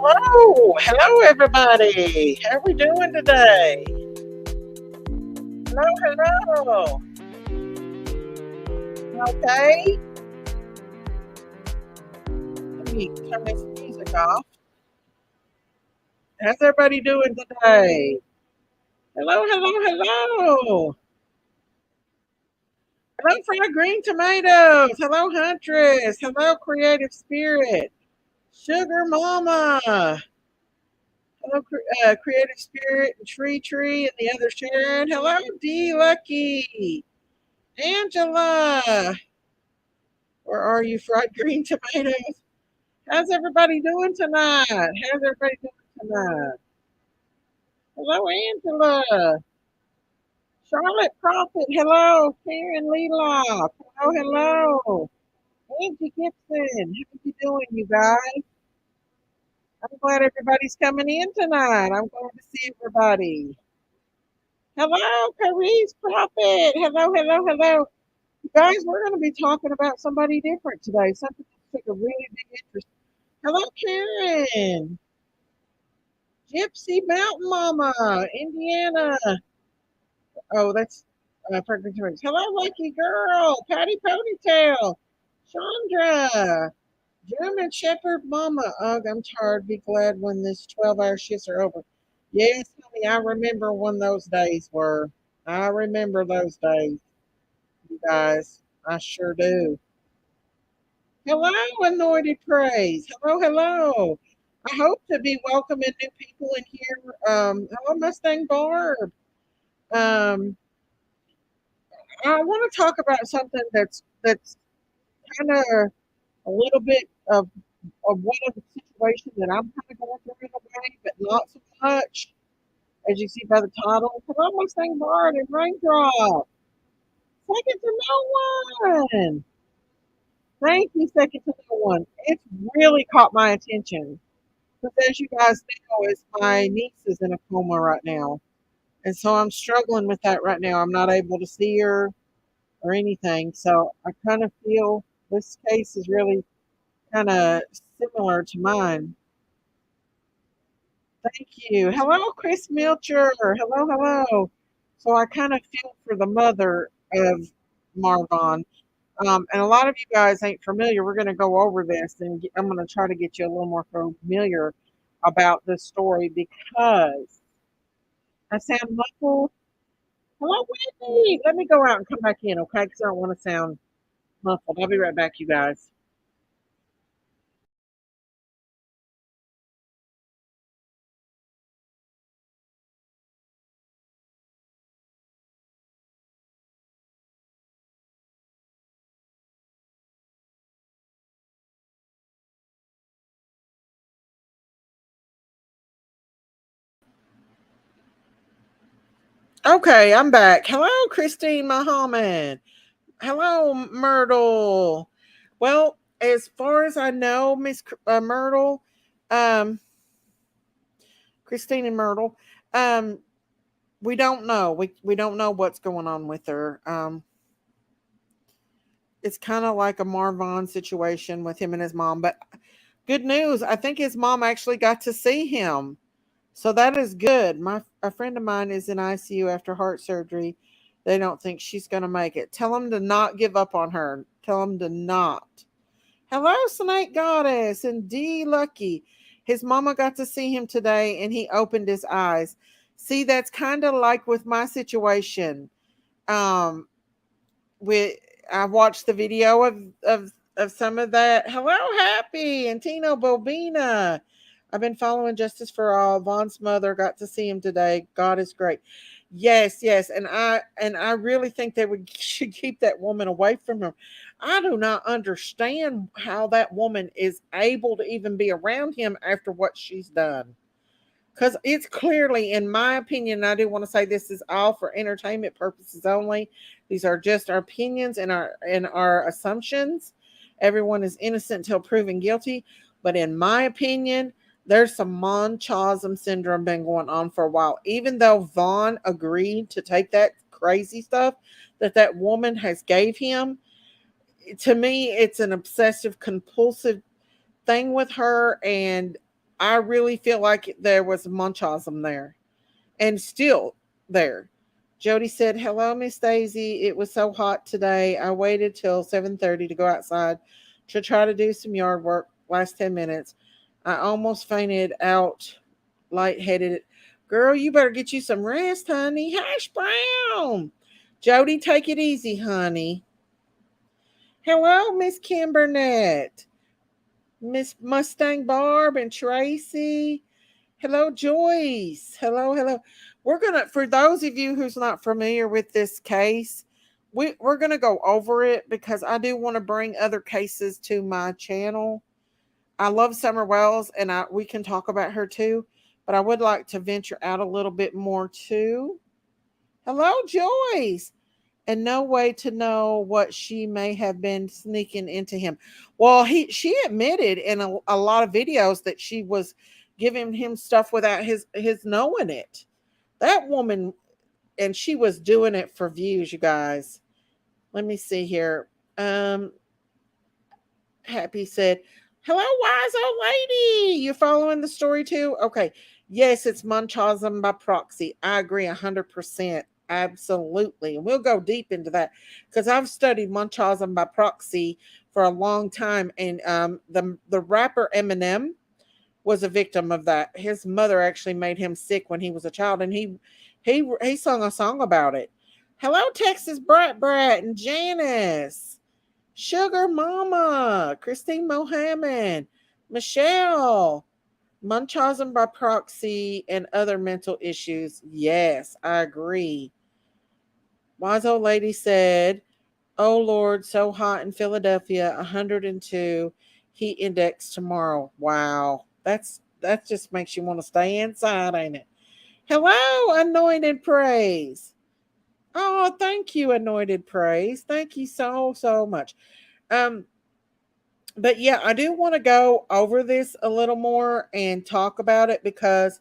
Hello everybody. How are we doing today? Hello. Okay, let me turn this music off. How's everybody doing today? Hello. Hello, fried green tomatoes. Hello, Huntress. Hello, creative spirit. Sugar mama. Hello, creative spirit and tree and the other Sharon. Hello, D Lucky. Angela. Where are you, fried green tomatoes? How's everybody doing tonight? How's everybody doing tonight? Hello, Angela. Charlotte Prophet. Hello, Karen Leela. Hello. Angie Gibson. How you doing, you guys? I'm glad everybody's coming in tonight. I'm glad to see everybody. Hello, Carice Prophet. Hello. You guys, we're going to be talking about somebody different today. Something that took a really big interest. Hello, Karen. Gypsy Mountain Mama, Indiana. Oh, that's Pregnant Twins. Hello, Lucky Girl. Patty Ponytail. Chandra. German Shepherd Mama. Ugh, I'm tired. Be glad when this 12-hour shifts are over. Yes, honey, I remember when those days were. I remember those days, you guys. I sure do. Hello, Anointed Praise. Hello. I hope to be welcoming new people in here. Hello, Mustang Barb. Um, I want to talk about something that's kind of a little bit of one of the situations that I'm kind of going through in a way, but not so much, as you see by the title. Hello, Mustang Barb and Raindrop. Second to no one. Thank you, second to no one. It's really caught my attention. Because as you guys know, is my niece is in a coma right now. And so I'm struggling with that right now. I'm not able to see her or anything. So I kind of feel this case is really kind of similar to mine. Thank you. Hello, Chris Milcher. Hello. So I kind of feel for the mother of Marvon. And a lot of you guys ain't familiar. We're going to go over this, and I'm going to try to get you a little more familiar about this story because I sound muffled. Hello, Wendy. Let me go out and come back in, okay? Because I don't want to sound muffled. I'll be right back, you guys. Okay, I'm back. Hello, Christine Muhammad. Hello, Myrtle. Well, as far as I know, Myrtle, um, Christine and Myrtle, um, we don't know. We don't know what's going on with her. It's kind of like a Marvon situation with him and his mom. But good news, I think his mom actually got to see him. So that is good. A friend of mine is in ICU after heart surgery. They don't think she's going to make it. Tell them to not give up on her. Tell them to not. Hello, Snake Goddess and D Lucky. His mama got to see him today and he opened his eyes. See, that's kind of like with my situation. Um, with I watched the video of some of that. Hello, Happy and Tino Bobina. I've been following Justice for All. Vaughn's mother got to see him today. God is great. Yes, and I really think they would should keep that woman away from him. I do not understand how that woman is able to even be around him after what she's done. Because it's clearly, in my opinion, I do want to say this is all for entertainment purposes only. These are just our opinions and our assumptions. Everyone is innocent until proven guilty. But in my opinion, there's some Munchausen syndrome been going on for a while. Even though Vaughn agreed to take that crazy stuff that woman has gave him, to me, it's an obsessive compulsive thing with her, and I really feel like there was Munchausen there and still there. Jody said, "Hello, Miss Daisy. It was so hot today. I waited till 7:30 to go outside to try to do some yard work. Last 10 minutes. I almost fainted out, lightheaded. Girl, you better get you some rest, honey. Hash brown. Jody, take it easy, honey. Hello, Miss Kim Burnett. Miss Mustang Barb and Tracy. Hello, Joyce. Hello, hello. We're gonna, for those of you who's not familiar with this case, we're gonna go over it because I do want to bring other cases to my channel. I love Summer Wells, and we can talk about her too, but I would like to venture out a little bit more too. Hello, Joyce. And no way to know what she may have been sneaking into him. Well, she admitted in a lot of videos that she was giving him stuff without his knowing it. That woman, and she was doing it for views, you guys. Let me see here. Happy said, "Hello, wise old lady. You following the story too?" Okay. Yes, it's Munchausen by proxy. I agree 100%. Absolutely. And we'll go deep into that because I've studied Munchausen by proxy for a long time. And the rapper Eminem was a victim of that. His mother actually made him sick when he was a child, and he sung a song about it. Hello, Texas Brat and Janice. Sugar Mama, Christine Mohammed, Michelle, Munchausen by proxy, and other mental issues. Yes, I agree. Wise old lady said, "Oh Lord, so hot in Philadelphia, 102 heat index tomorrow." Wow, that just makes you want to stay inside, ain't it? Hello, anointed praise. Oh, thank you, anointed praise. Thank you so much. Um, but yeah, I do want to go over this a little more and talk about it because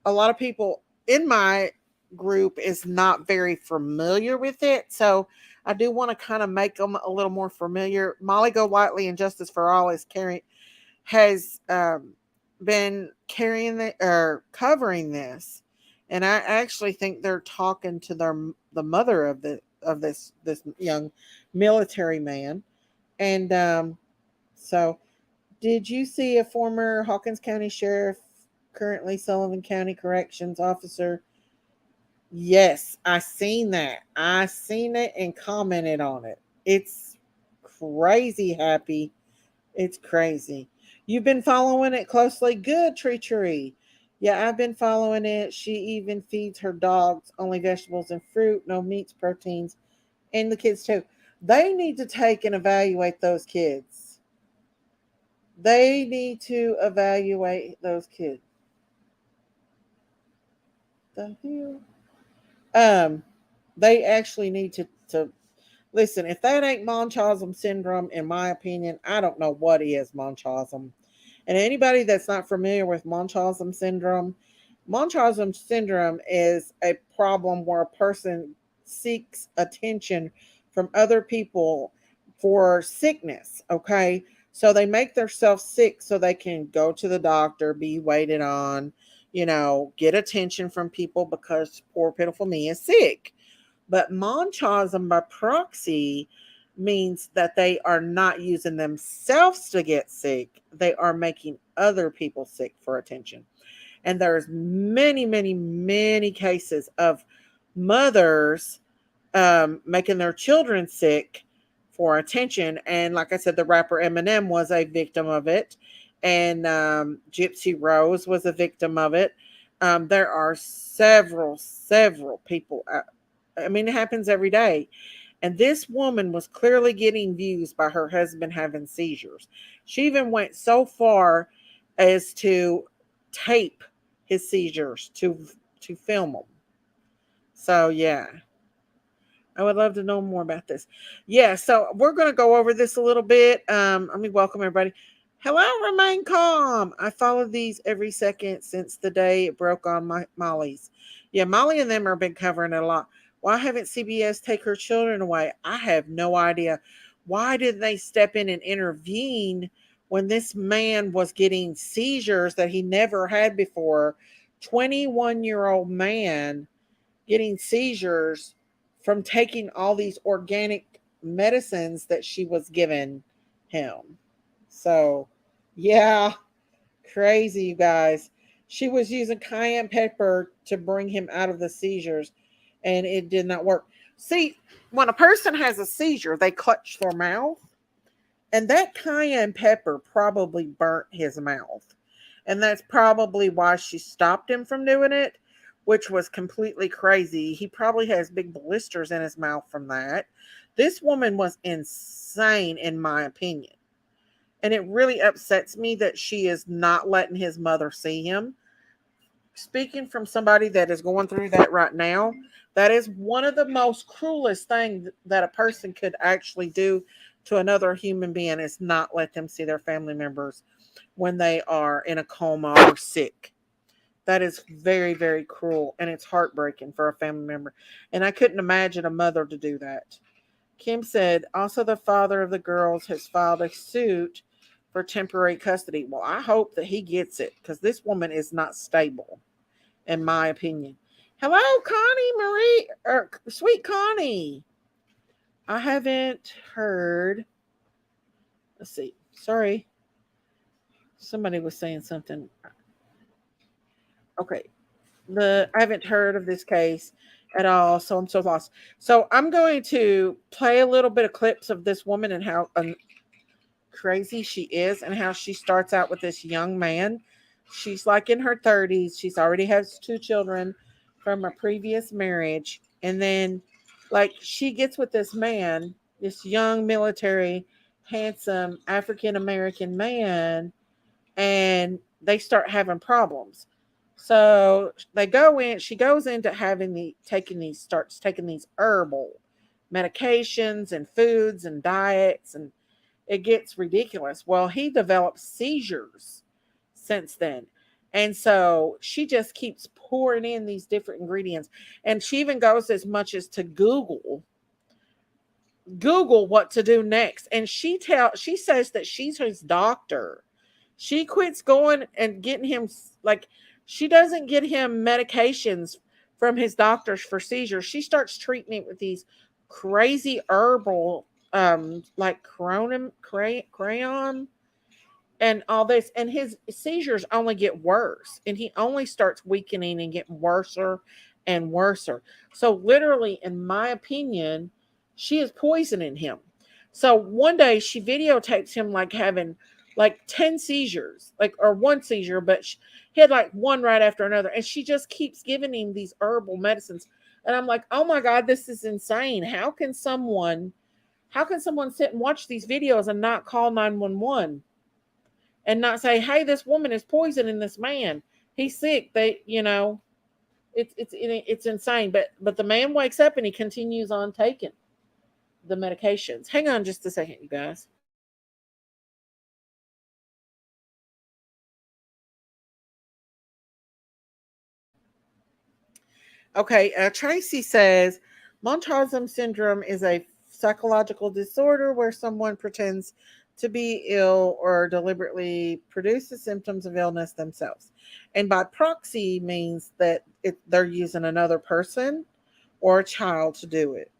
a lot of people in my group is not very familiar with it. So I do want to kind of make them a little more familiar. Molly Go Lightly and Justice for All has been carrying the or covering this, and I actually think they're talking to the mother of this young military man, and so, did you see a former Hawkins County Sheriff, currently Sullivan County Corrections Officer? Yes, I seen that. I seen it and commented on it. It's crazy, happy. It's crazy. You've been following it closely. Good, Tree. Yeah, I've been following it. She even feeds her dogs only vegetables and fruit, no meats, proteins, and the kids too. They need to take and evaluate those kids. They need to evaluate those kids. The hell? They actually need to listen. If that ain't Munchausen syndrome, in my opinion, I don't know what is Munchausen. And anybody that's not familiar with Munchausen syndrome is a problem where a person seeks attention from other people for sickness. Okay. So they make themselves sick so they can go to the doctor, be waited on, get attention from people because poor, pitiful me is sick. But Munchausen by proxy means that they are not using themselves to get sick. They are making other people sick for attention. And there's many cases of mothers making their children sick for attention. And like I said, the rapper Eminem was a victim of it. And Gypsy Rose was a victim of it. There are several people. I mean, it happens every day. And this woman was clearly getting views by her husband having seizures. She even went so far as to tape his seizures to film them. So yeah, I would love to know more about this. Yeah, so we're going to go over this a little bit. Let me welcome everybody. Hello, remain calm. I follow these every second since the day it broke on Molly's. Yeah, Molly and them have been covering it a lot. Why haven't CBS take her children away? I have no idea. Why didn't they step in and intervene when this man was getting seizures that he never had before. 21-year-old man getting seizures from taking all these organic medicines that she was giving him. So, yeah, crazy, you guys. She was using cayenne pepper to bring him out of the seizures, and it did not work. See, when a person has a seizure, they clutch their mouth, and that cayenne pepper probably burnt his mouth. And that's probably why she stopped him from doing it, which was completely crazy. He probably has big blisters in his mouth from that. This woman was insane, in my opinion. And it really upsets me that she is not letting his mother see him. Speaking from somebody that is going through that right now, that is one of the most cruelest things that a person could actually do to another human being, is not let them see their family members when they are in a coma or sick. That is very, very cruel, and it's heartbreaking for a family member. And I couldn't imagine a mother to do that. Kim said, also the father of the girls has filed a suit for temporary custody. Well, I hope that he gets it, because this woman is not stable, in my opinion. Hello, Connie Marie, or sweet Connie. I haven't heard. Let's see. Sorry. Somebody was saying something. Okay. I haven't heard of this case at all, so I'm so lost. So I'm going to play a little bit of clips of this woman and how crazy she is, and how she starts out with this young man. She's like in her 30s. She's already has 2 children from a previous marriage, and then like she gets with this man, this young military, handsome African American man, and they start having problems. So they go in, she goes into having starts taking these herbal medications and foods and diets, and it gets ridiculous. Well, he develops seizures since then. And so she just keeps pouring in these different ingredients. And she even goes as much as to Google what to do next. And she says that she's his doctor. She quits going and getting him, like, she doesn't get him medications from his doctors for seizures. She starts treating it with these crazy herbal, like crayon and all this, and his seizures only get worse, and he only starts weakening and getting worser and worser. So literally, in my opinion, she is poisoning him. So one day she videotapes him like having like 10 seizures, like, or one seizure, but he had like one right after another, and she just keeps giving him these herbal medicines. And I'm like, oh my god, this is insane. How can someone sit and watch these videos and not call 911 and not say, "Hey, this woman is poisoning this man. He's sick." It's insane. But the man wakes up and he continues on taking the medications. Hang on just a second, you guys. Okay, Tracy says Munchausen syndrome is a psychological disorder where someone pretends to be ill or deliberately produces symptoms of illness themselves. And by proxy means that they're using another person or a child to do it.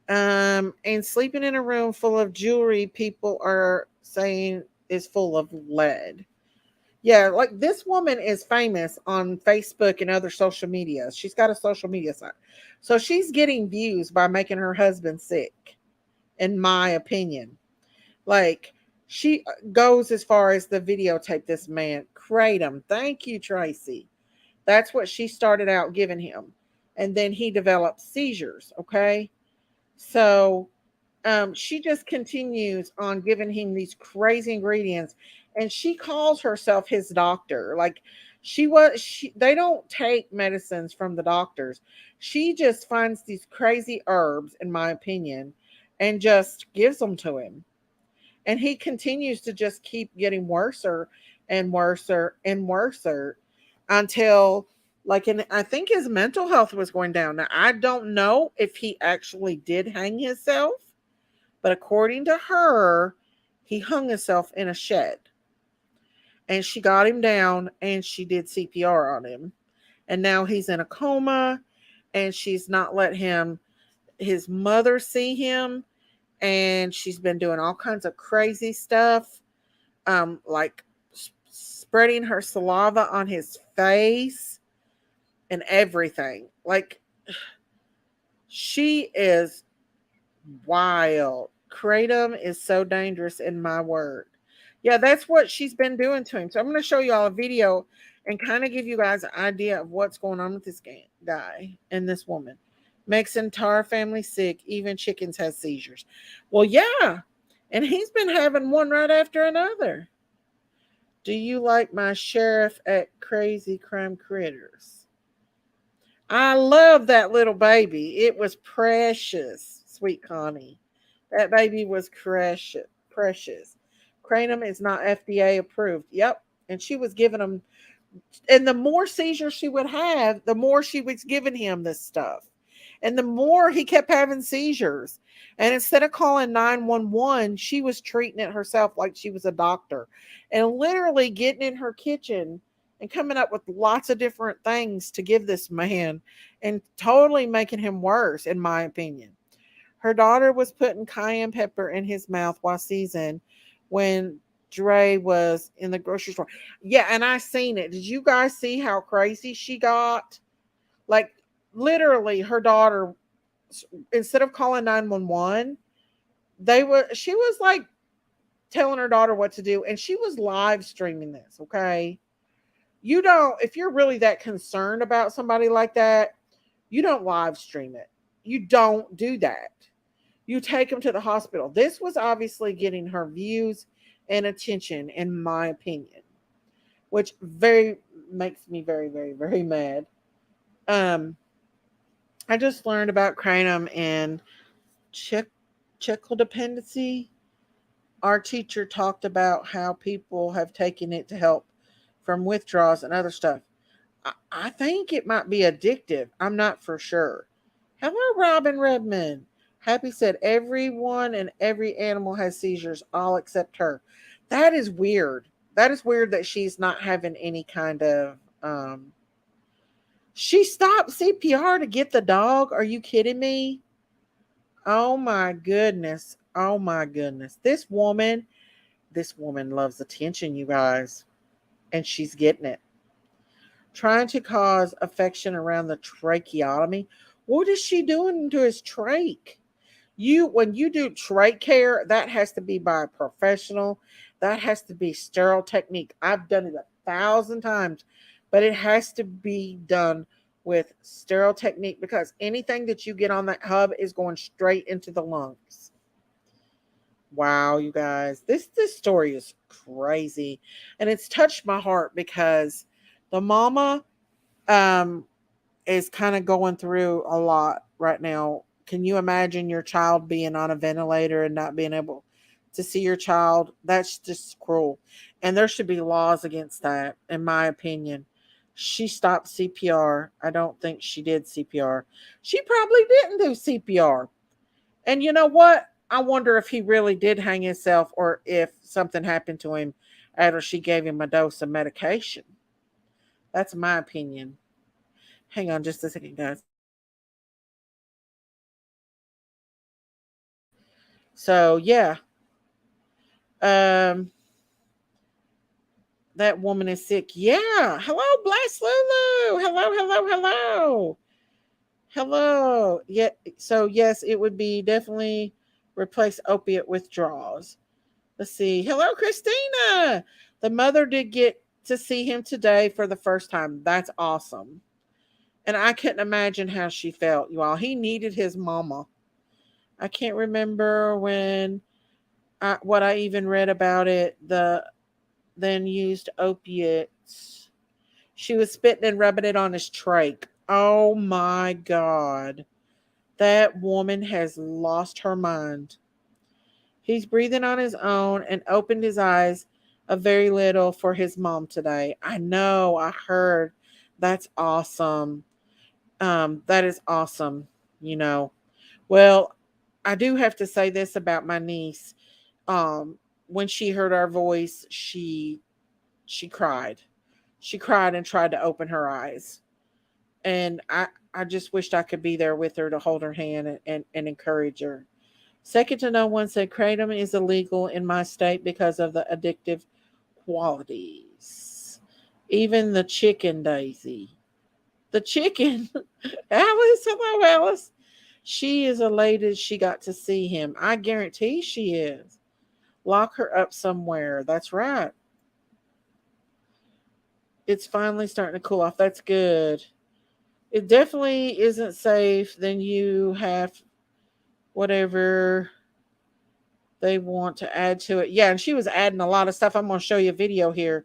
And sleeping in a room full of jewelry, people are saying is full of lead. Yeah, like this woman is famous on Facebook and other social media. She's got a social media site. So she's getting views by making her husband sick, in my opinion. Like, she goes as far as the videotape this man. Kratom. Thank you, Tracy. That's what she started out giving him. And then he developed seizures, okay? So she just continues on giving him these crazy ingredients, and she calls herself his doctor. Like, they don't take medicines from the doctors. She just finds these crazy herbs, in my opinion, and just gives them to him. And he continues to just keep getting worser and worser and worser until, like, and I think his mental health was going down. Now, I don't know if he actually did hang himself, but according to her, he hung himself in a shed. And she got him down and she did CPR on him. And now he's in a coma and she's not let his mother see him. And she's been doing all kinds of crazy stuff, like spreading her saliva on his face and everything. Like, she is wild. Kratom is so dangerous, in my word. Yeah, that's what she's been doing to him. So I'm going to show you all a video and kind of give you guys an idea of what's going on with this guy and this woman. Makes entire family sick. Even chickens has seizures. Well, yeah. And he's been having one right after another. Do you like my sheriff at Crazy Crime Critters? I love that little baby. It was precious, sweet Connie. That baby was precious. Precious. Kratom is not FDA approved. Yep. And she was giving him, and the more seizures she would have, the more she was giving him this stuff. And the more he kept having seizures. And instead of calling 911, she was treating it herself like she was a doctor and literally getting in her kitchen and coming up with lots of different things to give this man and totally making him worse, in my opinion. Her daughter was putting cayenne pepper in his mouth while season when Dre was in the grocery store. Yeah, and I seen it. Did you guys see how crazy she got? Like, literally, her daughter, instead of calling 911, she was like telling her daughter what to do, and she was live streaming this. Okay, you don't, if you're really that concerned about somebody like that, you don't live stream it. You don't do that. You take them to the hospital. This was obviously getting her views and attention, in my opinion, which very makes me very, very, very mad. Um, I just learned about kratom and chickle dependency. Our teacher talked about how people have taken it to help from withdrawals and other stuff. I think it might be addictive. I'm not for sure. Hello, Robin Redmond. Happy said everyone and every animal has seizures, all except her. That is weird. That is weird that she's not having any kind of. She stopped CPR to get the dog. Are you kidding me? Oh my goodness. Oh my goodness. This woman loves attention, you guys, and she's getting it. Trying to cause affection around the tracheotomy. What is she doing to his trach? When you do trach care, that has to be by a professional. That has to be sterile technique. I've done it 1,000 times, but it has to be done with sterile technique because anything that you get on that hub is going straight into the lungs. Wow, you guys, this story is crazy, and it's touched my heart because the mama um is kind of going through a lot right now. Can you imagine your child being on a ventilator and not being able to see your child? That's just cruel. And there should be laws against that, in my opinion. She stopped CPR. I don't think she did CPR. She probably didn't do CPR. And you know what? I wonder if he really did hang himself or if something happened to him after she gave him a dose of medication. That's my opinion. Hang on just a second, guys. So yeah, um, that woman is sick. Yeah. Hello, Bless Lulu. Hello, hello, hello. Hello. Yeah. So yes, it would be definitely replace opiate withdrawals. Let's see. Hello, Christina. The mother did get to see him today for the first time. That's awesome. And I couldn't imagine how she felt, you all. He needed his mama. I can't remember what I even read about it. The then used opiates. She was spitting and rubbing it on his trach. Oh my God. That woman has lost her mind. He's breathing on his own and opened his eyes a very little for his mom today. I know, I heard. That's awesome. That is awesome, you know. Well, I do have to say this about my niece. Um, when she heard our voice, she cried. She cried and tried to open her eyes. And I just wished I could be there with her to hold her hand and encourage her. Second to no one said kratom is illegal in my state because of the addictive qualities. Even the chicken, Daisy. The chicken. Alice, hello, Alice. She is elated she got to see him. I guarantee she is. Lock her up somewhere. That's right. It's finally starting to cool off. That's good. It definitely isn't safe. Then you have whatever they want to add to it. Yeah, and she was adding a lot of stuff. I'm going to show you a video here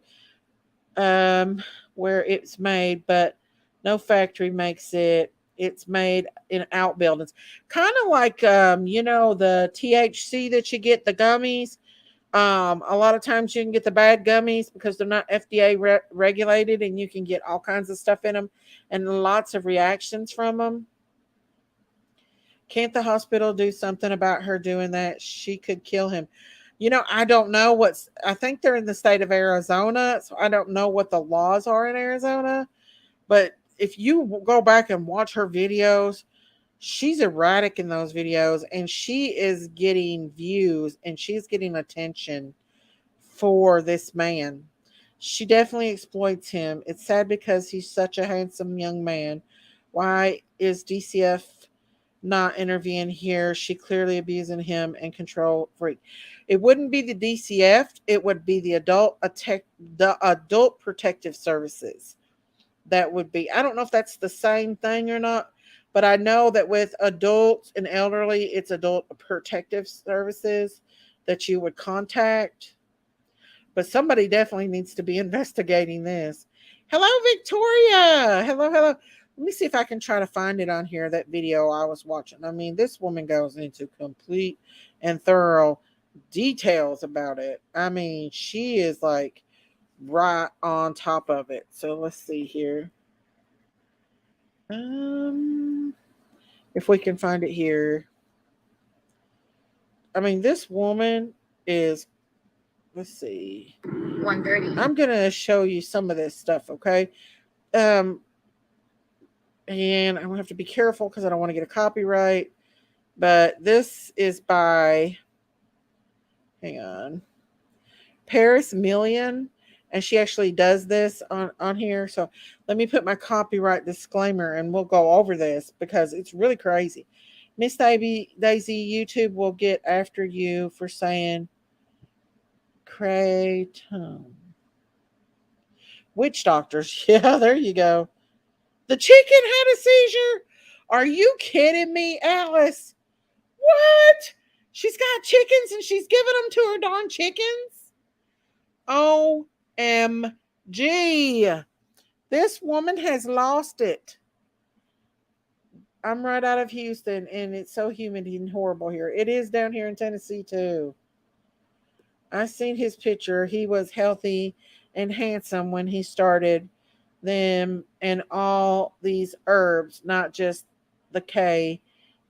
where it's made, but no factory makes it. It's made in outbuildings. Kind of like, the THC that you get, the gummies. A lot of times you can get the bad gummies because they're not FDA regulated, and you can get all kinds of stuff in them and lots of reactions from them. Can't the hospital do something about her doing that? She could kill him. I don't know I think they're in the state of Arizona, so I don't know what the laws are in Arizona. But if you go back and watch her videos, she's erratic in those videos, and she is getting views and she's getting attention for this man. She definitely exploits him. It's sad because he's such a handsome young man. Why is DCF not intervening here? She clearly abusing him and control freak. It wouldn't be the DCF. It would be the adult protective services. That would be. I don't know if that's the same thing or not, but I know that with adults and elderly, it's adult protective services that you would contact. But somebody definitely needs to be investigating this. Hello, Victoria. Hello, hello. Let me see if I can try to find it on here, that video I was watching. I mean, this woman goes into complete and thorough details about it. I mean, she is like right on top of it. So let's see here. If we can find it here. I mean, this woman is, let's see. 1:30. I'm going to show you some of this stuff, okay? And I'm going to have to be careful because I don't want to get a copyright. But this is by, hang on, Paris Million. And she actually does this on here. So let me put my copyright disclaimer and we'll go over this because it's really crazy. Miss Daisy, YouTube will get after you for saying kratom. Witch doctors. Yeah, there you go. The chicken had a seizure. Are you kidding me, Alice? What? She's got chickens and she's giving them to her darn chickens? OMG. This woman has lost it. I'm right out of Houston and it's so humid and horrible here. It is down here in Tennessee too. I seen his picture. He was healthy and handsome when he started them and all these herbs, not just the K,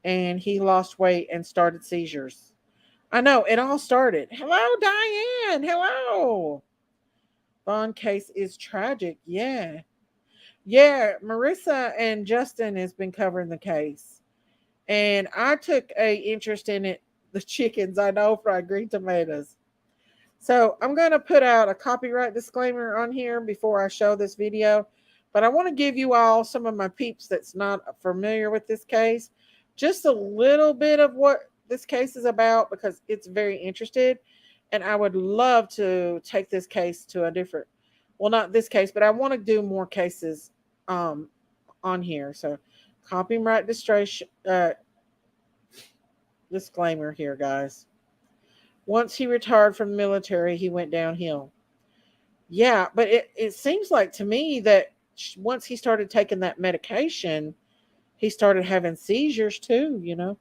and he lost weight and started seizures. I know, it all started. Hello, Diane. Hello. Bond case is tragic. Yeah. Yeah, Marissa and Justin has been covering the case. And I took a interest in it, the chickens, I know, fried green tomatoes. So I'm going to put out a copyright disclaimer on here before I show this video. But I want to give you all, some of my peeps that's not familiar with this case, just a little bit of what this case is about because it's very interesting. And I would love to take this case to a different, well, not this case, but I want to do more cases on here. So copyright disclaimer here, guys. Once he retired from the military, he went downhill. Yeah, but it seems like to me that once he started taking that medication, he started having seizures too.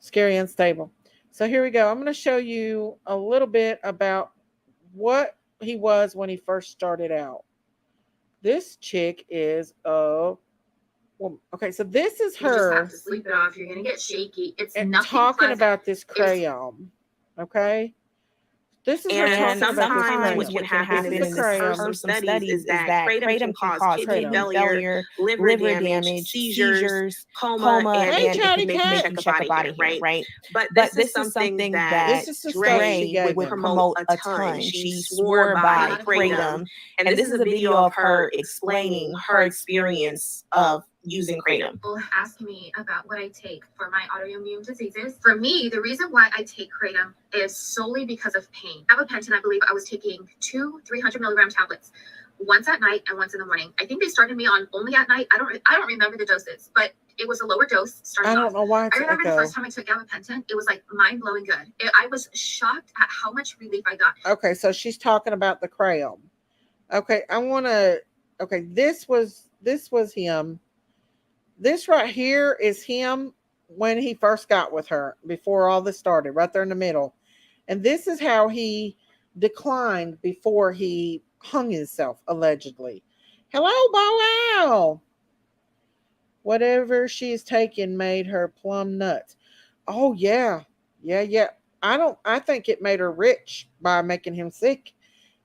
Scary, unstable. So here we go. I'm going to show you a little bit about what he was when he first started out. This chick is okay, so this is her. You just have to sleep it off. You're going to get shaky. It's nothing talking pleasant. About this crayon. Okay. This is And talking about sometimes this what can kratom. happen This in is the this per kratom. some studies is that kratom can cause kidney failure, liver damage, seizures, coma, Hey, and it Chatty can make Cat. you check a body hair, right? But this is something that This is the stuff she Dre gave would him. promote a ton. She swore by kratom, and this is a video of her explaining her experience of using kratom. People ask me about what I take for my autoimmune diseases. For me, the reason why I take kratom is solely because of pain. Gabapentin, I believe I was taking 2 300 milligram tablets, once at night and once in the morning. I think they started me on only at night. I don't remember the doses, but it was a lower dose. I don't know why. I remember the first time I took gabapentin, it was like mind blowing good. I was shocked at how much relief I got. Okay, so she's talking about the kratom. Okay, I want to. Okay, this was him. This right here is him when he first got with her, before all this started, right there in the middle. And this is how he declined before he hung himself, allegedly. Hello, Bow Wow. Whatever she's taken made her plumb nuts. Oh, yeah. Yeah. I think it made her rich by making him sick.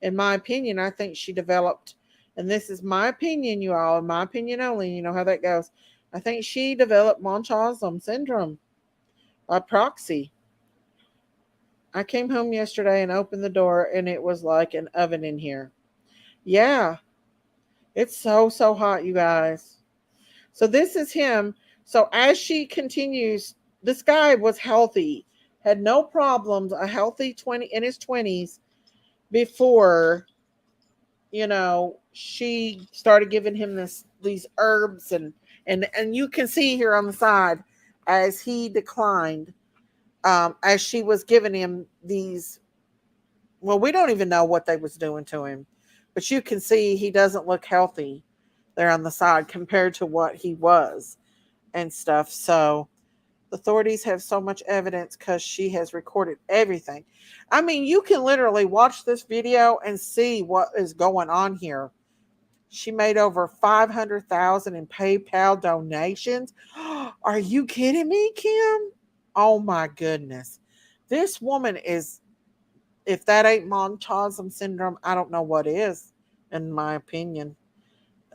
In my opinion, I think she developed, and this is my opinion, you all, in my opinion only, you know how that goes. I think she developed Munchausen syndrome by proxy. I came home yesterday and opened the door, and it was like an oven in here. Yeah, it's so hot, you guys. So this is him. So as she continues, this guy was healthy, had no problems, a healthy 20 in his 20s before, she started giving him these herbs, and you can see here on the side as he declined, as she was giving him these. Well, we don't even know what they was doing to him, but you can see he doesn't look healthy there on the side compared to what he was and stuff. So the authorities have so much evidence because she has recorded everything. I mean, you can literally watch this video and see what is going on here. She made over 500,000 in PayPal donations. Are you kidding me, Kim? Oh my goodness. This woman is, if that ain't Munchausen syndrome, I don't know what is, in my opinion.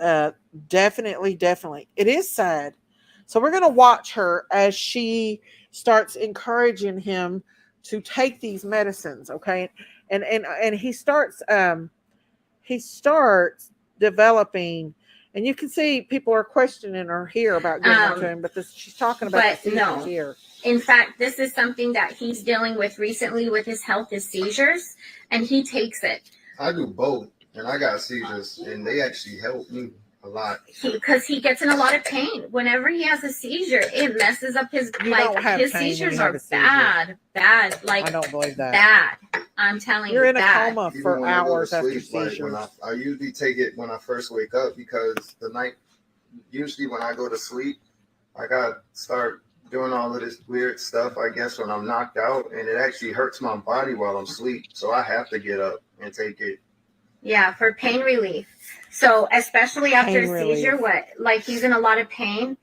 Uh, definitely. It is sad. So we're going to watch her as she starts encouraging him to take these medicines, okay? And he starts developing, and you can see people are questioning her here about giving it to him, but she's talking about the seizures here. In fact, this is something that he's dealing with recently with his health, is seizures, and he takes it. I do both, and I got seizures, and they actually help me a lot. Because he gets in a lot of pain. Whenever he has a seizure, it messes up his, his seizures are bad. Like, I don't believe that. Bad. I'm telling you, you're in a bad. coma for hours after seizures. I usually take it when I first wake up, because usually when I go to sleep, I got start doing all of this weird stuff, I guess, when I'm knocked out, and it actually hurts my body while I'm asleep. So I have to get up and take it. Yeah, for pain relief. So especially after a seizure, he's in a lot of pain.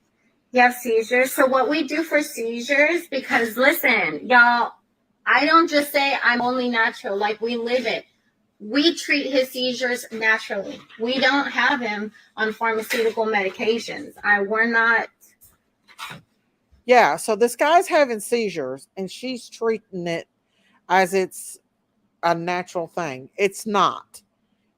You have seizures. So what we do for seizures, because listen, y'all, I don't just say I'm only natural, like we live it. We treat his seizures naturally. We don't have him on pharmaceutical medications. We're not. Yeah, so this guy's having seizures and she's treating it as it's a natural thing. It's not.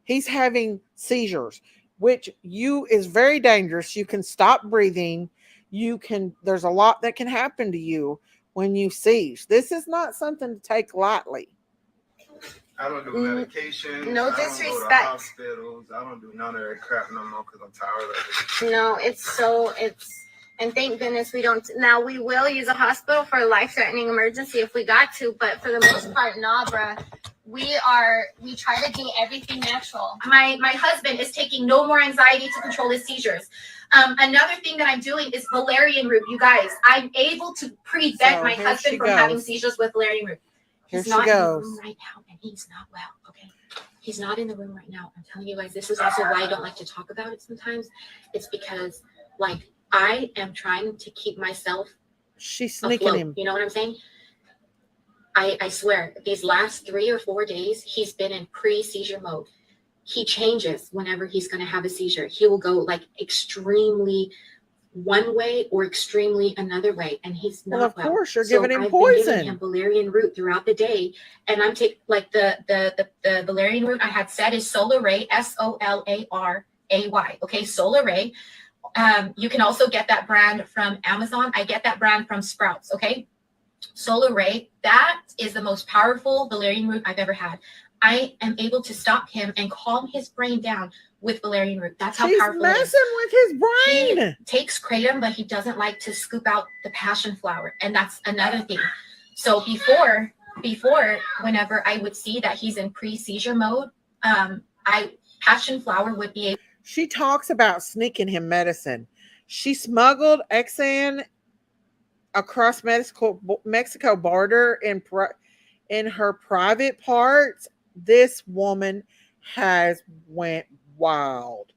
He's having seizures, which is very dangerous. You can stop breathing. There's a lot that can happen to you when you seize. This is not something to take lightly. I don't do medication. No disrespect. I don't go to hospitals. I don't do none of that crap no more because I'm tired of it. No, and thank goodness we don't. Now we will use a hospital for a life-threatening emergency if we got to, but for the most part, nah, bruh. We try to do everything natural. My husband is taking no more anxiety to control his seizures. Another thing that I'm doing is valerian root. You guys, I'm able to prevent my husband from having seizures with valerian root. He's not in the room right now, and he's not well. Okay, he's not in the room right now. I'm telling you guys, this is also why I don't like to talk about it sometimes. It's because, I am trying to keep myself. She's sneaking afloat. him. You know what I'm saying? I swear, these last 3 or 4 days, he's been in pre-seizure mode. He changes whenever he's going to have a seizure. He will go like extremely one way or extremely another way, and he's not Well, of well. course, you're So giving him I've been giving poison. him valerian root throughout the day, and I'm taking like the valerian root I had said is Solaray, Solaray. Okay, Solaray. You can also get that brand from Amazon. I get that brand from Sprouts. Okay, Solaray. That is the most powerful valerian root I've ever had. I am able to stop him and calm his brain down with valerian root. That's how powerful it is. She's messing with his brain. He takes kratom, but he doesn't like to scoop out the passion flower, and that's another thing. So before, whenever I would see that he's in pre-seizure mode, passion flower would be able. She talks about sneaking him medicine. She smuggled Xan across Mexico border in her private parts. This woman has went wild.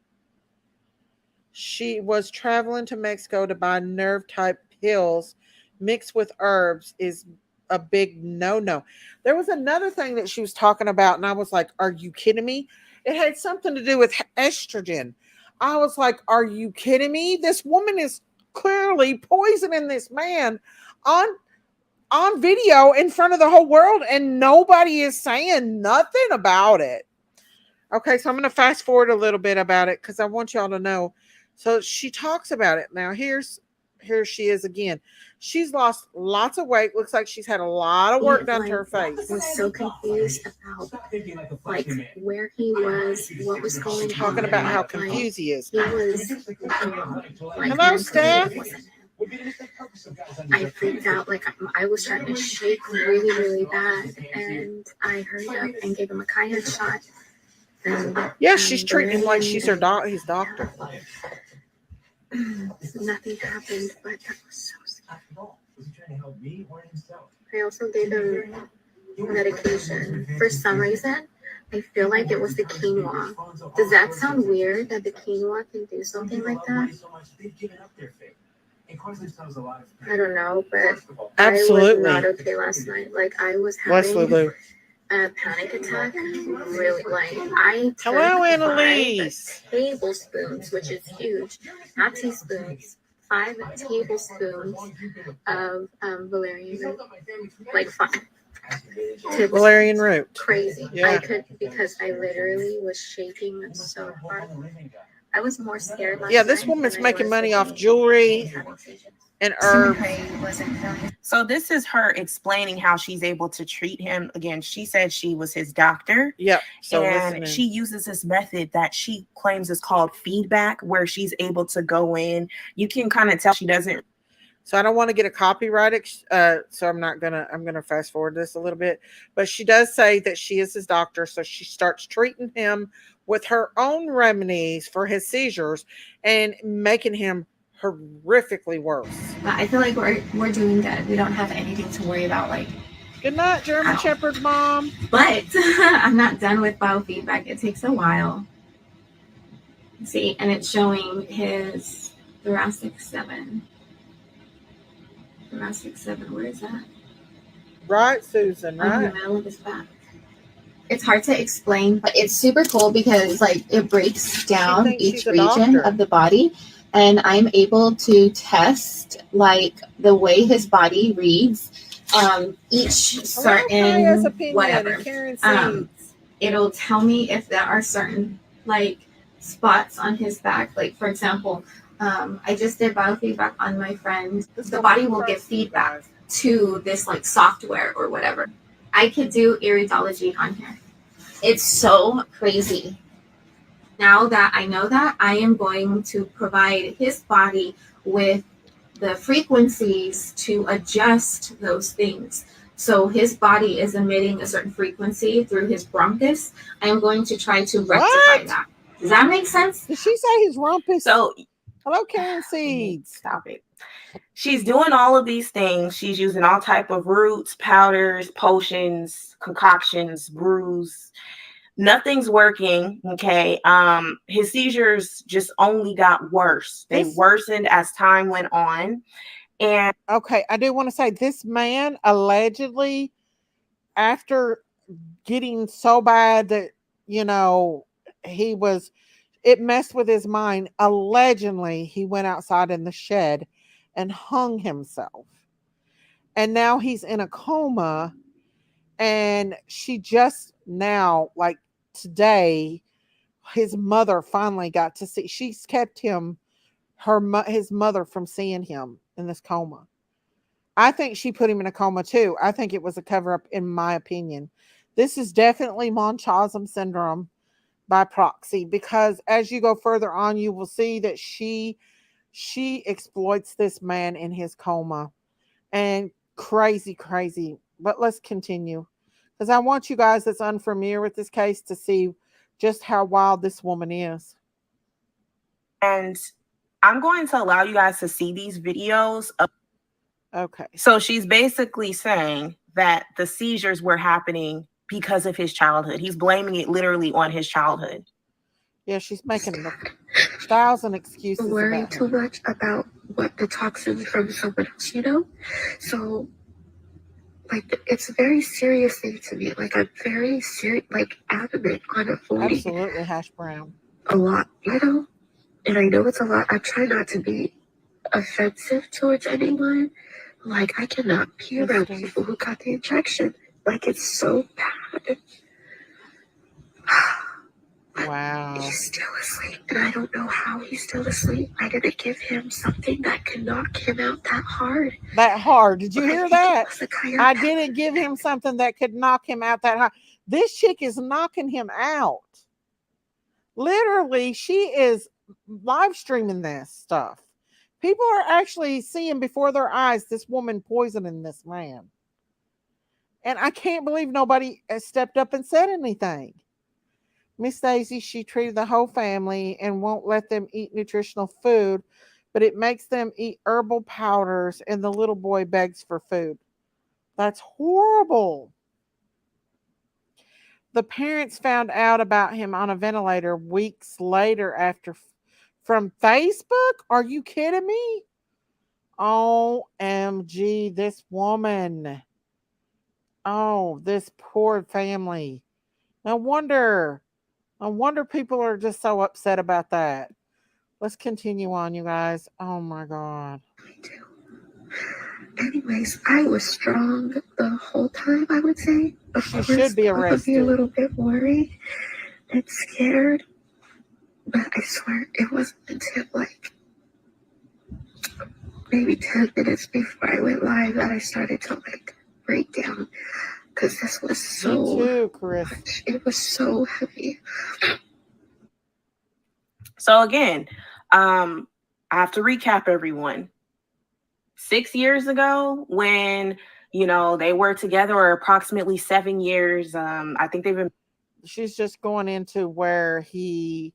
She was traveling to Mexico to buy nerve type pills mixed with herbs is a big no-no. There was another thing that she was talking about, and I was like, are you kidding me? It had something to do with estrogen. I was like, are you kidding me? This woman is clearly poisoning this man on video in front of the whole world, and nobody is saying nothing about it. Okay, so I'm going to fast forward a little bit about it because I want y'all to know. So she talks about it. Now here she is again. She's lost lots of weight. Looks like she's had a lot of work done to her face. I was so confused about like where he was, what was going on. Talking about how confused he is. He was hello, Steph. I freaked out. Like I was starting to shake really, really bad, and I hurried up and gave him a cayenne shot. Yeah, she's treating him like she's his doctor. Nothing happened, but that was so scary. I also gave him medication. For some reason, I feel like it was the quinoa. Does that sound weird that the quinoa can do something like that? I don't know, but absolutely. I was not okay last night. Like I was having a panic attack. Really, like I took hello, Annalise. 5 tablespoons, which is huge, not teaspoons. 5 tablespoons of valerian root, like 5. Valerian root. Crazy. Yeah. I could, because I literally was shaking so hard. I was more scared. Yeah, this woman's making money off jewelry and herbs. So this is her explaining how she's able to treat him. Again, she said she was his doctor. Yep. So and she uses this method that she claims is called feedback, where she's able to go in. You can kind of tell she doesn't. So I don't want to get a copyright, so I'm gonna fast forward this a little bit. But she does say that she is his doctor, so she starts treating him with her own remedies for his seizures and making him horrifically worse. But I feel like we're doing good. We don't have anything to worry about. Like, good night, German Shepherd Mom. But I'm not done with biofeedback. It takes a while. See, and it's showing his thoracic 7. Thoracic 7, where is that? Right, Susan, right? In the middle of his back. It's hard to explain, but it's super cool because like it breaks down each region of the body, and I'm able to test like the way his body reads each certain whatever. It'll tell me if there are certain like spots on his back. Like for example, I just did biofeedback on my friend. The body will give feedback to this like software or whatever. I could do iridology on here. It's so crazy. Now that I know that, I am going to provide his body with the frequencies to adjust those things. So his body is emitting a certain frequency through his bronchus. I am going to try to rectify that. Does that make sense? Did she say his rumpus? So, hello, Karen Seeds. Stop it. She's doing all of these things. She's using all type of roots, powders, potions, concoctions, brews. Nothing's working. Okay. His seizures just only got worse. They worsened as time went on. And okay, I do want to say this man allegedly after getting so bad that, you know, it messed with his mind. Allegedly, he went outside in the shed and hung himself. And now he's in a coma. And she just now, like today, his mother finally got to see. She's kept his mother from seeing him in this coma. I think she put him in a coma too. I think it was a cover up, in my opinion. This is definitely Munchausen syndrome by proxy, because as you go further on, you will see that she exploits this man in his coma, and crazy. But let's continue, because I want you guys that's unfamiliar with this case to see just how wild this woman is. And I'm going to allow you guys to see these videos. Okay. So she's basically saying that the seizures were happening because of his childhood. He's blaming it literally on his childhood. Yeah, she's making 1,000 excuses. Worry too much about what the toxins from someone else, you know? So, like, it's a very serious thing to me. Like, I'm very serious, like, adamant on avoiding. Absolutely, hash brown. A lot, you know? And I know it's a lot. I try not to be offensive towards anyone. Like, I cannot be around people who got the injection. Like, it's so bad. Wow. He's still asleep, and I don't know how he's still asleep. I didn't give him something that could knock him out that hard. That hard. Did you hear that? I didn't give him something that could knock him out that hard. This chick is knocking him out. Literally, she is live streaming this stuff. People are actually seeing before their eyes this woman poisoning this man. And I can't believe nobody has stepped up and said anything. Miss Daisy, she treated the whole family and won't let them eat nutritional food, but it makes them eat herbal powders, and the little boy begs for food. That's horrible. The parents found out about him on a ventilator weeks later from Facebook? Are you kidding me? OMG, this woman. Oh, this poor family. No wonder people are just so upset about that. Let's continue on, you guys. Oh my God. Me too. Anyways, I was strong the whole time, I would say. Of She course, should be I would arrested. be a little bit worried and scared. But I swear, it wasn't until like maybe 10 minutes before I went live that I started to like break down. Because this was so Me too, Chris. much. It was so heavy. So again, I have to recap everyone. 6 years ago, when they were together, or approximately 7 years. I think they've been. She's just going into where he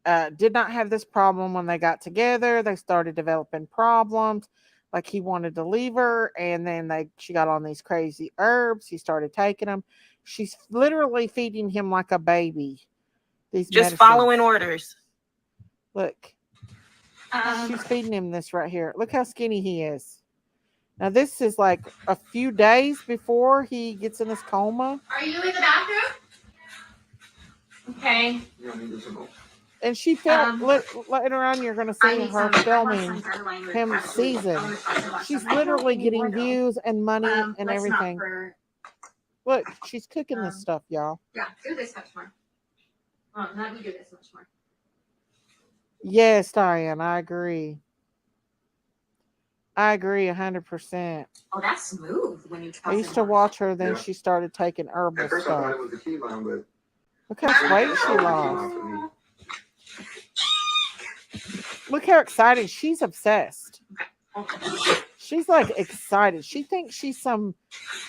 did not have this problem when they got together. They started developing problems. Like he wanted to leave her, and then she got on these crazy herbs. He started taking them. She's literally feeding him like a baby. These just medicines. Following orders. Look, she's feeding him this right here. Look how skinny he is. Now this is like a few days before he gets in his coma. Are you in the bathroom? Okay. And she filmed later on. You're going to see her filming him season. She's literally getting views and money and everything. Look, she's cooking this stuff, y'all. Yeah, do this much more. Let me do this much more. Yes, Diane, I agree. I agree 100%. Oh, that's smooth when you. I used to watch her. Then she started taking herbal stuff. Look how much weight she lost. Look how excited. She's obsessed. She's like excited. She thinks she's some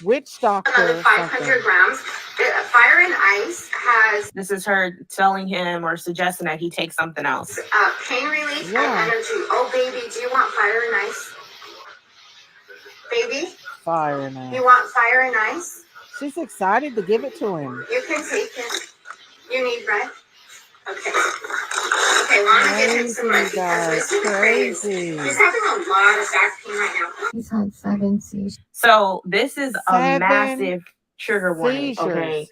witch doctor. Another 500 grams. Fire and Ice has. This is her telling him or suggesting that he take something else. Pain relief and energy. Oh, baby, do you want Fire and Ice? Baby? Fire and Ice. You want Fire and Ice? She's excited to give it to him. You can take it. You need bread? Okay. Okay, well, I'm going to give him some bread because this is crazy. He's having a lot of back pain right now. He's had 7 seizures. So this is a massive Trigger warning. Seizures. Okay.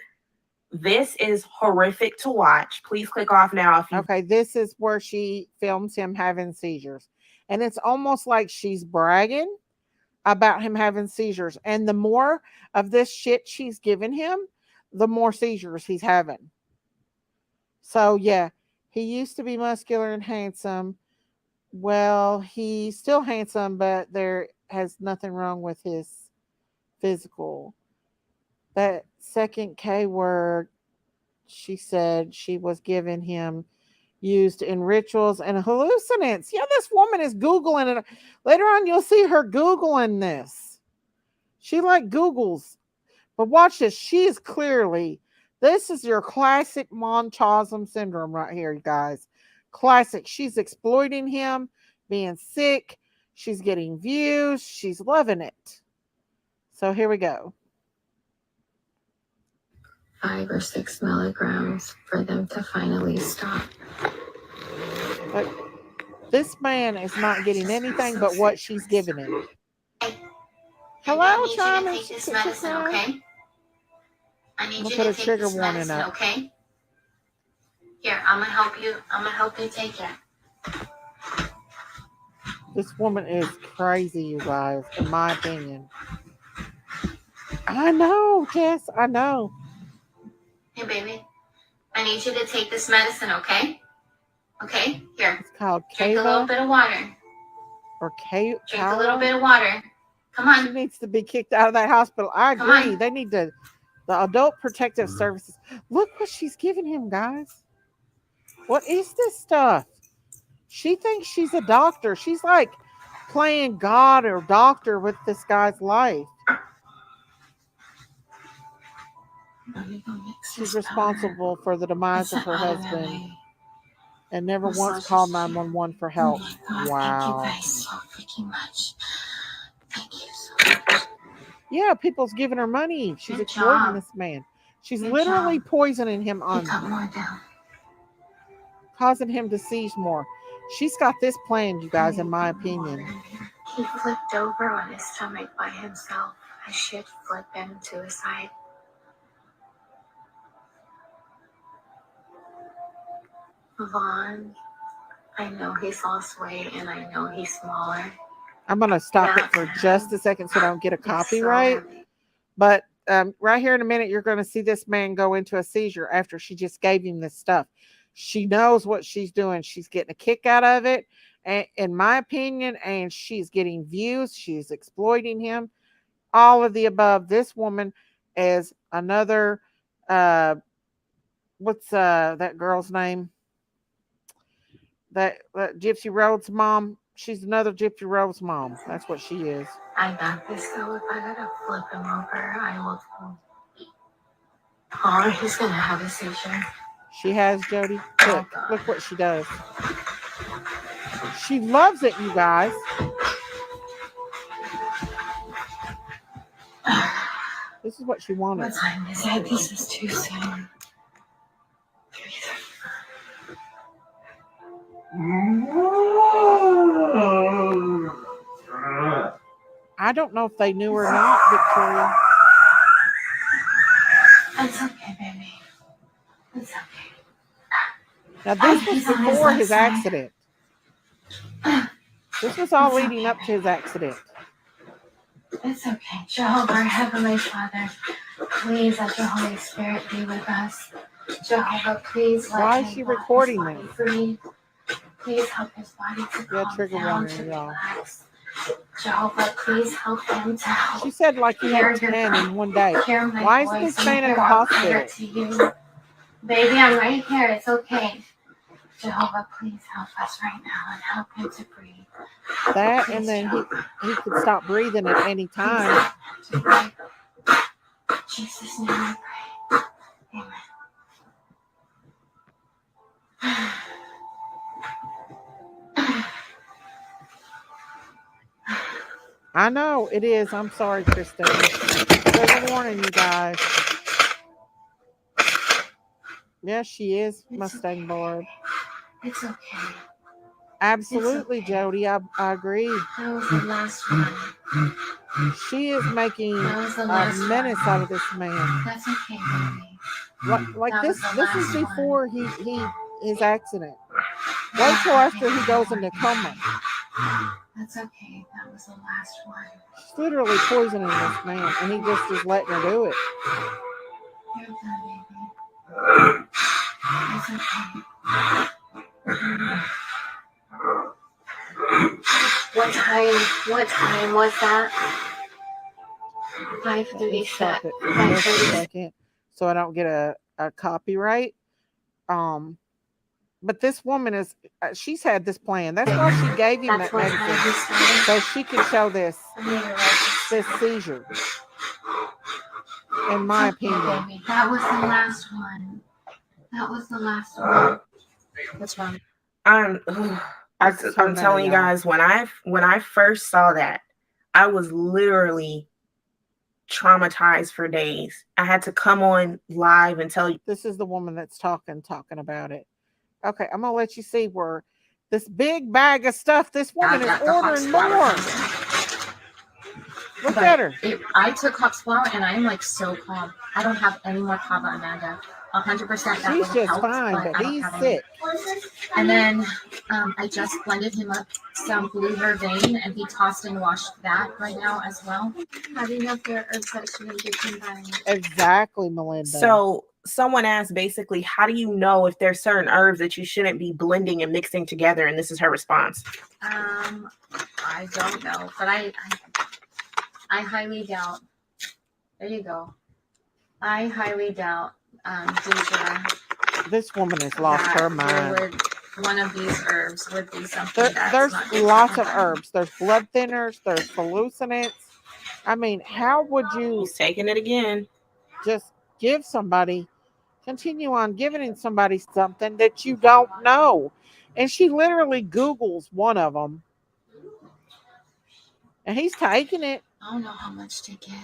This is horrific to watch. Please click off now if you. Okay, this is where she films him having seizures. And it's almost like she's bragging about him having seizures. And the more of this shit she's giving him, the more seizures he's having. So, yeah, he used to be muscular and handsome. Well, he's still handsome, but there has nothing wrong with his physical. That second K word, she said she was giving him used in rituals and hallucinants. Yeah, this woman is Googling it. Later on, you'll see her Googling this. She like Googles. But watch this. She is clearly, this is your classic Munchausen syndrome right here, you guys. Classic. She's exploiting him, being sick. She's getting views. She's loving it. So here we go. 5 or 6 milligrams for them to finally stop. But this man is not getting anything but what she's giving him. Hello, Charlie. Take this medicine, okay? I need We'll you put to a take trigger this warning medicine, up. okay? Here, I'm gonna help you. I'm gonna help you take it. This woman is crazy, you guys, in my opinion. I know, Jess, I know. Hey, baby. I need you to take this medicine, okay? Okay, here. It's called Drink a little Kava bit of water. or Drink a little bit of water. Come She on. needs to be kicked out of that hospital. I Come agree. on. They need to, the Adult Protective Services. Look what she's giving him, guys. What is this stuff? She thinks she's a doctor. She's like playing God or doctor with this guy's life. She's responsible for the demise of her husband and never once called 911 for help. Oh my God, Wow. thank you guys so freaking much. Thank you so much. Yeah, people's giving her money. She's Good exploiting job. this man. She's Good literally job. poisoning him He got on, more down. causing him to seize more. She's got this planned, you guys, in my opinion. He flipped over on his stomach by himself. I should flip him to his side. Vaughn, I know he's lost weight and I know he's smaller. I'm going to stop it for just a second so I don't get a copyright. But right here in a minute, you're going to see this man go into a seizure after she just gave him this stuff. She knows what she's doing. She's getting a kick out of it, and, in my opinion, and she's getting views. She's exploiting him. All of the above. This woman is another, what's that girl's name? That Gypsy Rhodes mom. She's another Gypsy Rhodes mom. That's what she is. I got this, so if I gotta flip him over, I will. Or he's gonna have a seizure. She has, Jody. Look what she does. She loves it, you guys. This is what she wanted. What time is it? This is too soon. I don't know if they knew or not, Victoria. It's okay, baby. It's okay. Now, this was before his accident. This was all leading up to his accident. It's okay. Jehovah, our Heavenly Father, please let your Holy Spirit be with us. Jehovah, please let Why him is she walk recording his body this? free. Please help his body to calm trigger down, warning, to y'all. relax. Jehovah, please help him to help. She said like he had 10 in one day. Why isn't this man in the hospital? To you. Baby, I'm right here. It's okay. Jehovah, please help us right now and help him to breathe. That, Please, and then Jehovah. he could stop breathing at any Please time. help him to breathe. In Jesus' name I pray. Amen. I know it is. I'm sorry, Kristen. Trigger warning, you guys. Yes, she is Mustang Board. It's okay. Absolutely, It's okay. Jody. I agree. That was the last one. She is making That was the a last menace one. out of this man. That's okay, baby. Like That this. was the This is last before his accident. Wait till after he goes into coma. That's okay. That was the last one. She's literally poisoning this man, and he just is letting her do it. You're done, baby. It's okay. What time was that? Let me 5:37. stop it for just a second, so I don't get a copyright. But this woman is, she's had this plan. That's why she gave him That's that what time medicine, he started. so she could show this I need to register. seizure. In my Okay, opinion, baby. That was the last one. That was the last one. What's wrong? I'm so telling you guys, when I first saw that, I was literally traumatized for days. I had to come on live and tell you. This is the woman that's talking about it. Okay, I'm gonna let you see where this big bag of stuff. This woman is ordering more. Look at her. I took Hop's flour and I'm like so calm. I don't have any more kava, Amanda. 100%. That She's would just help, fine, but I don't he's have any. sick. And then I just blended him up some blue vervain, and he tossed and washed that right now as well. How do you know if there are herbs that shouldn't be combined? Exactly, Melinda. So someone asked basically, how do you know if there's certain herbs that you shouldn't be blending and mixing together? And this is her response. I don't know, but I highly doubt. There you go. I highly doubt, Deidre, this woman has lost that her mind. one of these herbs would be something There's that's lots of herbs. There's blood thinners. There's hallucinants. I mean, how would you He's taking it again. just give somebody, continue on giving somebody something that you don't know? And she literally Googles one of them, and he's taking it. I don't know how much to give.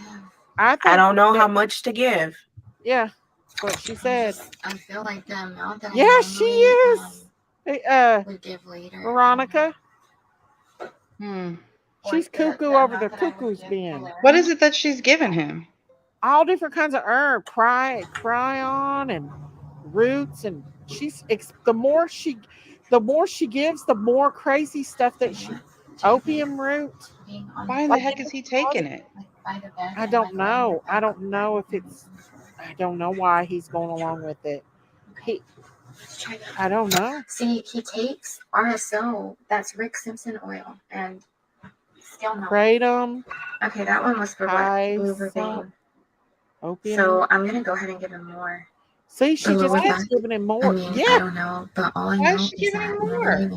I don't know how much to give. Yeah, what she said. I feel like the amount that Yeah, she is. would give later. Veronica. Hmm. She's cuckoo over the cuckoo's bin. What is it that she's giving him? All different kinds of herb, cryon and roots, and the more she gives, the more crazy stuff that she opium root. Why in the heck is he taking it? I don't know. I don't know why he's going along with it. I don't know. See, he takes RSO, that's Rick Simpson oil, and still no. Kratom. Okay, that one was for what? Blue vervain. Opium. So I'm gonna go ahead and give him more. See, she just keeps giving him more. I mean, I don't know, but all I know Why is she giving him more?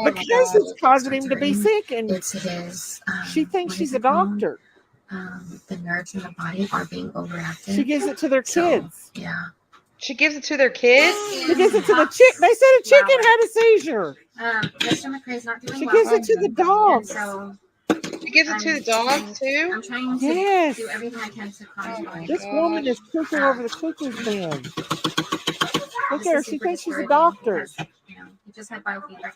Because it's causing him to be sick, and it's his. She thinks she's a doctor. The nerves in the body are being overactive. She gives it to their kids. Yeah. She gives it to their kids? She gives it to the chick. They said a chicken had a seizure. Mr. McCray's not doing She well. gives it to the dogs. So She gives it to the dogs too? I'm trying to Yes. do everything I can to calm him. This woman is cuckoo over the cuckoo's bin. Look at her. She thinks she's a doctor. You know, he just had biofeedback.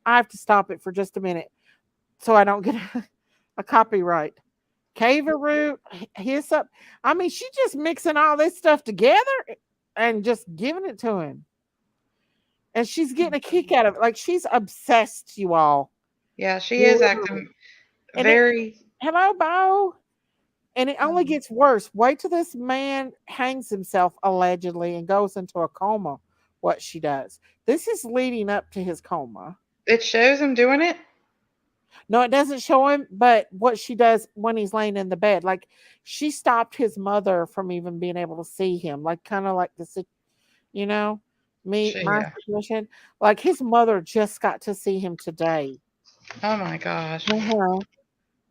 I have to stop it for just a minute so I don't get a copyright. Cava root, hyssop. I mean, she's just mixing all this stuff together and just giving it to him. And she's getting a kick out of it. Like, she's obsessed, you all. Yeah, she is acting very... Hello, Bo. And it only gets worse. Wait till this man hangs himself, allegedly, and goes into a coma, what she does. This is leading up to his coma. It shows him doing it? No, it doesn't show him, but what she does when he's laying in the bed, like she stopped his mother from even being able to see him, like kind of like the, you know, my situation. Like his mother just got to see him today. Oh my gosh.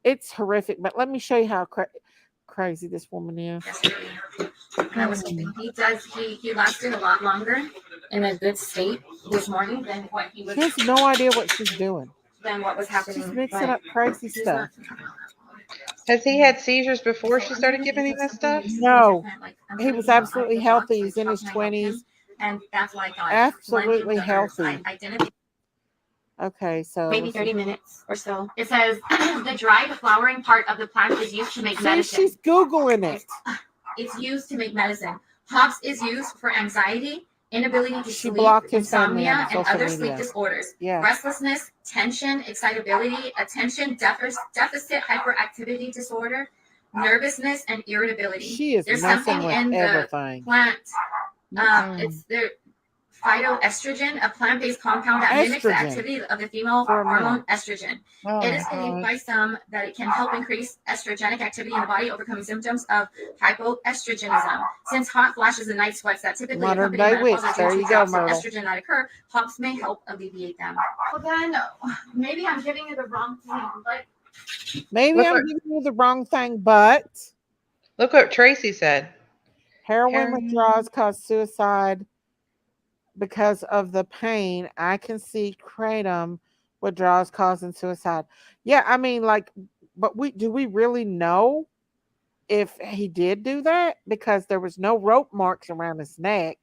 It's horrific, but let me show you how crazy this woman is. I was hoping he lasted a lot longer in a good state this morning than what he was. She has no idea what she's doing. Than what was happening. She's mixing up crazy stuff. Has he had seizures before she started giving him this stuff? No. He was absolutely healthy. He's in his 20s. And that's like absolutely healthy. Okay, so maybe 30 minutes or so. It says the dried flowering part of the plant is used to make medicine. She's Googling it. It's used to make medicine. Hops is used for anxiety, inability to She sleep, blocked his family on insomnia, and social other sleep media. disorders. Yeah. Restlessness, tension, excitability, attention deficit hyperactivity disorder, nervousness, and irritability. She is There's messing something with in everything. the plant. It's the phytoestrogen, a plant-based compound that mimics the activity of the female hormone estrogen. It is believed by some that it can help increase estrogenic activity in the body, overcoming symptoms of hypoestrogenism. Since hot flashes and night sweats that typically accompany menopause are due to drops in estrogen that occur, hops may help alleviate them. Well, then maybe I'm giving you the wrong thing. Like, maybe I'm giving you the wrong thing, but look what Tracy said. Heroin withdrawals cause suicide because of the pain. I can see kratom withdrawals causing suicide. Yeah, I mean, like, but do we really know if he did do that? Because there was no rope marks around his neck,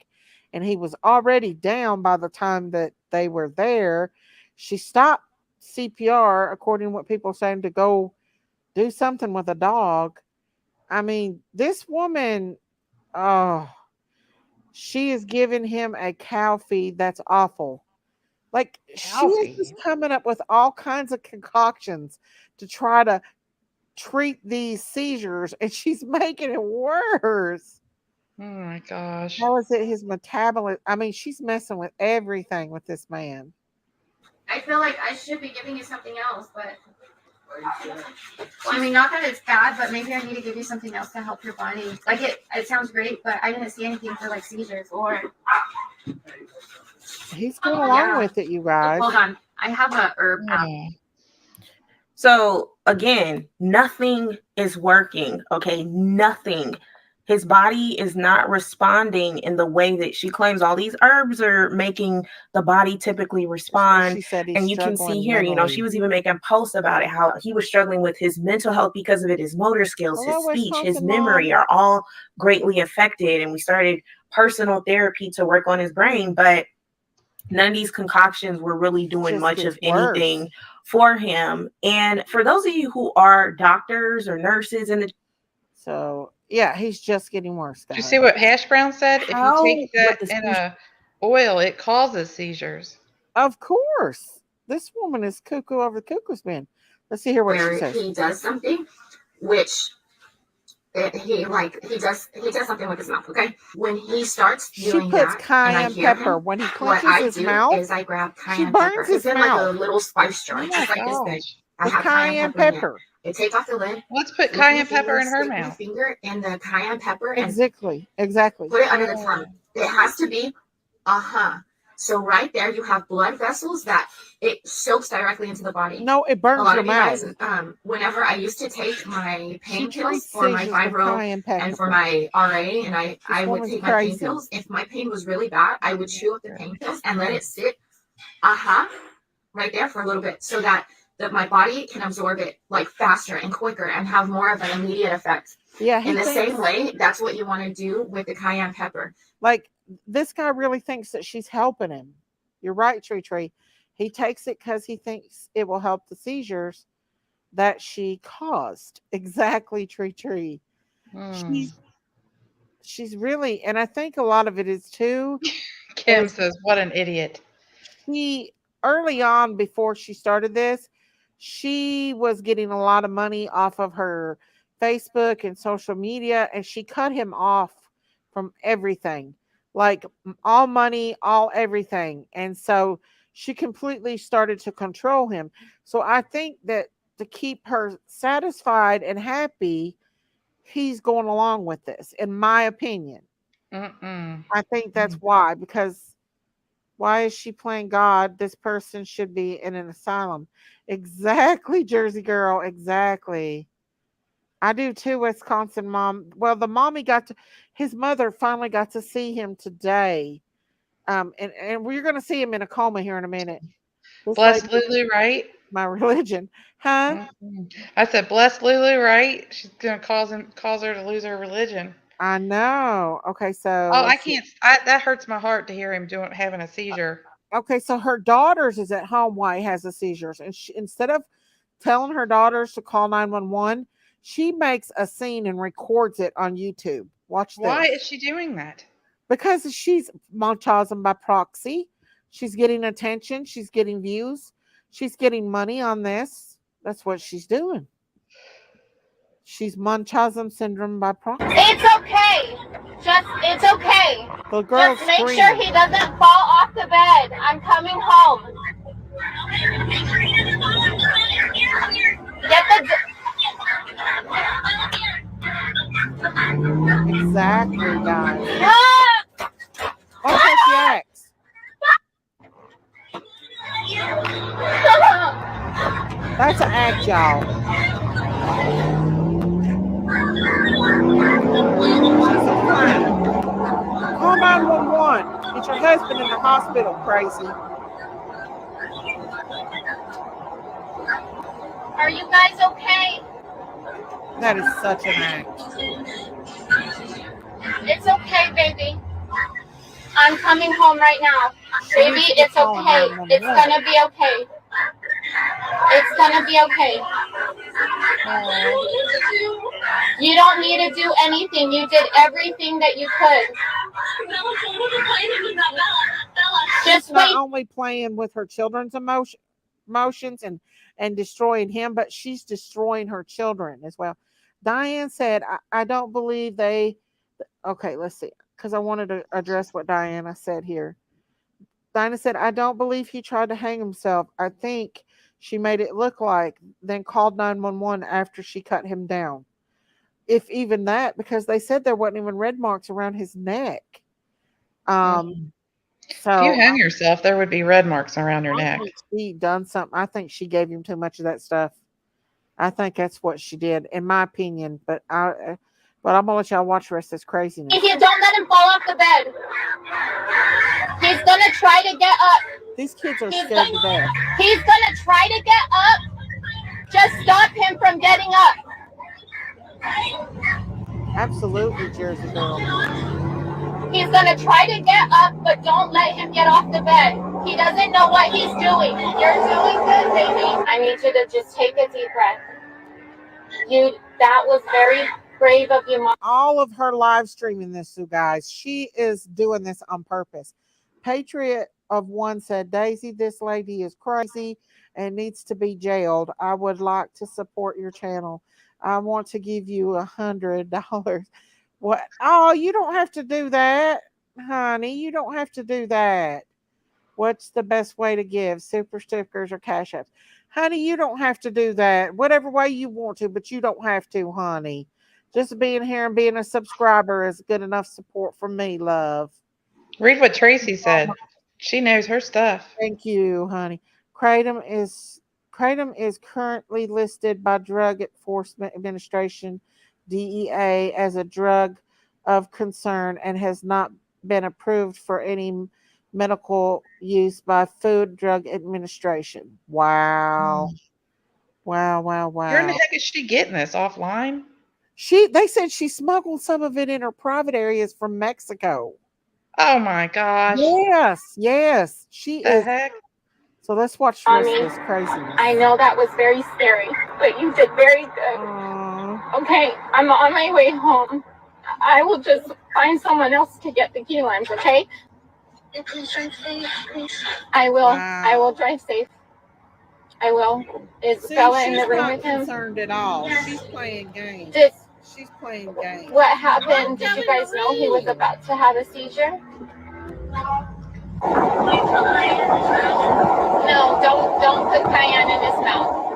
and he was already down by the time that they were there. She stopped CPR, according to what people are saying, to go do something with a dog. I mean, this woman, oh, she is giving him a cow feed that's awful. Like, she is just coming up with all kinds of concoctions to try to treat these seizures, and she's making it worse. Oh my gosh. How is it his metabolism? I mean, she's messing with everything with this man. I feel like I should be giving you something else, but well, I mean, not that it's bad, but maybe I need to give you something else to help your body. Like it sounds great, but I didn't see anything for like seizures or. He's going along with it, you guys. Hold on, I have a herb app. So again, nothing is working. Okay, nothing. His body is not responding in the way that she claims. All these herbs are making the body typically respond. She said he's and you can see here, mentally. you know, she was even making posts about it, how he was struggling with his mental health because of it, his motor skills, his speech, his memory are all greatly affected. And we started personal therapy to work on his brain, but none of these concoctions were really doing much of anything for him. And for those of you who are doctors or nurses so yeah, he's just getting worse. Did you see what Hash Brown said? If you take that in a oil, it causes seizures. Of course. This woman is cuckoo over the cuckoo's been. Let's see here what she says. He does something which he does something with his mouth, okay? When he starts doing that, she puts cayenne pepper. When he clenches his mouth, is I grab cayenne she burns pepper. his It's in mouth. like a little spice jar, just like this big. I have cayenne pepper. I take off the lid. Let's put cayenne pepper in her mouth. My finger in the cayenne pepper. Exactly. Put it under the tongue. It has to be, So right there, you have blood vessels that it soaks directly into the body. No, it burns your mouth. Guys, whenever I used to take my pain pills for my fibro and for my RA, and I would take my pain pills. If my pain was really bad, I would chew up the pain pills and let it sit, right there for a little bit, so that my body can absorb it like faster and quicker and have more of an immediate effect. Yeah. In the same way, that's what you want to do with the cayenne pepper. Like, this guy really thinks that she's helping him. You're right, Tree. He takes it because he thinks it will help the seizures that she caused. Exactly, Tree. She's really, and I think a lot of it is too. Kim says, "What an idiot." She early on, before she started this, she was getting a lot of money off of her Facebook and social media, and she cut him off from everything, like all money, all everything. And so she completely started to control him. So I think that to keep her satisfied and happy, he's going along with this, in my opinion. I think that's why, because why is she playing God? This person should be in an asylum. Exactly, Jersey girl. Exactly. I do too, Wisconsin mom. Well, the mommy his mother finally got to see him today. And we're going to see him in a coma here in a minute. Bless Lulu, right? My religion. Huh? I said, bless Lulu, right? She's going to cause her to lose her religion. I know. Okay, so. Oh, I can't. That hurts my heart to hear him having a seizure. Okay, so her daughter's is at home while he has the seizures, and instead of telling her daughters to call 911, she makes a scene and records it on YouTube. Watch this. Why is she doing that? Because she's Munchausen by proxy. She's getting attention. She's getting views. She's getting money on this. That's what she's doing. She's Munchausen syndrome by proxy. It's okay. It's okay. The girl's Just make screaming. sure he doesn't fall off the bed. I'm coming home. Get the. Exactly, guys. Ah! Watch how she acts. That's an act, y'all. She's a clown. Call 911. Get your husband in the hospital, crazy. Are you guys okay? That is such an act. It's okay, baby. I'm coming home right now. Baby, it's okay. It's gonna be okay. It's gonna be okay. You don't need to do anything. You did everything that you could. Just She's not wait. only playing with her children's emotions and destroying him, but she's destroying her children as well. Diane said, I don't believe they... Okay, let's see. Because I wanted to address what Diana said here. Diana said, I don't believe he tried to hang himself. I think she made it look like, then called 911 after she cut him down. If even that, because they said there wasn't even red marks around his neck. So If you hang yourself, there would be red marks around your neck. I think she done something. I think she gave him too much of that stuff. I think that's what she did, in my opinion. But I'm gonna let y'all watch the rest of this craziness. If you don't let him fall off the bed, he's gonna try to get up. These kids are scared to death. He's gonna try to get up. Just stop him from getting up. Absolutely, Jersey girl. He's gonna try to get up, but don't let him get off the bed. He doesn't know what he's doing. You're doing good, baby. I need you to just take a deep breath. That was very brave of you, Mom. All of her live streaming this, you guys. She is doing this on purpose. Patriot of One said, Daisy, this lady is crazy and needs to be jailed. I would like to support your channel. I want to give you $100. What? Oh, you don't have to do that, honey. You don't have to do that. What's the best way to give? Super stickers or cash apps? Honey, you don't have to do that. Whatever way you want to, but you don't have to, honey. Just being here and being a subscriber is good enough support from me, love. Read what Tracy said. She knows her stuff. Thank you, honey. Kratom is currently listed by Drug Enforcement Administration, DEA, as a drug of concern and has not been approved for any medical use by Food Drug Administration. Wow. Wow. Where in the heck is she getting this? Offline? They said she smuggled some of it in her private areas from Mexico. Oh my gosh. Yes. She The is. heck? So let's watch the rest of this craziness. I know that was very scary, but you did very good. Okay, I'm on my way home. I will just find someone else to get the key limes, okay? Please drive safe, please. I will. Wow. I will drive safe. I will. Is Bella in the room with him? She's not concerned at all. She's playing games. She's playing games. What happened? Did you guys know he was about to have a seizure? No, don't put cayenne in his mouth.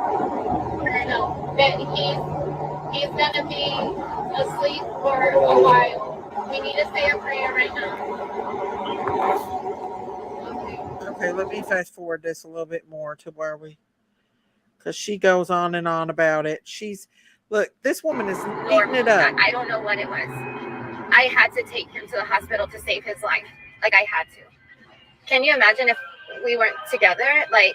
No, he's gonna be asleep for a while. We need to say a prayer right now. Okay, let me fast forward this a little bit more to where because she goes on and on about it. Look, this woman is eating it up. I don't know what it was. I had to take him to the hospital to save his life. Like, I had to. Can you imagine if we weren't together? Like,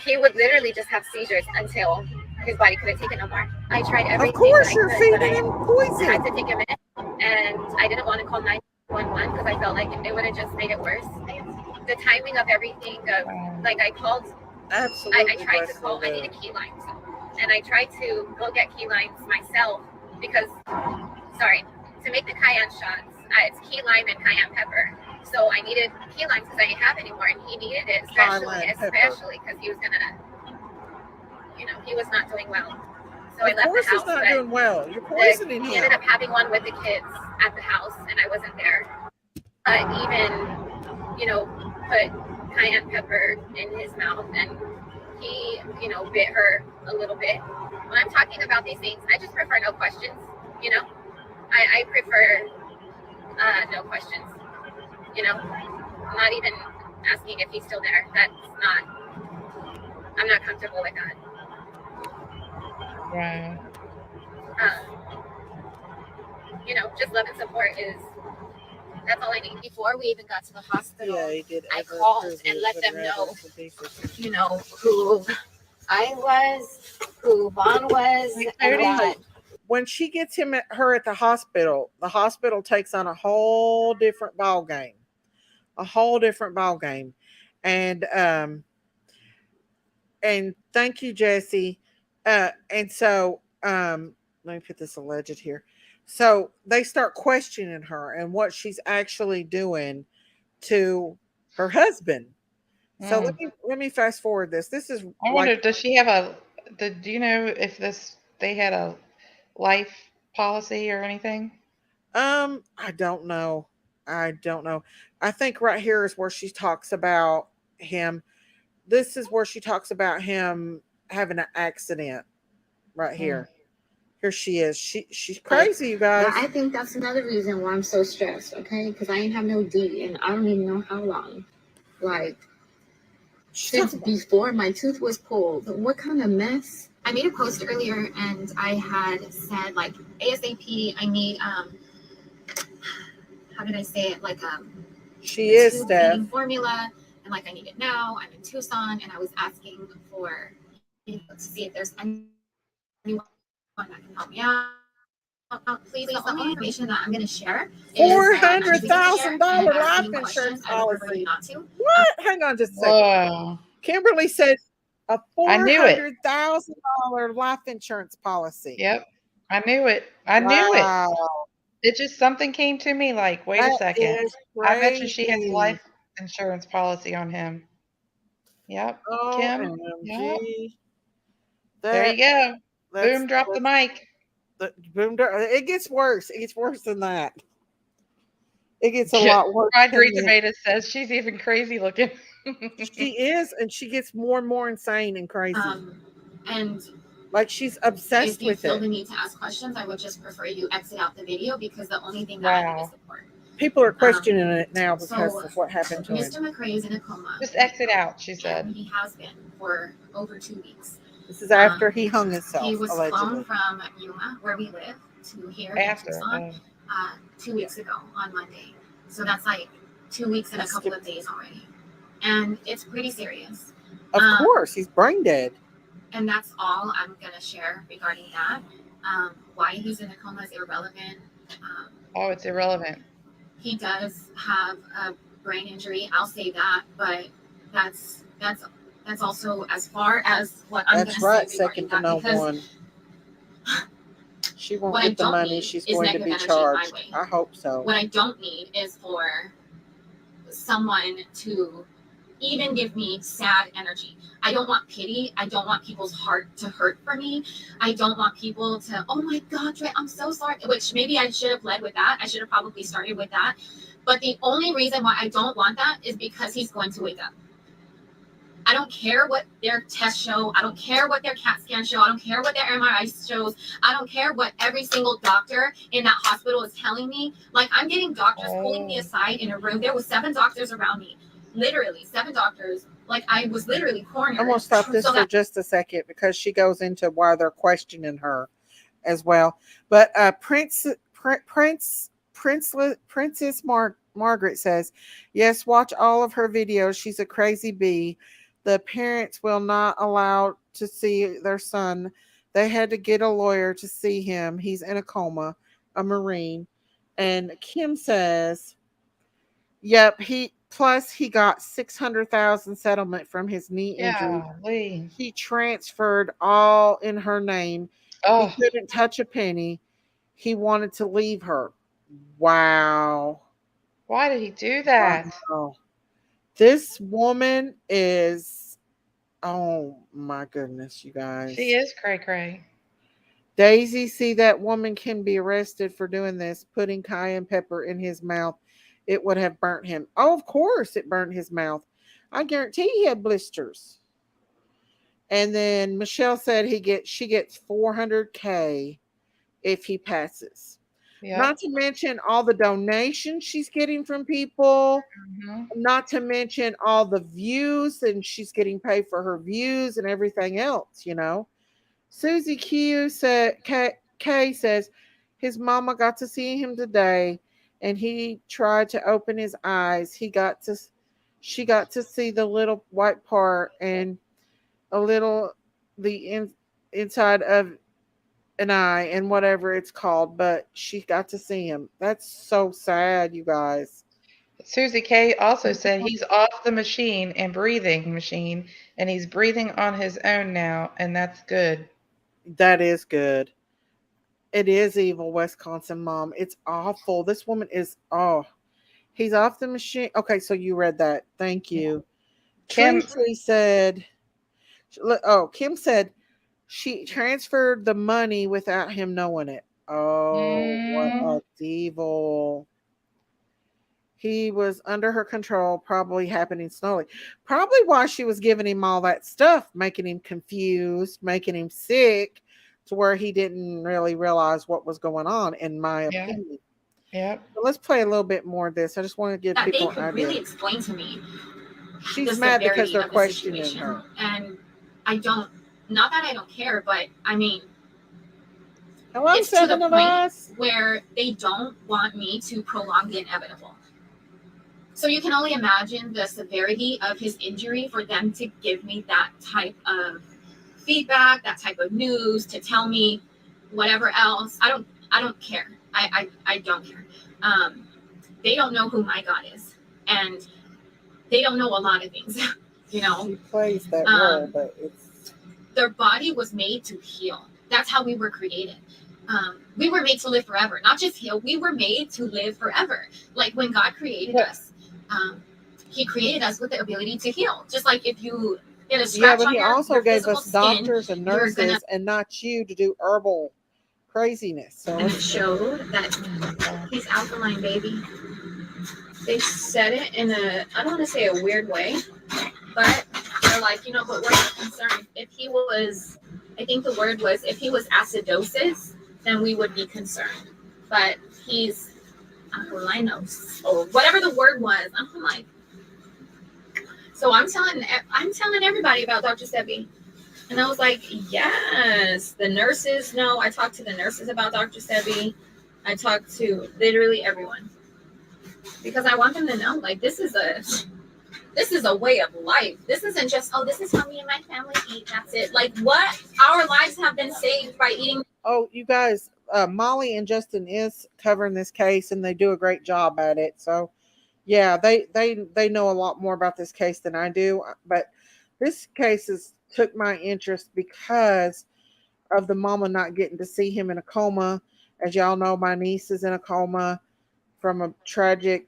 he would literally just have seizures until his body couldn't take it no more. I tried everything. Of course, you're feeding him I poison. had to take him in, and I didn't want to call 911 because I felt like it would have just made it worse. the timing of everything. Like I called. Absolutely. I tried to call. I needed key lines, and I tried to go get key lines myself because, sorry, to make the cayenne shots, it's key lime and cayenne pepper. So I needed key lime because I didn't have anymore, and he needed it, especially because he was gonna, he was not doing well. So I left the house. He's not doing well. You're poisoning him. He ended up having one with the kids at the house, and I wasn't there. Even, put cayenne pepper in his mouth, and he, bit her a little bit. When I'm talking about these things, I just prefer no questions. I prefer no questions. Not even asking if he's still there. I'm not comfortable with that. Right. Just love and support that's all I need. Before we even got to the hospital, I called and let them know, who I was, who Vaughn was, and that. When she gets her at the hospital takes on a whole different ball game. And thank you, Jesse. And so, let me put this alleged here. So they start questioning her and what she's actually doing to her husband. So let me fast forward this. This is. I wonder, does she have do you know if they had a life policy or anything? I don't know. I think right here is where she talks about him. This is where she talks about him having an accident. Right here. Here she is. She's crazy, you guys. I think that's another reason why I'm so stressed, okay? Because I ain't have no D, and I don't even know how long. Like, since before my tooth was pulled. What kind of mess? I made a post earlier, and I had said, like, ASAP, I need, how did I say it? Like, she is Steph. Formula, and like, I need it now. I'm in Tucson, and I was asking for, to see if there's anyone that can help me out. Please, the only information that I'm going to share is $400,000 life insurance policy. What? Hang on just a second. Whoa. Kimberly said a $400,000 life insurance policy. Yep, I knew it. I knew it. It just something came to me like, wait a second. I bet you she has a life insurance policy on him. Yep, Kim. Yep. There you go. Boom, drop the mic. It gets worse. It gets worse than that. It gets a lot worse. Fried Green Tomato says she's even crazy looking. She is, and she gets more and more insane and crazy. And like she's obsessed with it. If you feel the need to ask questions, I would just prefer you exit out the video because the only thing that I need is support. People are questioning it now because of what happened to him. Mr. McCray is in a coma. Just exit out, she said. He has been for over 2 weeks. This is after he hung himself. He was flown from Yuma, where we live, to here in Tucson 2 weeks ago on Monday. So that's like 2 weeks and a couple of days already. And it's pretty serious. Of course, he's brain dead. And that's all I'm going to share regarding that. Why he's in a coma is irrelevant. It's irrelevant. He does have a brain injury. I'll say that, but that's also as far as what I'm going to say. That's right, second to no one. She won't get the money. She's going to be charged. I hope so. What I don't need is for someone to even give me sad energy. I don't want pity. I don't want people's heart to hurt for me. I don't want people to, oh my God, Dre, I'm so sorry. Which maybe I should have led with that. I should have probably started with that. But the only reason why I don't want that is because he's going to wake up. I don't care what their tests show. I don't care what their CAT scan show. I don't care what their MRI shows. I don't care what every single doctor in that hospital is telling me. Like, I'm getting doctors pulling me aside in a room. There was 7 doctors around me. Literally 7 doctors. Like, I was literally cornered. I'm going to stop this for just a second because she goes into why they're questioning her as well. But Princess Margaret says, yes, watch all of her videos. She's a crazy bee. The parents will not allow to see their son. They had to get a lawyer to see him. He's in a coma, a Marine. And Kim says, yep, Plus, he got $600,000 settlement from his knee injury. Golly. He transferred all in her name. He Oh, couldn't touch a penny. He wanted to leave her. Wow. why did he do that? Wow. This woman is, oh my goodness, you guys. She is cray-cray. Daisy, see, that woman can be arrested for doing this, putting cayenne pepper in his mouth. It would have burnt him. Oh, of course it burnt his mouth. I guarantee he had blisters. And then Michelle said she gets $400K if he passes. Yep. Not to mention all the donations she's getting from people. Mhm. Not to mention all the views, and she's getting paid for her views and everything else, you know. Susie Q said, K says his mama got to see him today, and he tried to open his eyes. She got to see the little white part and a little inside of an eye and whatever it's called, but she got to see him. That's so sad, you guys. Susie K also said he's off the machine and breathing machine, and he's breathing on his own now, and that's good. That is good. It is evil, Wisconsin mom. It's awful. This woman is, oh, he's off the machine. Okay, so you read that. Thank you. Kim Tracy said, Kim said she transferred the money without him knowing it. Oh, what a devil. He was under her control, probably happening slowly. Probably why she was giving him all that stuff, making him confused, making him sick, to where he didn't really realize what was going on, in my opinion. Yeah. So let's play a little bit more of this. I just want to give that people they could an idea. really explain to me. She's mad because they're questioning situation. her. And I don't, not that I don't care, but I mean, Hello, it's to the point us. where they don't want me to prolong the inevitable. So you can only imagine the severity of his injury for them to give me that type of feedback, that type of news, to tell me whatever else. I don't care. I don't care. They don't know who my God is, and they don't know a lot of things. You know, She plays that role, but it's, their body was made to heal. That's how we were created. We were made to live forever, not just heal. We were made to live forever. Like when God created us, He created us with the ability to heal. Just like if you get a scratch but on He your also gave physical us doctors skin, and nurses, and not you to do herbal craziness. So and it showed that he's alkaline, baby. They said it in a, I don't want to say a weird way, but they're like, you know, but we're not concerned. If he was, I think the word was, if he was acidosis, then we would be concerned. But he's alkalinos, or whatever the word was. I'm like, so I'm telling everybody about Dr. Sebi. And I was like, yes, the nurses know. I talked to the nurses about Dr. Sebi. I talked to literally everyone. Because I want them to know, like, this is a way of life. This isn't just, oh, this is how me and my family eat. That's it. Like, what? Our lives have been saved by eating. Oh, you guys, Molly and Justin is covering this case, and they do a great job at it. So, yeah, they know a lot more about this case than I do. But this case took my interest because of the mama not getting to see him in a coma. As y'all know, my niece is in a coma from a tragic,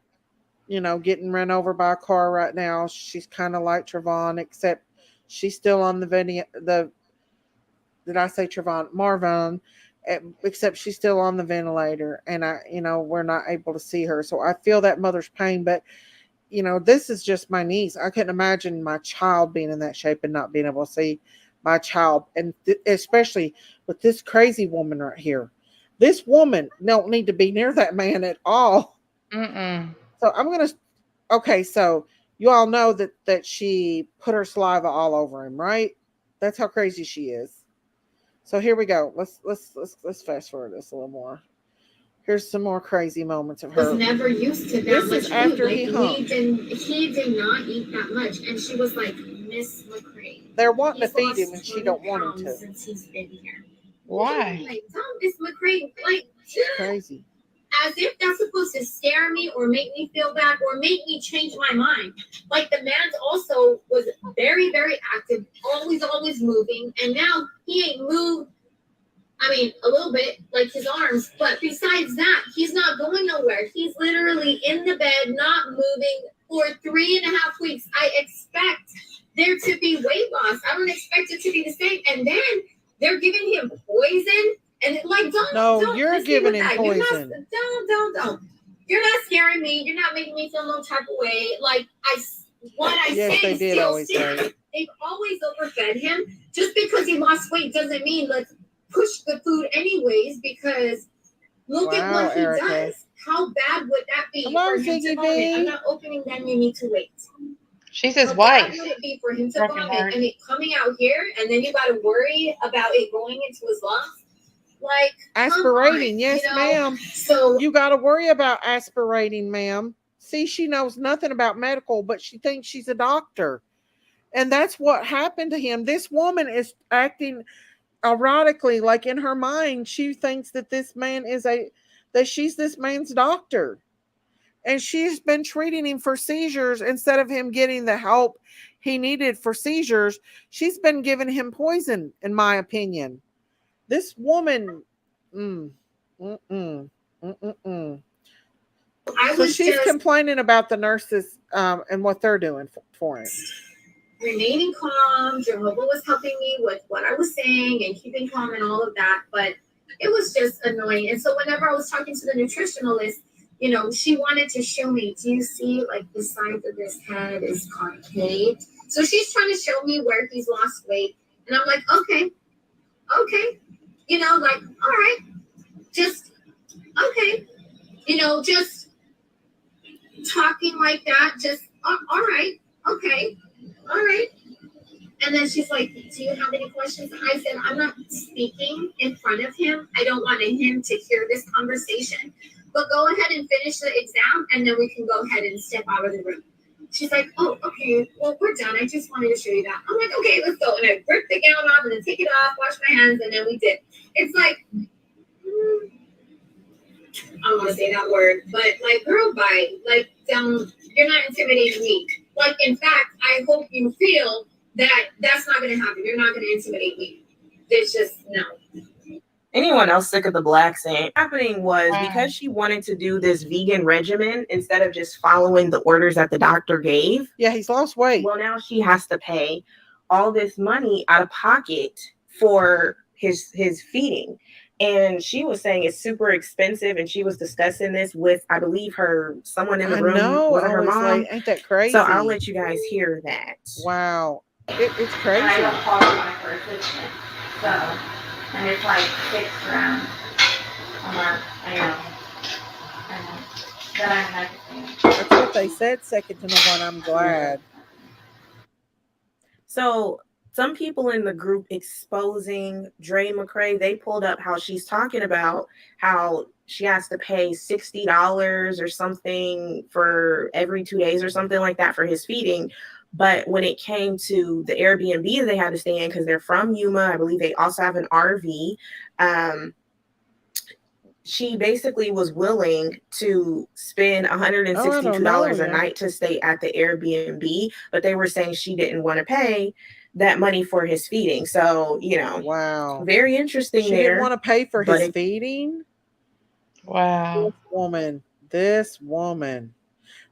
getting run over by a car right now. She's kind of like Trevon, except she's still on the did I say Trevon? Marvon, except she's still on the ventilator, and we're not able to see her. So I feel that mother's pain, but this is just my niece. I couldn't imagine my child being in that shape and not being able to see my child, and especially with this crazy woman right here. This woman don't need to be near that man at all. So I'm going to, okay, so you all know that she put her saliva all over him, right? That's how crazy she is. So here we go. Let's fast forward this a little more. Here's some more crazy moments of her. Was never used to that This much is after food. he Like, hung. he did not eat that much, and she was like, Miss McCray. They're wanting to He's feed lost him, and she don't want him 20 to. pounds since he's been here. Why? Like, tell Miss McCray, like, Crazy. as if that's supposed to scare me or make me feel bad or make me change my mind. Like the man's also was very, very active, always moving, and now he ain't moved. I mean, a little bit, like his arms, but besides that, he's not going nowhere. He's literally in the bed, not moving for 3.5 weeks. I expect there to be weight loss. I don't expect it to be the same. And then they're giving him poison, and like, don't. You're giving him poison. Don't. You're not scaring me. You're not making me feel no type of way. Like what I yes, say they did still always say. They've always overfed him. Just because he lost weight doesn't mean let's push the food anyways, because look at what he does. How bad would that be for him to vomit? I'm not opening them. You need to wait. She's his wife. How bad would it be for him to vomit and it coming out here, and then you got to worry about it going into his lungs? Like aspirating, yes, ma'am. So you got to worry about aspirating, ma'am. See, she knows nothing about medical, but she thinks she's a doctor, and that's what happened to him. This woman is acting erotically, like in her mind, she thinks that this man is that she's this man's doctor, and she's been treating him for seizures instead of him getting the help he needed for seizures. She's been giving him poison, in my opinion. This woman, So she's complaining about the nurses and what they're doing for him. Remaining calm. Jehovah was helping me with what I was saying and keeping calm and all of that, but it was just annoying. And so whenever I was talking to the nutritionalist, you know, she wanted to show me, do you see like the sides of his head is concave? So she's trying to show me where he's lost weight. And I'm like, okay. You know, like, all right, just, okay. You know, just talking like that, just, all right, okay. All right. And then she's like, do you have any questions? I said, I'm not speaking in front of him. I don't want him to hear this conversation. But go ahead and finish the exam, and then we can go ahead and step out of the room. She's like, oh, okay. Well, we're done. I just wanted to show you that. I'm like, okay, let's go. And I ripped the gown off and then take it off, wash my hands, and then we did. It's like, I don't want to say that word, but like, girl, bye. Like, you're not intimidating me. Like, in fact, I hope you feel that that's not going to happen. You're not going to intimidate me. It's just, no. Anyone else sick of the black saying? Happening was because she wanted to do this vegan regimen instead of just following the orders that the doctor gave. Yeah, he's lost weight. Well, now she has to pay all this money out of pocket for his feeding. And she was saying it's super expensive, and she was discussing this with, I believe, someone in the room. Was her mom? Like, ain't that crazy? So I'll let you guys hear that. Wow, it's crazy. I don't call my first assistant, so, and it's like 6 rounds a month. I know. That I'm like. That's what they said. Second to no one. I'm glad. So some people in the group exposing Dre McCray, they pulled up how she's talking about how she has to pay $60 or something for every 2 days or something like that for his feeding. But when it came to the Airbnb they had to stay in, because they're from Yuma, I believe they also have an RV. She basically was willing to spend $162 a night to stay at the Airbnb, but they were saying she didn't want to pay that money for his feeding. So, you know, wow, very interesting. She didn't want to pay for his feeding. Wow, this woman.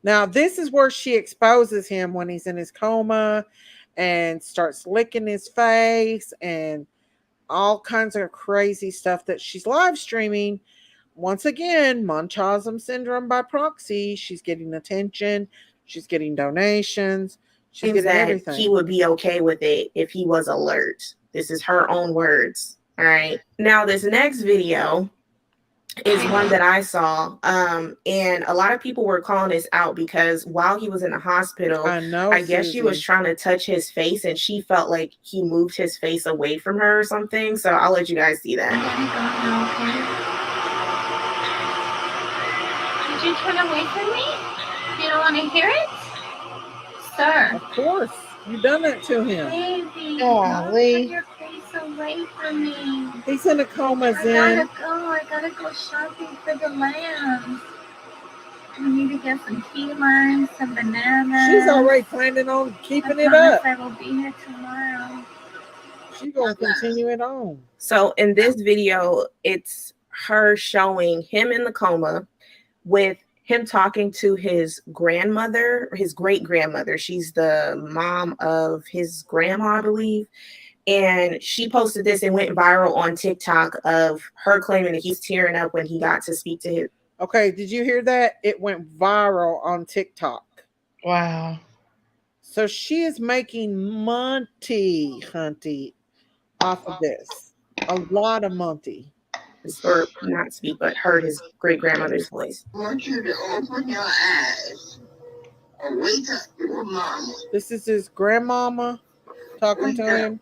Now, this is where she exposes him when he's in his coma and starts licking his face and all kinds of crazy stuff that she's live streaming. Once again, Munchausen syndrome by proxy. She's getting attention. She's getting donations. She's getting everything. He would be okay with it if he was alert. This is her own words. All right. Now, this next video is one that I saw. And a lot of people were calling this out because while he was in the hospital, I guess she was trying to touch his face and she felt like he moved his face away from her or something. So I'll let you guys see that. Did you turn away from me? You don't want to hear it? Sir. Of course. You done that to him. Baby, golly. your face away. away from me. He's in a coma, I Zen. gotta go shopping for the lambs. I need to get some key limes, some bananas. She's already planning on keeping it promise up. I will be here tomorrow. She's gonna continue it on. So in this video, it's her showing him in the coma with him talking to his grandmother, his great grandmother. She's the mom of his grandma, I believe. And she posted this and went viral on TikTok of her claiming that he's tearing up when he got to speak to him. Okay, did you hear that? It went viral on TikTok. Wow. So she is making money, Hunty, off of this. A lot of money. Or not speak, but heard his great grandmother's voice. I want you to open your eyes and wake up your mama. This is his grandmama talking to him.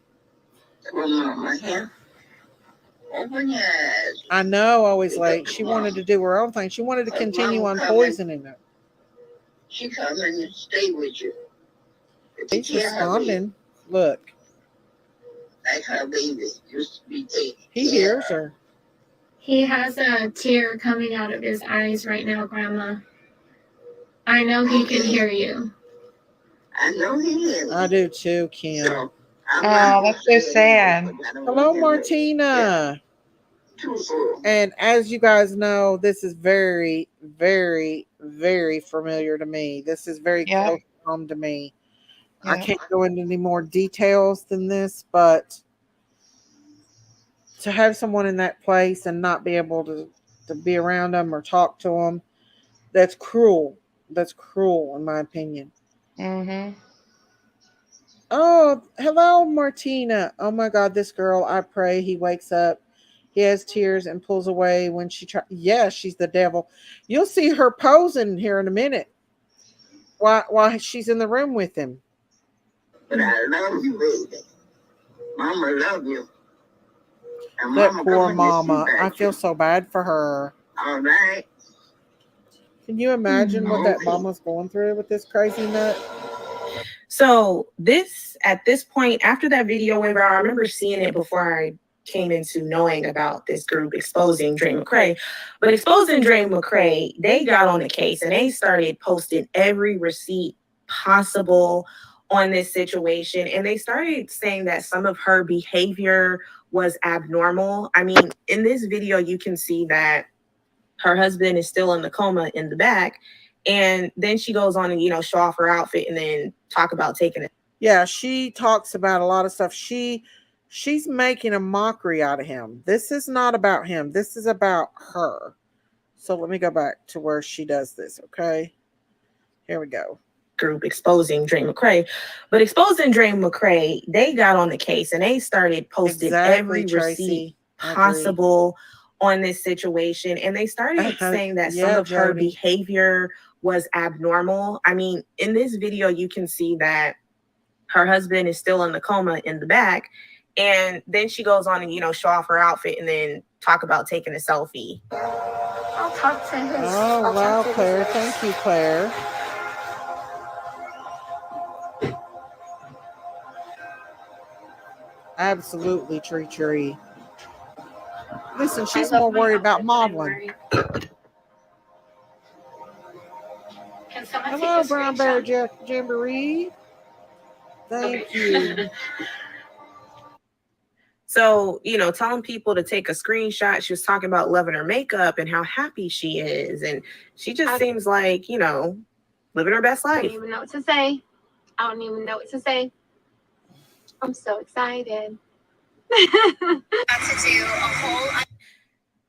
Your mama, yeah? Open your eyes. I know, always late. She wanted to do her own thing. She wanted to continue on poisoning her. She coming to stay with you. He's responding. Look. Like her baby used to be dead. He hears her. He has a tear coming out of his eyes right now, Grandma. I know he can hear you. I know he is. I do too, Kim. So, Oh, that's so sad. Hello, Martina. And as you guys know, this is very, very, very familiar to me. This is very close to home to me. I can't go into any more details than this, but to have someone in that place and not be able to be around them or talk to them, that's cruel. That's cruel, in my opinion. Mm-hmm. Oh, hello, Martina. Oh my God, this girl, I pray he wakes up. He has tears and pulls away when she tries. Yeah, she's the devil. You'll see her posing here in a minute while she's in the room with him. But I love you, baby. Mama love you. And That Mama poor coming to mama. see I about feel you. so bad for her. All right. Can you imagine what that mama's going through with this crazy nut? So at this point, after that video went viral, I remember seeing it before I came into knowing about this group exposing Dre McCray. But exposing Dre McCray, they got on the case and they started posting every receipt possible on this situation. And they started saying that some of her behavior was abnormal. I mean, in this video, you can see that her husband is still in the coma in the back. And then she goes on and, show off her outfit and then talk about taking it. Yeah, she talks about a lot of stuff. She's making a mockery out of him. This is not about him. This is about her. So let me go back to where she does this, okay? Here we go. Group exposing Dre McCray. But exposing Dre McCray, they got on the case and they started posting every receipt possible on this situation. And they started saying that some of her behavior was abnormal. I mean, in this video, you can see that her husband is still in the coma in the back. And then she goes on and, show off her outfit and then talk about taking a selfie. I'll talk to his. Oh, wow, Claire. Thank you, Claire. Absolutely, tree. Listen, she's more worried about modeling. Hello, Brown Bear Jamboree. Thank you. So, telling people to take a screenshot. She was talking about loving her makeup and how happy she is. And she just seems like, living her best life. I don't even know what to say. I'm so excited.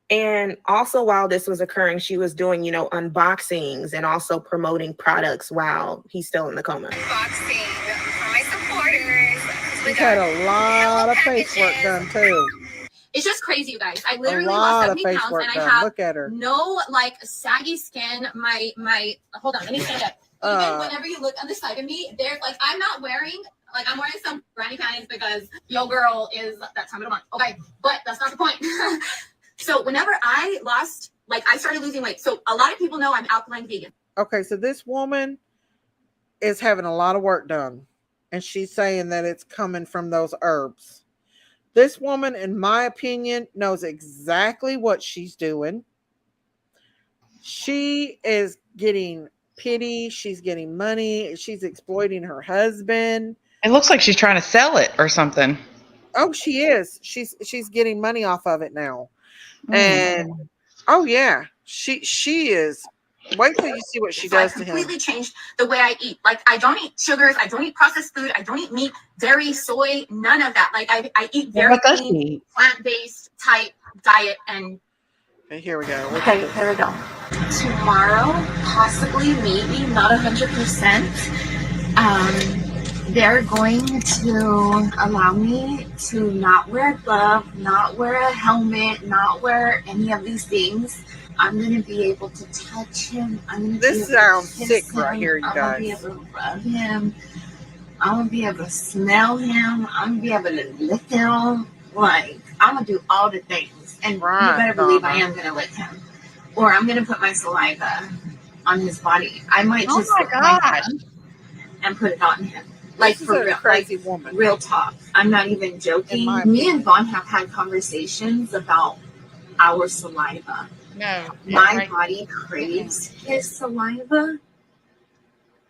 And also while this was occurring, she was doing, unboxings and also promoting products while he's still in the coma. Unboxing for my supporters. She's had a lot of face work done too. It's just crazy, you guys. I literally lost 70 pounds and I have Look at her. no saggy skin. My hold on, let me stand up. Even whenever you look on the side of me, there's I'm not wearing I'm wearing some granny panties because yo girl is that time of the month. Okay, but that's not the point. So whenever I lost, I started losing weight. So a lot of people know I'm alkaline vegan. Okay, so this woman is having a lot of work done, and she's saying that it's coming from those herbs. This woman, in my opinion, knows exactly what she's doing. She is getting pity. She's getting money. She's exploiting her husband. It looks like she's trying to sell it or something. Oh, she is. She's getting money off of it now. And oh yeah, she is. Wait till you see what she does to him. I completely changed the way I eat. Like, I don't eat sugars. I don't eat processed food. I don't eat meat, dairy, soy, none of that. Like, I eat very clean, plant-based type diet. And okay, here we go. Okay, here we go. Tomorrow, possibly, maybe, not 100%. They're going to allow me to not wear a glove, not wear a helmet, not wear any of these things. I'm going to be able to touch him. This sounds sick right here, you guys. I'm going to be able to rub him. I'm going to be able to smell him. I'm going to be able to lick him. Like, I'm going to do all the things. And you better believe I am going to lick him. Or I'm going to put my saliva on his body. I might just lick my hand and put it on him. Like, for real, crazy woman. Real talk. I'm not even joking. Me and Vaughn have had conversations about our saliva. No. My body craves his saliva,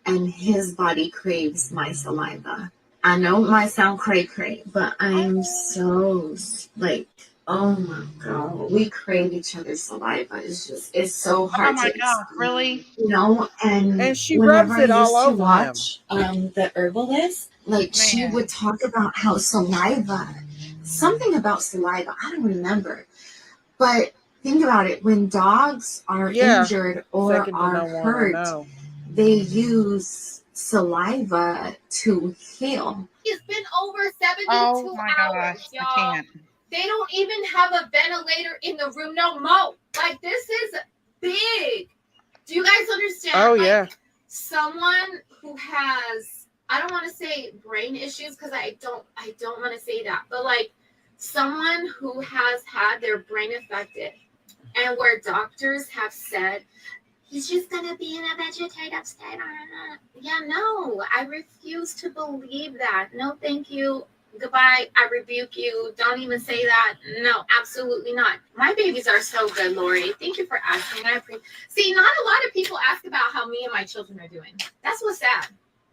and his body craves my saliva. I know it might sound cray-cray, but I'm so, like, oh my God, we crave each other's saliva. It's so hard to God, really? You know, and she rubs it all over watch, the herbalist, like, she would talk about how saliva, something about saliva, I don't remember, but think about it. When dogs are injured or are hurt, they use saliva to heal. It's been over 72 hours, y'all. I can't. They don't even have a ventilator in the room no more. Like, this is big. Do you guys understand? Oh, yeah. Someone who has, I don't want to say brain issues because I don't want to say that, but like someone who has had their brain affected and where doctors have said, he's just going to be in a vegetative state. Yeah, no, I refuse to believe that. No, thank you. Goodbye. I rebuke you. Don't even say that. No, absolutely not. My babies are so good, Lori. Thank you for asking. See, not a lot of people ask about how me and my children are doing. That's what's sad.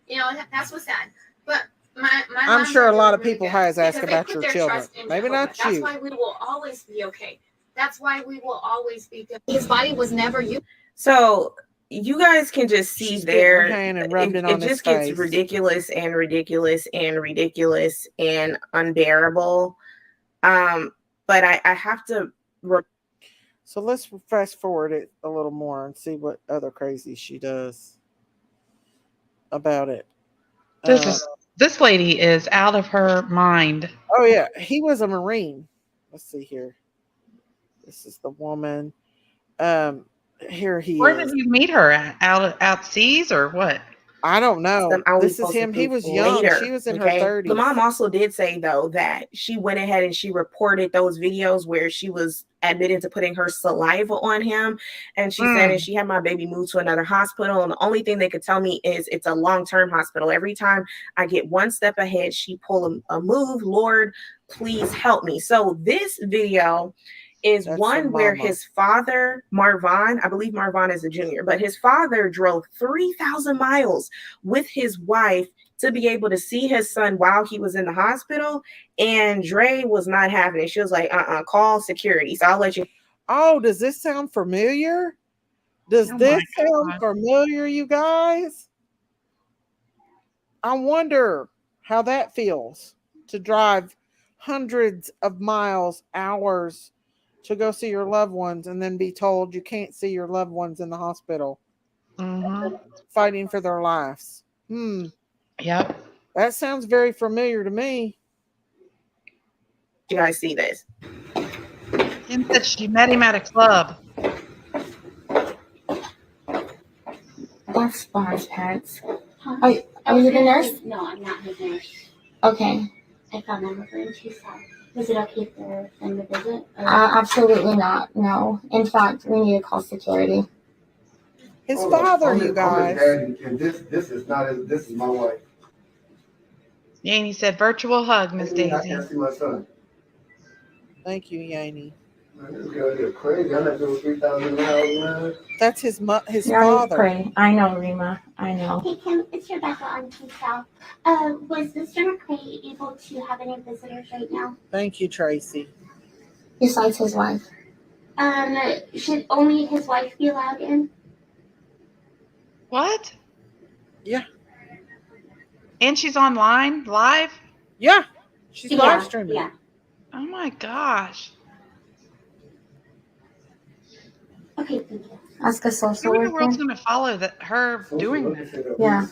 You know, that's what's sad. But my I'm sure a lot of people has asked about your children. Maybe not you. That's why we will always be okay. That's why we will always be good. His body was never used. So you guys can just see there, it just gets ridiculous and ridiculous and ridiculous and unbearable. But I have to. So let's fast forward it a little more and see what other crazy she does about it. This lady is out of her mind. Oh yeah, he was a Marine. Let's see here. This is the woman. Here he Where is. did you meet her at? Out seas or what? I don't know. This is him. He was young. Later, she was in her 30s. The mom also did say, though, that she went ahead and she reported those videos where she was admitted to putting her saliva on him. And she said, and she had my baby moved to another hospital. And the only thing they could tell me is it's a long-term hospital. Every time I get one step ahead, she pull a move. Lord, please help me. So this video is one where his father, Marvon, I believe Marvon is a junior, but his father drove 3,000 miles with his wife to be able to see his son while he was in the hospital. And Dre was not having it. She was like, call security. So I'll let you. Oh, does this sound familiar? Does this sound familiar, you guys? I wonder how that feels to drive hundreds of miles, hours to go see your loved ones and then be told you can't see your loved ones in the hospital, fighting for their lives. Yep. That sounds very familiar to me. You guys see this? Kim said she met him at a club. That's Bar's parents. Are you the nurse? No, I'm not his nurse. Okay. I found them for him. She's sad. Was it okay for them to visit? Absolutely not. No. In fact, we need to call security. His father, you guys. And this is not. This is my wife. Yeah, and he said virtual hug, Miss Daisy. I can't see my son. Thank you, Yanni. This girl get crazy. I'm not doing 3,000 miles, man. That's his Yeah, father. McCray. I know, Rima. I know. Hey Kim, it's Rebecca on T-Cell. Was Mr. McCray able to have any visitors right now? Thank you, Tracy. Besides his wife. Should only his wife be allowed in? What? Yeah. And she's online live? Yeah. She's live streaming. Yeah. Oh my gosh. Okay, thank you. Ask a social Who in the worker. world's going to follow her doing this? Yeah.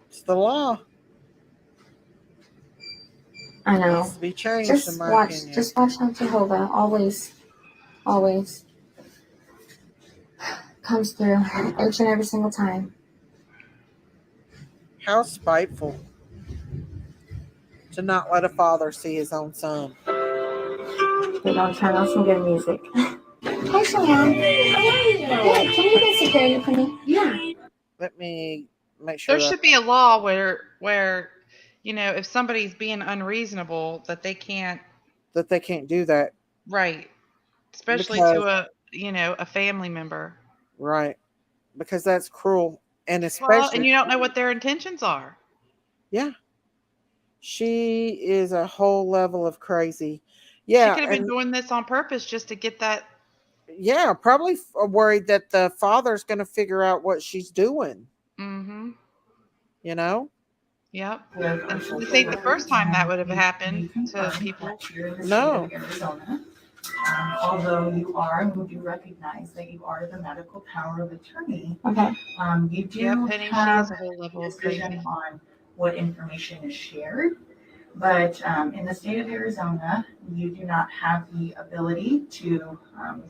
It's the law. I know. Needs to be changed, Just in my watch. opinion. Just watch on Jehovah. Always. Always. Comes through each and every single time. How spiteful to not let a father see his own son. We're gonna turn on some good music. Hi, Cheyenne. Hey, can you get security for me? Yeah. Let me make sure. There should be a law where if somebody's being unreasonable that they can't do that. Right. Especially Because, to a family member. Right. Because that's cruel. And especially and you don't know what their intentions are. Yeah. She is a whole level of crazy. Yeah. She could have been doing this on purpose just to get that. Yeah, probably worried that the father's going to figure out what she's doing. Mm-hmm. You know? Yep. And this ain't the first time that would have happened to people. No. Although we do recognize that you are the medical power of attorney. Okay. You do Penny, she have has a whole level of decision crazy on what information is shared. But in the state of Arizona, you do not have the ability to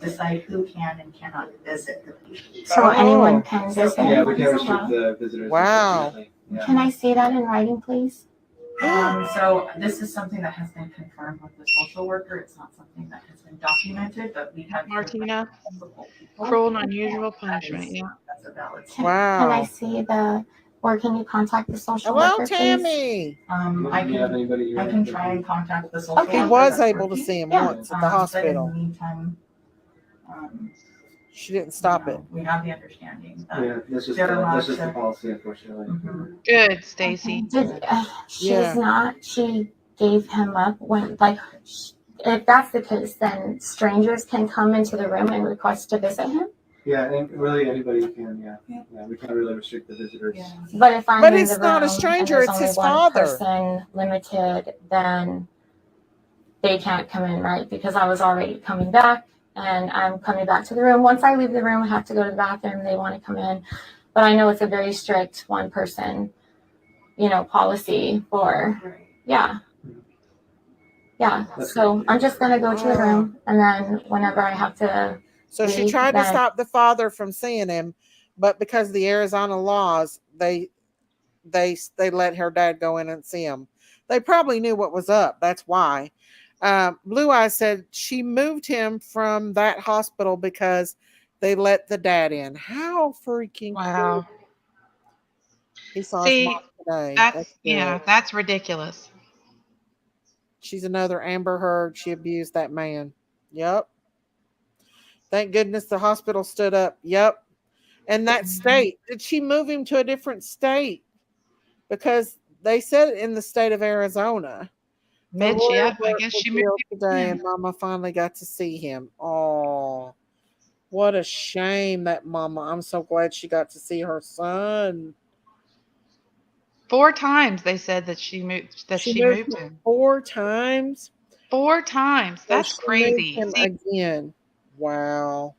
decide who can and cannot visit the patient. So anyone can visit? Yeah, we can restrict the visitors. Wow. Yeah. Can I see that in writing, please? So this is something that has been confirmed with the social worker. It's not something that has been documented, but we have Martina, cruel and unusual punishment. Yeah. That's a valid. Wow. Can I see or can you contact the social Hello, worker, Tammy. please? I can try and contact the social worker. He was able to see him once at the But in hospital. the meantime, She didn't stop it. we have the understanding. Yeah, that's just the policy, unfortunately. Mm-hmm. Good, Stacy. She gave him up when, if that's the case, then strangers can come into the room and request to visit him? Yeah, and really anybody can, yeah. We can't really restrict the visitors. Yeah. But if I'm in it's the not a room stranger, and it's there's his only one father. person limited, then they can't come in, right? Because I was already coming back and I'm coming back to the room. Once I leave the room, I have to go to the bathroom. They want to come in. But I know it's a very strict one person, policy for, yeah. So I'm just going to go to the room. And then whenever I have to So she leave, tried to then stop the father from seeing him, but because of the Arizona laws, they let her dad go in and see him. They probably knew what was up. That's why. Blue Eyes said she moved him from that hospital because they let the dad in. How freaking Wow. cool. He saw See, his mom today. That's ridiculous. She's another Amber Heard. She abused that man. Yep. Thank goodness the hospital stood up. Yep. And that state, did she move him to a different state? Because they said in the state of Arizona. Mitch, yeah, I guess she moved today, and Mama finally got to see him. Oh, what a shame that Mama. I'm so glad she got to see her son. 4 times they said that she moved him. 4 times. 4 times. That's crazy. Him again. Wow.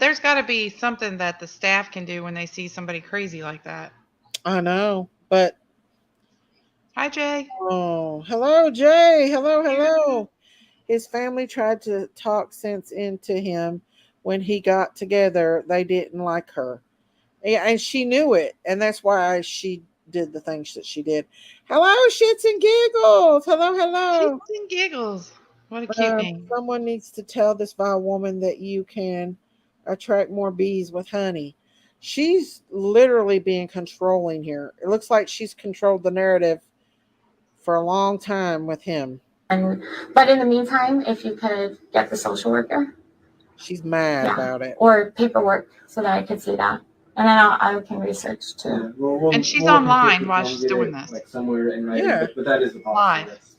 There's got to be something that the staff can do when they see somebody crazy like that. I know, but. Hi, Jay. Oh, hello, Jay. Hello. His family tried to talk sense into him when he got together. They didn't like her. And she knew it. And that's why she did the things that she did. Hello, Shits and Giggles. Hello. Shits and Giggles. What a cute name. Someone needs to tell this vile woman that you can attract more bees with honey. She's literally being controlling here. It looks like she's controlled the narrative for a long time with him. But in the meantime, if you could get the social worker. She's mad about it. Or paperwork so that I could see that. And then I can research too. Yeah, well, And she's we'll online while she's get doing it, this. like somewhere in writing, Yeah. but that is the policy. Live. That's,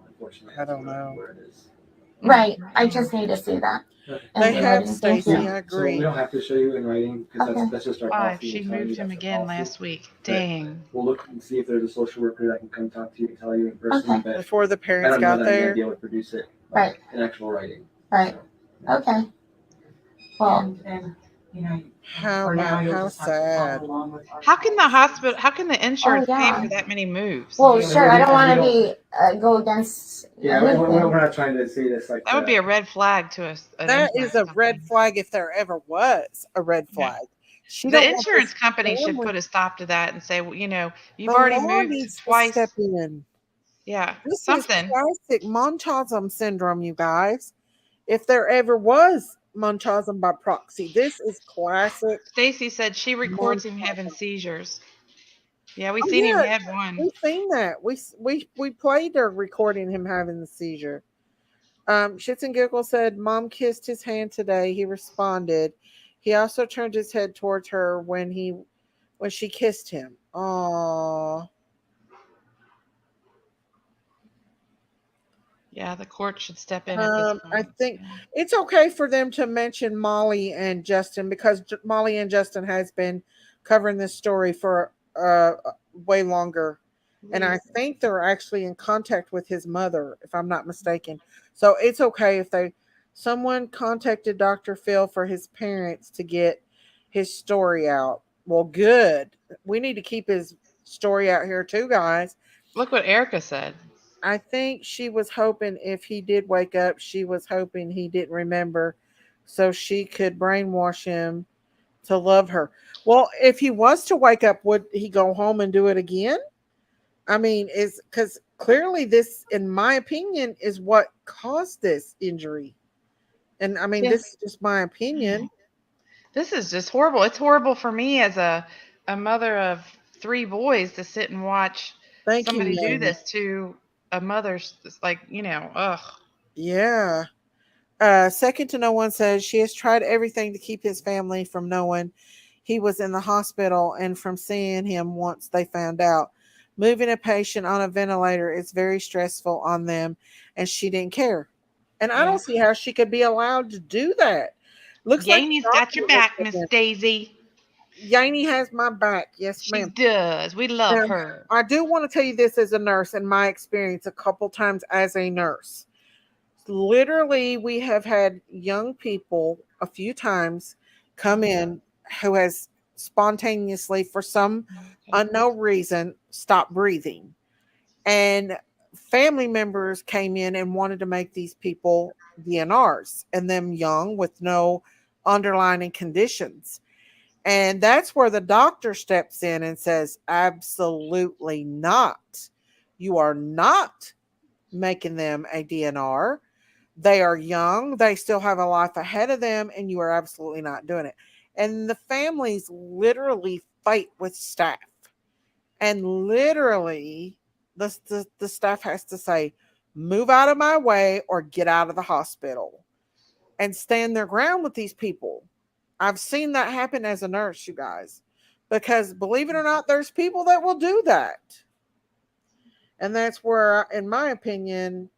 unfortunately, I don't know. where it is. Right. I just need to see that. They in have, writing. Thank Stacy. you. I So agree. we don't have to show you in writing because Okay. that's just our Live. policy. She We'll tell you moved him that's our again policy. last week. But Dang. we'll look and see if there's a social worker that can come talk to you and tell you in person. Okay. But Before the I parents don't know got that I'm there. gonna be able to produce it Right. in actual writing. Right. Okay. Well, And How for now, you'll just have to sad. follow along with our How can the insurance pay yeah. for that many moves? Well, Yeah, sure. I don't want to we be go against. Yeah, we're not trying to say this like That would be a red flag to us. That is a red flag if there ever was a red flag. She The don't want insurance this company should family- put a stop to that and say, well, you've the already law moved needs twice. to step in. Yeah, This something. is classic Munchausen syndrome, you guys. If there ever was Munchausen by proxy, this is classic. Stacy said she records him having seizures. Yeah, we seen him have one. We've seen that. We played her recording him having the seizure. Shits and Giggles said, "Mom kissed his hand today." He responded. He also turned his head towards her when she kissed him. Aww. Yeah, the court should step in at this point. I think it's okay for them to mention Molly and Justin because Molly and Justin has been covering this story for way longer. And I think they're actually in contact with his mother, if I'm not mistaken. So it's okay if someone contacted Dr. Phil for his parents to get his story out. Well, good. We need to keep his story out here too, guys. Look what Erica said. I think she was hoping if he did wake up, she was hoping he didn't remember so she could brainwash him to love her. Well, if he was to wake up, would he go home and do it again? I mean, is because clearly this, in my opinion, is what caused this injury. And I mean, this is just my opinion. This is just horrible. It's horrible for me as a mother of 3 boys to sit and watch somebody do this to a mother's, like, ugh. Yeah. Second to no one says she has tried everything to keep his family from knowing he was in the hospital and from seeing him once they found out. Moving a patient on a ventilator is very stressful on them, and she didn't care. And I don't see how she could be allowed to do that. Looks Yaney's got your back, Miss Daisy. Yaney has my back. Yes, ma'am. She does. We love her. I do want to tell you this as a nurse, in my experience, a couple times as a nurse. Literally, we have had young people a few times come in who has spontaneously, for some unknown reason, stopped breathing. And family members came in and wanted to make these people DNRs, and them young with no underlying conditions. And that's where the doctor steps in and says, absolutely not. You are not making them a DNR. They are young. They still have a life ahead of them, and you are absolutely not doing it. And the families literally fight with staff. And literally, the staff has to say, move out of my way or get out of the hospital, and stand their ground with these people. I've seen that happen as a nurse, you guys, because believe it or not, there's people that will do that. And that's where, in my opinion,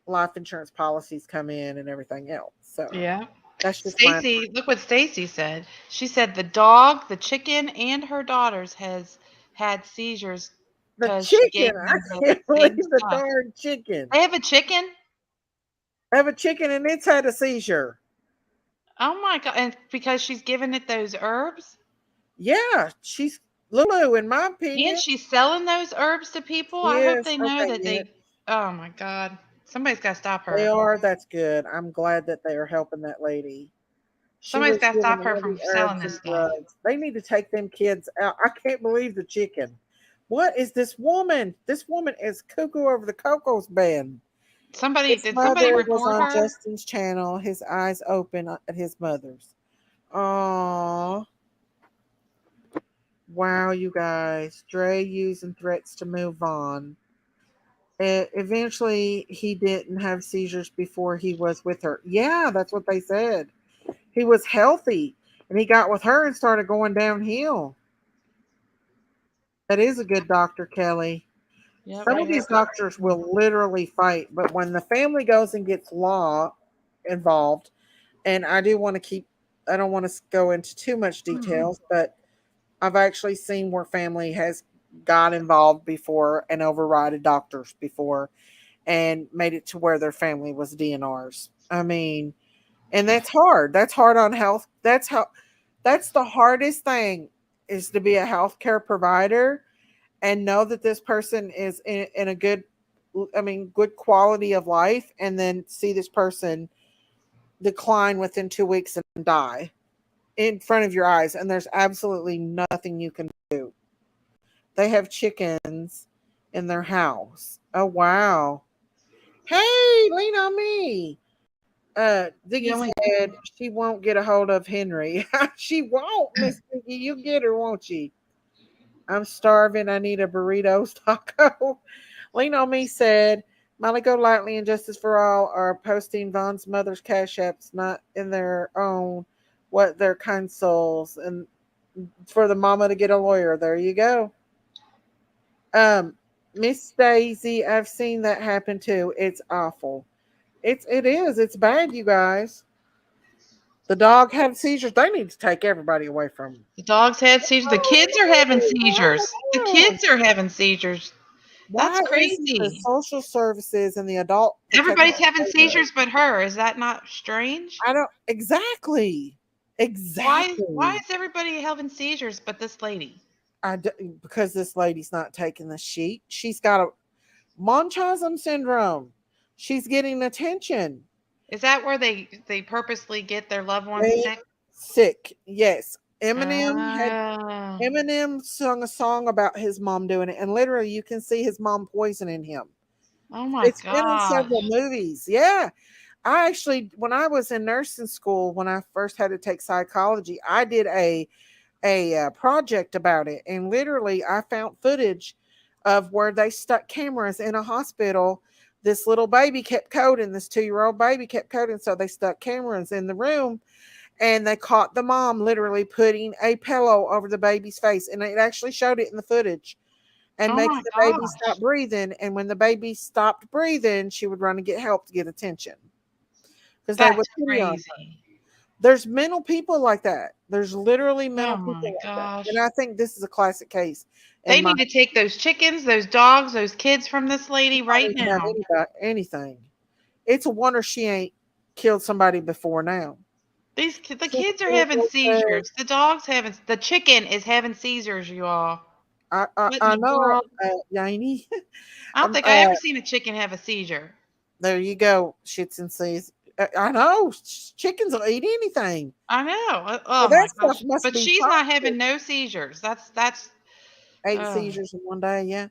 life insurance policies come in and everything else. So yeah, that's just Stacy. Look what Stacy said. She said the dog, the chicken, and her daughters has had seizures. The She gave chicken. them I can't believe the stuff. darn chicken. They have a chicken? I have a chicken and it's had a seizure. Oh my God. And because she's giving it those herbs? Yeah, she's Lulu, in my opinion. And she's selling those herbs to people? I hope they know that yeah. Oh my God. Somebody's got to stop her. They are. That's good. I'm glad that they are helping that lady. Somebody's got to stop her from selling this stuff. They need to take them kids out. I can't believe the chicken. What is this woman? This woman is cuckoo over the Coco's band. Did somebody report was on her? Justin's channel, his eyes open at his mother's. Aww. Wow, you guys. Dre using threats to move on. Eventually, he didn't have seizures before he was with her. Yeah, that's what they said. He was healthy, and he got with her and started going downhill. That is a good doctor, Kelly. Yep. Some of these doctors will literally fight, but when the family goes and gets law involved, and I do want to keep, I don't want to go into too much details, but I've actually seen where family has got involved before and overridden doctors before and made it to where their family was DNRs. I mean, and that's hard. That's hard on health. That's the hardest thing is to be a healthcare provider and know that this person is in a good, I mean, good quality of life, and then see this person decline within 2 weeks and die in front of your eyes, and there's absolutely nothing you can do. They have chickens in their house. Oh wow. Hey, lean on me. Diggy said she won't get a hold of Henry. She won't, Miss Diggy. You get her, won't you? I'm starving. I need a burritos taco. Lean on me said, Molly Go Lightly and Justice for All are posting Vaughn's mother's cash apps, not in their own, what their kind souls, and for the mama to get a lawyer. There you go. Miss Daisy, I've seen that happen too. It's awful. It's bad, you guys. The dog had seizures. They need to take everybody away from him. The dogs had seizures. The kids are having seizures. The kids are having seizures. That's Why isn't the crazy. social services and the adult Everybody's having seizures but her. Is that not strange? I don't exactly. Why is everybody having seizures but this lady? Because this lady's not taking the sheet. She's got a Munchausen syndrome. She's getting attention. Is that where they purposely get their loved ones sick? Sick, yes. Eminem sung a song about his mom doing it, and literally you can see his mom poisoning him. Oh my It's god! been in several movies. Yeah, I actually, when I was in nursing school, when I first had to take psychology, I did a project about it, and literally I found footage of where they stuck cameras in a hospital. This little baby kept coding. This 2-year-old baby kept coding, so they stuck cameras in the room, and they caught the mom literally putting a pillow over the baby's face, and it actually showed it in the footage, and makes the baby stop breathing. And when the baby stopped breathing, she would run and get help to get attention because they would pity on her. There's mental people like that. There's literally mental people like that. And I think this is a classic case. They need to take those chickens, those dogs, those kids from this lady right now. Anything. It's a wonder she ain't killed somebody before now. The kids are having seizures. The the chicken is having seizures, you all. I know, Yaney. I don't think I ever seen a chicken have a seizure. There you go, shits and seas. I know chickens will eat anything. I know. Oh my gosh! But she's not having no seizures. That's 8 seizures in one day. Yeah.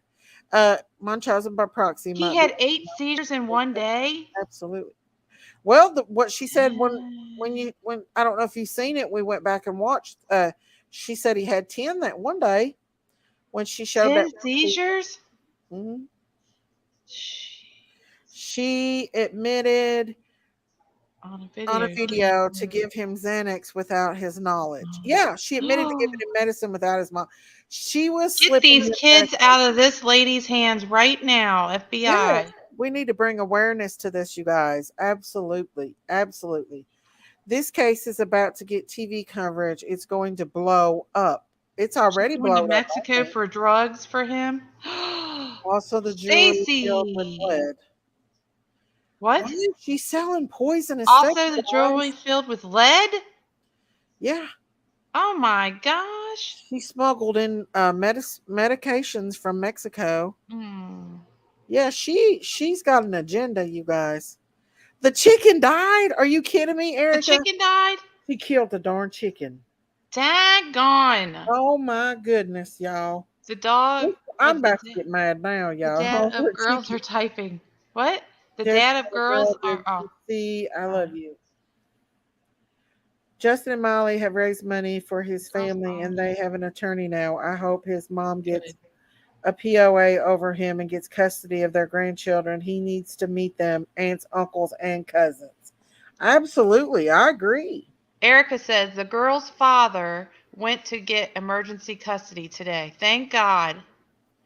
Munchausen by proxy. He had 8 seizures in one day. Absolutely. Well, what she said when I don't know if you've seen it, we went back and watched. She said he had 10 that one day when she showed 10 that seizures. Mm-hmm. She admitted on a video to give him Xanax without his knowledge. Yeah, she admitted to giving him medicine without his mom. She was Get these kids out of this lady's hands right now, FBI. Yeah, we need to bring awareness to this, you guys. Absolutely. Absolutely. This case is about to get TV coverage. It's going to blow up. It's already blown up. To Mexico for drugs for him. Also, the jewelry filled with lead. What? Why is she selling poisonous? Also, the jewelry filled with lead. Yeah. Oh my gosh. She smuggled in medications from Mexico. Yeah, she's got an agenda, you guys. The chicken died? Are you kidding me, Erica? The chicken died? She killed the darn chicken. Daggone. Oh my goodness, y'all. The dog. I'm about to get mad now, y'all. The dad of girls are typing. What? The dad of girls are. See, I love you. Justin and Molly have raised money for his family, and they have an attorney now. I hope his mom gets a POA over him and gets custody of their grandchildren, he needs to meet them, aunts, uncles, and cousins. Absolutely, I agree. Erica says the girl's father went to get emergency custody today. Thank God.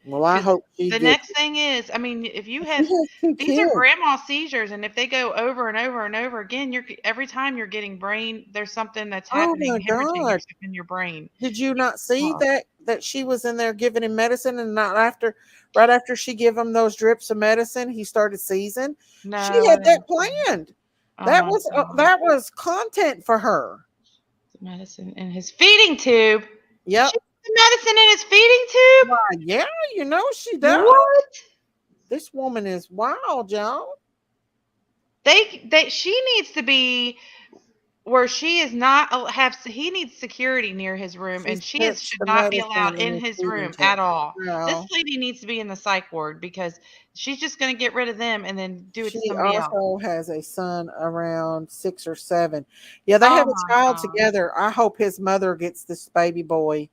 Well, I hope she The gets next thing is, I mean, if you have these are grandma seizures, and if they go over and over and over again, every time you're getting brain, there's something that's happening, hemorrhaging or stuff in your brain. Did you not see that she was in there giving him medicine, and right after she gave him those drips of medicine, he started seizing? No, she had that planned. That was content for her. Medicine in his feeding tube. Yep. Medicine in his feeding tube? Why, yeah, you know she does. What? This woman is wild, y'all. She needs to be where she is not he needs security near his room, and she should not be allowed in his room at all. No. This lady needs to be in the psych ward because she's just going to get rid of them and then do it to somebody else. She also has a son around 6 or 7. Yeah, they have a child together. I hope his mother gets this baby boy,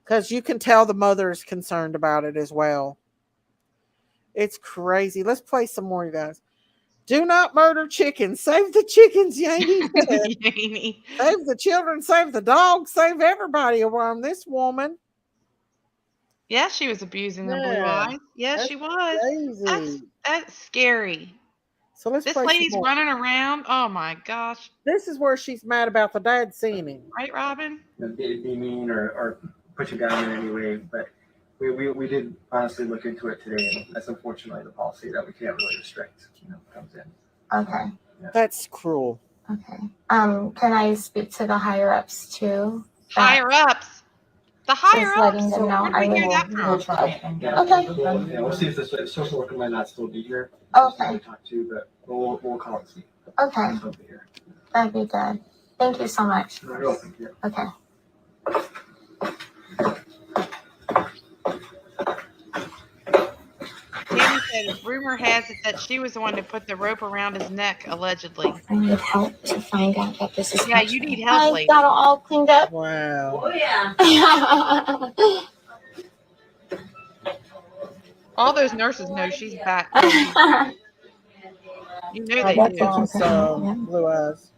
because you can tell the mother is concerned about it as well. It's crazy. Let's play some more, you guys. Do not murder chickens. Save the chickens, Yaney. Save the children, save the dogs, save everybody around this woman. Yeah, she was abusing the blue eyes. Yeah, she was. Crazy. That's scary. So let's this play lady's running around. Oh my gosh. This is where she's mad about the dad seeing him. Right, Robin? Be mean or put you down in any way, but we did honestly look into it today, and that's unfortunately the policy that we can't really restrict, comes in. Okay. Yeah. That's cruel. Okay. Can I speak to the higher ups too? Higher ups? The higher ups? Letting them know. Where did we hear that from? We'll try. Okay. Yeah, we'll see if the social worker might not still be here. Okay. To talk to, but we'll call and see. Okay. That'd be good. Thank you so much. You're welcome. Yeah. Okay. Tammy said, rumor has it that she was the one that put the rope around his neck, allegedly. I need help to find out that this is. Yeah, you need help, lady. I got it all cleaned up. Wow. Oh yeah. All those nurses know she's back. You know they do. Blue eyes.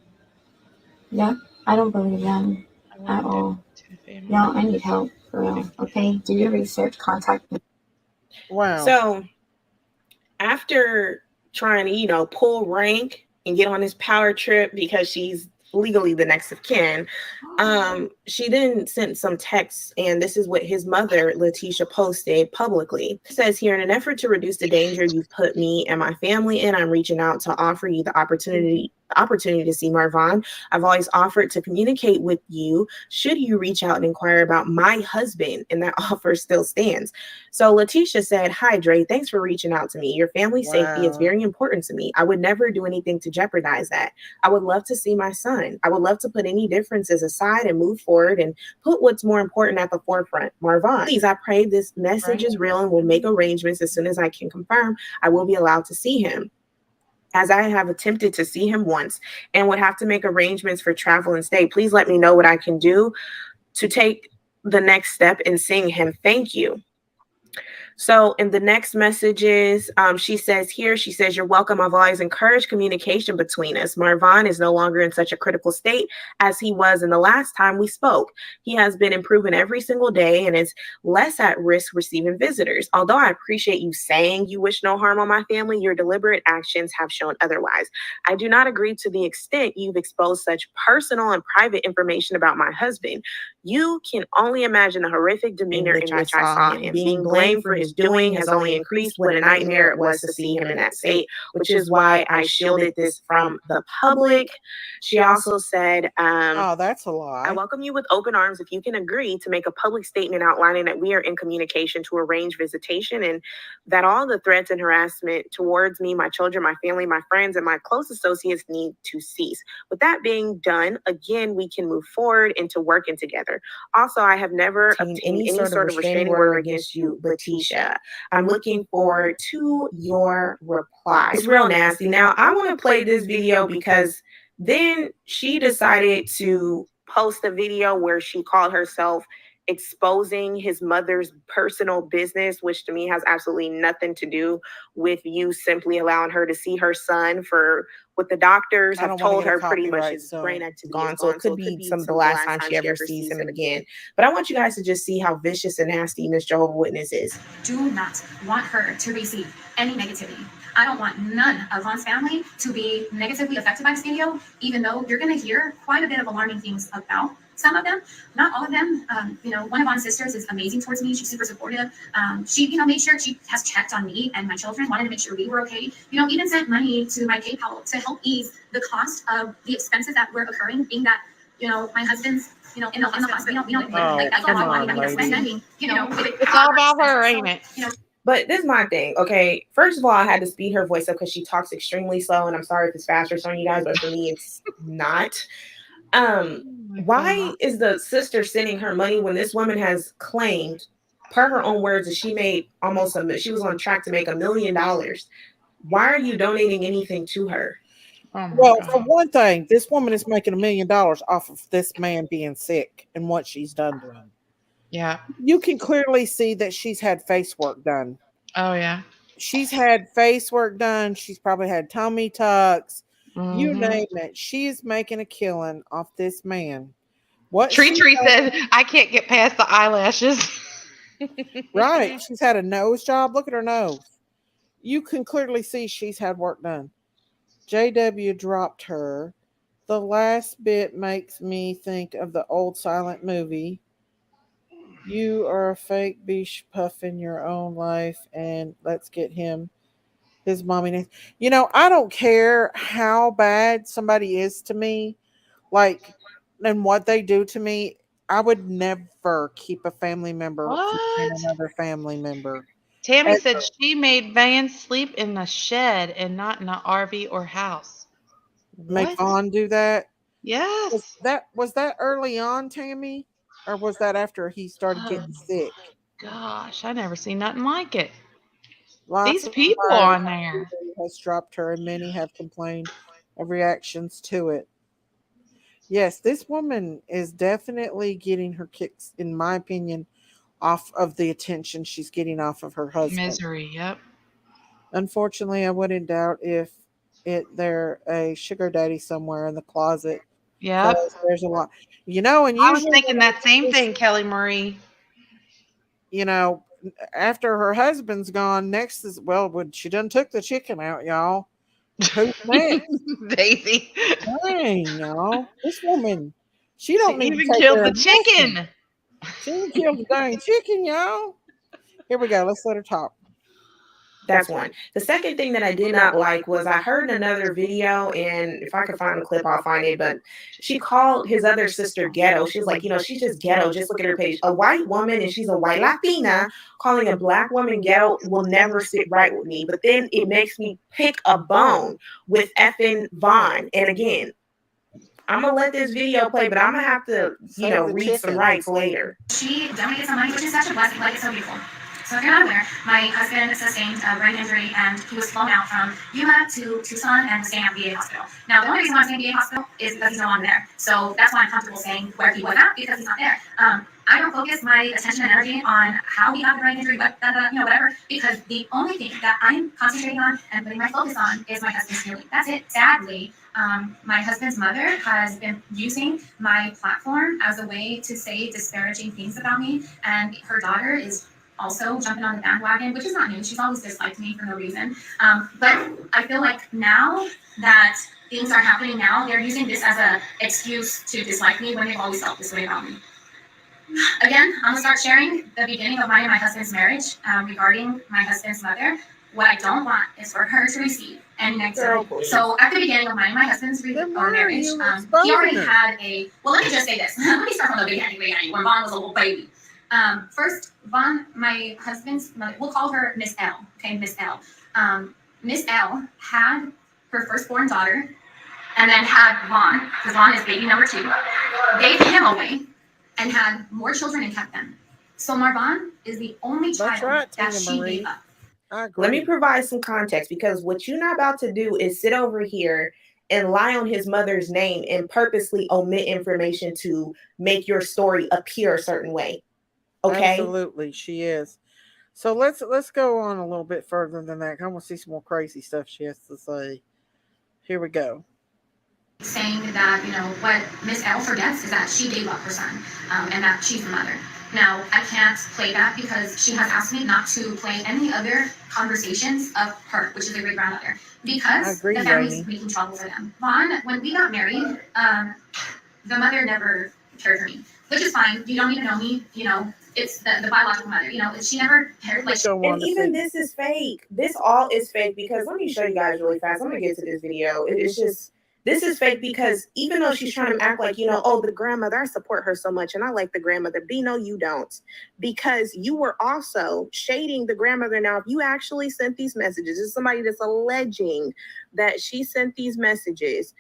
Yeah, I don't believe them at all. No, I need help for real. Okay, do your research. Contact me. Wow. So after trying to, pull rank and get on this power trip because she's legally the next of kin, she then sent some texts, and this is what his mother, Letitia, posted publicly. It says here, in an effort to reduce the danger you've put me and my family in, I'm reaching out to offer you the opportunity to see Marvon. I've always offered to communicate with you should you reach out and inquire about my husband, and that offer still stands. So Letitia said, hi, Dre, thanks for reaching out to me. Your family's safety is very important to me. I would never do anything to jeopardize that. I would love to see my son. I would love to put any differences aside and move forward and put what's more important at the forefront. Marvon, please, I pray this message is real and will make arrangements as soon as I can confirm I will be allowed to see him, as I have attempted to see him once and would have to make arrangements for travel and stay. Please let me know what I can do to take the next step in seeing him. Thank you. So in the next messages, she says, you're welcome. I've always encouraged communication between us. Marvon is no longer in such a critical state as he was in the last time we spoke. He has been improving every single day and is less at risk receiving visitors. Although I appreciate you saying you wish no harm on my family, your deliberate actions have shown otherwise. I do not agree to the extent you've exposed such personal and private information about my husband. You can only imagine the horrific demeanor in which I saw him. Being blamed for his doing has only increased what a nightmare it was to see him in that state, which is why I shielded this from the public. She also said, oh, that's a lie. I welcome you with open arms if you can agree to make a public statement outlining that we are in communication to arrange visitation and that all the threats and harassment towards me, my children, my family, my friends, and my close associates need to cease. With that being done, again, we can move forward into working together. Also, I have never obtained any sort of restraining order against you, Letitia. I'm looking forward to your reply. It's real nasty. Now, I want to play this video because then she decided to post a video where she called herself exposing his mother's personal business, which to me has absolutely nothing to do with you simply allowing her to see her son for what the doctors have told her pretty much his brain activity is gone. So it could be some of the last time she ever sees him again. But I want you guys to just see how vicious and nasty Miss Jehovah's Witness is. Do not want her to receive any negativity. I don't want none of Von's family to be negatively affected by this video, even though you're going to hear quite a bit of alarming things about some of them, not all of them. One of Von's sisters is amazing towards me. She's super supportive. She, made sure she has checked on me and my children, wanted to make sure we were okay. Even sent money to my PayPal to help ease the cost of the expenses that were occurring, being that, my husband's, in the hospital, that's a lot of money that we're spending, It's all about her, ain't it? But this is my thing, okay? First of all, I had to speed her voice up because she talks extremely slow, and I'm sorry if it's faster for you guys, but for me, it's not. Why is the sister sending her money when this woman has claimed, per her own words, that she made she was on track to make $1 million? Why are you donating anything to her? Well, for one thing, this woman is making $1 million off of this man being sick and what she's done to him. Yeah. You can clearly see that she's had face work done. Oh, yeah. She's had face work done. She's probably had tummy tucks. You name it. She is making a killing off this man. What Tree said, I can't get past the eyelashes. Right. She's had a nose job. Look at her nose. You can clearly see she's had work done. JW dropped her. The last bit makes me think of the old silent movie. You are a fake beach puff in your own life, and let's get him his mommy name. I don't care how bad somebody is to me, and what they do to me. I would never keep a family member from another family member. Tammy said she made Van sleep in the shed and not in an RV or house. Make Vaughn do that? Yes. Was that early on, Tammy? Or was that after he started getting sick? Gosh, I never seen nothing like it. Lots These people on there has dropped her, and many have complained of reactions to it. Yes, this woman is definitely getting her kicks, in my opinion, off of the attention she's getting off of her husband. Misery, yep. Unfortunately, I wouldn't doubt if they're a sugar daddy somewhere in the closet. Yep. There's a lot. And I was thinking that same thing, Kelly Marie. After her husband's gone, next is when she done took the chicken out, y'all. Who's next? Daisy. Dang, y'all. This woman, she don't need even to take killed care the of chicken. nothing. She even killed the dang chicken, y'all. Here we go. Let's let her talk. That's one. The second thing that I did not like was I heard another video, and if I could find the clip, I'll find it. But she called his other sister ghetto. She's like, she's just ghetto. Just look at her page. A white woman, and she's a white Latina, calling a black woman ghetto will never sit right with me. But then it makes me pick a bone with effing Vaughn. And again, I'm going to let this video play, but I'm going to have to, read some rights later. She donated some money, which is such a blessing. It's so beautiful. So if you're not aware, my husband sustained a brain injury, and he was flown out from Yuma to Tucson and was staying at VA hospital. Now, the only reason why I'm staying at VA hospital is because he's no longer there. So that's why I'm comfortable saying where he was at, because he's not there. I don't focus my attention and energy on how he had the brain injury, whatever, because the only thing that I'm concentrating on and putting my focus on is my husband's healing. That's it. Sadly, my husband's mother has been using my platform as a way to say disparaging things about me, and her daughter is also jumping on the bandwagon, which is not new. She's always disliked me for no reason. But I feel like now that things are happening now, they're using this as an excuse to dislike me when they've always felt this way about me. Again, I'm gonna start sharing the beginning of mine and my husband's marriage regarding my husband's mother. What I don't want is for her to receive any negativity. So at the beginning of mine and my husband's marriage, he already had let me just say this. Let me start from the beginning when Vaughn was a little baby. First, Vaughn, my husband's mother, we'll call her Miss L. Okay, Miss L. Miss L had her firstborn daughter, and then had Vaughn, because Vaun is baby number 2, gave him away, and had more children and kept them. So Marvon is the only child that she gave up. Let me provide some context, because what you're not about to do is sit over here and lie on his mother's name and purposely omit information to make your story appear a certain way. Okay. Absolutely, she is. So let's go on a little bit further than that. I want to see some more crazy stuff she has to say. Here we go. Saying that, you know, what Miss L forgets is that she gave up her son, and that she's the mother. Now, I can't play that because she has asked me not to play any other conversations of her, which is a great grandmother, because the family's making trouble for them. Vaughn, when we got married, the mother never cared for me, which is fine. You don't need to know me, you know. It's the biological mother, you know. She never cared. Like, and even this is fake. This all is fake because let me show you guys really fast. I'm gonna get to this video. It's just, this is fake because even though she's trying to act like, you know, oh, the grandmother, I support her so much and I like the grandmother. B, no, you don't. Because you were also shading the grandmother. Now, if you actually sent these messages, this is somebody that's alleging that she sent these messages.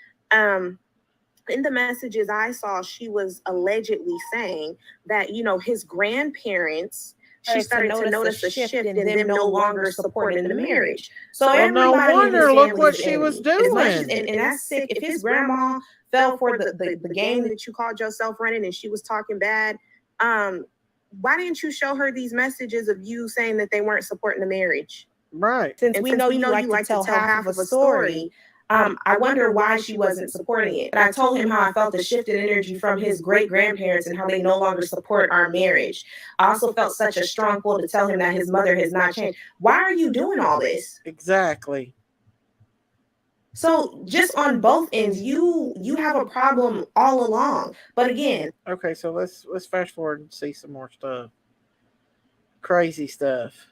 In the messages I saw, she was allegedly saying that, you know, his grandparents, she started to notice a shift in them no longer supporting the marriage. So no wonder, look what she was doing. And that's sick. If his grandma fell for the game that you called yourself running and she was talking bad, why didn't you show her these messages of you saying that they weren't supporting the marriage? Right. Since we know you like to tell half of a story, I wonder why she wasn't supporting it. But I told him how I felt the shift in energy from his great-grandparents and how they no longer support our marriage. I also felt such a strong pull to tell him that his mother has not changed. Why are you doing all this? Exactly. So just on both ends, you have a problem all along. But again, okay, so let's fast forward and see some more stuff. Crazy stuff.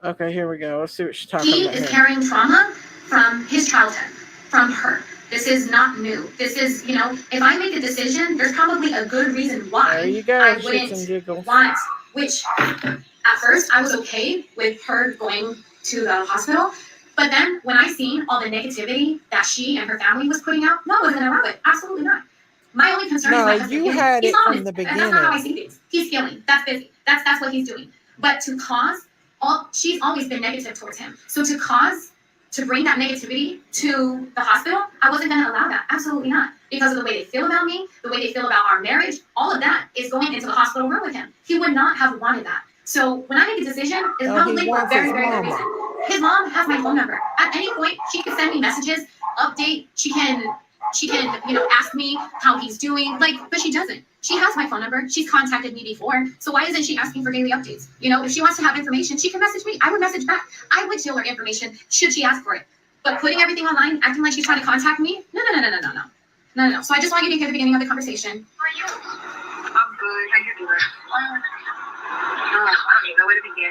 Okay, here we go. Let's see what she's talking about. He is carrying trauma from his childhood, from her. This is not new. This is, you know, if I make a decision, there's probably a good reason why there you go, I wouldn't want. Which, at first, I was okay with her going to the hospital. But then, when I seen all the negativity that she and her family was putting out, no, I wasn't going to allow it. Absolutely not. My only concern is my husband. You had he's it honest. from the beginning. That's not how I see things. He's healing. That's busy. That's what he's doing. But to cause she's always been negative towards him. So to bring that negativity to the hospital, I wasn't going to allow that. Absolutely not. Because of the way they feel about me, the way they feel about our marriage, all of that is going into the hospital room with him. He would not have wanted that. So when I make a decision, it's probably for a very, very good reason. His mom has my phone number. At any point, she can send me messages, update. She can, you know, ask me how he's doing. But she doesn't. She has my phone number. She's contacted me before. So why isn't she asking for daily updates? You know, if she wants to have information, she can message me. I would message back. I would show her information should she ask for it. But putting everything online, acting like she's trying to contact me, no. So I just want you to hear the beginning of the conversation. How are you? I'm good. How you doing? I don't even know where to begin.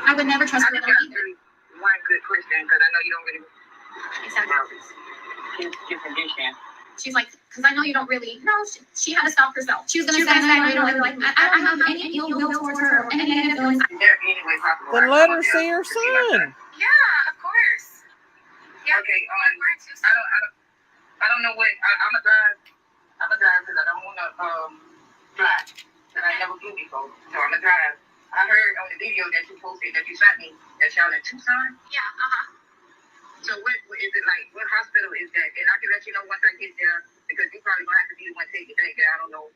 I would never trust her either. One good question, because I know you don't really. Your condition. She's like, because I know you don't really. No, she had to stop herself. She was going to say, I know you don't really like me. I don't have any ill will towards her or any negative feelings. Then let her see her son. Yeah, of course. Yeah. Okay. I don't know what I'm a drive because I don't want to fly. That I never flew before, so I'm a drive. I heard on the video that you posted that you sent me that y'all in Tucson. Yeah. So what is it like? What hospital is that? And I can let you know once I get there because you probably gonna have to be the one to take it back there. I don't know.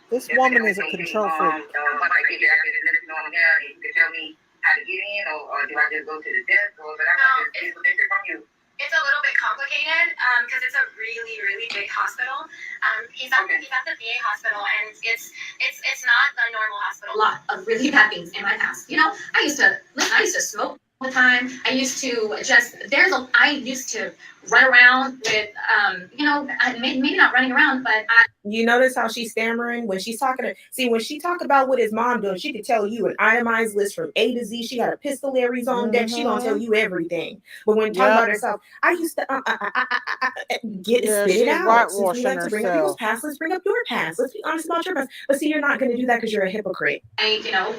This woman is a control freak. Once I get there, I can let you know I'm there. You can tell me how to get in, or do I just go to the desk, or but I can just get it from you. It's a little bit complicated because it's a really, really big hospital. He's at the VA hospital, and it's not a normal hospital. A lot of really bad things in my past. You know, I used to smoke all the time. I used to run around with you know, maybe not running around, but you notice how she's stammering when she's talking when she talk about what his mom doing, she could tell you an itemized list from A to Z. She got a pistoleries on deck. She gonna tell you everything. But when talking about herself, I used to spit it out. Since we like to bring up people's past, let's bring up your past. Let's be honest about your past. But see, you're not gonna do that because you're a hypocrite. You know,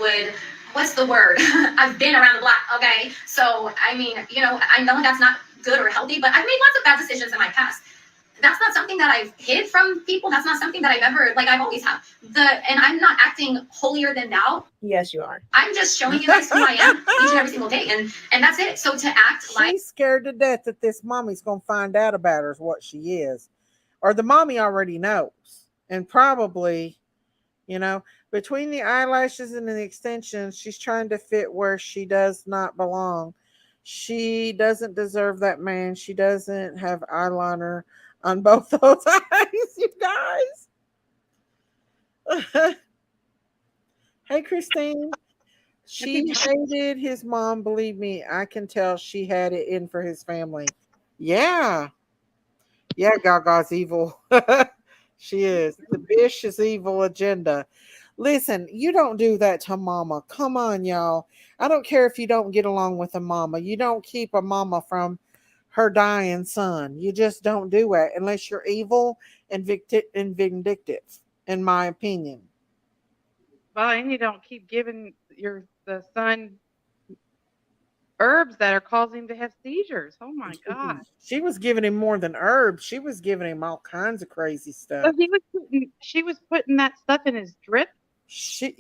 what's the word? I've been around the block, okay? So, I mean, you know, I know that's not good or healthy, but I've made lots of bad decisions in my past. That's not something that I've hid from people. That's not something that I've always have. And I'm not acting holier than thou. Yes, you are. I'm just showing you guys who I am each and every single day. And that's it. So to act like. She's scared to death that this mommy's going to find out about her is what she is. Or the mommy already knows. And probably, between the eyelashes and the extensions, she's trying to fit where she does not belong. She doesn't deserve that man. She doesn't have eyeliner on both those eyes, you guys. Hey, Christine. She hated his mom. Believe me, I can tell she had it in for his family. Yeah. Yeah, Gaga's evil. She is. The Bish is evil agenda. Listen, you don't do that to mama. Come on, y'all. I don't care if you don't get along with a mama. You don't keep a mama from her dying son. You just don't do it unless you're evil and vindictive, in my opinion. Well, and you don't keep giving the son herbs that are causing him to have seizures. Oh my God. She was giving him more than herbs. She was giving him all kinds of crazy stuff. So she was putting that stuff in his drip. She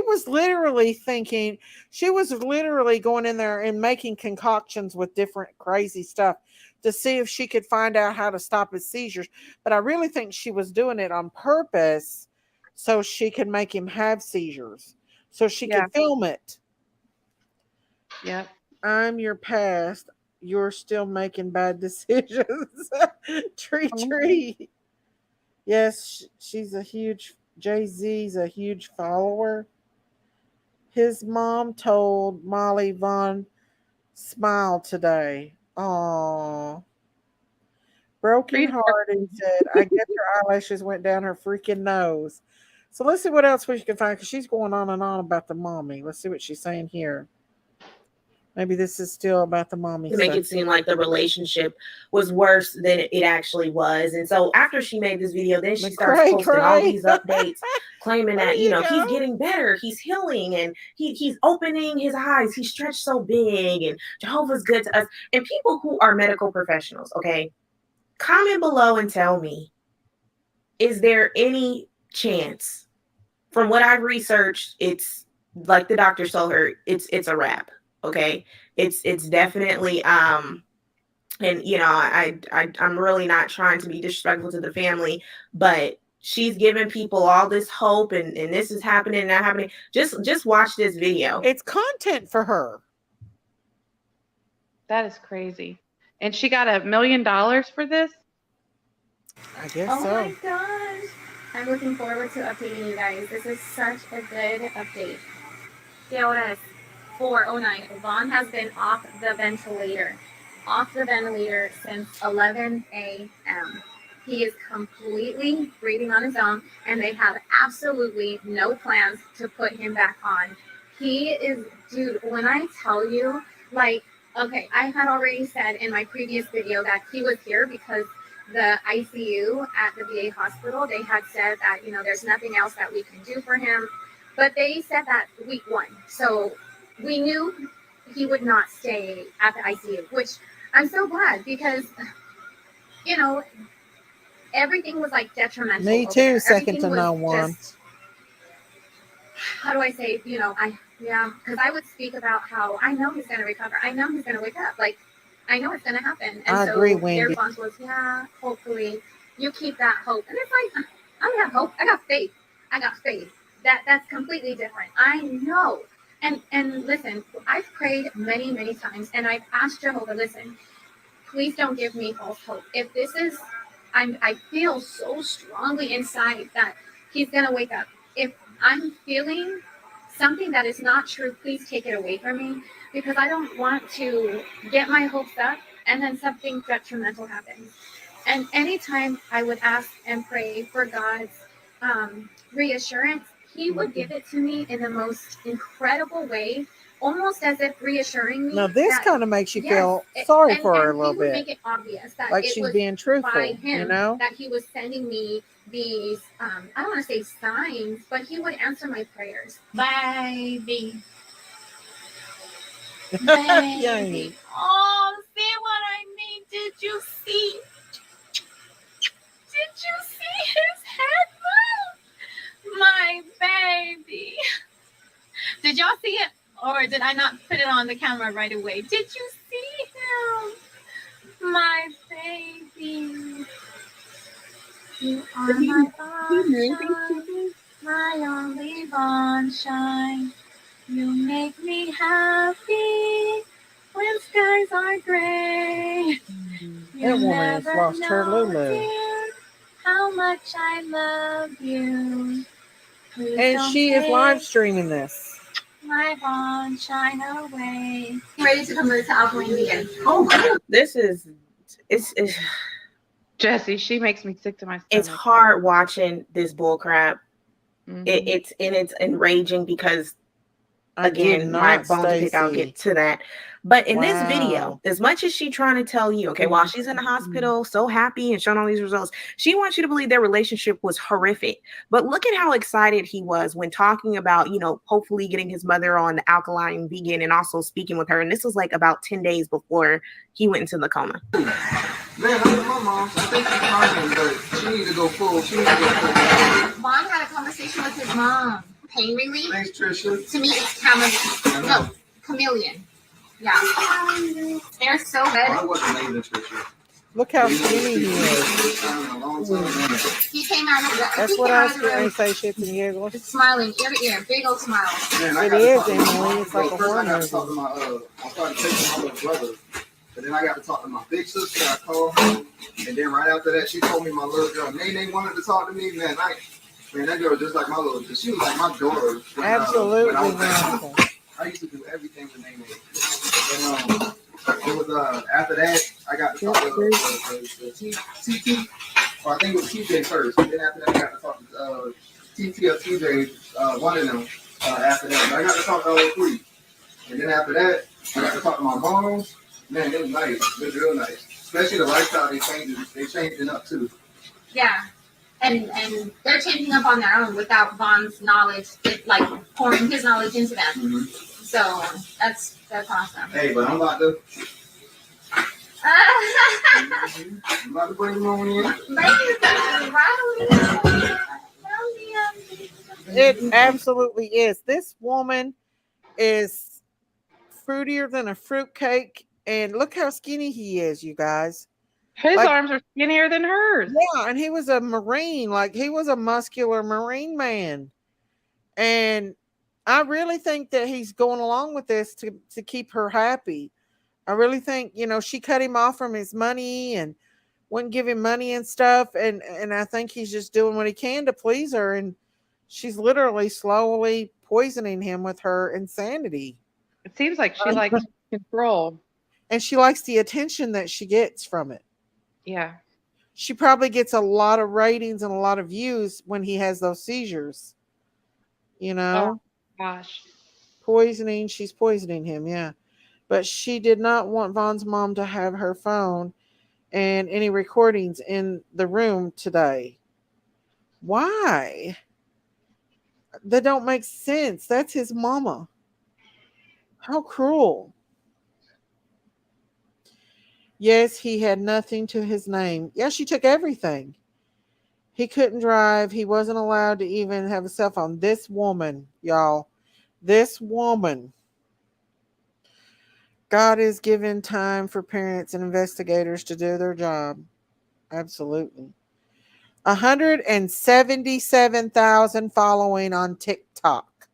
was literally thinking, she was literally going in there and making concoctions with different crazy stuff to see if she could find out how to stop his seizures. But I really think she was doing it on purpose so she could make him have seizures, so she could film it. Yeah. I'm your past. You're still making bad decisions. Tree. Yes, she's a huge, Jay-Z's a huge follower. His mom told Molly Von smile today. Aww. Broken hearted said, I guess her eyelashes went down her freaking nose. So let's see what else we can find, because she's going on and on about the mommy. Let's see what she's saying here. Maybe this is still about the mommy. To make it seem like the relationship was worse than it actually was. And so after she made this video, then she starts posting all these updates claiming that, he's getting better, he's healing, and he's opening his eyes, he's stretched so big, and Jehovah's good to us. And people who are medical professionals, okay, comment below and tell me, is there any chance, from what I've researched, it's like the doctor told her, it's a wrap. Okay, it's definitely and I'm really not trying to be disrespectful to the family, but she's giving people all this hope, and this is happening and that happening. Just watch this video. It's content for her. That is crazy. And she got $1 million for this? I guess so. Oh my gosh. I'm looking forward to updating you guys. This is such a good update. DLS 409. Vaughn has been off the ventilator since 11 a.m. He is completely breathing on his own, and they have absolutely no plans to put him back on. He is, dude, when I tell you, okay, I had already said in my previous video that he was here because the ICU at the VA hospital, they had said that, there's nothing else that we can do for him. But they said that week 1. So we knew he would not stay at the ICU, which I'm so glad because, everything was detrimental. Me too, second to no one. How do I say, because I would speak about how I know he's going to recover. I know he's going to wake up. I know it's going to happen. And I agree, Wendy. Their response was, hopefully you keep that hope. And it's I don't have hope. I got faith. That's completely different. I know. And listen, I've prayed many, many times, and I've asked Jehovah, listen, please don't give me false hope. If this is, I feel so strongly inside that he's going to wake up. If I'm feeling something that is not true, please take it away from me, because I don't want to get my hopes up and then something detrimental happens. And anytime I would ask and pray for God's reassurance, he would give it to me in the most incredible way, almost as if reassuring me. Now this kind of makes you feel sorry for her a little bit. Make it obvious that like it she's was being truthful, by him, that he was sending me these, I don't want to say signs, but he would answer my prayers. Baby. Baby. Oh, see what I mean? Did you see? Did you see his head move? My baby. Did y'all see it? Or did I not put it on the camera right away? Did you see him? My baby. You are my sunshine, my only sunshine. You make me happy when skies are gray. That woman has lost her Lulu. Dear, how much I love you. Please And don't she is live take streaming this. my sunshine away. Ready to convert to alkaline vegan. Oh, this is it's Jesse, she makes me sick to my stomach. It's hard watching this bull crap. Mhm. It's enraging because I again, my not, bone to pick, I'll Stacey. get to that. But in this Wow. video, as much as she trying to tell you, okay, while she's in the hospital, so happy and showing all these results, she wants you to believe their relationship was horrific. But look at how excited he was when talking about, you know, hopefully getting his mother on the alkaline vegan and also speaking with her. And this was like about 10 days before he went into the coma. Man, I love my mom. I think she's fine, but she needs to go full. She needs to go full. Vaughn had a conversation with his mom. Pain relief. Thanks, Trisha. To me, it's chamomile. No, chameleon. Yeah. They're so good. I wasn't made of Trisha. Look how skinny he is. He came out of the. That's what I was going to say, shits and giggles. Smiling ear to ear, big old smile. Man, it is, Emily. It's like a horror movie. I started taking my little brother. But then I got to talk to my big sister. I called her. And then right after that, she told me my little girl, Nene, wanted to talk to me. Man, that girl was just like my little, because she was like my daughter. Absolutely. I used to do everything with Nene. And it was after that, I got to talk to TT. Or I think it was TJ first. And then after that, I got to talk to TT or TJ, one of them, after that. But I got to talk to all three. And then after that, I got to talk to my moms. Man, it was nice. It was real nice. Especially the lifestyle they changed it up too. Yeah. And they're changing up on their own without Vaughn's knowledge, like pouring his knowledge into them. Mm-hmm. So that's awesome. Hey, but I'm about to bring them on in. It absolutely is. This woman is fruitier than a fruitcake, and look how skinny he is, you guys. His arms are skinnier than hers. Yeah, and he was a Marine. Like, he was a muscular Marine man. And I really think that he's going along with this to keep her happy. I really think, you know, she cut him off from his money and wouldn't give him money and stuff. And I think he's just doing what he can to please her. And she's literally slowly poisoning him with her insanity. It seems like she likes control. And she likes the attention that she gets from it. Yeah. She probably gets a lot of ratings and a lot of views when he has those seizures. You know? Oh, gosh. Poisoning. She's poisoning him, yeah. But she did not want Vaughn's mom to have her phone and any recordings in the room today. Why? That don't make sense. That's his mama. How cruel. Yes, he had nothing to his name. Yeah, she took everything. He couldn't drive. He wasn't allowed to even have a cell phone. This woman, y'all, this woman. God is giving time for parents and investigators to do their job. Absolutely. 177,000 following on TikTok.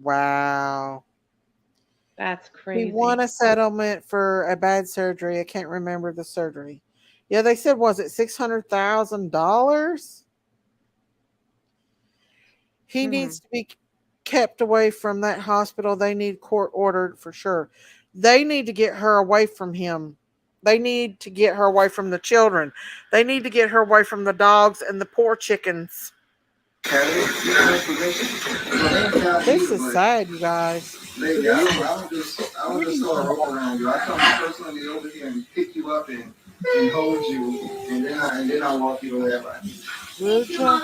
Wow. That's crazy. He won a settlement for a bad surgery. I can't remember the surgery. Yeah, they said, was it $600,000? He needs to be kept away from that hospital. They need court ordered for sure. They need to get her away from him. They need to get her away from the children. They need to get her away from the dogs and the poor chickens. This is sad, you guys. Maybe I would just sort of roll around you. I come personally over here and pick you up and hold you, and then I'll walk you away. Good job.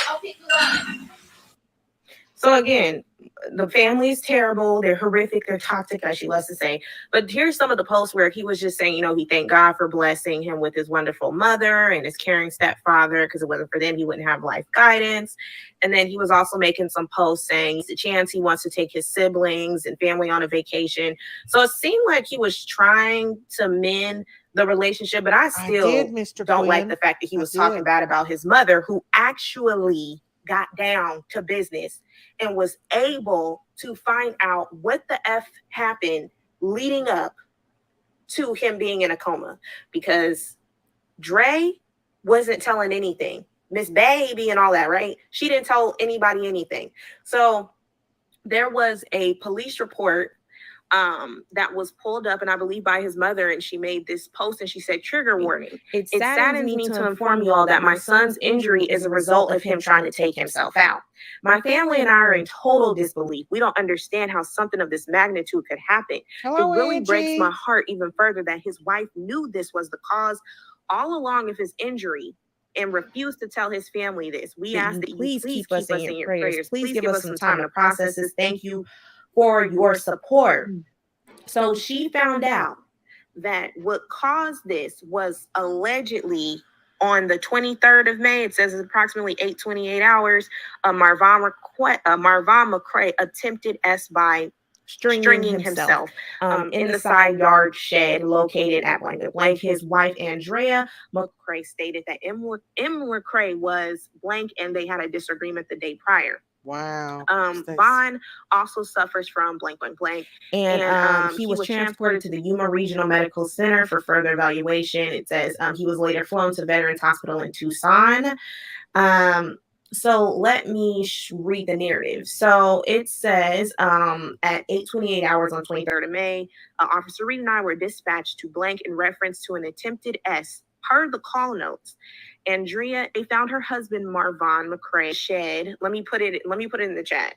I'll pick you up. So again, the family is terrible. They're horrific. They're toxic, as she loves to say. But here's some of the posts where he was just saying, you know, he thanked God for blessing him with his wonderful mother and his caring stepfather, because it wasn't for them, he wouldn't have life guidance. And then he was also making some posts saying it's a chance he wants to take his siblings and family on a vacation. So it seemed like he was trying to mend the relationship, but I still don't like the fact that he was talking bad about his mother, who actually got down to business and was able to find out what the F happened leading up to him being in a coma, because Dre wasn't telling anything. Miss Baby and all that, right? She didn't tell anybody anything. So there was a police report that was pulled up, and I believe by his mother, and she made this post and she said, trigger warning. It saddens me to inform you all that my son's injury is a result of him trying to take himself out. My family and I are in total disbelief. We don't understand how something of this magnitude could happen. Hello, it really Angie. breaks my heart even further that his wife knew this was the cause all along of his injury and refused to tell his family this. We ask that you please keep us in your prayers. Please give us some time to process this. Thank you for your support. So she found out that what caused this was allegedly on the 23rd of May, it says it's approximately 8:28 hours, Marvon McCray attempted S by stringing himself in the side yard shed located at blank blank. His wife, Andrea McCray, stated that M. McCray was blank and they had a disagreement the day prior. Wow. Vaughn also suffers from blank, blank, blank. And he was transported to the Yuma Regional Medical Center for further evaluation. It says he was later flown to Veterans Hospital in Tucson. So let me read the narrative. So it says at 8:28 hours on 23rd of May, Officer Reed and I were dispatched to blank in reference to an attempted S per the call notes. Andrea, they found her husband Marvon McCray shed. Let me put it in the chat.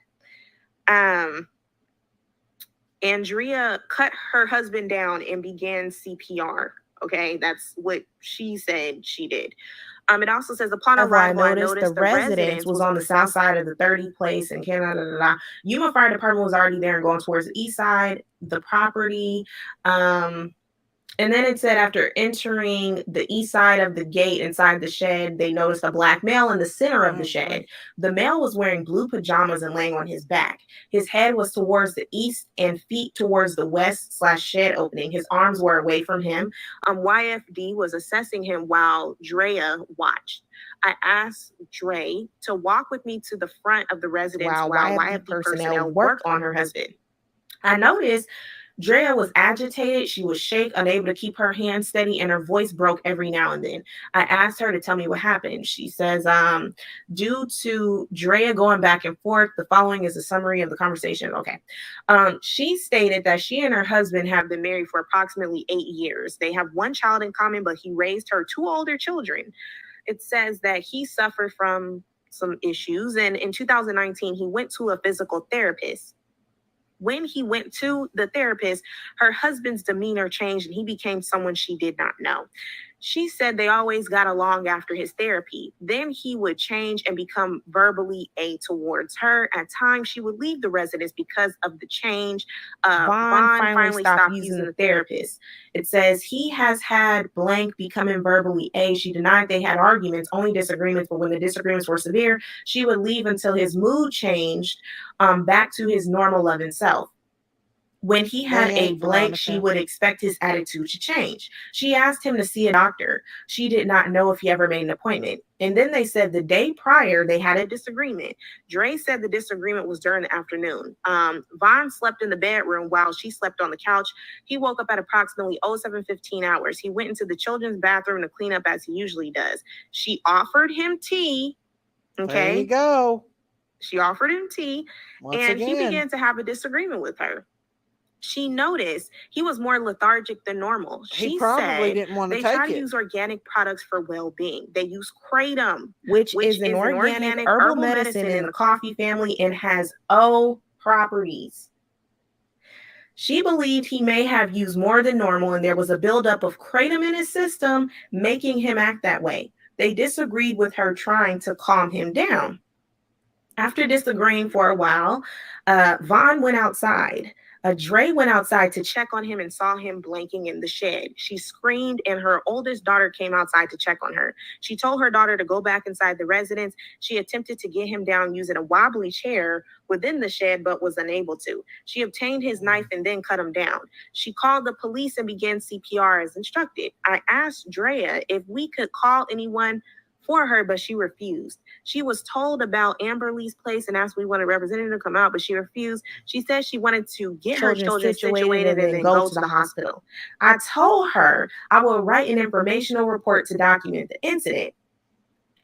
Andrea cut her husband down and began CPR. Okay, that's what she said she did. It also says upon arrival, I noticed the residence was on the south side of the 30 place in Canada. Yuma Fire Department was already there and going towards the east side, the property. And then it said after entering the east side of the gate inside the shed, they noticed a black male in the center of the shed. The male was wearing blue pajamas and laying on his back. His head was towards the east and feet towards the west/shed opening. His arms were away from him. YFD was assessing him while Drea watched. I asked Dre to walk with me to the front of the residence while YFD personnel worked on her husband. I noticed Drea was agitated. She was shaken, unable to keep her hands steady, and her voice broke every now and then. I asked her to tell me what happened. She says, due to Drea going back and forth, the following is a summary of the conversation. Okay. She stated that she and her husband have been married for approximately 8 years. They have one child in common, but he raised her 2 older children. It says that he suffered from some issues, and in 2019, he went to a physical therapist. When he went to the therapist, her husband's demeanor changed and he became someone she did not know. She said they always got along after his therapy. Then he would change and become verbally A towards her. At times, she would leave the residence because of the change. Vaughn finally stopped using the therapist. It says he has had blank becoming verbally A. She denied they had arguments, only disagreements, but when the disagreements were severe, she would leave until his mood changed back to his normal loving self. When he had a blank, she would expect his attitude to change. She asked him to see a doctor. She did not know if he ever made an appointment. And then they said the day prior, they had a disagreement. Dre said the disagreement was during the afternoon. Vaughn slept in the bedroom while she slept on the couch. He woke up at approximately 07:15 hours. He went into the children's bathroom to clean up as he usually does. She offered him tea. Okay. There you go. She offered him tea. And he began to have a disagreement with her. She noticed he was more lethargic than normal. He probably didn't want to take it. They try to use organic products for well-being. They use kratom, which is an organic herbal medicine in the coffee family and has O properties. She believed he may have used more than normal, and there was a buildup of kratom in his system, making him act that way. They disagreed with her trying to calm him down. After disagreeing for a while, Vaughn went outside. Dre went outside to check on him and saw him blanking in the shed. She screamed, and her oldest daughter came outside to check on her. She told her daughter to go back inside the residence. She attempted to get him down using a wobbly chair within the shed, but was unable to. She obtained his knife and then cut him down. She called the police and began CPR as instructed. I asked Drea if we could call anyone for her, but she refused. She was told about Amber Lee's place and asked we wanted a representative to come out, but she refused. She said she wanted to get her children situated and then go to the hospital. I told her I would write an informational report to document the incident.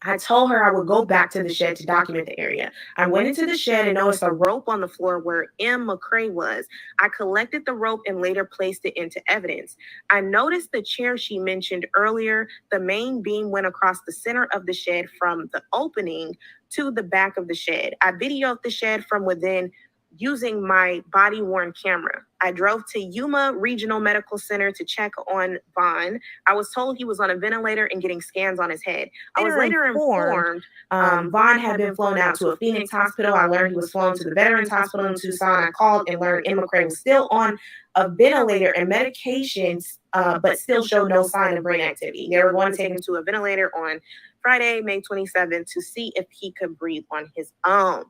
I told her I would go back to the shed to document the area. I went into the shed and noticed a rope on the floor where M. McCray was. I collected the rope and later placed it into evidence. I noticed the chair she mentioned earlier. The main beam went across the center of the shed from the opening to the back of the shed. I videoed the shed from within using my body-worn camera. I drove to Yuma Regional Medical Center to check on Vaughn. I was told he was on a ventilator and getting scans on his head. I was later informed Vaughn had been flown out to a Phoenix hospital. I learned he was flown to the Veterans Hospital in Tucson. I called and learned M. McCray was still on a ventilator and medications, but still showed no sign of brain activity. They were going to take him to a ventilator on Friday, May 27th, to see if he could breathe on his own.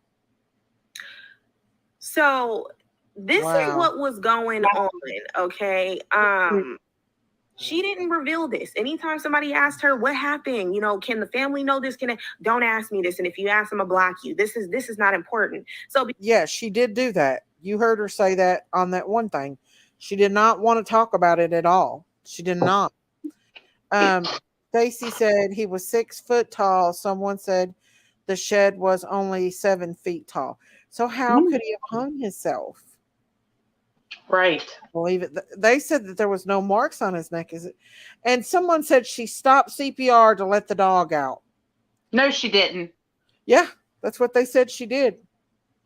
So this is what was going on, okay? She didn't reveal this. Anytime somebody asked her what happened, can the family know this? Don't ask me this. And if you ask them, I'll block you. This is not important. So yeah, she did do that. You heard her say that on that one thing. She did not want to talk about it at all. She did not. Stacy said he was 6 foot tall. Someone said the shed was only 7 feet tall. So how could he have hung himself? Right. Believe it. They said that there was no marks on his neck. And someone said she stopped CPR to let the dog out. No, she didn't. Yeah, that's what they said she did.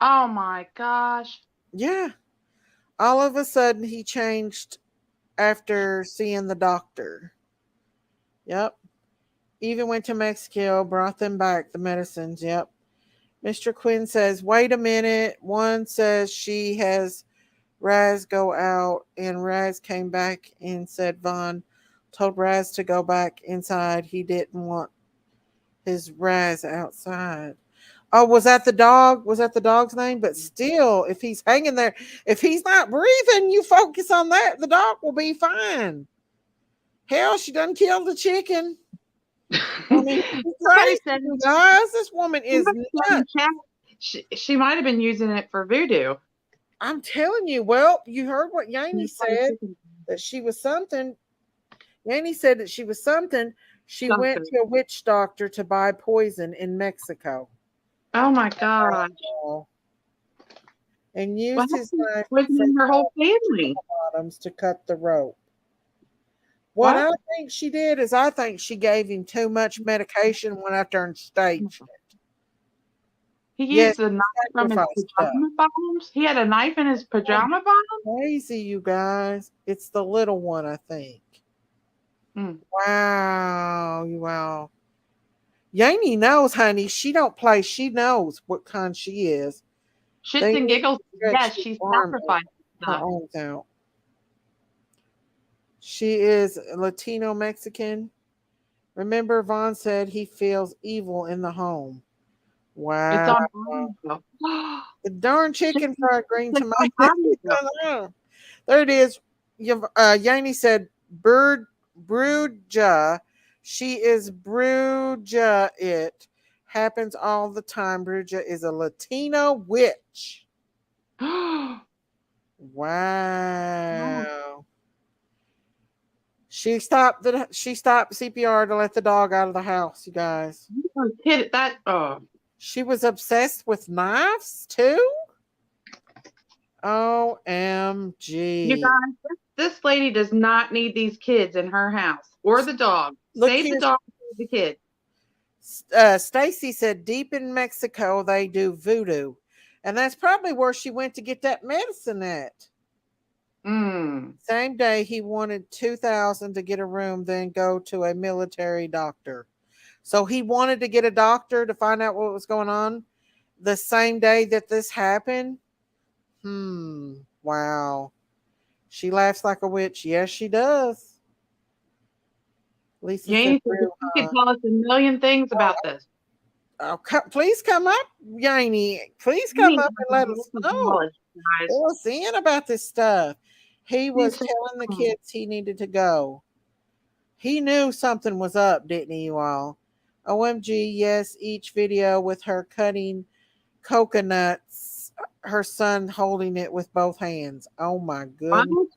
Oh my gosh. Yeah. All of a sudden he changed after seeing the doctor. Yep. Even went to Mexico, brought them back the medicines. Yep. Mr. Quinn says, wait a minute. One says she has Raz go out, and Raz came back and said Vaughn told Raz to go back inside. He didn't want his Raz outside. Oh, was that the dog? Was that the dog's name? But still, if he's hanging there, if he's not breathing, you focus on that. The dog will be fine. Hell, she done killed the chicken. I mean, crazy, guys. This woman is nuts. She might have been using it for voodoo. I'm telling you. Well, you heard what Yanni said, that she was something. Yanni said that she was something. She went to a witch doctor to buy poison in Mexico. Oh my God. And used his knife her whole family bottoms to cut the rope. What I think she did is I think she gave him too much medication, went out there and staged it. He used the knife from his pajama bottoms? He had a knife in his pajama bottoms? Crazy, you guys. It's the little one, I think. Wow. Yanni knows, honey. She don't play. She knows what kind she is. Shits and giggles. Yes, she's sacrificed her own out. She is Latino Mexican. Remember, Vaughn said he feels evil in the home. Wow. The darn chicken fried green tomato. There it is. Yanni said Bruja. She is Bruja. It happens all the time. Bruja is a Latino witch. Wow. She stopped CPR to let the dog out of the house, you guys. She was obsessed with knives too? OMG. You guys, this lady does not need these kids in her house or the dog. Save the dog for the kid. Stacy said deep in Mexico they do voodoo. And that's probably where she went to get that medicine at. Same day he wanted $2,000 to get a room, then go to a military doctor. So he wanted to get a doctor to find out what was going on the same day that this happened. Wow. She laughs like a witch. Yes, she does. Lisa Jane, said, you can tell us a million things about this. Oh, please come up, Yanni. Please come up and let us know. Fill us in about this stuff. He was telling the kids he needed to go. He knew something was up, didn't he, you all? OMG, yes, each video with her cutting coconuts, her son holding it with both hands. Oh my goodness.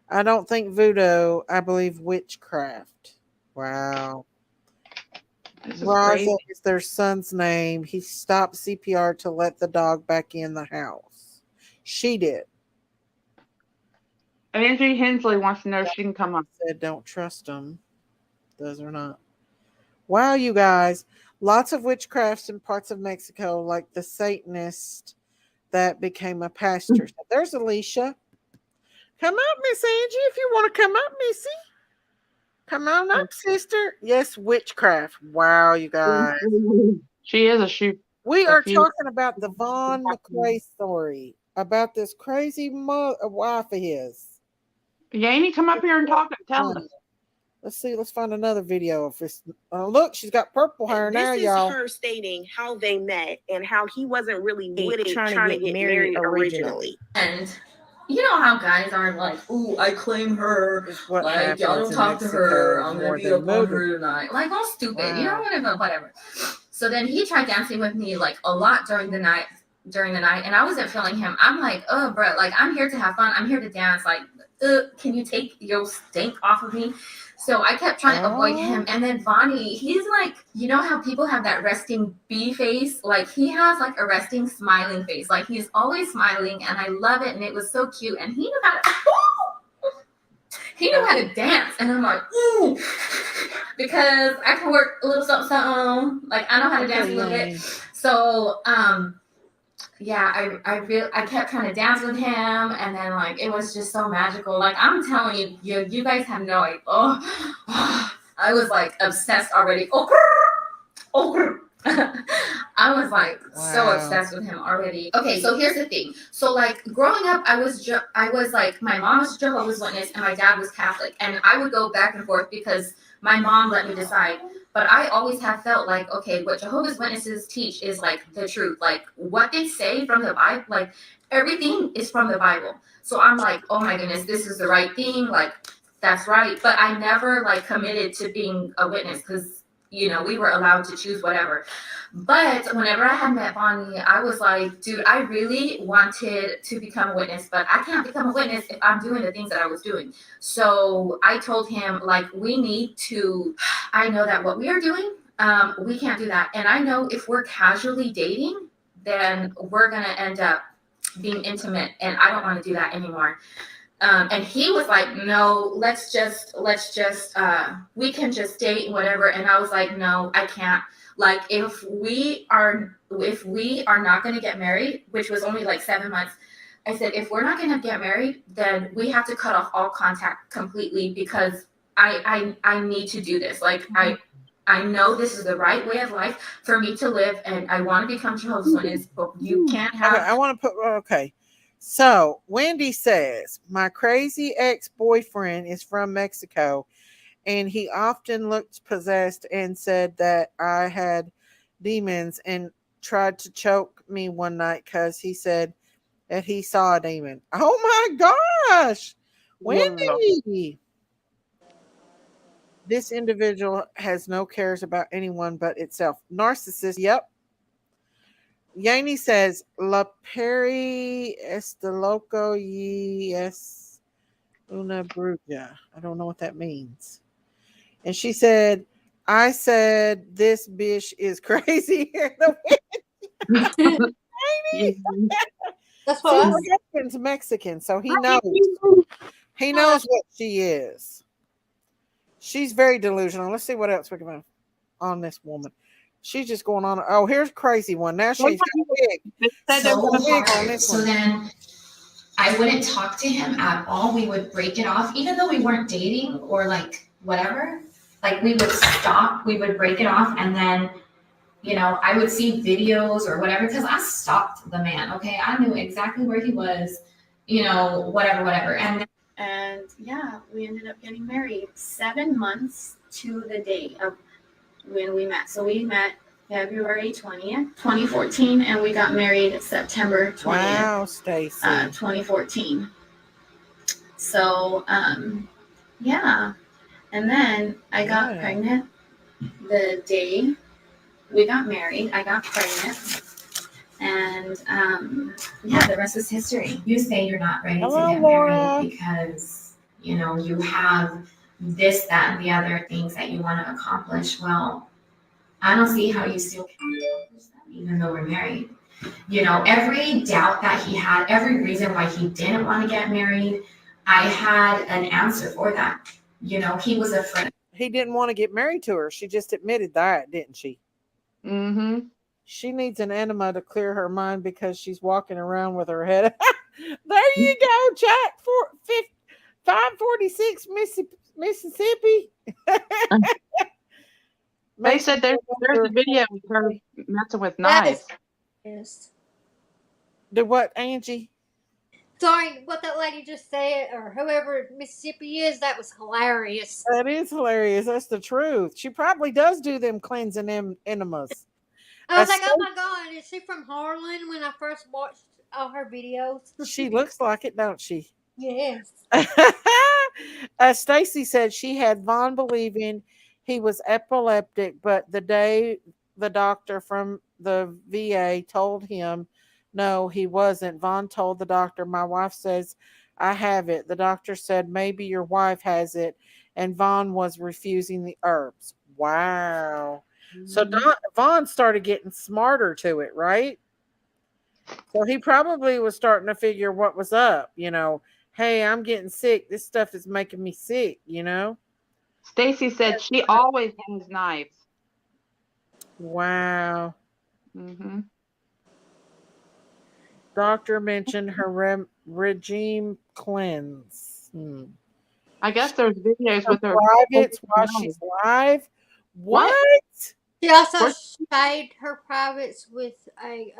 I don't think voodoo, I believe witchcraft. Wow. Raja is their son's name. He stopped CPR to let the dog back in the house. She did. Angie Hensley wants to know if she can come up. Said don't trust him. Does or not. Wow, you guys. Lots of witchcrafts in parts of Mexico, like the Satanist that became a pastor. So there's Alicia. Come up, Miss Angie, if you want to come up, Missy. Come on up, sister. Yes, witchcraft. Wow, you guys. She is a shoot. We are talking about the Marvon McCray story, about this crazy wife of his. Yanni, come up here and talk. Tell us. Let's see. Let's find another video of this. Look, she's got purple hair now, y'all. This is her stating how they met and how he wasn't really with it, trying to get married originally. And you know how guys are like, ooh, I claim her. Like, y'all don't talk to her. I'm going to be up on her tonight. Like, all stupid. Wow. You know, whatever. So then he tried dancing with me, like, a lot during the night. And I wasn't feeling him. I'm like, oh, bro, like, I'm here to have fun. I'm here to dance. Like, can you take your stink off of me? So I kept trying to avoid him. And then Bonnie, he's like, you know how people have that resting bee face? Like, he has like a resting smiling face. Like, he's always smiling, and I love it. And it was so cute. And he knew how to dance. And I'm like, ooh, because I can work a little something, something. Like, I know how to dance a little bit. So, yeah, I kept trying to dance with him, and then like it was just so magical. Like, I'm telling you, you guys have no idea. Oh, I was like obsessed already. I was like so obsessed with him already. Okay, so here's the thing. So like growing up, I was like, my mom was Jehovah's Witness and my dad was Catholic, and I would go back and forth because my mom let me decide. But I always have felt like, okay, what Jehovah's Witnesses teach is like the truth. Like what they say from the Bible, like everything is from the Bible. So I'm like, oh my goodness, this is the right thing. Like, that's right. But I never like committed to being a witness because, you know, we were allowed to choose whatever. But whenever I had met Bonnie, I was like, dude, I really wanted to become a witness, but I can't become a witness if I'm doing the things that I was doing. So I told him, like, we need to, I know that what we are doing, we can't do that. And I know if we're casually dating, then we're going to end up being intimate. And I don't want to do that anymore. And he was like, no, let's just, we can just date, whatever. And I was like, no, I can't. Like, if we are not going to get married, which was only like 7 months, I said, if we're not going to get married, then we have to cut off all contact completely because I need to do this. Like, I know this is the right way of life for me to live, and I want to become Jehovah's Witness, but you can't have. Okay, I want to put, okay. So Wendy says, my crazy ex-boyfriend is from Mexico, and he often looked possessed and said that I had demons and tried to choke me one night because he said that he saw a demon. Oh my gosh, Wendy. This individual has no cares about anyone but itself. Narcissist, yep. Yanni says, La Peri este loco y es una bruja. I don't know what that means. And she said, I said, this bitch is crazy. That's what husband's Mexican, so he knows. He knows what she is. She's very delusional. Let's see what else we can find on this woman. She's just going on. Oh, here's a crazy one. Now she's big. So then I wouldn't talk to him at all. We would break it off, even though we weren't dating or like whatever. Like we would stop, we would break it off, and then, you know, I would see videos or whatever because I stalked the man. Okay, I knew exactly where he was. whatever. And yeah, we ended up getting married 7 months to the day of when we met. So we met February 20th, 2014, and we got married September 20th, wow, Stacy. 2014. So, yeah. And then I got pregnant the day we got married. I got pregnant. And yeah, the rest is history. You say you're not ready Hello, to get Laura. married because, you have this, that, and the other things that you want to accomplish. Well, I don't see how you still can accomplish them, even though we're married. Every doubt that he had, every reason why he didn't want to get married, I had an answer for that. He was afraid. He didn't want to get married to her. She just admitted that, didn't she? Mm-hmm. She needs an enema to clear her mind because she's walking around with her head. There you go, Jack. 546 Mississippi. They said there's a video of her messing with knives. Yes. The what, Angie? Sorry, what that lady just said, or whoever Mississippi is, that was hilarious. That is hilarious. That's the truth. She probably does do them cleansing enemas. I was like, oh my God, is she from Harlan when I first watched all her videos? She looks like it, don't she? Yes. Stacy said she had Vaughn believing he was epileptic, but the day the doctor from the VA told him no, he wasn't, Vaughn told the doctor, my wife says I have it. The doctor said maybe your wife has it, and Vaughn was refusing the herbs. Wow. So Vaughn started getting smarter to it, right? So he probably was starting to figure what was up, Hey, I'm getting sick. This stuff is making me sick, Stacy said she always has knives. Wow. Mm-hmm. Doctor mentioned her regime cleanse. I guess there's videos with her privates while she's live. What? She also shaved her privates with a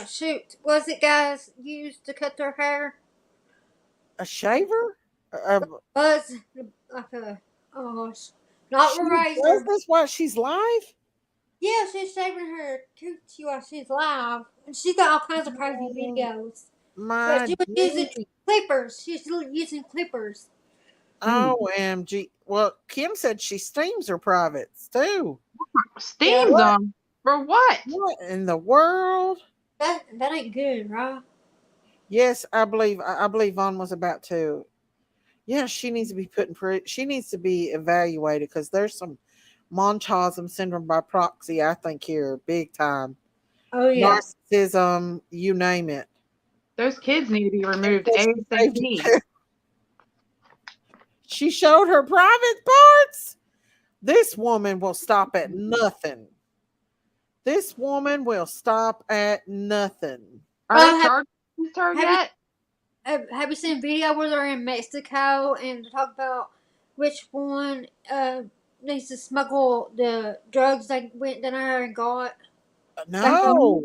shoot. Was it guys used to cut their hair? A shaver? Was like a not a razor. Does this while she's live? Yeah, she's shaving her coochie while she's live, and she's got all kinds of crazy videos. But she was using clippers. She's using clippers. OMG. Well, Kim said she steams her privates too. Steams them? For what? What in the world? That ain't good, right? Yes, I believe Vaughn was about to. Yeah, she needs to be she needs to be evaluated because there's some Munchausen syndrome by proxy, I think, here, big time. Oh yeah. Narcissism, you name it. Those kids need to be removed ASAP. She showed her private parts. This woman will stop at nothing. This woman will stop at nothing. Are they charged her yet? Have you seen a video where they're in Mexico and talk about which one needs to smuggle the drugs they went down there and got? No.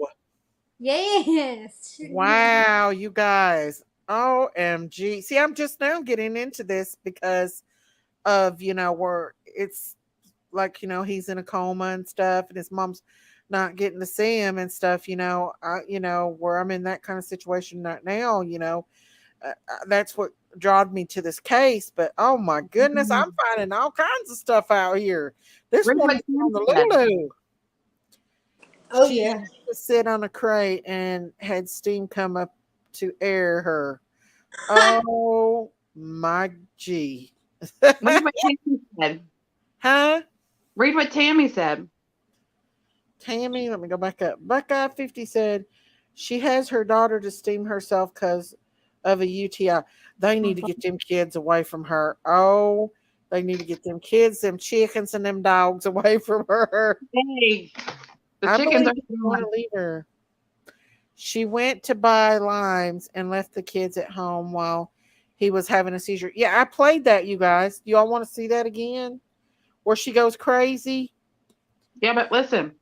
Yes. Wow, you guys. OMG. See, I'm just now getting into this because of, where it's like, he's in a coma and stuff and his mom's not getting to see him and stuff, where I'm in that kind of situation right now, that's what drawed me to this case. But oh my goodness, I'm finding all kinds of stuff out here. This woman's on the Lulu. Oh she yeah. used to sit on a crate and had steam come up to air her. Oh my G. Read what Tammy said. Huh? Read what Tammy said. Tammy, let me go back up. Buckeye 50 said she has her daughter to steam herself because of a UTI. They need to get them kids away from her. Oh, they need to get them kids, them chickens, and them dogs away from her. Hey, the I chickens want to leave her. She went to buy limes and left the kids at home while he was having a seizure. Yeah, I played that, you guys. Do y'all want to see that again? Where she goes crazy? Yeah, but listen.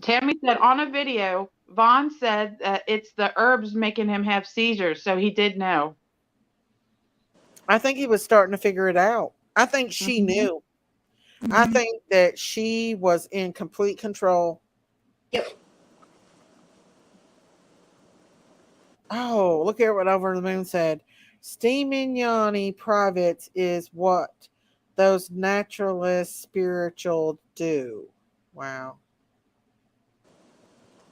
Tammy said on a video Vaughn said that it's the herbs making him have seizures, so he did know. I think he was starting to figure it out. I think she knew. I think that she was in complete control. Yep. Oh, look at what Over the Moon said. Steaming Yanni privates is what those naturalist spiritual do. Wow.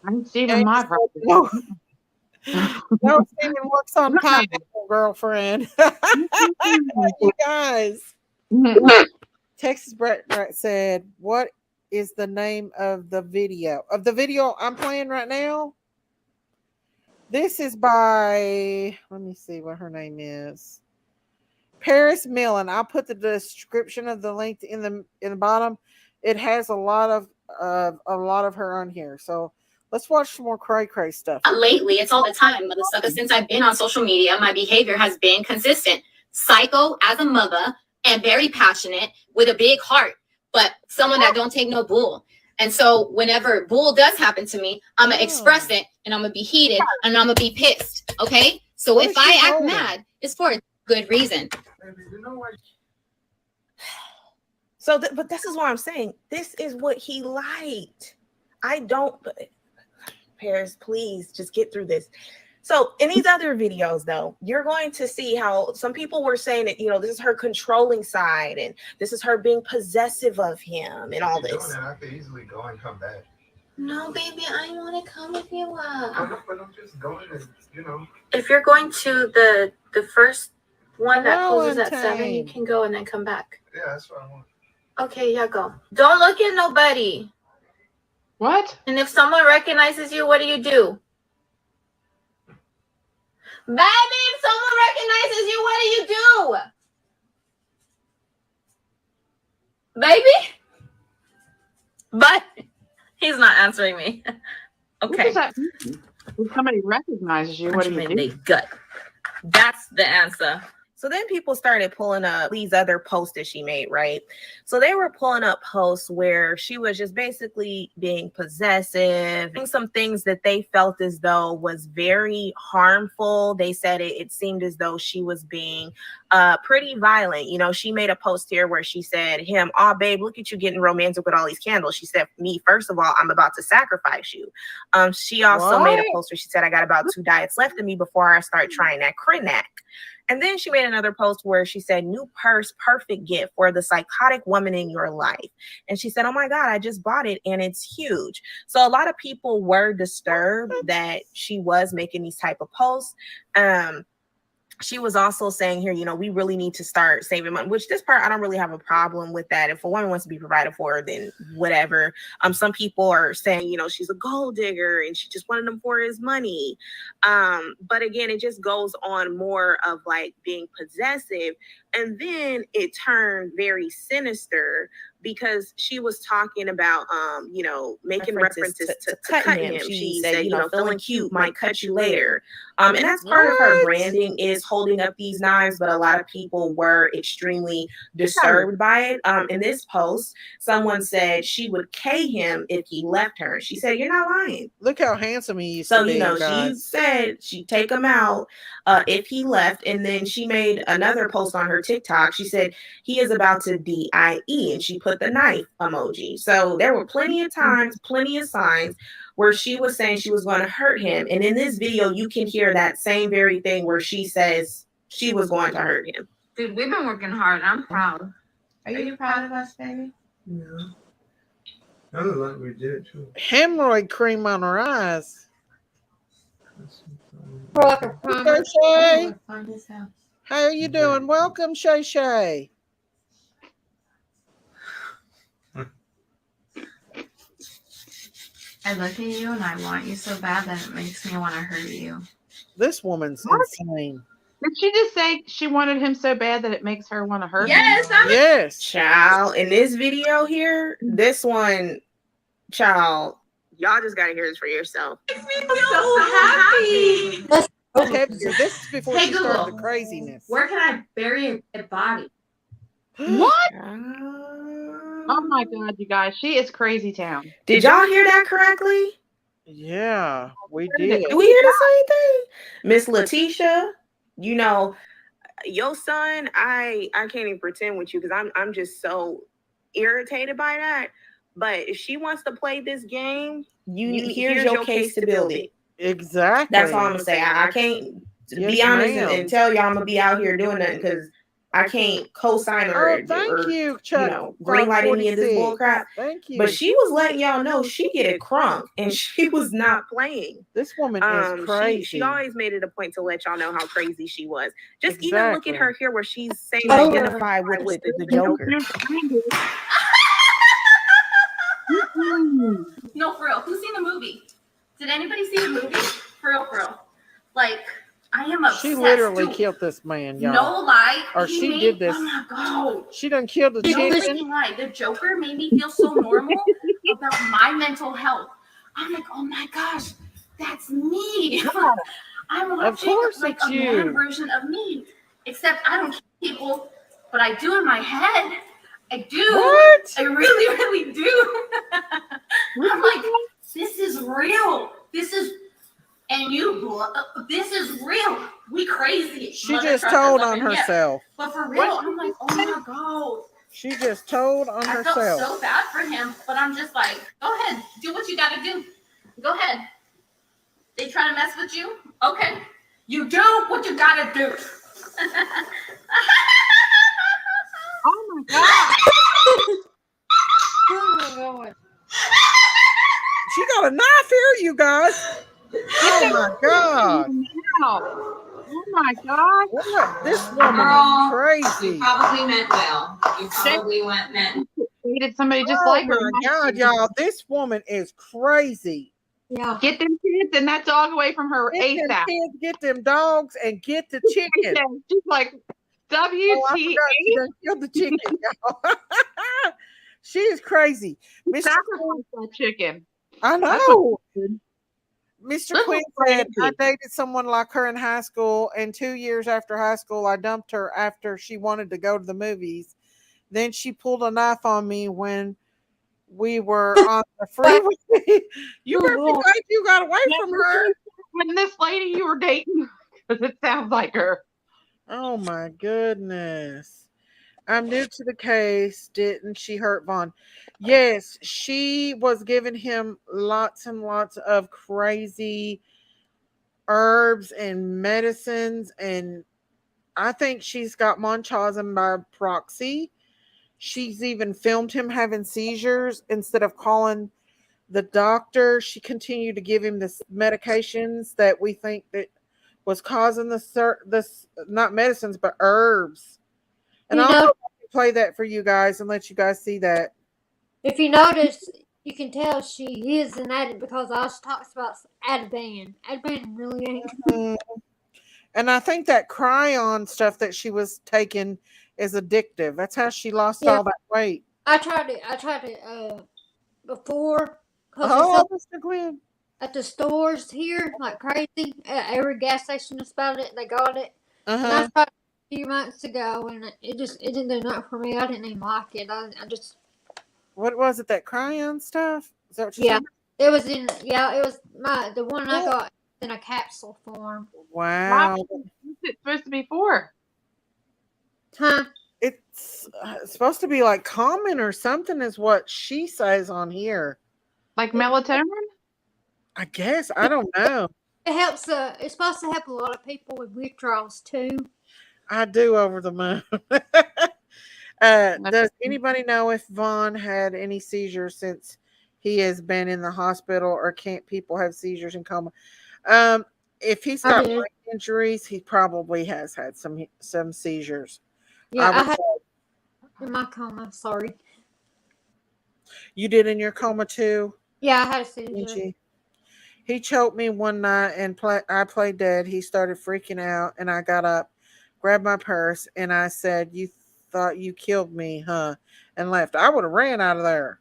I'm Stephen my private. No. No, Stephen works on pineapple, girlfriend. You guys. Texas Brett said, what is the name of the video? Of the video I'm playing right now? This is by, let me see what her name is. Paris Millen. I'll put the description of the link in the bottom. It has a lot of her on here. So let's watch some more cray stuff. Lately, it's all the time, mother sucker. Since I've been on social media, my behavior has been consistent. Psycho as a mother and very passionate with a big heart, but someone that don't take no bull. And so whenever bull does happen to me, I'm going to express it and I'm going to be heated and I'm going to be pissed. Okay? So What if is she I act holding? mad, it's for a good reason. So, but this is what I'm saying. This is what he liked. I don't, Paris, please just get through this. So in these other videos, though, you're going to see how some people were saying that, you know, this is her controlling side and this is her being possessive of him and all this. I could easily go and come back. No, baby, I want to come with you. But I'm just going and, you know. If you're going to the first one that closes at 7, you can go and then come back. Yeah, that's what I want. Okay, yeah, go. Don't look at nobody. What? And if someone recognizes you, what do you do? Baby, if someone recognizes you, what do you do? Baby? But he's not answering me. Okay. What does that mean? If somebody recognizes you, what do you do? Gut. That's the answer. So then people started pulling up these other posts that she made, right? So they were pulling up posts where she was just basically being possessive, doing some things that they felt as though was very harmful. They said it seemed as though she was being pretty violent. You know, she made a post here where she said, him, oh, babe, look at you getting romantic with all these candles. She said, me, first of all, I'm about to sacrifice you. She also made a post where she said, I got about 2 diets left of me before I start trying that CRITTER'S. And then she made another post where she said, new purse, perfect gift for the psychotic woman in your life. And she said, oh my God, I just bought it and it's huge. So a lot of people were disturbed that she was making these type of posts. She was also saying here, you know, we really need to start saving money, which this part, I don't really have a problem with that. If a woman wants to be provided for, then whatever. Some people are saying, you know, she's a gold digger and she just wanted him for his money. But again, it just goes on more of like being possessive. And then it turned very sinister because she was talking about, you know, making references to cutting him. She said, you know, feeling cute might cut you later. And that's part of her branding is holding up these knives, but a lot of people were extremely disturbed by it. In this post, someone said she would K him if he left her. She said, you're not lying. Look how handsome he used to be. So, you know, she said she'd take him out if he left. And then she made another post on her TikTok. She said, he is about to DIE. And she put the knife emoji. So there were plenty of times, plenty of signs where she was saying she was going to hurt him. And in this video, you can hear that same very thing where she says she was going to hurt him. Dude, we've been working hard. I'm proud. Are you proud of us, baby? Yeah. I look like we did too. Hemorrhoid cream on her eyes. Shay. How are you doing? Welcome, Shay Shay. I look at you and I want you so bad that it makes me want to hurt you. This woman's insane. Did she just say she wanted him so bad that it makes her want to hurt him? Yes. Child, in this video here, this one, child, y'all just got to hear this for yourself. Makes me so happy. Okay, this is before she started the craziness. Where can I bury a dead body? What? Oh my God, you guys. She is crazy town. Did y'all hear that correctly? Yeah, we did. Do we hear the same thing? Miss Letitia, you know, your son, I can't even pretend with you because I'm just so irritated by that. But if she wants to play this game, here's your case to build it. Exactly. That's all I'm gonna say. I can't be honest and tell y'all I'm gonna be out here doing nothing because I can't co-sign or you, Chuck, green light any of this bull crap. Thank you. But she was letting y'all know she get it crunk and she was not playing. This woman is crazy. She always made it a point to let y'all know how crazy she was. Just even look at her here where she's saying identify with the Joker. No, for real. Who's seen the movie? Did anybody see the movie? For real, for real. Like, I am obsessed. She literally killed this man, y'all. No lie. Or she did this. Oh my god. She done killed the No chicken. freaking lie. The Joker made me feel so normal about my mental health. I'm like, oh my gosh, that's me. I'm watching like a man version of me. Except I don't kill people, but I do in my head. I do. What? I really, really do. I'm like, this is real. This is, and this is real. We crazy. She just told on herself. But for real, I'm like, oh my god. She just told on herself. I felt so bad for him, but I'm just like, go ahead, do what you gotta do. Go ahead. They try to mess with you? Okay. You do what you gotta do. Oh my god. Oh my god. She got a knife here, you guys. Oh my god. Oh my god. What? This woman is crazy. You probably meant well. You probably meant. Dated somebody just like her. Oh my god, y'all. This woman is crazy. Yeah. Get them kids and that dog away from her Get them ASAP. kids, get them dogs, and get the chicken. She's like, WTF. She done killed the chicken, y'all. She is crazy. Sacrifice that chicken. I know. Mr. Quinn said, I dated someone like her in high school, and 2 years after high school, I dumped her after she wanted to go to the movies. Then she pulled a knife on me when we were on the freeway. You better be glad you got away from her. When this lady you were dating, because it sounds like her. Oh my goodness. I'm new to the case. Didn't she hurt Vaughn? Yes, she was giving him lots and lots of crazy herbs and medicines. And I think she's got Munchausen by proxy. She's even filmed him having seizures. Instead of calling the doctor, she continued to give him this medications that we think that was causing this not medicines, but herbs. And I'll play that for you guys and let you guys see that. If you notice, you can tell she is an addict because all she talks about is Ativan. Ativan really ain't. And I think that cryon stuff that she was taking is addictive. That's how she lost all that weight. I tried it before. Oh, Mr. Glenn. At the stores here, like crazy. At every gas station is about it. They got it. And I tried it a few months ago, and it didn't do nothing for me. I didn't even like it. I just. What was it? That cryon stuff? Is that what you said? It was in. Yeah, it was the one I got in a capsule form. Wow. What's it supposed to be for? Huh? It's supposed to be like common or something, is what she says on here. Like melatonin? I guess. I don't know. It helps. It's supposed to help a lot of people with withdrawals too. I do over the moon. Does anybody know if Vaughn had any seizures since he has been in the hospital, or can't people have seizures in coma? If he's got brain injuries, he probably has had some seizures. Yeah, I had in my coma. Sorry. You did in your coma too? Yeah, I had a seizure. He choked me one night and I played dead. He started freaking out, and I got up, grabbed my purse, and I said, "You thought you killed me, huh?" And left. I would have ran out of there.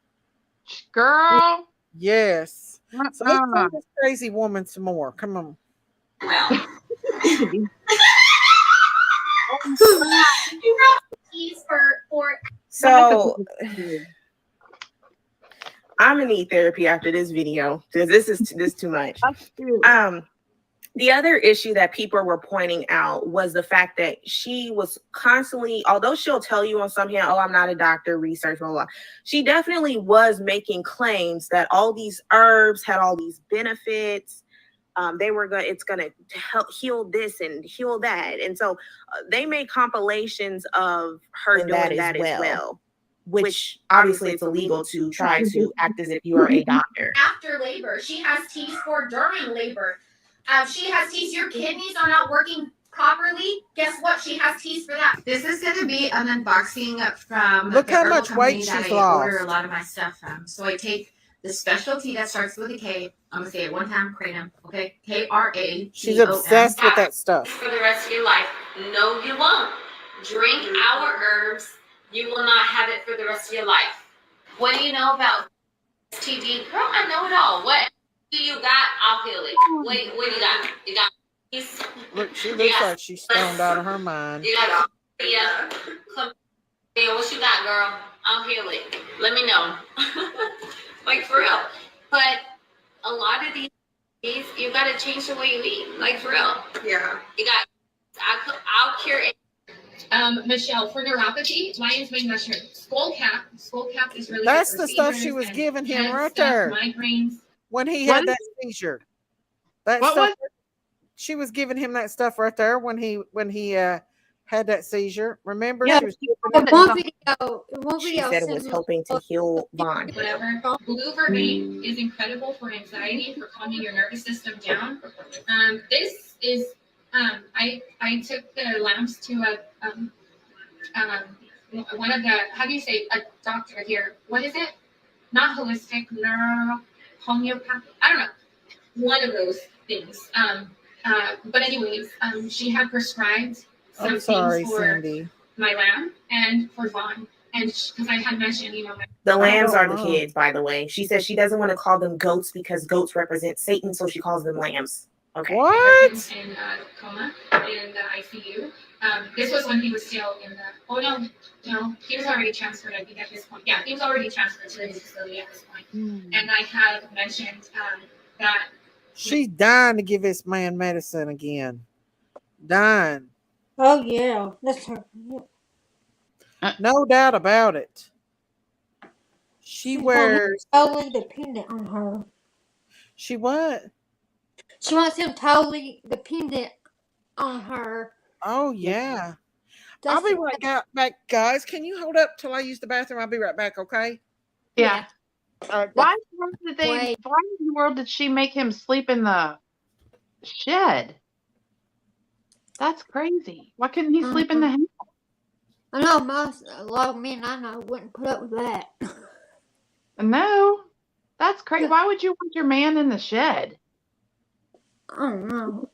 Girl. Yes. So let's play this crazy woman some more. Come on. For So I'm gonna need therapy after this video because this is too much. The other issue that people were pointing out was the fact that she was constantly, although she'll tell you on some hand, oh, I'm not a doctor, research, blah, blah, blah. She definitely was making claims that all these herbs had all these benefits. It's gonna help heal this and heal that. And so they made compilations of her doing that as well. Which obviously it's illegal to try to act as if you are a doctor. After labor, she has teas for during labor. She has teas. Your kidneys are not working properly. Guess what? She has teas for that. This is going to be an unboxing from Look the how herbal much company weight that she's I order lost. a lot of my stuff from. So I take the specialty that starts with a K. I'm going to say it one time. Kratom. Okay? K-R-A-T-O-M. She's obsessed with that stuff. For the rest of your life. No, you won't. Drink our herbs. You will not have it for the rest of your life. What do you know about STD? Girl, I know it all. What do you got? I'll heal it. What do you got? You got peace? Look, she looks like she's stoned out of her mind. You got yeah. What you got, girl? I'll heal it. Let me know. Like, for real. But a lot of these, you got to change the way you eat. Like, for real. Yeah. You got, I'll cure it. Michelle, for neuropathy, lion's mane mushroom, skull cap is really That's good for the stuff seizures she was and giving him head right stuff, there migraines. when he had that seizure. That What stuff. was- She was giving him that stuff right there when he had that seizure. Remember? Yeah, She was one video She said it was helping to heal Vaughn. Whatever. Blue vervain is incredible for anxiety, for calming your nervous system down. This is I took the lamps to one of the, how do you say, a doctor here. What is it? Not holistic, homeopathic. I don't know. One of those things. But anyways, she had prescribed some I'm sorry, things for Cindy. my lamb and for Vaughn. And because I had mentioned, The lambs are the kids, by the way. She says she doesn't want to call them goats because goats represent Satan, so she calls them lambs. Okay. What? In coma in the ICU. This was when he was still in the. No, he was already transferred. I think at this point. Yeah, he was already transferred to the facility at this point. And I had mentioned that She's dying to give this man medicine again. Dying. Oh yeah, that's her. No doubt about it. She wears. Totally dependent on her. She what? She wants him totally dependent on her. Oh yeah. I'll be right back, guys. Can you hold up till I use the bathroom? I'll be right back. Okay. Yeah. Why why in the world did she make him sleep in the shed? That's crazy. Why couldn't he sleep in the house? I know a lot of men I know wouldn't put up with that. No, that's crazy. Why would you want your man in the shed? I don't know.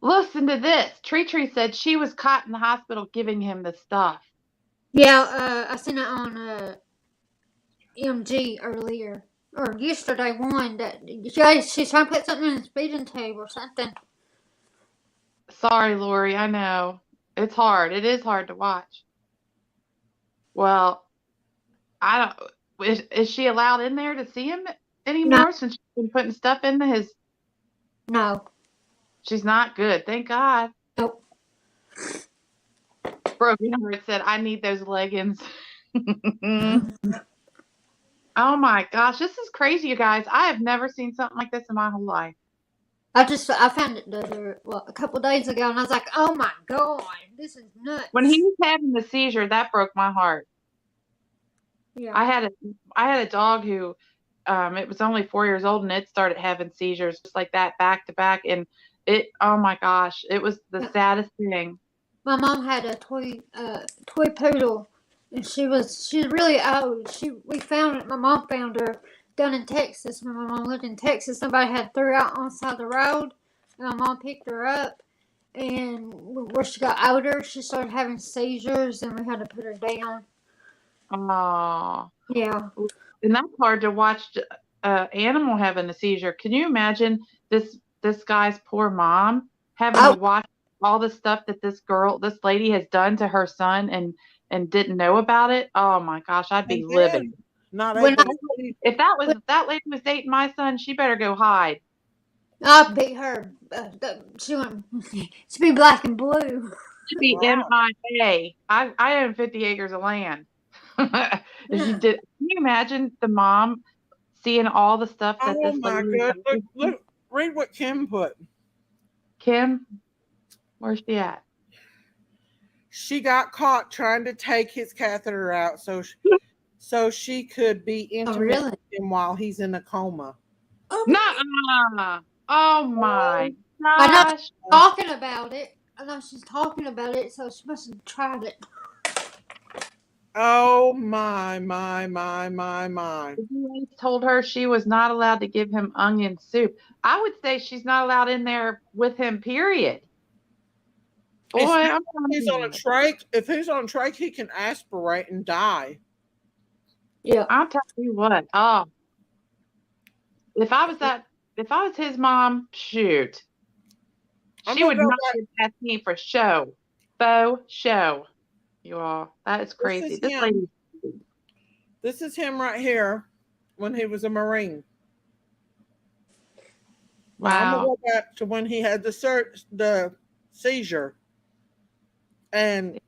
Listen to this. Tree said she was caught in the hospital giving him the stuff. Yeah, I seen it on MG earlier or yesterday. One that she's trying to put something in the speeding tube or something. Sorry, Lori. I know it's hard. It is hard to watch. Well, I don't. Is she allowed in there to see him anymore since she's been putting stuff into his? No. She's not good. Thank God. Nope. Broken Heart said, I need those leggings. Oh my gosh. This is crazy, you guys. I have never seen something like this in my whole life. I found it a couple of days ago, and I was like, "Oh my God, this is nuts!" When he was having the seizure, that broke my heart. Yeah, I had a dog who, it was only 4 years old, and it started having seizures just like that, back to back, and it. Oh my gosh, it was the saddest thing. My mom had a toy poodle, and she's really old. We found it. My mom found her down in Texas. When my mom lived in Texas, somebody had threw her out on the side of the road, and my mom picked her up. And where she got older, she started having seizures, and we had to put her down. Oh, yeah. And that's hard to watch. Animal having a seizure. Can you imagine this guy's poor mom having to watch all the stuff that this lady has done to her son, and and didn't know about it, oh my gosh, I'd be And livid. then not able to see. If that lady was dating my son, she better go hide. I'll beat her. She'd be black and blue. She'd be MIA. I own 50 acres of land. Can you imagine the mom seeing all the stuff that Oh this my lady God! Look, read what Kim put. Kim, where's she at? She got caught trying to take his catheter out, so she could be intimate with him while he's in a coma. Nuh-uh. Oh my I know gosh! she's talking about it. I know she's talking about it, so she must have tried it. Oh my. He told her she was not allowed to give him onion soup. I would say she's not allowed in there with him, period. Boy, if he's on a trach, he can aspirate and die. Yeah. I'll tell you what. Oh, if I was his mom, shoot. She would not get past me for show. Faux show. You all. That is crazy. This lady. This is him right here when he was a Marine. Wow. Now, I'm going to go back to when he had the seizure. And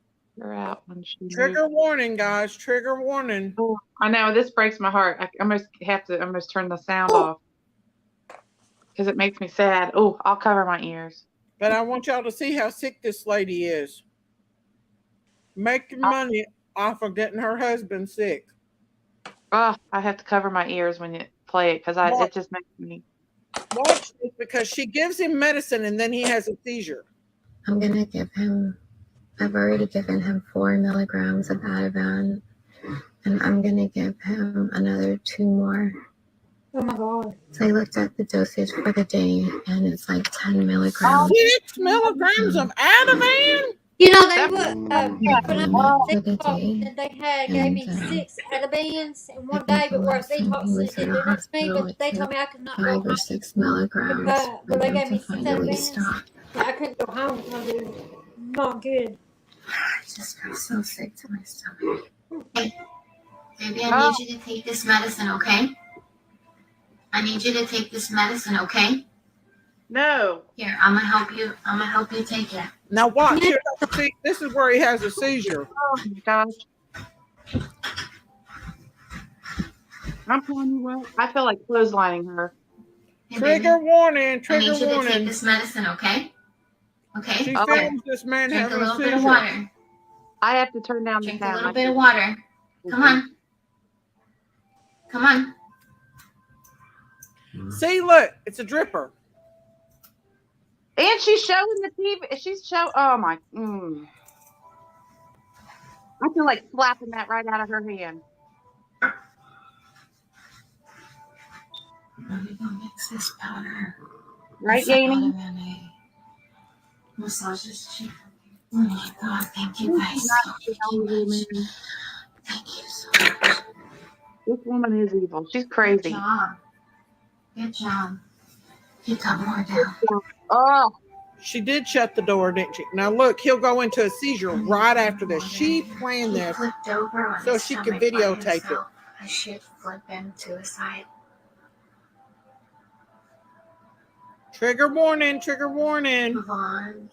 trigger warning, guys. Trigger warning. Oh, I know. This breaks my heart. I almost turn the sound off because it makes me sad. Oh, I'll cover my ears. But I want y'all to see how sick this lady is. Making money off of getting her husband sick. Oh, I have to cover my ears when you play it because it just makes me. Watch this because she gives him medicine and then he has a seizure. I'm going to give him, I've already given him 4 milligrams of Ativan, and I'm going to give him another 2 more. Oh my God. So I looked at the dosage for the day, and it's like 10 milligrams. 6 milligrams of Ativan? You know, they would, when I gave me 6 Atabans in one day, but where detox didn't do that to me, but they told me I could not go 5 or 6 milligrams. but they gave me 6 Finally Atabans. stopped. I couldn't go home. Not good. I just feel so sick to my stomach. Hey, baby, I need you to take this medicine, okay? I need you to take this medicine, okay? No. Here, I'm gonna help you. I'm gonna help you take it. Now watch here. See, this is where he has a seizure. Oh my gosh. I'm telling you what. I feel like clotheslining her. Hey, Trigger baby, warning. I Trigger need you to warning. take this medicine, okay? Okay. She films this man Drink having a little seizure. bit of water. I have to turn down Drink the a sound. little bit of water. Come on. Come on. See, look, it's a dripper. And she's showing the TV. Oh my. I feel like slapping that right out of her hand. I'm gonna mix this powder. Right, Yaney? Massage this cheek. Oh my God, thank you guys so much. Thank you so much. This woman is evil. She's crazy. Good job. Good job. You got more down. Oh. She did shut the door, didn't she? Now look, he'll go into a seizure right after this. She planned this so she could videotape it. I should flip him to the side. Trigger warning, trigger warning. Vaughn,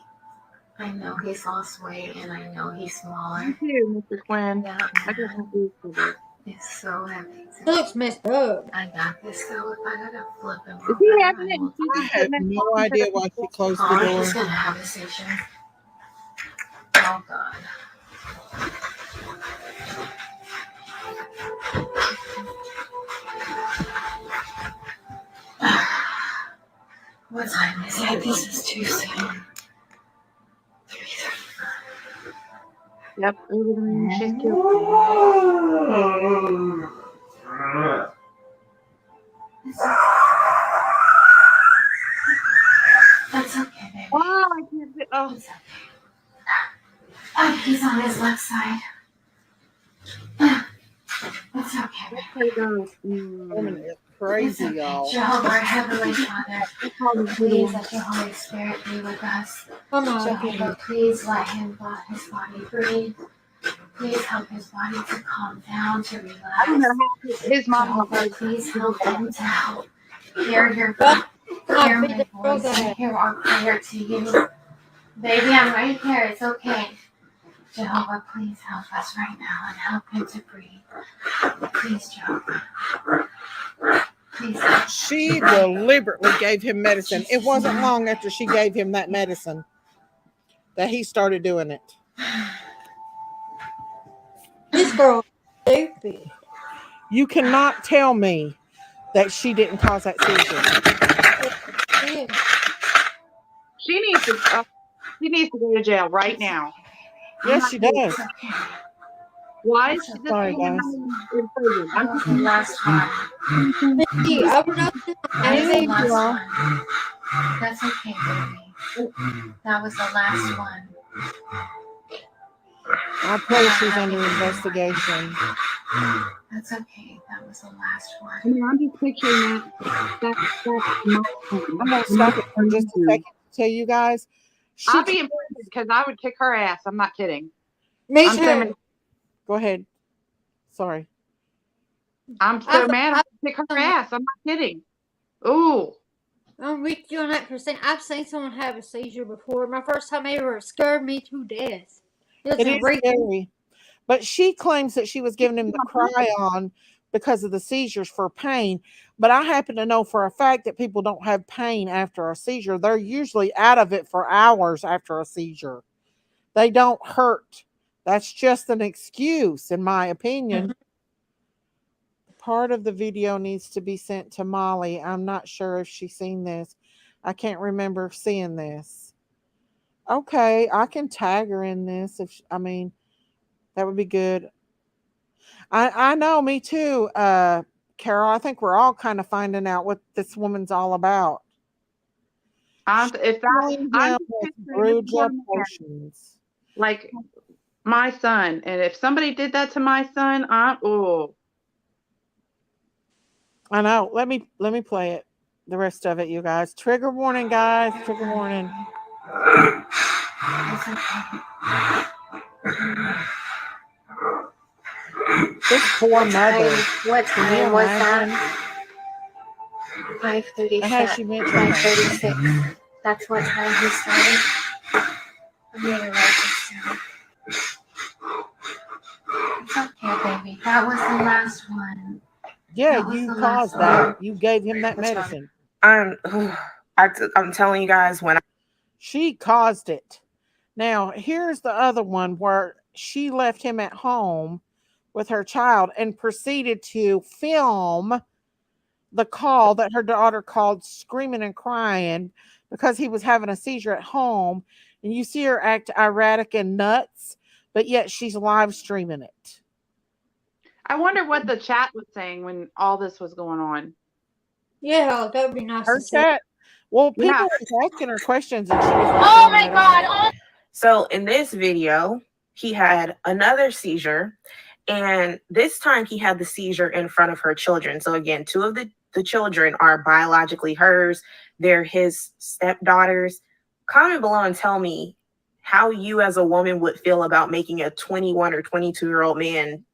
I know he's lost weight and I know he's smaller. Me too, Mr. Quinn. Yeah. I just want to do this. He's so heavy. It looks messed up. I got this though. I gotta flip him. Is he having it? I have no idea why she closed the door. He's gonna have a seizure. Oh God. What time is it? This is too soon. 3:35. Yep, over the moon. She's cute. That's okay, baby. Oh, I can't do. Oh, it's okay. He's on his left side. It's okay, Woman is crazy, y'all. Jehovah, our Heavenly Father, please let your Holy Spirit be with us. Jehovah, please let his body breathe. Please help his body to calm down, to relax. His mom. Jehovah, please help him to help. Hear your voice, hear my voice, and hear our prayer to you. Baby, I'm right here. It's okay. Jehovah, please help us right now and help him to breathe. Please, Jehovah. Please help. She deliberately gave him medicine. It wasn't long after she gave him that medicine that he started doing it. This girl is stupid. You cannot tell me that she didn't cause that seizure. She needs to go to jail right now. Yes, she does. Why is she Sorry, guys. in prison? That was the last one. That's okay, baby. That was the last one. I pray she's under investigation. That's okay. That was the last one. I mean, I'm just picturing that. I'm going to stop it for just a second to tell you guys. I'll be in prison because I would kick her ass. I'm not kidding. Me too. Go ahead. Sorry. I'm so mad. I would kick her ass. I'm not kidding. Ooh. I'm with you on that percent. I've seen someone have a seizure before. My first time ever, it scared me to death. It is scary. But she claims that she was giving him the cryon because of the seizures for pain. But I happen to know for a fact that people don't have pain after a seizure. They're usually out of it for hours after a seizure. They don't hurt. That's just an excuse, in my opinion. Part of the video needs to be sent to Molly. I'm not sure if she's seen this. I can't remember seeing this. Okay, I can tag her in this. That would be good. I know, me too, Carol. I think we're all kind of finding out what this woman's all about. Like my son, and if somebody did that to my son, I know. Let me play it. The rest of it, you guys. Trigger warning, guys. Trigger warning. This poor mother. What time was that? 5:36. 5:36. That's what time he started. I'm gonna write this down. It's okay, baby. That was the last one. Yeah, you caused that. You gave him that medicine. I'm telling you guys, she caused it. Now, here's the other one where she left him at home with her child and proceeded to film the call that her daughter called screaming and crying because he was having a seizure at home. And you see her act erratic and nuts, but yet she's live streaming it. I wonder what the chat was saying when all this was going on. Yeah, that would be nice her to see. chat. Well, people were asking her questions and she was oh my God. So in this video, he had another seizure, and this time he had the seizure in front of her children. So again, two of the children are biologically hers. They're his stepdaughters. Comment below and tell me how you as a woman would feel about making a 21 or 22-year-old man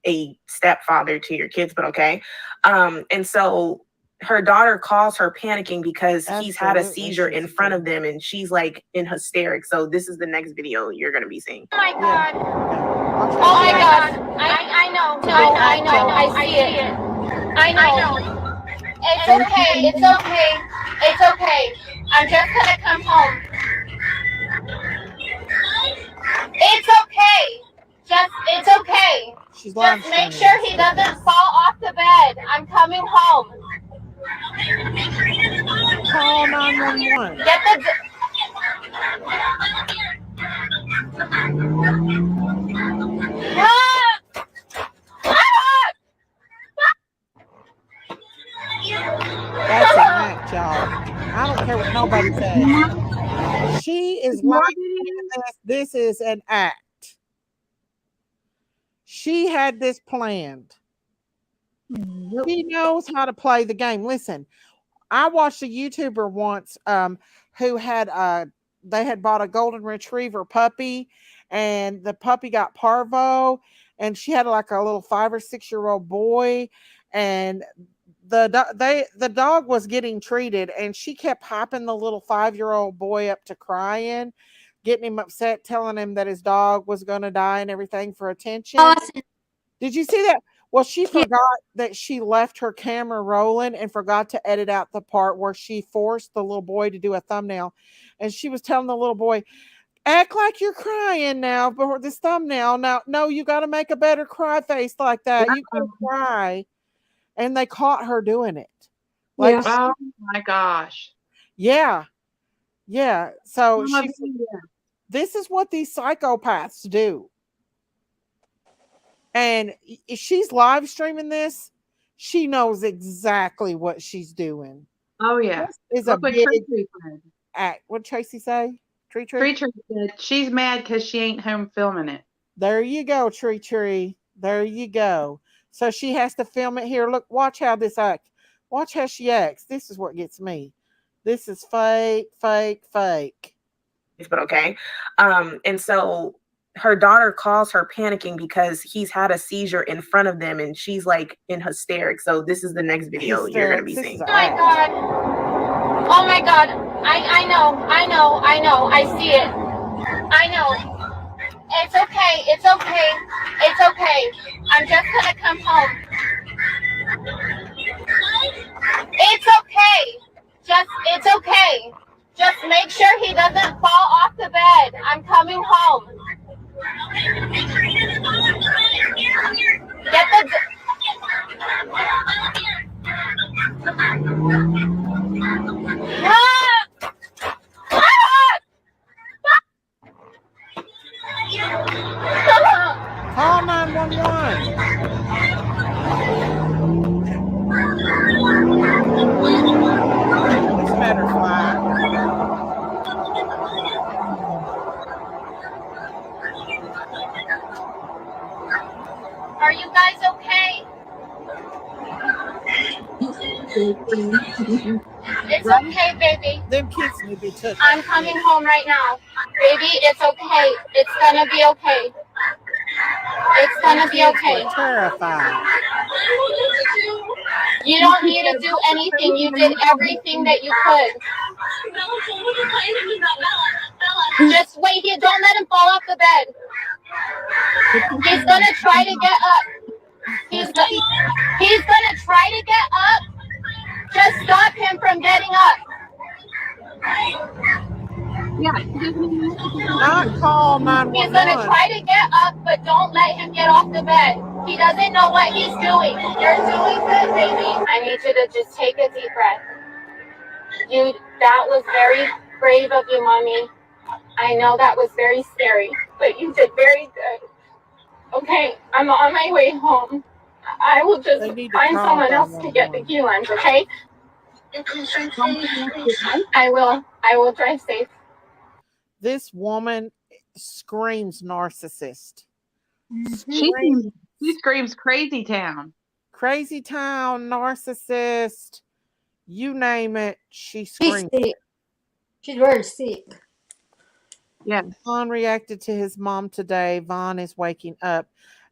a stepfather to your kids, but okay. And so her daughter calls her panicking because he's had a seizure in front of them, and she's like in hysterics. So this is the next video you're going to be seeing. Oh my God. Oh my God. I know. No, I know. I see it. I know. It's okay. It's okay. It's okay. I'm just going to come home. It's okay. It's okay. Just make sure he doesn't fall off the bed. I'm coming home. Call 911. Get the... That's an act, y'all. I don't care what nobody says. She is lying. This is an act. She had this planned. She knows how to play the game. Listen, I watched a YouTuber once who had they had bought a golden retriever puppy, and the puppy got parvo, and she had like a little 5 or 6-year-old boy, and the dog was getting treated, and she kept hyping the little 5-year-old boy up to crying, getting him upset, telling him that his dog was going to die and everything for attention. Did you see that? Well, she forgot that she left her camera rolling and forgot to edit out the part where she forced the little boy to do a thumbnail. And she was telling the little boy, act like you're crying now for this thumbnail. Now, no, you got to make a better cry face like that. You got to cry. And they caught her doing it. Like, oh my gosh. Yeah. Yeah. So this is what these psychopaths do. And if she's live streaming this, she knows exactly what she's doing. Oh yeah. Is a big act. What Tracy say? Tree said she's mad because she ain't home filming it. There you go, Tree. There you go. So she has to film it here. Look, watch how this acts. Watch how she acts. This is what gets me. This is fake. But okay. And so her daughter calls her panicking because he's had a seizure in front of them, and she's like in hysterics. So this is the next video you're going to be seeing. Oh my God. Oh my God. I know. I see it. I know. It's okay. I'm just going to come home. It's okay. Just make sure he doesn't fall off the bed. I'm coming home. Get the... Call 911. This better fly. Are you guys okay? It's okay, baby. Them kids need to be took. I'm coming home right now. Baby, it's okay. It's gonna be okay. It's gonna be okay. Terrified. You don't need to do anything. You did everything that you could. Just wait here. Don't let him fall off the bed. He's gonna try to get up. He's gonna try to get up. Just stop him from getting up. Not call 911. He's gonna try to get up, but don't let him get off the bed. He doesn't know what he's doing. You're doing good, baby. I need you to just take a deep breath. That was very brave of you, Mommy. I know that was very scary, but you did very good. Okay, I'm on my way home. I will just find someone else to get the key lens, okay? I will drive safe. This woman screams narcissist. She screams crazy town. Crazy town, narcissist. You name it, she screams. She's very sick. Yes. Vaughn reacted to his mom today. Vaughn is waking up.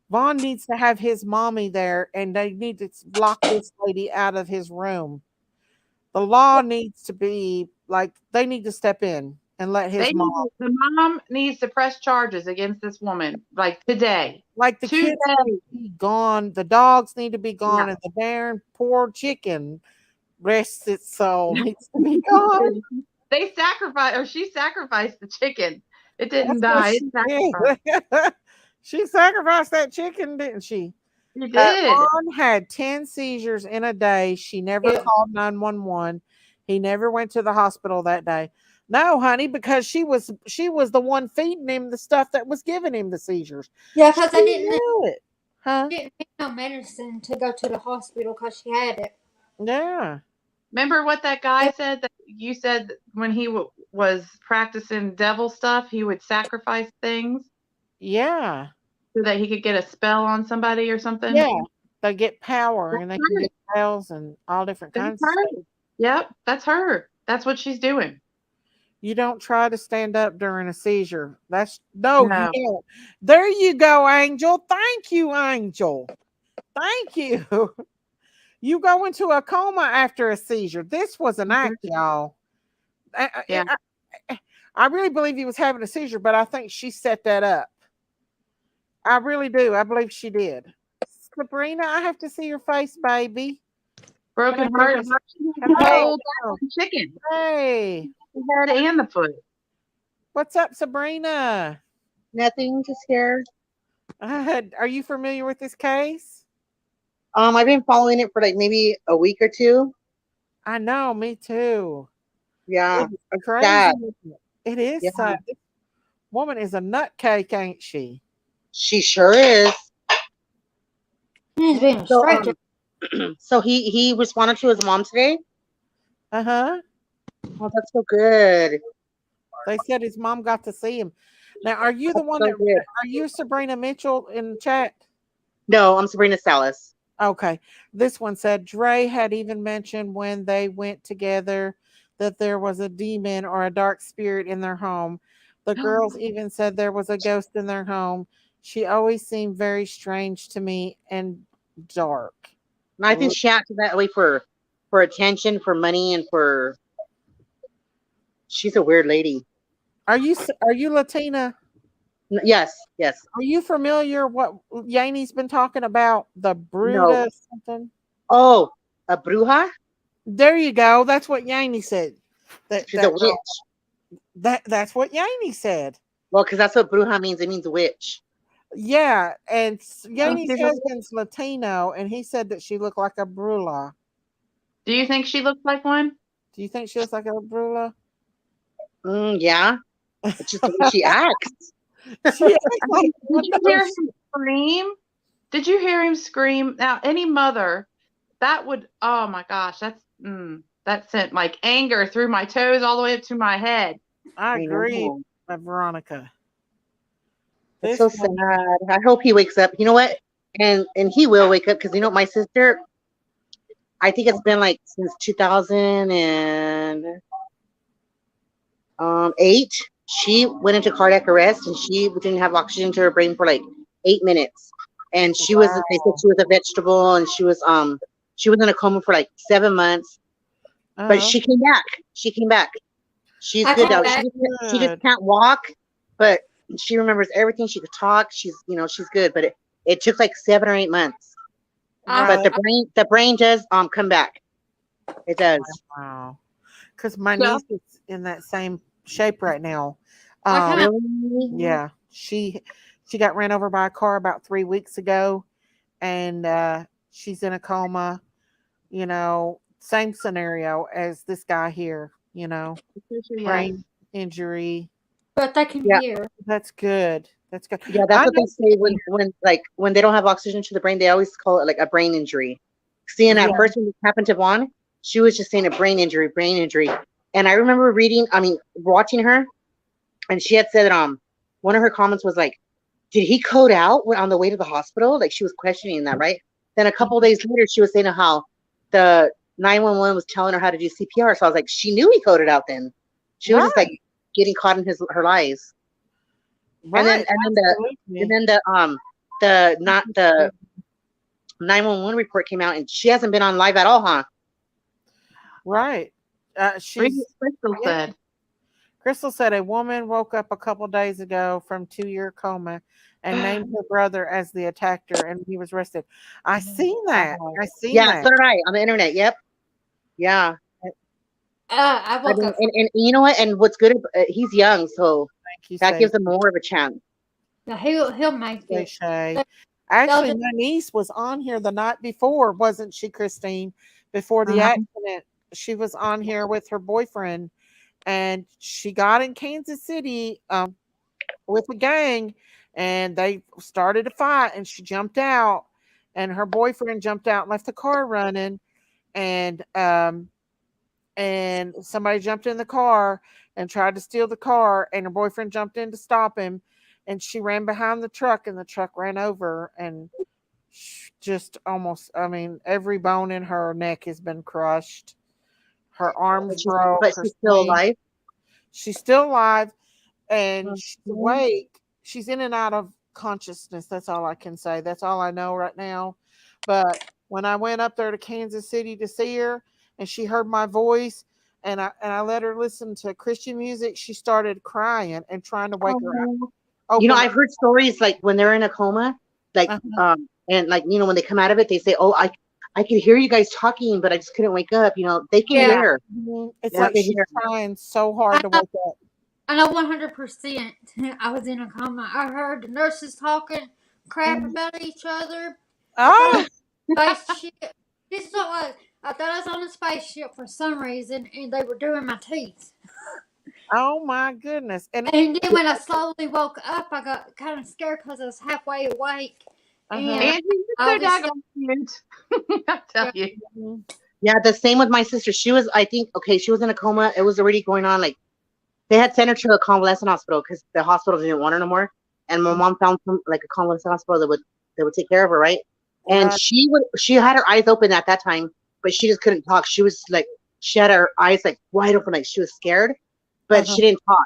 Vaughn needs to have his mommy there, and they need to lock this lady out of his room. The law needs to be like, they need to step in and let his mom. The mom needs to press charges against this woman, like today. Like the kids need to be gone, the dogs need to be gone, and the darn poor chicken, rest its soul, needs to be gone. She sacrificed the chicken. It didn't die. She sacrificed that chicken, didn't she? She did. Vaughn had 10 seizures in a day. She never called 911. He never went to the hospital that day. No, honey, because she was the one feeding him the stuff that was giving him the seizures. Yeah, because I didn't know it. Huh? She didn't need no medicine to go to the hospital because she had it. Yeah. Remember what that guy said that you said when he was practicing devil stuff, he would sacrifice things? Yeah. So that he could get a spell on somebody or something? Yeah. They get power and they can get spells and all different kinds of stuff. Yep, that's her. That's what she's doing. You don't try to stand up during a seizure. You don't. There you go, Angel. Thank you, Angel. Thank you. You go into a coma after a seizure. This was an act, y'all. I really believe he was having a seizure, but I think she set that up. I really do. I believe she did. Sabrina, I have to see your face, baby. Broken heart. Hello. Chicken. Hey. The head and the foot. What's up, Sabrina? Nothing, just here. Are you familiar with this case? I've been following it for like maybe a week or two. I know, me too. Yeah, it's crazy. sad. It is sad. This woman is a nutcake, ain't she? She sure is. He's being So, so he responded to his mom today. Oh, that's so good. They said his mom got to see him. Now, are you the one that? Are you Sabrina Mitchell in the chat? No, I'm Sabrina Salas. Okay. This one said Dre had even mentioned when they went together that there was a demon or a dark spirit in their home. The girls even said there was a ghost in their home. She always seemed very strange to me and dark. And I think she acted that way for attention, for money, and for. She's a weird lady. Are you Latina? Yes, yes. Are you familiar what Yaney's been talking about? The Bruta something? Oh, a bruja? There you go. That's what Yaney said. She's a witch. That's what Yaney said. Well, because that's what bruja means. It means witch. Yeah, and Yaney's husband's Latino, and he said that she looked like a brula. Do you think she looks like one? Do you think she looks like a brula? Yeah. It's just the way she acts. Did you hear him scream? Did you hear him scream? Now, any mother, that would, oh my gosh, that sent like anger through my toes all the way up to my head. I agree with Veronica. It's so sad. I hope he wakes up. You know what? And he will wake up because, you know, my sister, I think it's been like since 2008. She went into cardiac arrest and she didn't have oxygen to her brain for like 8 minutes. And she was, they said she was a vegetable, and she was in a coma for like 7 months. But she came back. She's good though. She just can't walk, but she remembers everything. She could talk. She's good. But it took like 7 or 8 months. But the brain does come back. It does. Wow. Because my niece is in that same shape right now. Really? Yeah. She got ran over by a car about 3 weeks ago, and she's in a coma. You know, same scenario as this guy here. You know, brain injury. But they can hear. That's good. That's good. Yeah, that's what they say when they don't have oxygen to the brain. They always call it like a brain injury. Seeing that first when it happened to Vaughn, she was just saying a brain injury. And I remember watching her, and she had said that one of her comments was like, "Did he code out on the way to the hospital?" Like she was questioning that, right? Then a couple of days later, she was saying how the 911 was telling her how to do CPR. So I was like, she knew he coded out. Then she was just like getting caught in her lies. Right. And then the 911 report came out, and she hasn't been on live at all, huh? Right. Crystal said a woman woke up a couple days ago from 2-year coma and named her brother as the attacker, and he was arrested. I seen that. Yeah, so did I on the internet. Yep. Yeah. I woke up. And you know what? And what's good? He's young, so that gives him more of a chance. Yeah, he'll make it. Actually, my niece was on here the night before, wasn't she, Christine? Before the accident, she was on here with her boyfriend, and she got in Kansas City with a gang, and they started a fight, and she jumped out, and her boyfriend jumped out and left the car running, and somebody jumped in the car and tried to steal the car, and her boyfriend jumped in to stop him, and she ran behind the truck, and the truck ran over, and just almost, every bone in her neck has been crushed. Her arms broke. But she's still alive? She's still alive and she's awake. She's in and out of consciousness. That's all I can say. That's all I know right now. But when I went up there to Kansas City to see her and she heard my voice and I let her listen to Christian music, she started crying and trying to wake her up. You know, I've heard stories like when they're in a coma, like and like you know when they come out of it, they say, "Oh, I could hear you guys talking, but I just couldn't wake up." You know, they can hear. It's like she's trying so hard to wake up. I know 100%. I was in a coma. I heard the nurses talking crap about each other. Oh, spaceship. This is what I thought I was on a spaceship for some reason, and they were doing my teeth. Oh my goodness! And then when I slowly woke up, I got kind of scared because I was halfway awake. Angie, you're so daggone cute. I tell you. Yeah, the same with my sister. She was, I think, okay, she was in a coma. It was already going on. Like they had sent her to a convalescent hospital because the hospital didn't want her no more. And my mom found some like a convalescent hospital that would take care of her, right? And she had her eyes open at that time, but she just couldn't talk. She was like, she had her eyes like wide open, like she was scared, but she didn't talk.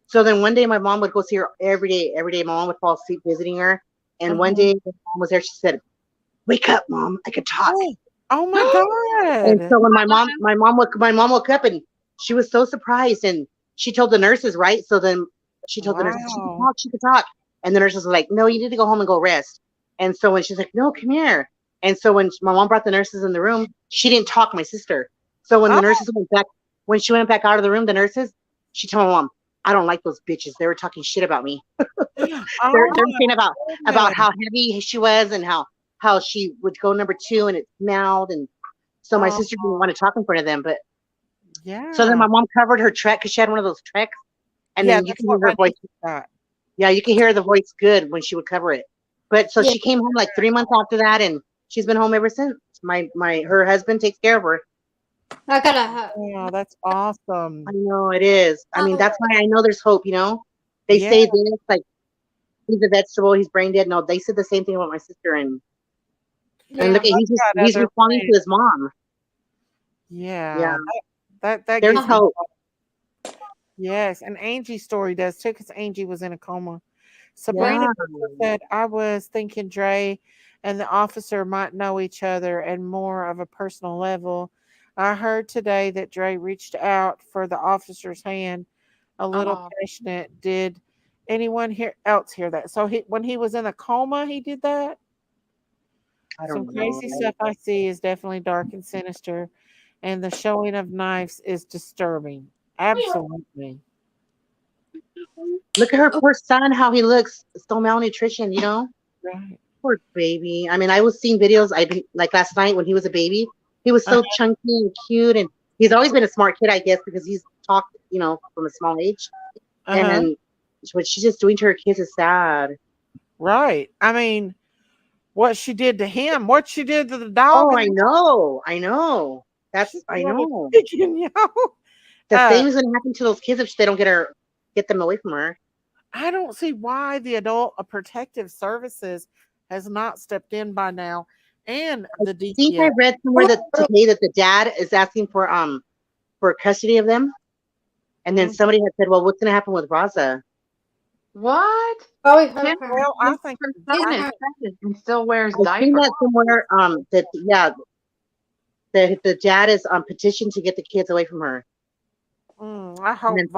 So then one day my mom would go see her every day. Every day my mom would fall asleep visiting her. And one day my mom was there. She said, "Wake up, Mom! I could talk." Oh my God! And so when my mom woke up and she was so surprised and she told the nurses, right? So then she told the nurses she could talk. And the nurses were like, "No, you need to go home and go rest." And so when she's like, "No, come here." And so when my mom brought the nurses in the room, she didn't talk, my sister. So when the nurses went back, when she went back out of the room, the nurses, she told my mom, "I don't like those bitches. They were talking shit about me." They're saying about how heavy she was and how she would go number 2 and it smelled. And so my sister didn't want to talk in front of them. But so then my mom covered her trach because she had one of those trachs. And then you can hear her voice. Yeah, you can hear the voice good when she would cover it. But so she came home like 3 months after that, and she's been home ever since. Her husband takes care of her. I gotta. Wow, that's awesome. I know it is. I mean, that's why I know there's hope. You know, they say this like he's a vegetable, he's brain dead. No, they said the same thing about my sister, and look at he's responding to his mom. Yeah. That there's gives hope. Yes, and Angie's story does too, because Angie was in a coma. Sabrina said, "I was thinking Dre and the officer might know each other and more of a personal level. I heard today that Dre reached out for the officer's hand, a little passionate. Did anyone else hear that? So when he was in a coma, he did that? Some crazy stuff I see is definitely dark and sinister, and the showing of knives is disturbing. Absolutely." Look at her poor son, how he looks, so malnutrition, you know? Right. Poor baby. I mean, I was seeing videos, like last night when he was a baby, he was so chunky and cute, and he's always been a smart kid, I guess, because he's talked, you know, from a small age. And what she's just doing to her kids is sad. Right. I mean, what she did to him, what she did to the dog. Oh, I know. I know. The same is going to happen to those kids if they don't get them away from her. I don't see why the Adult Protective Services has not stepped in by now. And the DPS. I think I read somewhere today that the dad is asking for custody of them. And then somebody had said, "Well, what's going to happen with Raza?" What? Well, I think he still wears I've diapers. seen that somewhere. The dad is petitioned to get the kids away from her. I hope. And then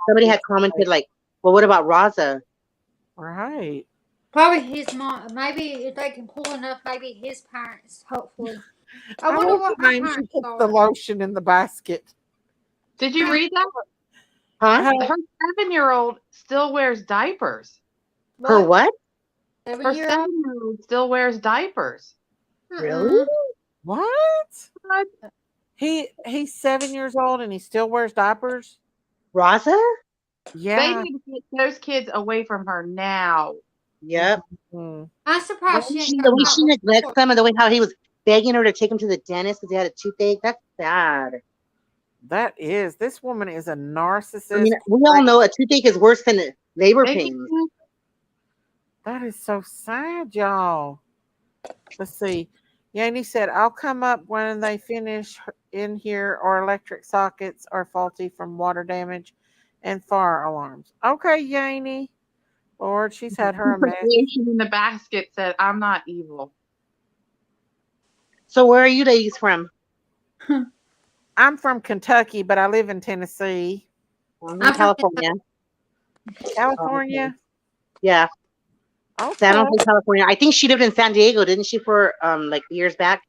somebody had commented like, "Well, what about Raza?" Right. Probably his mom. Maybe if they can pull enough, maybe his parents. Hopefully. I wonder what her she parents puts are. the lotion in the basket. Did you read that? Huh? Her 7-year-old still wears diapers. Her what? Her 7-year-old still wears diapers. Really? What? He's 7 years old and he still wears diapers? Raza? Yeah. They need to get those kids away from her now. Yep. I'm surprised The way she neglects them and the way how he was begging her to take him to the dentist because he had a toothache. That's sad. That is. This woman is a narcissist. I mean, we all know a toothache is worse than labor pains. That is so sad, y'all. Let's see. Yanni said, "I'll come up when they finish in here or electric sockets are faulty from water damage. and fire alarms. Okay, Yaney. Lord, she's had her a mess. Lotion in the basket said, "I'm not evil." So where are you ladies from? I'm from Kentucky, but I live in Tennessee. I'm from California. California? Yeah. Okay. San Jose, California. I think she lived in San Diego, didn't she, for like years back?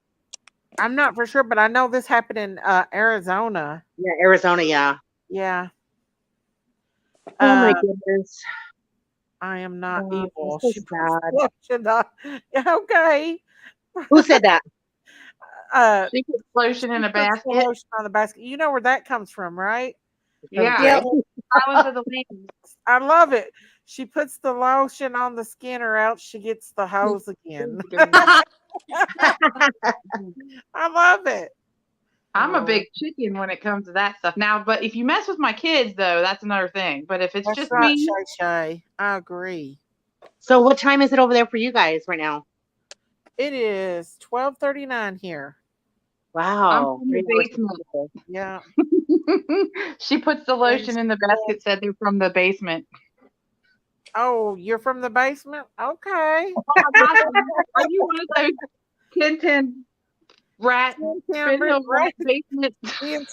I'm not for sure, but I know this happened in Arizona. Yeah, Arizona, yeah. Yeah. Oh my goodness. I am not evil. So She puts okay. Who said that? She puts lotion in a basket. Lotion on the basket. You know where that comes from, right? Yeah. Silence of the Lambs. I love it. She puts the lotion on the skin or else she gets the hose again. I love it. I'm a big chicken when it comes to that stuff. Now, but if you mess with my kids, though, that's another thing. But if it's That's just right, me, Shay. I agree. So what time is it over there for you guys right now? It is 12:39 here. Wow. I'm from the basement. Yeah. She puts the lotion in the basket, said they're from the basement. Oh, you're from the basement? Okay. Are you one of those Tintin rat basement? 10.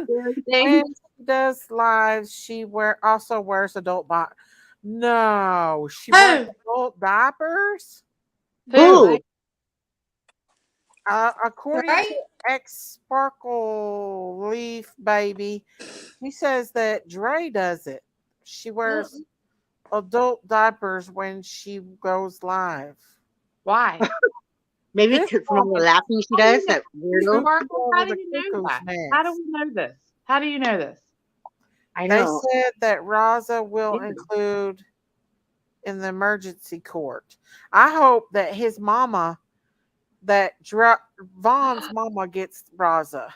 When she does lives, she also wears adult No, she wears adult diapers. Who? According to X Sparkle Leaf Baby, he says that Dre does it. She wears adult diapers when she goes live. Why? Maybe because from all the laughing she does. That weirdo. How do you know that? How do we know this? How do you know this? I know. They said that Raza will include in the emergency court. I hope that his mama, Vaughn's mama, gets Raza.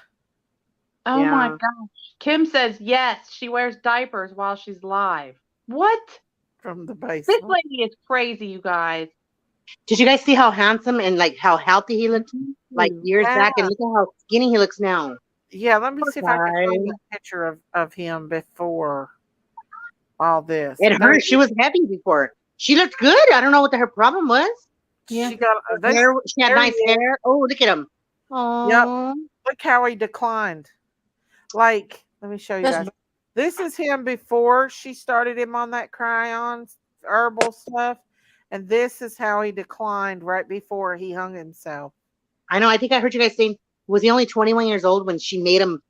Oh my gosh. Kim says yes, she wears diapers while she's live. What? From the basement. This lady is crazy, you guys. Did you guys see how handsome and like how healthy he looked like years back? And look at how skinny he looks now. Yeah, let me see if I can find a picture of him before all this. And she was heavy before. She looked good. I don't know what her problem was. Yeah. She had nice hair. Oh, look at him. Yep. Look how he declined. Like, let me show you guys. This is him before she started him on that cryon herbal stuff. And this is how he declined right before he hung himself. I know. I think I heard you guys saying, was he only 21 years old when she made him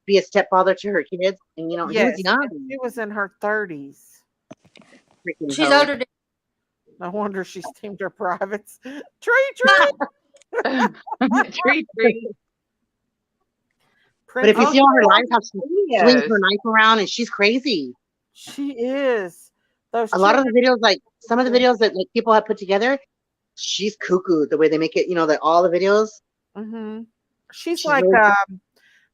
be a stepfather to her kids? And, he was young. She was in her 30s. She's older than. No wonder she steamed her privates. Tree. Tree. But if you see all her lives, how she swings her knife around, and she's crazy. She is. A lot of the videos, like some of the videos that like people have put together, she's cuckoo the way they make it. All the videos. Mm-hmm. She's like really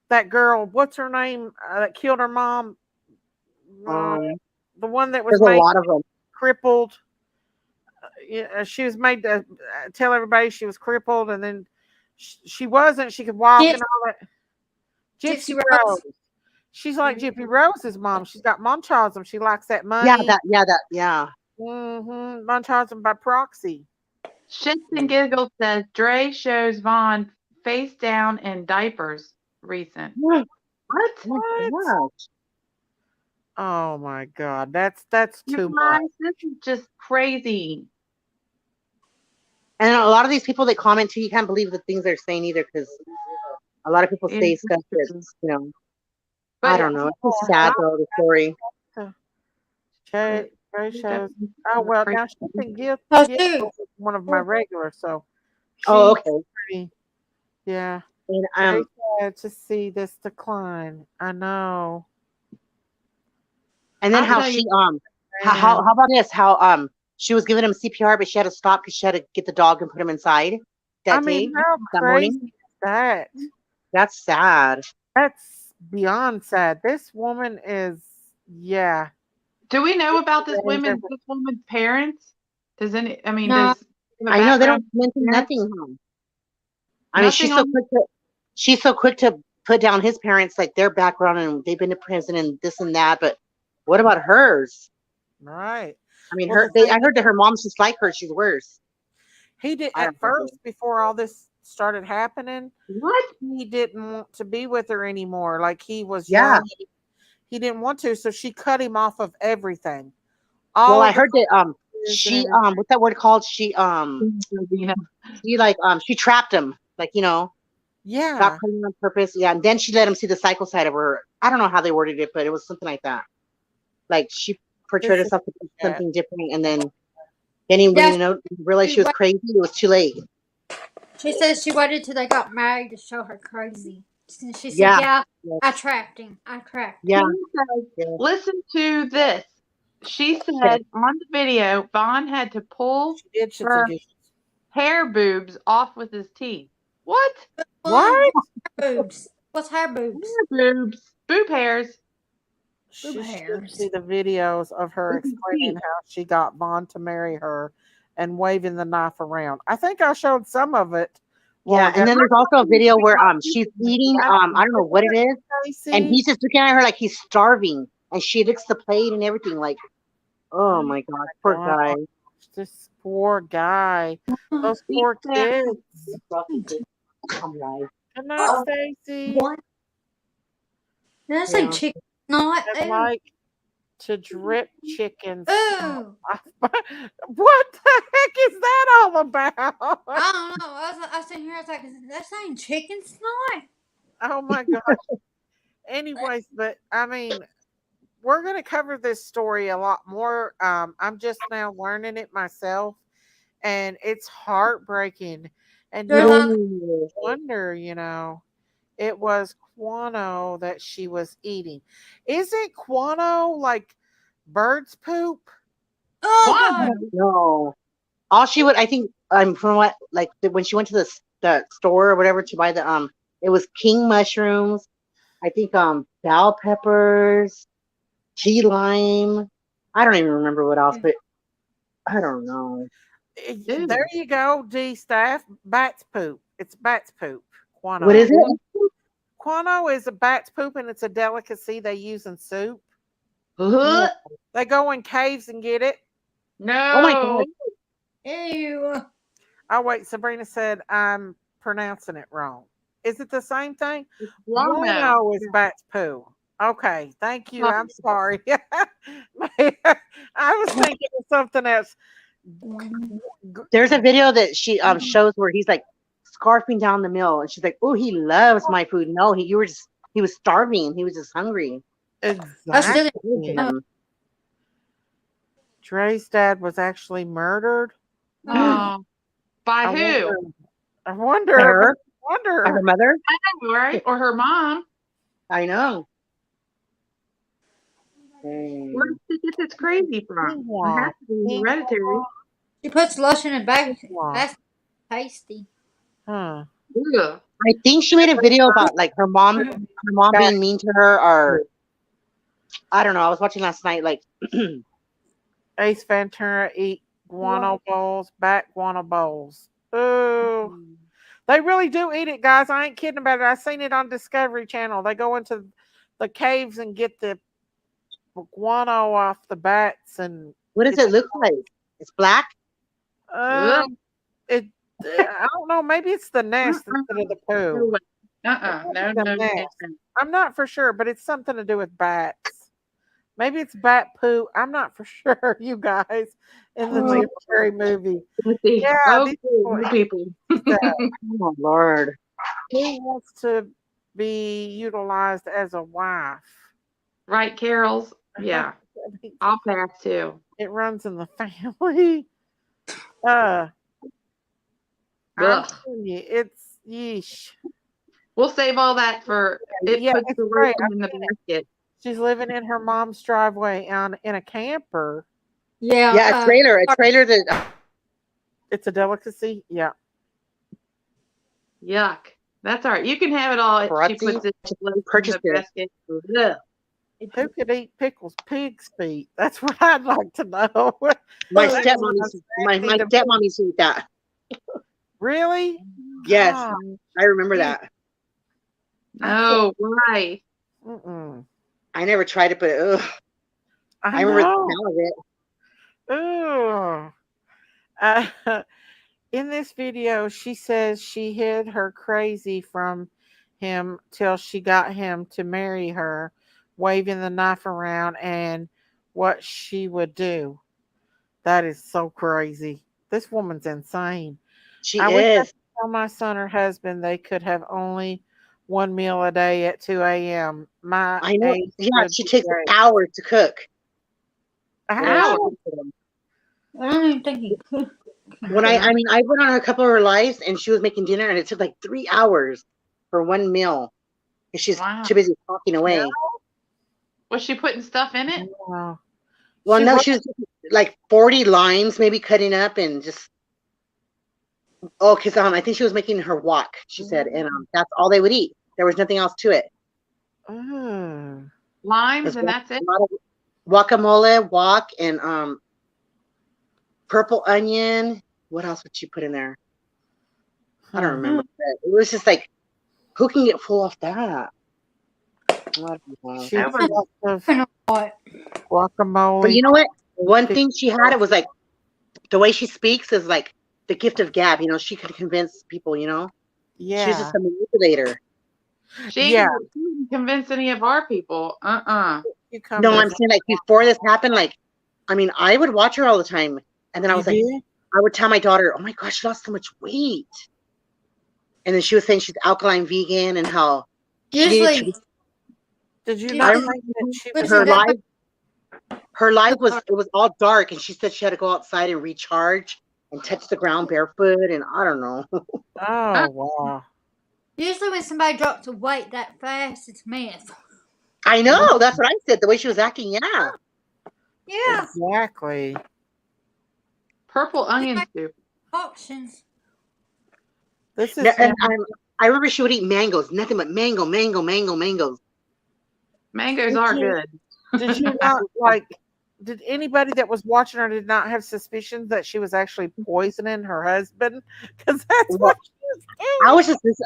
that girl. What's her name? That killed her mom. The one that was made a lot of them. Crippled. She was made to tell everybody she was crippled, and then she wasn't. She could walk and all that. Gypsy Rose. She's like Gypsy Rose's mom. She's got Munchausen. She likes that money. Yeah. Mm-hmm. Munchausen by proxy. Shits and Giggles says Dre shows Vaughn face down in diapers recent. What? Oh my God. That's too much. This is just crazy. And a lot of these people that comment too, you can't believe the things they're saying either, because a lot of people say stuff that's, but I don't know. It's so sad though, the story. Trey shows. Oh well, now she can give one of my regulars. So. Okay. Yeah. And sad to see this decline. I know. And then how about this? How she was giving him CPR, but she had to stop because she had to get the dog and put him inside. How crazy is that? That's sad. That's beyond sad. This woman is, Do we know about this woman's parents? Does any? I mean, I know they don't mention nothing. I mean, she's so quick to put down his parents, like their background, and they've been to prison and this and that, but What about hers? Right. I mean, Well, I heard that her mom's just like her. She's worse. He did I at don't know. first, before all this started happening. What? He didn't want to be with her anymore. Like, he was Yeah. young. He didn't want to, so she cut him off of everything. Well, All I of the heard that messages and she everything. what's that word called? She like she trapped him, like, you know, Yeah. got pregnant on purpose. Yeah, and then she let him see the psycho side of her. I don't know how they worded it, but it was something like that. Like, she portrayed This is herself to be yeah. something different, and then he, when you know, realized she was crazy, it was too late. She says she waited till they got married to show her crazy. She said, Yeah. "Yeah, Yeah. I trapped him. I trapped him." Yeah. She says, listen to this. She said on the video, Vaughn had to pull her hair boobs off with his teeth. What? What? Boobs. What's hair boobs? Hair boobs. Boob hairs. She should see the videos of her explaining how she got Vaughn to marry her and waving the knife around. I think I showed some of it. Yeah, and then there's also a video where she's eating I don't know what it is, and he's just looking at her like he's starving, and she licks the plate and everything. Like, oh my god, poor guy. This poor guy. Those poor kids. Good night, Stacy. Did I say chicken? Not. I'd like to drip chickens. Ooh. What the heck is that all about? I don't know. I was sitting here. I was like, "That's saying chicken snot." Oh my gosh. Anyways, but I mean, we're going to cover this story a lot more. I'm just now learning it myself, and it's heartbreaking. And no wonder, you know, it was guano that she was eating. Isn't guano like bird's poop? Oh, no. All she would, I think, from what, like, when she went to the store or whatever to buy the it was king mushrooms. I think bell peppers, key lime. I don't even remember what else, but I don't know. There you go, D staff. Bat's poop. It's bat's poop. Guano. What is it? Guano is a bat's poop, and it's a delicacy they use in soup. They go in caves and get it. No. Oh my god. Ew. Oh wait, Sabrina said I'm pronouncing it wrong. Is it the same thing? Guano is bat's poo. Okay, thank you. I'm sorry. I was thinking of something else. There's a video that she shows where he's like scarfing down the meal, and she's like, "Oh, he loves my food." No, he was starving. He was just hungry. Exactly. Dre's dad was actually murdered. By who? I wonder. Her? By her mother? I know, right? Or her mom. I know. Where did she get this crazy from? It has to be hereditary. She puts lotion in bag. That's tasty. Huh. Yeah. I think she made a video about like her mom being mean to her, or I don't know. I was watching last night, like Ace Ventura eat guano bowls, bat guano bowls. Ooh. They really do eat it, guys. I ain't kidding about it. I seen it on Discovery Channel. They go into the caves and get the guano off the bats. And what does it look like? It's black. I don't know. Maybe it's the nest instead of the poo. No. I'm not for sure, but it's something to do with bats. Maybe it's bat poo. I'm not for sure, you guys, in the Jim Carrey movie. Yeah, these people. Oh, Lord. Who wants to be utilized as a wife? Right, Carol's. Yeah. I'll pass too. It runs in the family. I'm telling you, it's yeesh. We'll save all that for it. Puts the great. in the basket. She's living in her mom's driveway in a camper. Yeah, a trailer that it's a delicacy. Yeah. Yuck. That's all right. You can have it all. She puts it in the basket. Ugh. Who could eat pickles? Pig's feet. That's what I'd like to know. My stepmom used to eat that. Really? Yes, God. I remember that. Oh, why? Mm-mm. I never tried it, but ugh. I remember the smell of it. Ooh. In this video, she says she hid her crazy from him till she got him to marry her, waving the knife around and what she would do. That is so crazy. This woman's insane. She I wish I is. could tell my son or husband they could have only one meal a day at 2 a.m. My I know. age Yeah, would she be takes great. hours to cook. How? I don't even think he could. When I went on a couple of her lives and she was making dinner and it took like 3 hours for one meal. And she's too busy talking away. Was she putting stuff in it? Wow. Well, no, she was like 40 limes maybe cutting up and just because I think she was making her wok, she said, and that's all they would eat. There was nothing else to it. Limes and that's it? Guacamole, wok, and purple onion. What else would she put in there? I don't remember. But it was just like, who can get full off that? She put lots of guacamole. But you know what? One thing she had, it was like the way she speaks is like the gift of gab. You know, she could convince people. You know, Yeah. she's just a manipulator. She didn't convince any of our people. No, I'm saying like before this happened, like, I mean, I would watch her all the time, and then I was like, I would tell my daughter, "Oh my gosh, she lost so much weight," and then she was saying she's alkaline vegan and how Usually, did you I not remember think that she her life was it was all dark, and she said she had to go outside and recharge and touch the ground barefoot, and I don't know. Oh wow! usually when somebody drops a weight that fast, it's meth. I know, that's what I said. The way she was acting, yeah. Yeah. Exactly. Purple onion soup. Options. This is. I remember she would eat mangoes, nothing but mangoes. Mangoes are good. Did you not like? Did anybody that was watching her did not have suspicions that she was actually poisoning her husband? Because that's what she was doing.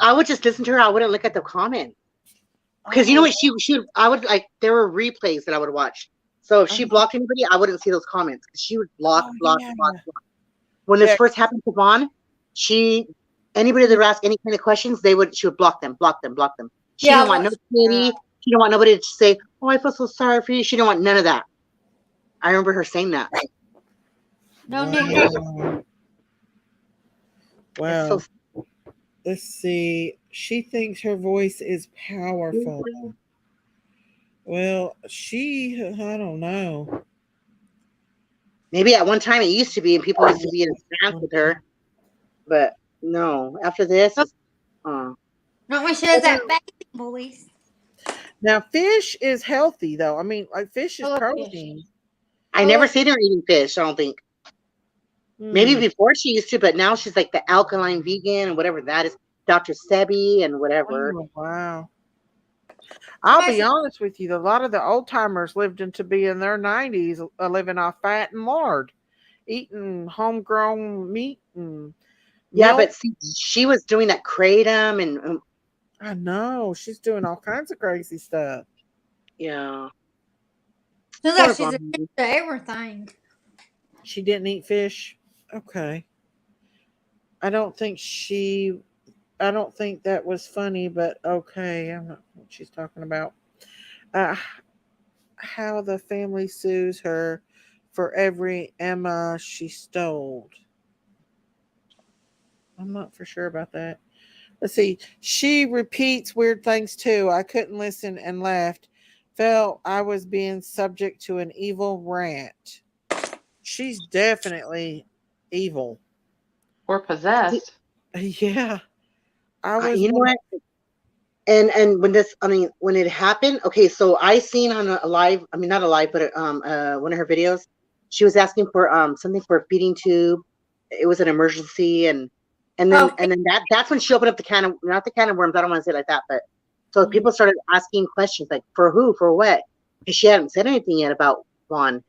I would just listen to her. I wouldn't look at the comments. Because you know what, I would like, there were replays that I would watch. So if she blocked anybody, I wouldn't see those comments. She would block. When this first happened to Vaughn, anybody that would ask any kind of questions, she would block them. She didn't want no pity. She didn't want nobody to say, "Oh, I feel so sorry for you." She didn't want none of that. I remember her saying that. No, Wow. Let's see. She thinks her voice is powerful. Well, I don't know. Maybe at one time it used to be, and people used to be in trance with her. But no, after this, not when she has that baby voice. Now, fish is healthy, though. I mean, like, fish is protein. I never seen her eating fish, I don't think. Maybe before she used to, but now she's like the alkaline vegan and whatever that is. Dr. Sebi and whatever. Oh, wow. I'll be honest with you. A lot of the old timers lived to be in their 90s, living off fat and lard, eating homegrown meat and yeah, milk. but see, she was doing that kratom and I know she's doing all kinds of crazy stuff. Yeah. Looks like she's addicted to everything. She didn't eat fish. Okay. I don't think that was funny, but okay. I'm not what she's talking about. How the family sues her for every Emma she stole. I'm not for sure about that. Let's see. She repeats weird things too. I couldn't listen and left. Felt I was being subject to an evil rant. She's definitely evil. Or possessed. Yeah. I was. You know what? And when it happened, okay, so I seen on a live, I mean not a live, but one of her videos, she was asking for something for a feeding tube. It was an emergency, and then that's when she opened up not the can of worms, I don't want to say it like that, but so people started asking questions like, for who, for what? And she hadn't said anything yet about Vaughn.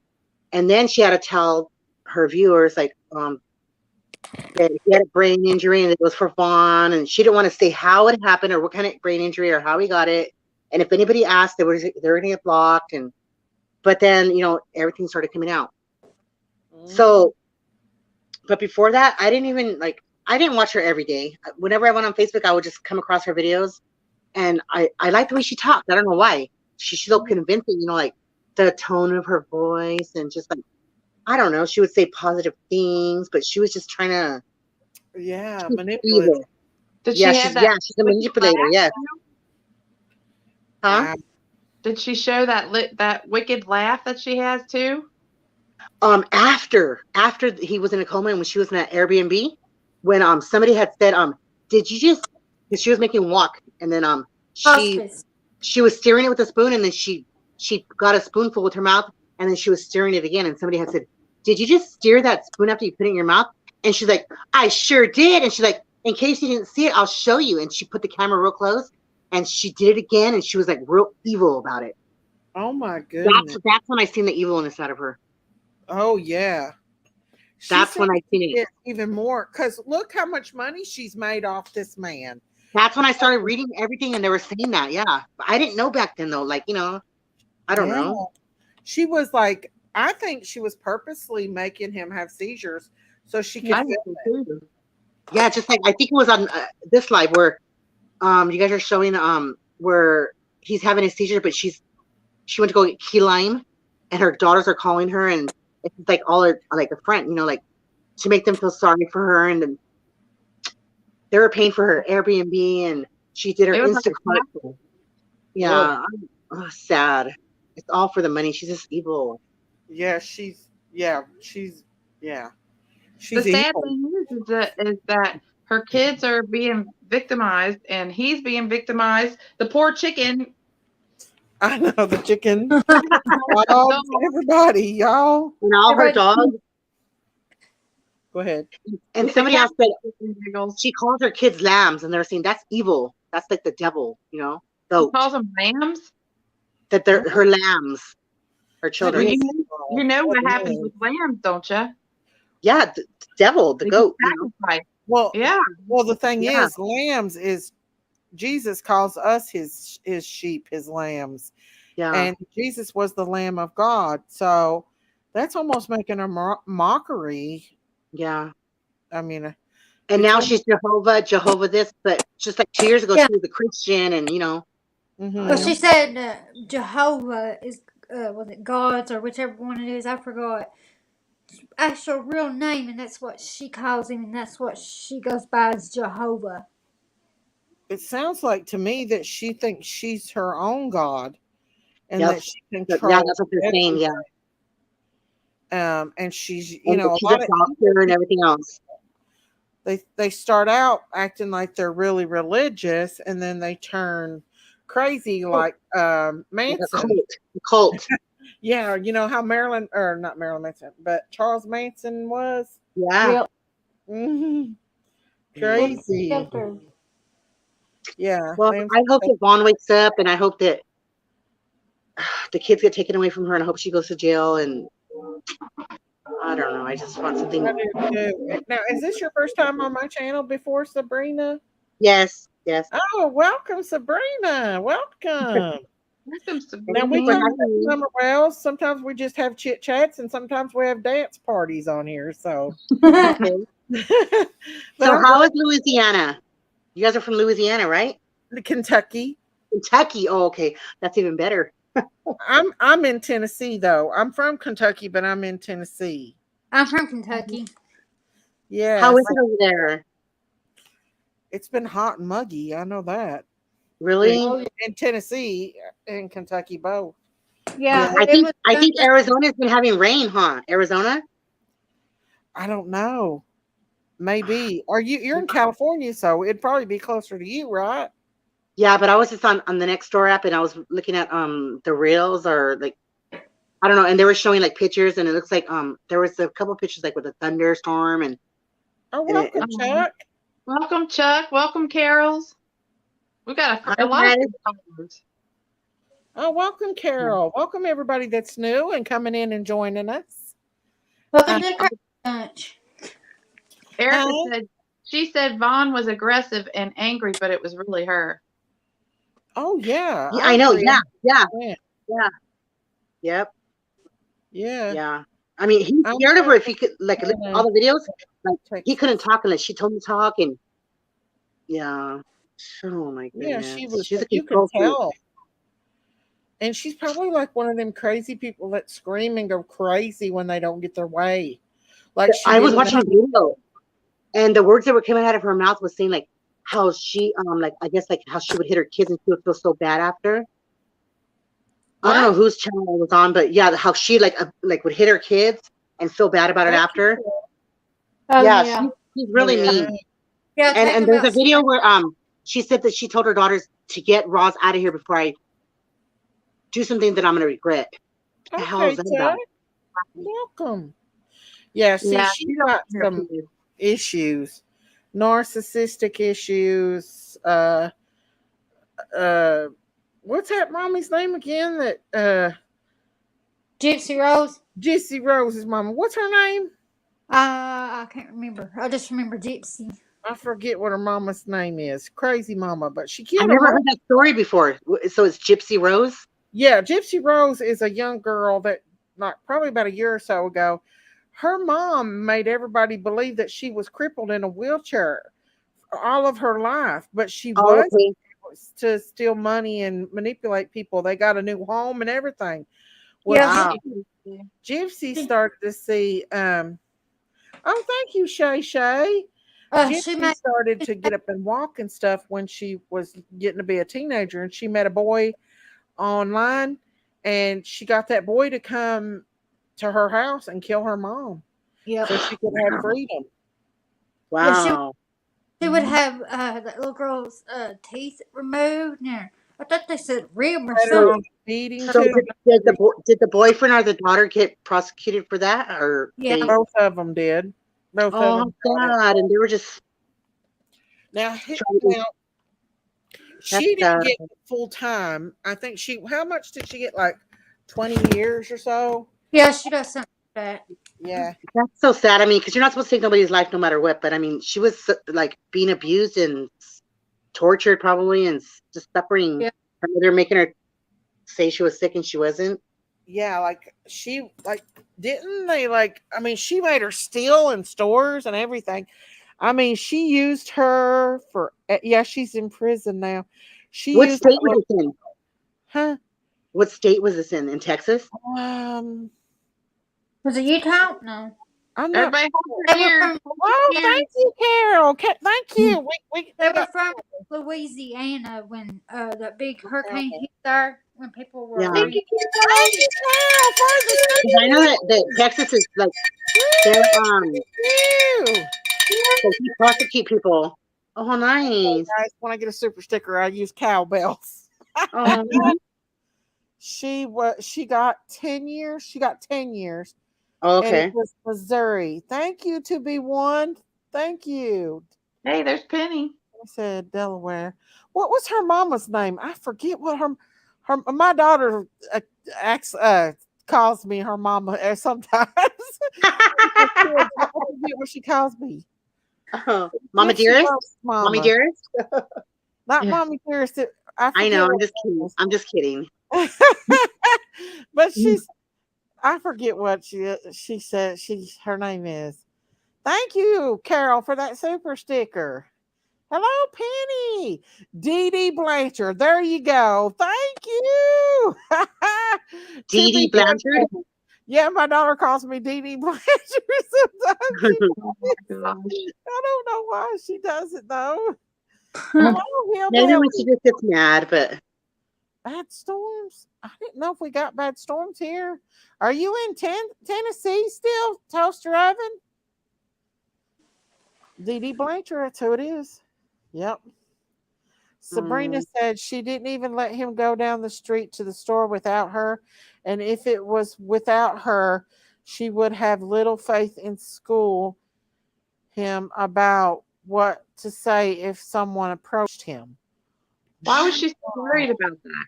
And then she had to tell her viewers like that he had a brain injury and it was for Vaughn, and she didn't want to say how it happened or what kind of brain injury or how he got it. And if anybody asked, they were going to get blocked. And But then, you know, everything started coming out. So, but before that, I didn't even I didn't watch her every day. Whenever I went on Facebook, I would just come across her videos, and I liked the way she talked. I don't know why. She's so convincing, you know, like the tone of her voice, and just like, I don't know, she would say positive things, but she was just trying to manipulate. Did she have that? Yeah, she's a manipulator. Yes. Huh? Did she show that wicked laugh that she has too? After he was in a coma and when she was in that Airbnb, when somebody had said, did you just, because she was making walk, and then she was stirring it with a spoon, and then she got a spoonful with her mouth, and then she was stirring it again, and somebody had said, did you just stir that spoon after you put it in your mouth? And she's like, I sure did. And she's like, in case you didn't see it, I'll show you. And she put the camera real close, and she did it again, and she was like real evil about it. Oh my goodness. That's when I seen the evilness out of her. Oh yeah. That's when I seen it even more, because look how much money she's made off this man. That's when I started reading everything, and they were saying that. Yeah, I didn't know back then though. Like, you know, I don't know. She was like, I think she was purposely making him have seizures so she could feel it. Yeah, just like I think it was on this live where you guys are showing where he's having a seizure, but she went to go get key lime, and her daughters are calling her, and it's like all like a friend, you know, like to make them feel sorry for her, and then they were paying for her Airbnb, and she did her Instacart. Yeah, sad. It's all for the money. She's just evil. Yeah, she's The sad thing is that her kids are being victimized, and he's being victimized. The poor chicken. I know, the chicken. Everybody, y'all. And all her dogs. Go ahead. And somebody else said she calls her kids lambs, and they're saying that's evil. That's like the devil, you know. So she calls them lambs? That they're her lambs, her children. You know what happens with lambs, don't you? Yeah, the devil, the goat. You know? Well, yeah. Well, the thing is, lambs is Jesus calls us his sheep, his lambs. Yeah. And Jesus was the Lamb of God. So that's almost making a mockery. Yeah. I mean, and now she's Jehovah this, but just like 2 years ago, she was a Christian, and you know. Well, she said Jehovah is was it God's or whichever one it is, I forgot. Actual real name, and that's what she calls him, and that's what she goes by as Jehovah. It sounds like to me that she thinks she's her own God, and that she controls. Yeah, that's what they're saying. Yeah. And she's, you and know, she's a doctor and everything else. They start out acting like they're really religious, and then they turn crazy like Manson. A cult. Yeah, you know how not Marilyn Manson, but Charles Manson was. Yeah. Mm-hmm. Crazy. Yeah. Well, I hope that Vaughn wakes up, and I hope that the kids get taken away from her, and I hope she goes to jail. And I don't know. I just want something. Now, is this your first time on my channel before, Sabrina? Yes. Oh, welcome, Sabrina. Welcome. Welcome, Sabrina. Now we well, sometimes we just have chit chats, and sometimes we have dance parties on here. So, so how is Louisiana? You guys are from Louisiana, right? Kentucky. Oh, okay, that's even better. I'm in Tennessee though. I'm from Kentucky, but I'm in Tennessee. I'm from Kentucky. Yeah. How is it over there? It's been hot and muggy. I know that. Really? In Tennessee and Kentucky both. Yeah. I think Arizona's been having rain, huh? Arizona? I don't know. Maybe. You're in California, so it'd probably be closer to you, right? Yeah, but I was just on the Nextdoor app, and I was looking at the reels, or like, I don't know, and they were showing like pictures, and it looks like there was a couple pictures like with a thunderstorm and. Oh, welcome, Chuck. Welcome, Chuck. Welcome, Carols. We got a lot of callers. Oh, welcome, Carol. Welcome everybody that's new and coming in and joining us. Welcome to lunch. Erica said Vaughn was aggressive and angry, but it was really her. Oh yeah. I know. Yeah. Yep. Yeah. Yeah. I mean, he scared of her. If he could, like, look at all the videos, like, he couldn't talk unless she told him to talk. And yeah. Oh my Yeah, she goodness. was. She's a You can control freak. tell. And she's probably like one of them crazy people that scream and go crazy when they don't get their way. Like she I was did. watching a video, and the words that were coming out of her mouth was saying like how she like I guess like how she would hit her kids and she would feel so bad after. I don't know whose channel it was on, but yeah, how she like would hit her kids and feel bad about it after. Oh, Yeah, yeah. she's really mean. Yeah, And there's a video where she said that she told her daughters to get Roz out of here before I do something that I'm gonna regret. What the hell is that about? Welcome. Yeah, see, she got some issues, narcissistic issues. What's that mommy's name again? That Gypsy Rose. Gypsy Rose's mama. What's her name? I can't remember. I just remember Gypsy. I forget what her mama's name is. Crazy mama, but she I killed her never mom. heard that story before. So it's Gypsy Rose? Yeah, Gypsy Rose is a young girl that, like, probably about a year or so ago, her mom made everybody believe that she was crippled in a wheelchair all of her life, but she was to steal money and manipulate people. They got a new home and everything. Well, Gypsy started to see. Oh, thank you, Shay Shay. Gypsy started to get up and walk and stuff when she was getting to be a teenager, and she met a boy online, and she got that boy to come to her house and kill her mom, so she could have freedom. Wow. She would have that little girl's teeth removed. And I thought they said rib or something. So did the boyfriend or the daughter get prosecuted for that, or both of them did. Both of them. God, and they were just now. She didn't get full time. I think how much did she get? Like 20 years or so? Yeah, she does something like that. Yeah. That's so sad. I mean, because you're not supposed to take nobody's life no matter what, but I mean, she was like being abused and tortured probably and just suffering. Yeah. Her mother making her say she was sick and she wasn't. Yeah, like she didn't they I mean, she made her steal in stores and everything. I mean, she used her for she's in prison now. What state was this in? Huh? What state was this in Texas? Was it Utah? No. I'm not. Oh, thank you, Carol. Thank you. They were from Louisiana when that big hurricane hit there. When people were. Yeah. Thank you, I know that Texas is like they're they prosecute people. Oh, nice. Guys, when I get a super sticker, I use cowbells. She got 10 years. She got 10 years. Oh, okay. And it was Missouri. Thank you, to be one. Thank you. Hey, there's Penny. I said Delaware. What was her mama's name? I forget what her my daughter calls me her mama sometimes. I forget what she calls me. Mama Dearest? Mommy Dearest? Not Mommy Dearest. I know, I'm just kidding. But I forget what she said her name is. Thank you, Carol, for that super sticker. Hello, Penny. Dee Dee Blanchard. There you go. Thank you. Dee Dee Blanchard? Yeah, my daughter calls me Dee Dee Blanchard sometimes. I don't know why she does it, though. Maybe when she just gets mad, but... Bad storms? I didn't know if we got bad storms here. Are you in Tennessee still, Toaster Oven? Dee Dee Blanchard, that's who it is. Yep. Sabrina said she didn't even let him go down the street to the store without her. And if it was without her, she would have little faith in school him about what to say if someone approached him. Why was she so worried about that?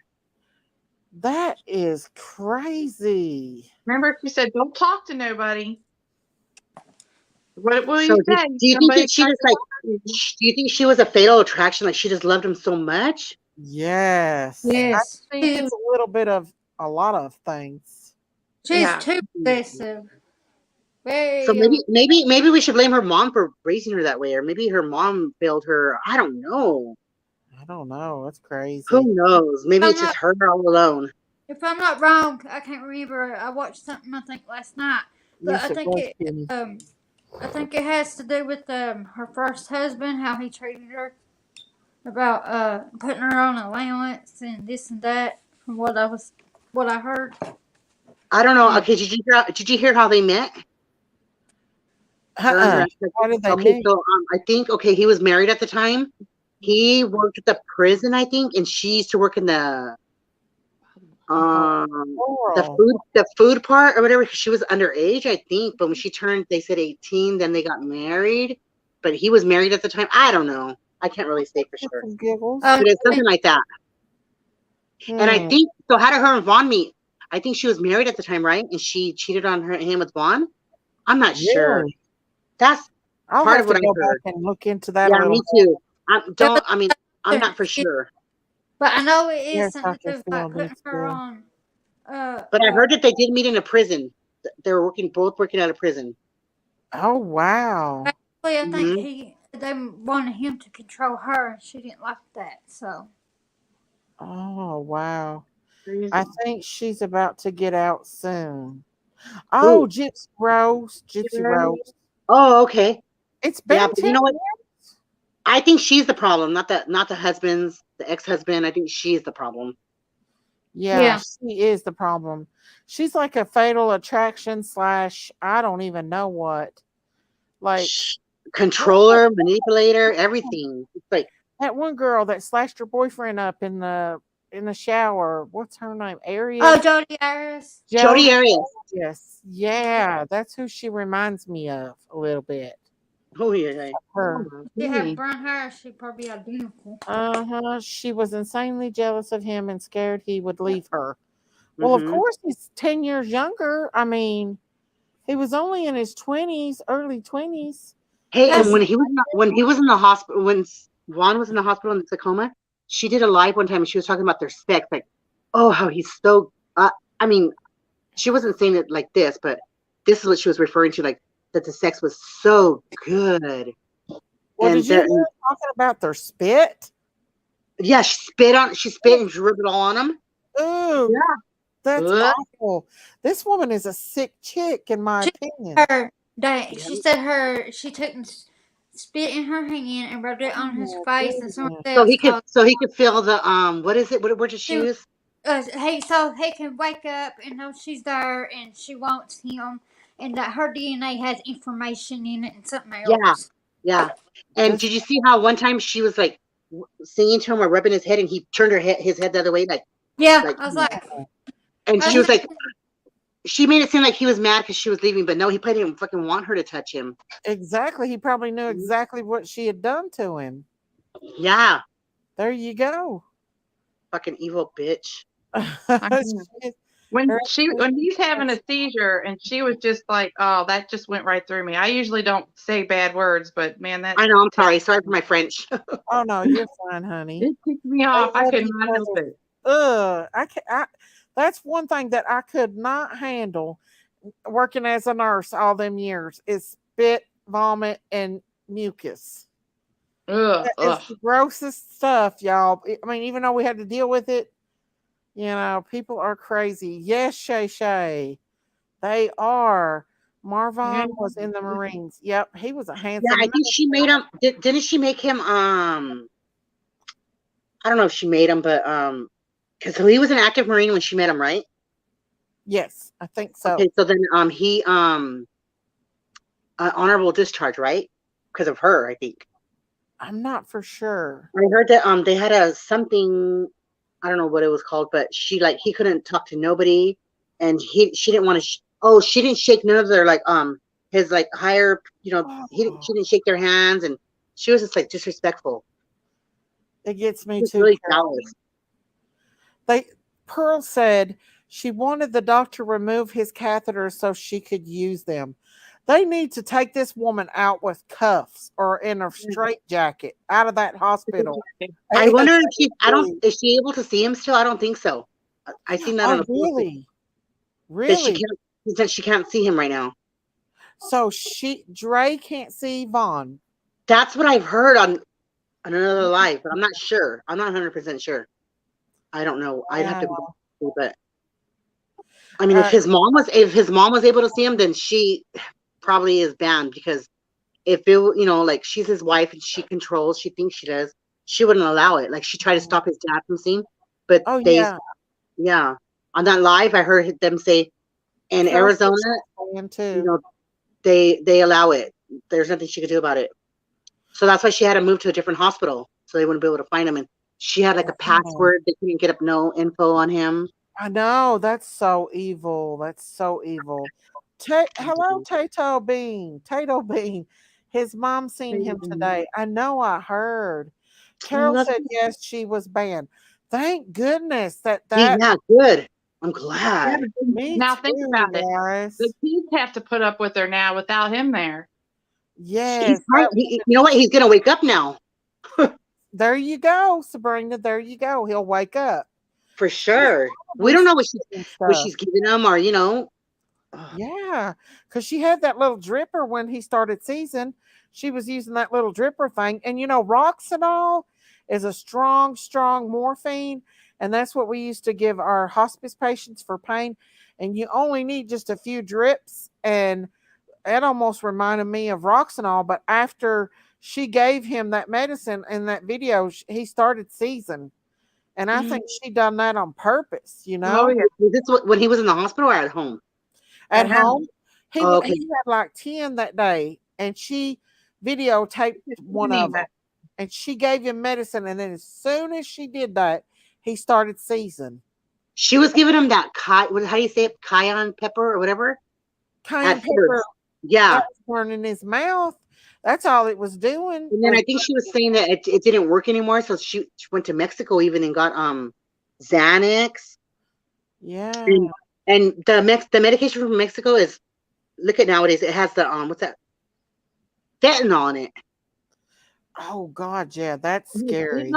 That is crazy. Remember, she said, "Don't talk to nobody." What will So you say? do you think that she just do you think she was a fatal attraction? Like she just loved him so much? Yes. Yes. I think it's a little bit of a lot of things. She's too possessive. Very. So maybe we should blame her mom for raising her that way, or maybe her mom failed her. I don't know. I don't know. That's crazy. Who knows? Maybe it's just her all alone. If I'm not wrong, I can't remember. I watched something I think last night, but Yes, I think it has to do with her first husband, how he treated her, about putting her on allowance and this and that. From what I heard. I don't know. Okay, did you hear how they met? How did they meet? So I think he was married at the time. He worked at the prison, I think, and she used to work in the food part or whatever. She was underage, I think, but when she turned, they said 18. Then they got married, but he was married at the time. I don't know. I can't really say for sure, but it's something like that. And I think so. How did her and Vaughn meet? I think she was married at the time, right? And she cheated on him with Vaughn. I'm not sure. That's part of what I heard. And look into that. Yeah, me too. I'm not for sure. But I know it is something to do with like putting her on. But I heard that they did meet in a prison. They were both working out of prison. Oh wow! Actually, I think they wanted him to control her, and she didn't like that. So. Oh wow! I think she's about to get out soon. Oh, Gypsy Rose. Oh, okay. It's been 10 you know what? years. I think she's the problem, not the husband's, the ex-husband. I think she's the problem. Yeah, she is the problem. She's like a fatal attraction / I don't even know what. Like controller, manipulator, everything. It's like that one girl that slashed her boyfriend up in the shower. What's her name? Arias? Oh, Jodi Arias. Jodi Arias. Yes. Yeah, that's who she reminds me of a little bit. Oh yeah. Her. She had brown hair. She'd probably be identical. She was insanely jealous of him and scared he would leave her. Well, of course, he's 10 years younger. I mean, he was only in his 20s, early 20s. Hey, and when he was in the hospital, when Juan was in the hospital in Tacoma, she did a live one time and she was talking about their sex, like, oh, how he's so. I mean, she wasn't saying it like this, but this is what she was referring to, like that the sex was so good. Well, did you hear her talking about their spit? Yeah, she spit and dribbled it all on him. Ooh, yeah, that's awful. This woman is a sick chick, in my opinion. She said she took and spit in her hand and rubbed it on his face, and so he could feel the what is it? What did she use? So he can wake up and know she's there and she wants him, and that her DNA has information in it and something else. Yeah. And did you see how one time she was like singing to him or rubbing his head, and he turned his head the other way, like I was like, and she was like, she made it seem like he was mad because she was leaving, but no, he probably didn't fucking want her to touch him. Exactly, he probably knew exactly what she had done to him. Yeah, there you go. Fucking evil bitch. When he's having a seizure and she was just like, oh, that just went right through me. I usually don't say bad words, but man, that I know. I'm sorry for my French. Oh no, you're fine, honey. It kicked me off. I could not help it. That's one thing that I could not handle working as a nurse all them years is spit, vomit, and mucus. It's the grossest stuff, y'all. I mean, even though we had to deal with it, you know, people are crazy. Yes, Shay. They are. Marvon was in the Marines. Yep, he was a handsome. Yeah, I think she made him. Didn't she make him? I don't know if she made him, but because he was an active Marine when she met him, right? Yes, I think so. Okay, so then he honorable discharge, right? Because of her, I think. I'm not for sure. I heard that they had something. I don't know what it was called, but he couldn't talk to nobody, and she didn't want to. She didn't shake none of their his higher, she didn't shake their hands, and she was just disrespectful. It gets me too. Really jealous. Pearl said she wanted the doctor to remove his catheters so she could use them. They need to take this woman out with cuffs or in a straitjacket out of that hospital. I wonder if is she able to see him still? I don't think so. I seen that on the really? Really? She can't see him right now. So Dre can't see Vaughn. That's what I've heard on another live, but I'm not sure. I'm not 100% sure. I don't know. I'd have to go, but I mean, if his mom was able to see him, then she probably is banned, because if it, like, she's his wife and she controls, she thinks she does, she wouldn't allow it. Like, she tried to stop his dad from seeing, but yeah, on that live, I heard them say in Arizona, they allow it. There's nothing she could do about it. So that's why she had to move to a different hospital, so they wouldn't be able to find him. And she had like a password. They couldn't get up no info on him. I know. That's so evil. That's so evil. Hello, Tato Bean. His mom seen him today. I know, I heard. Carol said yes, she was banned. Thank goodness that. Yeah, good. I'm glad. Now think about it. The kids have to put up with her now without him there. Yes. You know what? He's going to wake up now. There you go, Sabrina. There you go. He'll wake up. For sure. We don't know what she's giving him, or, Yeah, because she had that little dripper when he started season. She was using that little dripper thing. And, Roxanol is a strong, strong morphine. And that's what we used to give our hospice patients for pain. And you only need just a few drips. And it almost reminded me of Roxanol. But after she gave him that medicine in that video, he started seizing. And I think she done that on purpose, Oh, yeah. Was this when he was in the hospital or at home? At home. He had like 10 that day, and she videotaped one of them. And she gave him medicine, and then as soon as she did that, he started seizing. She was giving him that how do you say it? Cayenne pepper or whatever? Cayenne pepper. Yeah. That was burning his mouth. That's all it was doing. And then I think she was saying that it didn't work anymore, so she went to Mexico even and got Xanax. Yeah. And the medication from Mexico is, look at nowadays, it has the what's that? Fentanyl in it. Oh God, yeah, that's scary.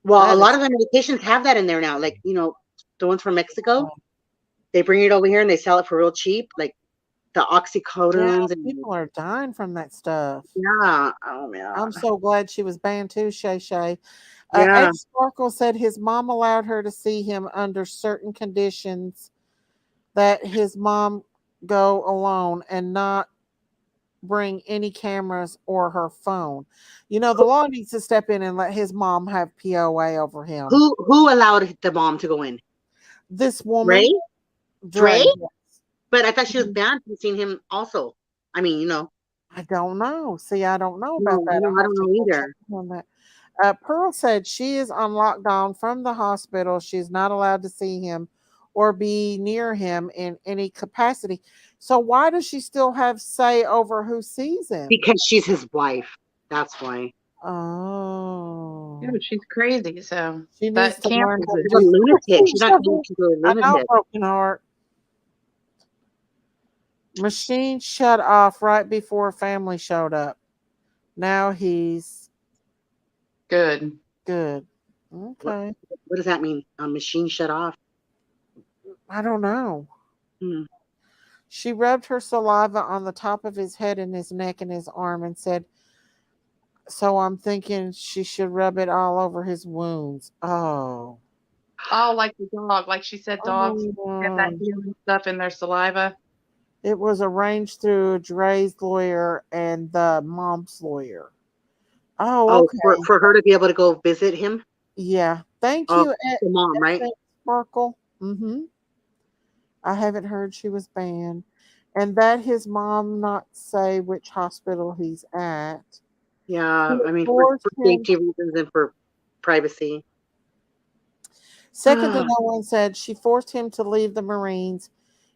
Well, a lot of the medications have that in there now. Like, the ones from Mexico, they bring it over here and they sell it for real cheap. Like the oxycodones. Yeah, people are dying from that stuff. Yeah. Oh man. I'm so glad she was banned too, Shay Shay. Yeah. Ed Sparkle said his mom allowed her to see him under certain conditions, that his mom go alone and not bring any cameras or her phone. The law needs to step in and let his mom have POA over him. Who allowed the mom to go in? This woman. Dre? Yes. But I thought she was banned from seeing him also. I mean, I don't know. See, I don't know about that. I don't know either. On that. Pearl said she is on lockdown from the hospital. She's not allowed to see him or be near him in any capacity. So why does she still have say over who sees him? Because she's his wife. That's why. Oh. Yeah, she's crazy. So she needs to learn. She's a lunatic. She's not going to go lunatic. I know, broken heart. Machine shut off right before family showed up. Now he's good. Good. Okay. What does that mean? A machine shut off? I don't know. She rubbed her saliva on the top of his head and his neck and his arm and said, so I'm thinking she should rub it all over his wounds. Oh, like the dog. Like she said, dogs have that healing stuff in their saliva. It was arranged through Dre's lawyer and the mom's lawyer. Oh, okay. For her to be able to go visit him? Yeah. Thank you. The mom, right? Sparkle. I haven't heard she was banned. And that his mom not say which hospital he's at. Yeah, I mean, for safety reasons and for privacy. Second to no one said she forced him to leave the Marines.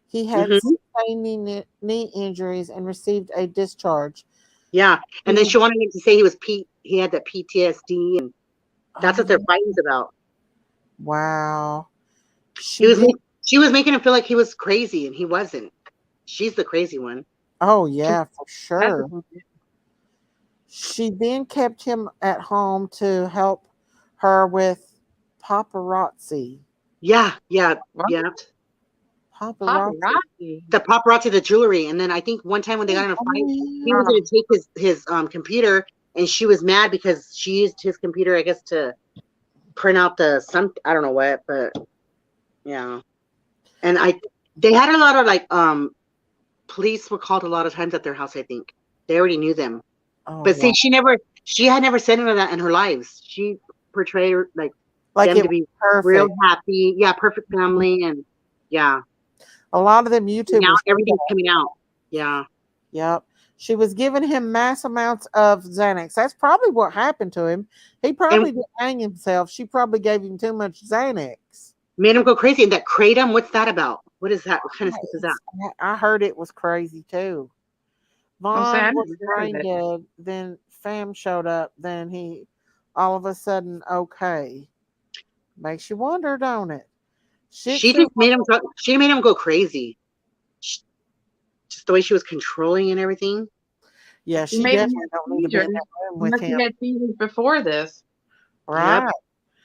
He had sustaining knee injuries and received a discharge. Yeah, and then she wanted him to say he had that PTSD, and that's what their fighting's about. Wow. She was making him feel like he was crazy, and he wasn't. She's the crazy one. Oh yeah, for sure. She then kept him at home to help her with paparazzi. Yeah. The paparazzi, the jewelry. And then I think one time when they got in a fight, he was going to take his computer, and she was mad because she used his computer, I guess, to print out I don't know what, but yeah. And they had a lot of like police were called a lot of times at their house. I think they already knew them. But see, she had never said any of that in her lives. She portrayed like them to be real happy, perfect family, and a lot of them YouTubers. Now everything's coming out. Yeah. Yep. She was giving him mass amounts of Xanax. That's probably what happened to him. He probably didn't hang himself. She probably gave him too much Xanax. Made him go crazy. And that kratom, what's that about? What is that? What kind of stuff is that? I heard it was crazy too. Vaughn was brain dead. Then fam showed up. Then he all of a sudden okay. Makes you wonder, don't it? She just made him. She made him go crazy. Just the way she was controlling and everything. Yeah, she definitely don't need to be in that room with him. She had seizures before this, right? Yep.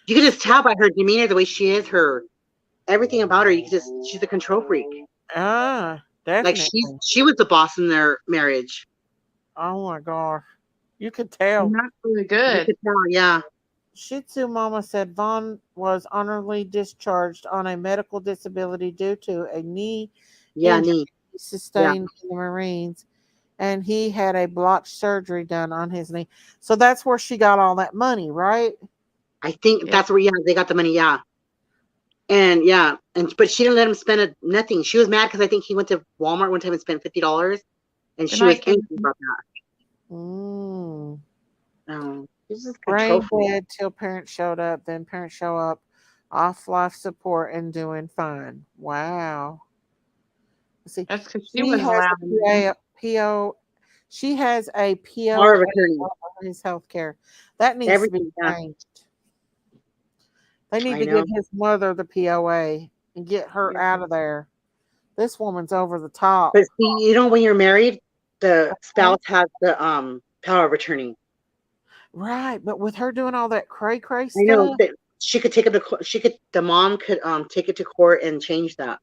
You could just tell by her demeanor, the way she is, everything about her. She's a control freak. Definitely. Like she was the boss in their marriage. Oh my gosh, you could tell. Not really good. You could tell, yeah. Shih Tzu Mama said Vaughn was honorably discharged on a medical disability due to a knee injury he sustained in the Marines, and he had a blotch surgery done on his knee. So that's where she got all that money, right? I think that's where they got the money, and but she didn't let him spend nothing. She was mad because I think he went to Walmart one time and spent $50, and she was angry about that. Brain dead till parents showed up. Then parents show up off life support and doing fine. Wow. Let's see. That's because she was allowed. She has a PO on his health care. That needs to be changed. They need to give his mother the POA and get her out of there. This woman's over the top. But see, when you're married, the spouse has the power of attorney. Right, but with her doing all that cray stuff, I know that she could take it to court. The mom could take it to court and change that.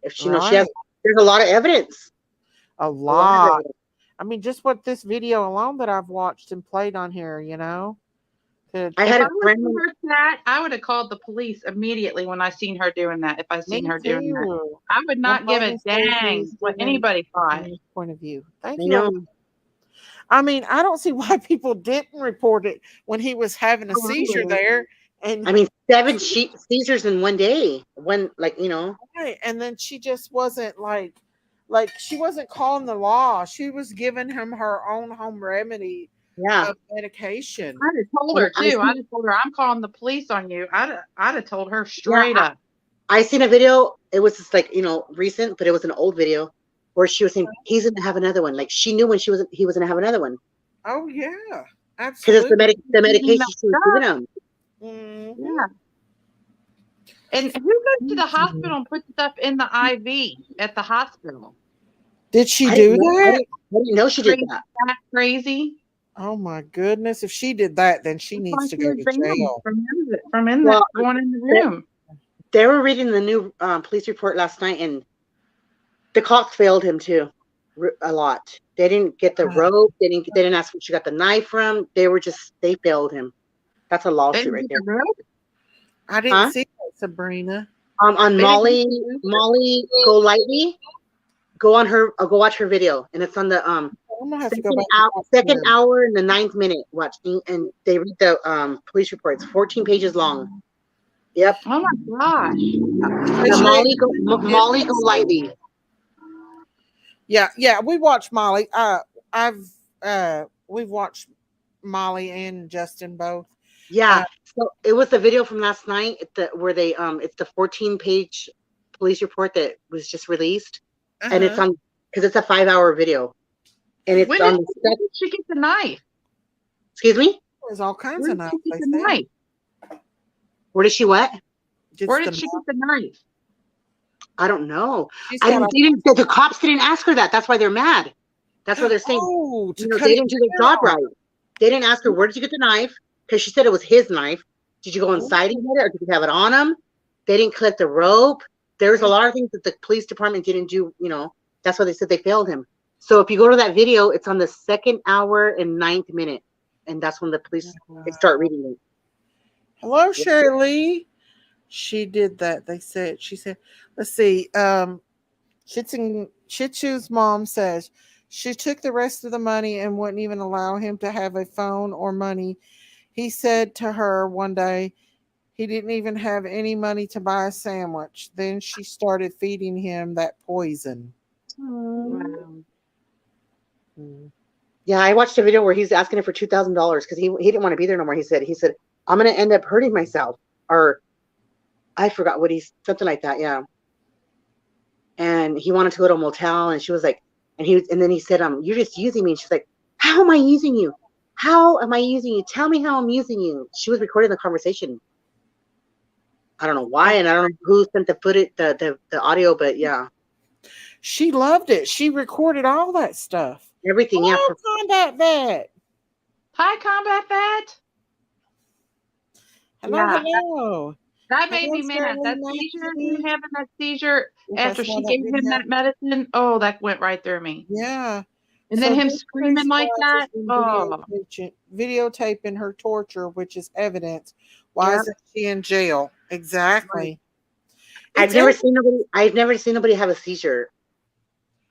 If she knows she has, there's a lot of evidence. A lot. I mean, just what this video alone that I've watched and played on here, I had a friend. I would have called the police immediately when I seen her doing that. If I seen her doing that, I would not give a dang what anybody thought. Point of view. Thank you. I mean, I don't see why people didn't report it when he was having a seizure there. And I mean, 7 seizures in one day. Right, and then she just wasn't like she wasn't calling the law. She was giving him her own home remedy. Of medication. I'd have told her too. I'd have told her, I'm calling the police on you. I'd have told her straight up. I seen a video. It was just recent, but it was an old video where she was saying he's gonna have another one. Like she knew when he was gonna have another one. Oh yeah, absolutely. Because it's the medication she was giving him. Yeah. And who goes to the hospital and puts stuff in the IV at the hospital? Did she do that? I didn't know she did that. That's crazy. Oh my goodness! If she did that, then she needs to go to jail. Going in the room. They were reading the new police report last night, and the cops failed him too, a lot. They didn't get the rope. They didn't ask where she got the knife from. They failed him. That's a lawsuit right there. I didn't see that, Sabrina. On Molly Golightly. Go watch her video, and it's on the second hour and the 9th minute watching, and they read the police reports, 14 pages long. Yep. Oh my gosh. Molly Golightly. Yeah, we watched Molly. We've watched Molly and Justin both. Yeah. So it was the video from last night where they it's the 14-page police report that was just released. And it's on because it's a 5-hour video. And it's when did she get the knife? Excuse me? There's all kinds of knives. Where did she what? Where did she get the knife? I don't know. The cops didn't ask her that. That's why they're mad. That's why they're saying they didn't do their job right. They didn't ask her, where did you get the knife? Because she said it was his knife. Did you go inside and get it, or did you have it on him? They didn't collect the rope. there's a lot of things that the police department didn't do. That's why they said they failed him. So if you go to that video, it's on the 2nd hour and 9th minute, and that's when the police start reading it. Hello, Sherry Lee. She did that. She said, let's see. Shih Tzu's mom says she took the rest of the money and wouldn't even allow him to have a phone or money. He said to her one day he didn't even have any money to buy a sandwich. Then she started feeding him that poison. Wow. Yeah, I watched a video where he's asking her for $2,000 because he didn't want to be there no more. He said, I'm going to end up hurting myself, or I forgot what something like that. Yeah. And he wanted to go to a motel, and she was like, and then he said, you're just using me. And she's like, how am I using you? How am I using you? Tell me how I'm using you. She was recording the conversation. I don't know why, and I don't know who sent the footage, the audio, but yeah. She loved it. She recorded all that stuff. Everything, yeah. Combat Vet. Hi, Combat Vet. Hello. That made me mad. That seizure, him having that seizure after she gave him that medicine. Oh, that went right through me. Yeah. And then him screaming like that. Oh. Videotaping her torture, which is evidence. Why isn't she in jail? Exactly. Right. I've never seen nobody have a seizure.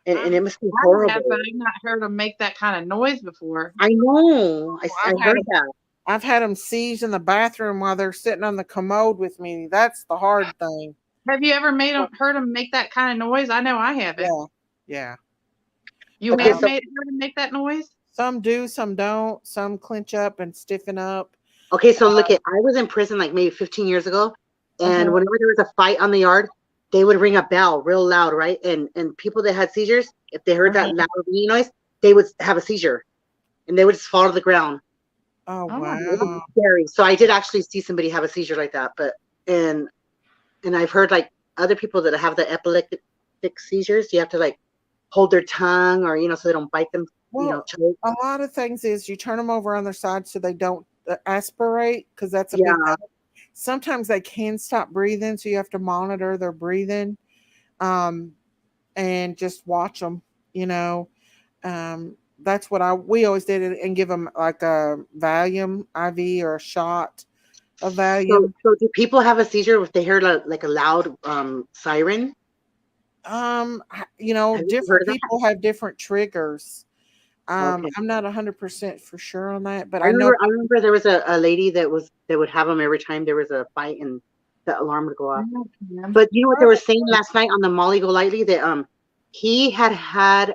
And it must be horrible. But I've not heard them make that kind of noise before. I know. I heard that. I've had them seize in the bathroom while they're sitting on the commode with me. That's the hard thing. Have you ever heard them make that kind of noise? I know I haven't. Yeah. You have heard them make that noise? Some do, some don't. Some clench up and stiffen up. Okay, so look I was in prison like maybe 15 years ago, and whenever there was a fight on the yard, they would ring a bell real loud, right? And people that had seizures, if they heard that loud ringing noise, they would have a seizure, and they would just fall to the ground. Oh wow! It was scary. So I did actually see somebody have a seizure like that, but and I've heard like other people that have the epileptic seizures, you have to like hold their tongue or so they don't bite them. Well, a lot of things is you turn them over on their side so they don't aspirate, because that's a big thing. Sometimes they can stop breathing, so you have to monitor their breathing, and just watch them. That's what we always did, and give them like a Valium IV or a shot of Valium. So do people have a seizure if they hear like a loud siren? Different people have different triggers. I'm not 100% for sure on that, but I remember there was a lady that would have them every time there was a fight and the alarm would go off. But you know what they were saying last night on the Molly Golightly, that he had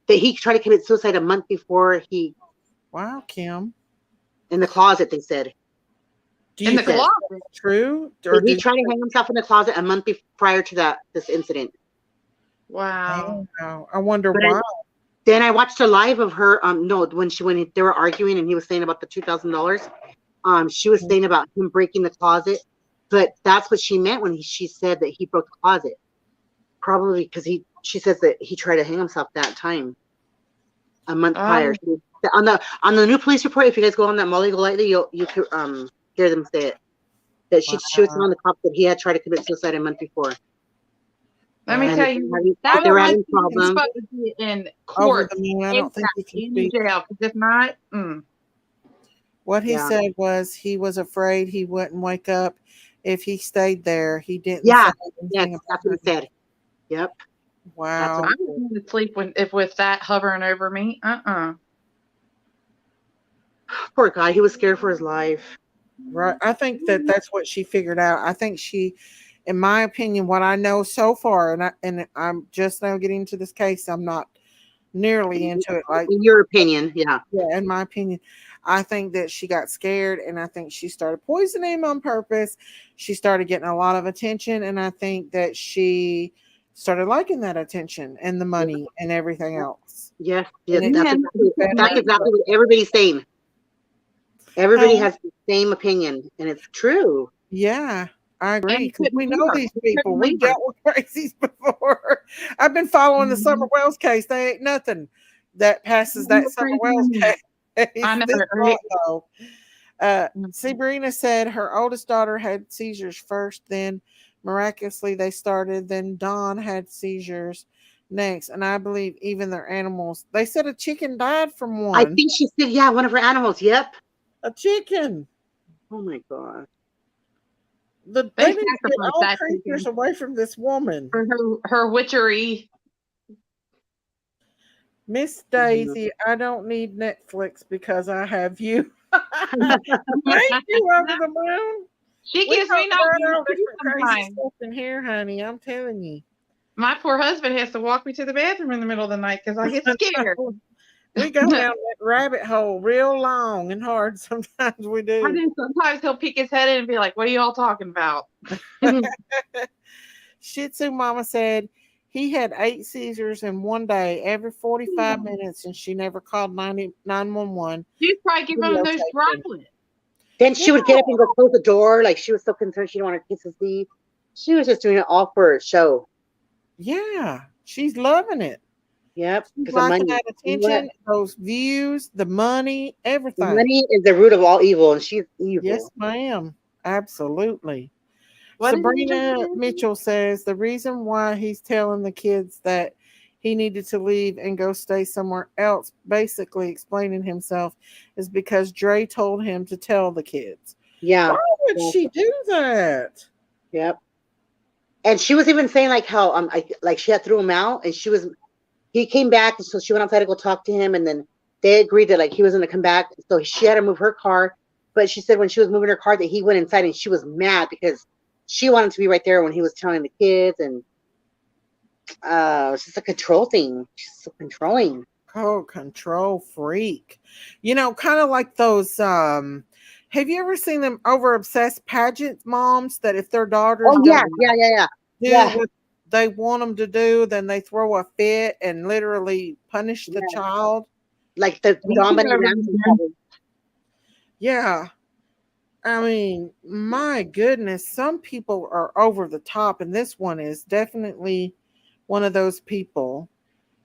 that he tried to commit suicide a month before he. Wow, Kim. In the closet, they said. In the closet? True? Or he tried to hang himself in the closet a month prior to this incident. Wow. I wonder why. Then I watched a live of her. When they were arguing and he was saying about the $2,000. She was saying about him breaking the closet, but that's what she meant when she said that he broke the closet. Probably because she says that he tried to hang himself that time, a month prior. On the new police report, if you guys go on that Molly Golightly, you could hear them say it. That she was telling the cops that he had tried to commit suicide a month before. Let me tell you, that they were having problems in court. I don't think he can in jail. If not, What he said was he was afraid he wouldn't wake up if he stayed there. He didn't. Yeah, that's what he said. Yep. Wow. I wouldn't want to sleep with that hovering over me. Poor guy. He was scared for his life. Right. I think that's what she figured out. I think she, in my opinion, what I know so far, and I'm just now getting into this case, I'm not nearly into it. Like in your opinion, yeah. Yeah, in my opinion, I think that she got scared, and I think she started poisoning him on purpose. She started getting a lot of attention, and I think that she started liking that attention and the money and everything else. Yes, that's exactly what everybody's saying. Everybody has the same opinion, and it's true. Yeah, I agree. We know these people. We dealt with crazies before. I've been following the Summer Wells case. They ain't nothing that passes that Summer Wells case. I know. Sabrina said her oldest daughter had seizures first, then Miraculously, they started. Then Dawn had seizures next, and I believe even their animals. They said a chicken died from one. I think she said, yeah, one of her animals. Yep. A chicken. Oh my God. They need to get all creatures away from this woman. Her witchery. Miss Daisy, I don't need Netflix because I have you. Thank you, over the moon. She gives me no different crazy stuff in here, honey. I'm telling you. My poor husband has to walk me to the bathroom in the middle of the night because I get scared. We go down that rabbit hole real long and hard. Sometimes we do. And then sometimes he'll peek his head in and be like, "What are you all talking about?" Shih Tzu Mama said he had 8 seizures in one day, every 45 minutes, and she never called 911. She's probably giving him those droplets. Then she would get up and go close the door. Like, she was so concerned she didn't want her kids to see. She was just doing it all for a show. Yeah, she's loving it. Yep. She's liking that attention, those views, the money, everything. The money is the root of all evil, and she's evil. Yes, ma'am. Absolutely. Sabrina Mitchell says the reason why he's telling the kids that he needed to leave and go stay somewhere else, basically explaining himself, is because Dre told him to tell the kids. Yeah. Why would she do that? Yep. And she was even saying like how like she had threw him out, and he came back, and so she went outside to go talk to him, and then they agreed that like he was going to come back, so she had to move her car. But she said when she was moving her car that he went inside, and she was mad because she wanted to be right there when he was telling the kids, and it's just a control thing. She's so controlling. Oh, control freak. You know, kind of like those have you ever seen them over obsessed pageant moms that if their daughters do what they want them to do, then they throw a fit and literally punish the child? Like the dominant. Yeah. I mean, my goodness, some people are over the top, and this one is definitely one of those people.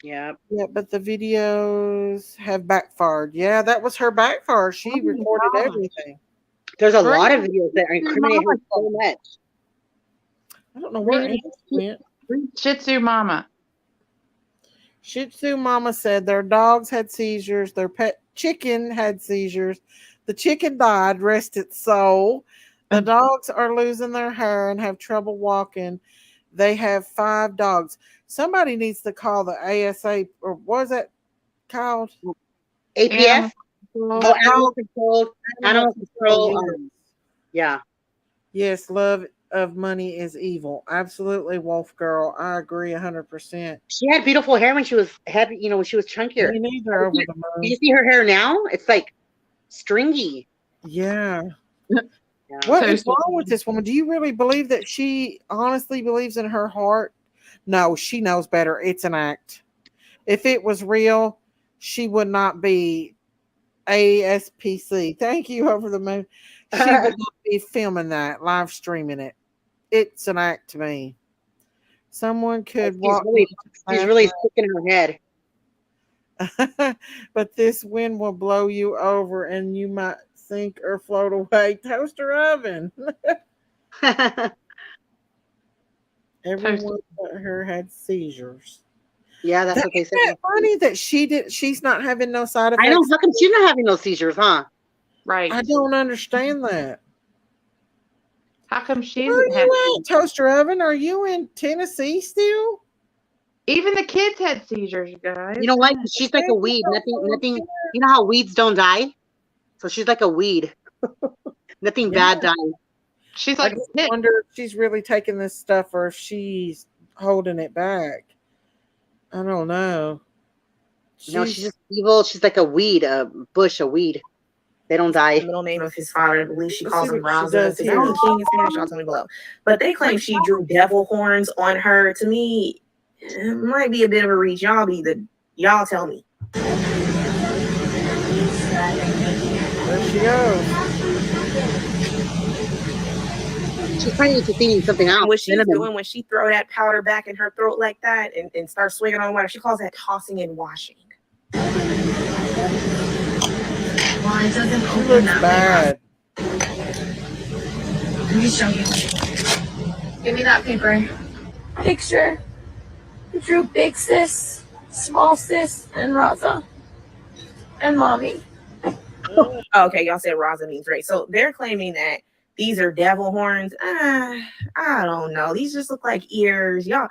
Yeah. Yeah, but the videos have backfired. Yeah, that was her backfire. She recorded everything. There's a lot of videos that are incriminating her so much. I don't know where it went. Shih Tzu Mama. Shih Tzu Mama said their dogs had seizures. Their pet chicken had seizures. The chicken died, rest its soul. The dogs are losing their hair and have trouble walking. They have 5 dogs. Somebody needs to call the ASA, or what is that called? APS? Animal control. Animal control. Yeah. Yes, love of money is evil. Absolutely, Wolf Girl. I agree 100%. She had beautiful hair when she was when she was chunkier. Me neither, over the moon. Do you see her hair now? It's like stringy. Yeah. What is wrong with this woman? Do you really believe that she honestly believes in her heart? No, she knows better. It's an act. If it was real, she would not be ASPC. Thank you, over the moon. She would not be filming that, live streaming it. It's an act to me. Someone could walk. She's really sick in her head. But this wind will blow you over and you might sink or float away. Toaster oven. Everyone but her had seizures. Yeah, that's what they said. Isn't that funny that she's not having no side effects? I know. How come she's not having no seizures, huh? Right. I don't understand that. How come she Where isn't are you at, Toaster Oven? Are you in Tennessee still? Even the kids had seizures, guys. You know what? She's like a weed. Nothing. You know how weeds don't die? So she's like a weed. Nothing bad dies. She's I like, just wonder if she's really taking this stuff or if she's holding it back. I don't know. No, she's just evil. She's like a weed, a bush, a weed. They don't die. The middle name of his father, I believe she calls him Raza. I don't know King is Spanish, y'all tell me below. But they claim she drew devil horns on her. To me, it might be a bit of a reach. Y'all tell me. There she goes. She's probably just eating something else. What she's doing when she throw that powder back in her throat like that and start swinging on water, she calls that tossing and washing. Well, it doesn't open Looks that bad. way. Let me show you. Give me that paper. Picture. You drew big sis, small sis, and Raza. And mommy. Oh, okay, y'all said Raza means race. So they're claiming that these are devil horns. I don't know. These just look like ears. Y'all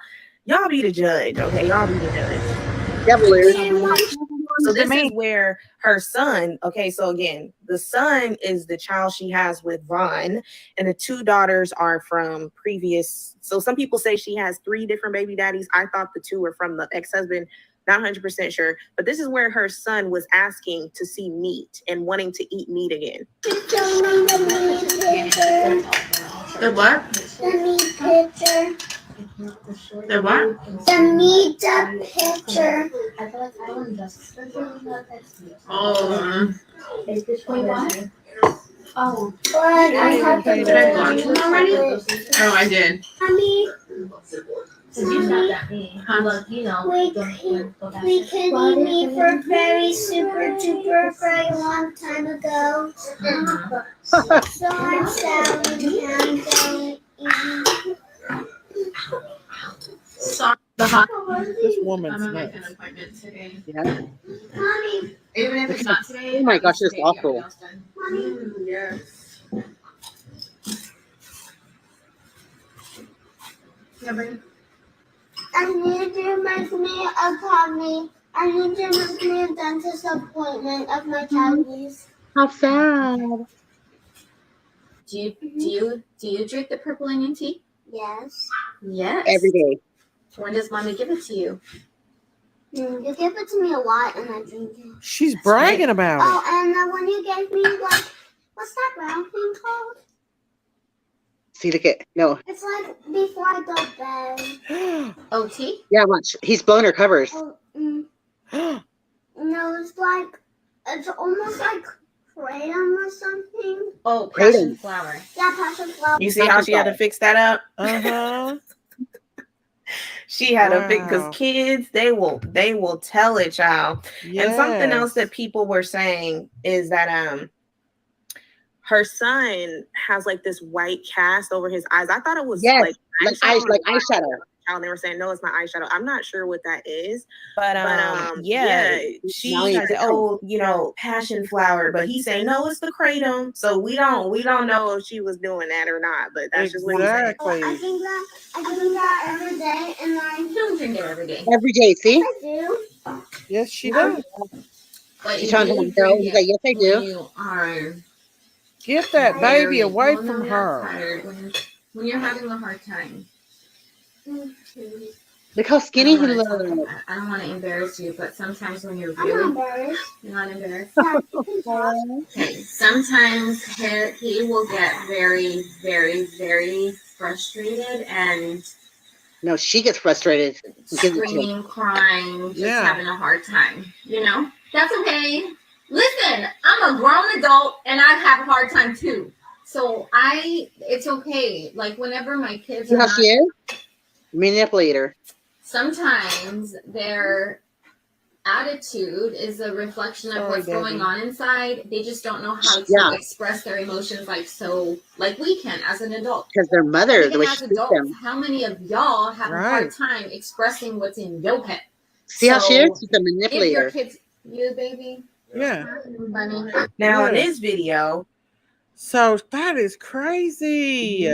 be the judge, okay? Y'all be the judge. Devil ears. So this is where her son, okay, so again, the son is the child she has with Vaughn, and the two daughters are from previous. So some people say she has 3 different baby daddies. I thought the 2 were from the ex-husband. Not 100% sure, but this is where her son was asking to see meat and wanting to eat meat again. The what? The meat picture. The what? The meat picture. Oh. Oh, but I have to. Did I block him already? Oh, I did. Mommy. We can eat meat for very super duper very long time ago. So I'm sad we can't go eat. Sorry, the hot. This woman's nuts. Yeah. Mommy. Even if it's not today. Oh my gosh, it's awful. Yes. I need to make me a copy. I need to make me a dentist appointment of my cavities. How sad. Do you drink the purple onion tea? Yes. Yes. Every day. When does mommy give it to you? You give it to me a lot and I drink it. She's bragging about Oh, and when you gave me like, what's that brown thing called? See, look at no. It's like before I go to bed. it. OT? Yeah, watch. He's blowing her covers. Oh, no, it's almost like kratom or something. Oh, Kratom. passion flower. Yeah, passion flower. You see how she had to fix that up? Uh-huh. She had a big, because kids, they will tell it, child. And something else that people were saying is that her son has like this white cast over his eyes. I thought it was like eyeshadow. And they were saying, no, it's not eyeshadow. I'm not sure what that is. But yeah, she said, oh, passion flower. But he's saying, no, it's the kratom. So we don't know if she was doing that or not. But that's just what he's saying. I drink that every day, and I don't drink it every day. Every day, see? I do. Yes, she does. She's trying to go. He's like, yes, I do. Get that baby away from her. When you're having a hard time. Look how skinny he looks. I don't want to embarrass you, but sometimes when you're I'm really not embarrassed. You're not embarrassed. Okay. Sometimes he will get very, very, very frustrated and no, she gets frustrated. Screaming, crying, just having a hard time. That's okay. Listen, I'm a grown adult and I have a hard time too. So it's okay. Like whenever my kids see how she is? Manipulator. Sometimes their attitude is a reflection of what's going on inside. They just don't know how to express their emotions like we can as an adult. Because their mother, the way she treats them. How many of y'all have a hard time expressing what's in your head? See how she is? She's a manipulator. If your kids, you baby. Yeah. Bunny. Now in this video. So that is crazy.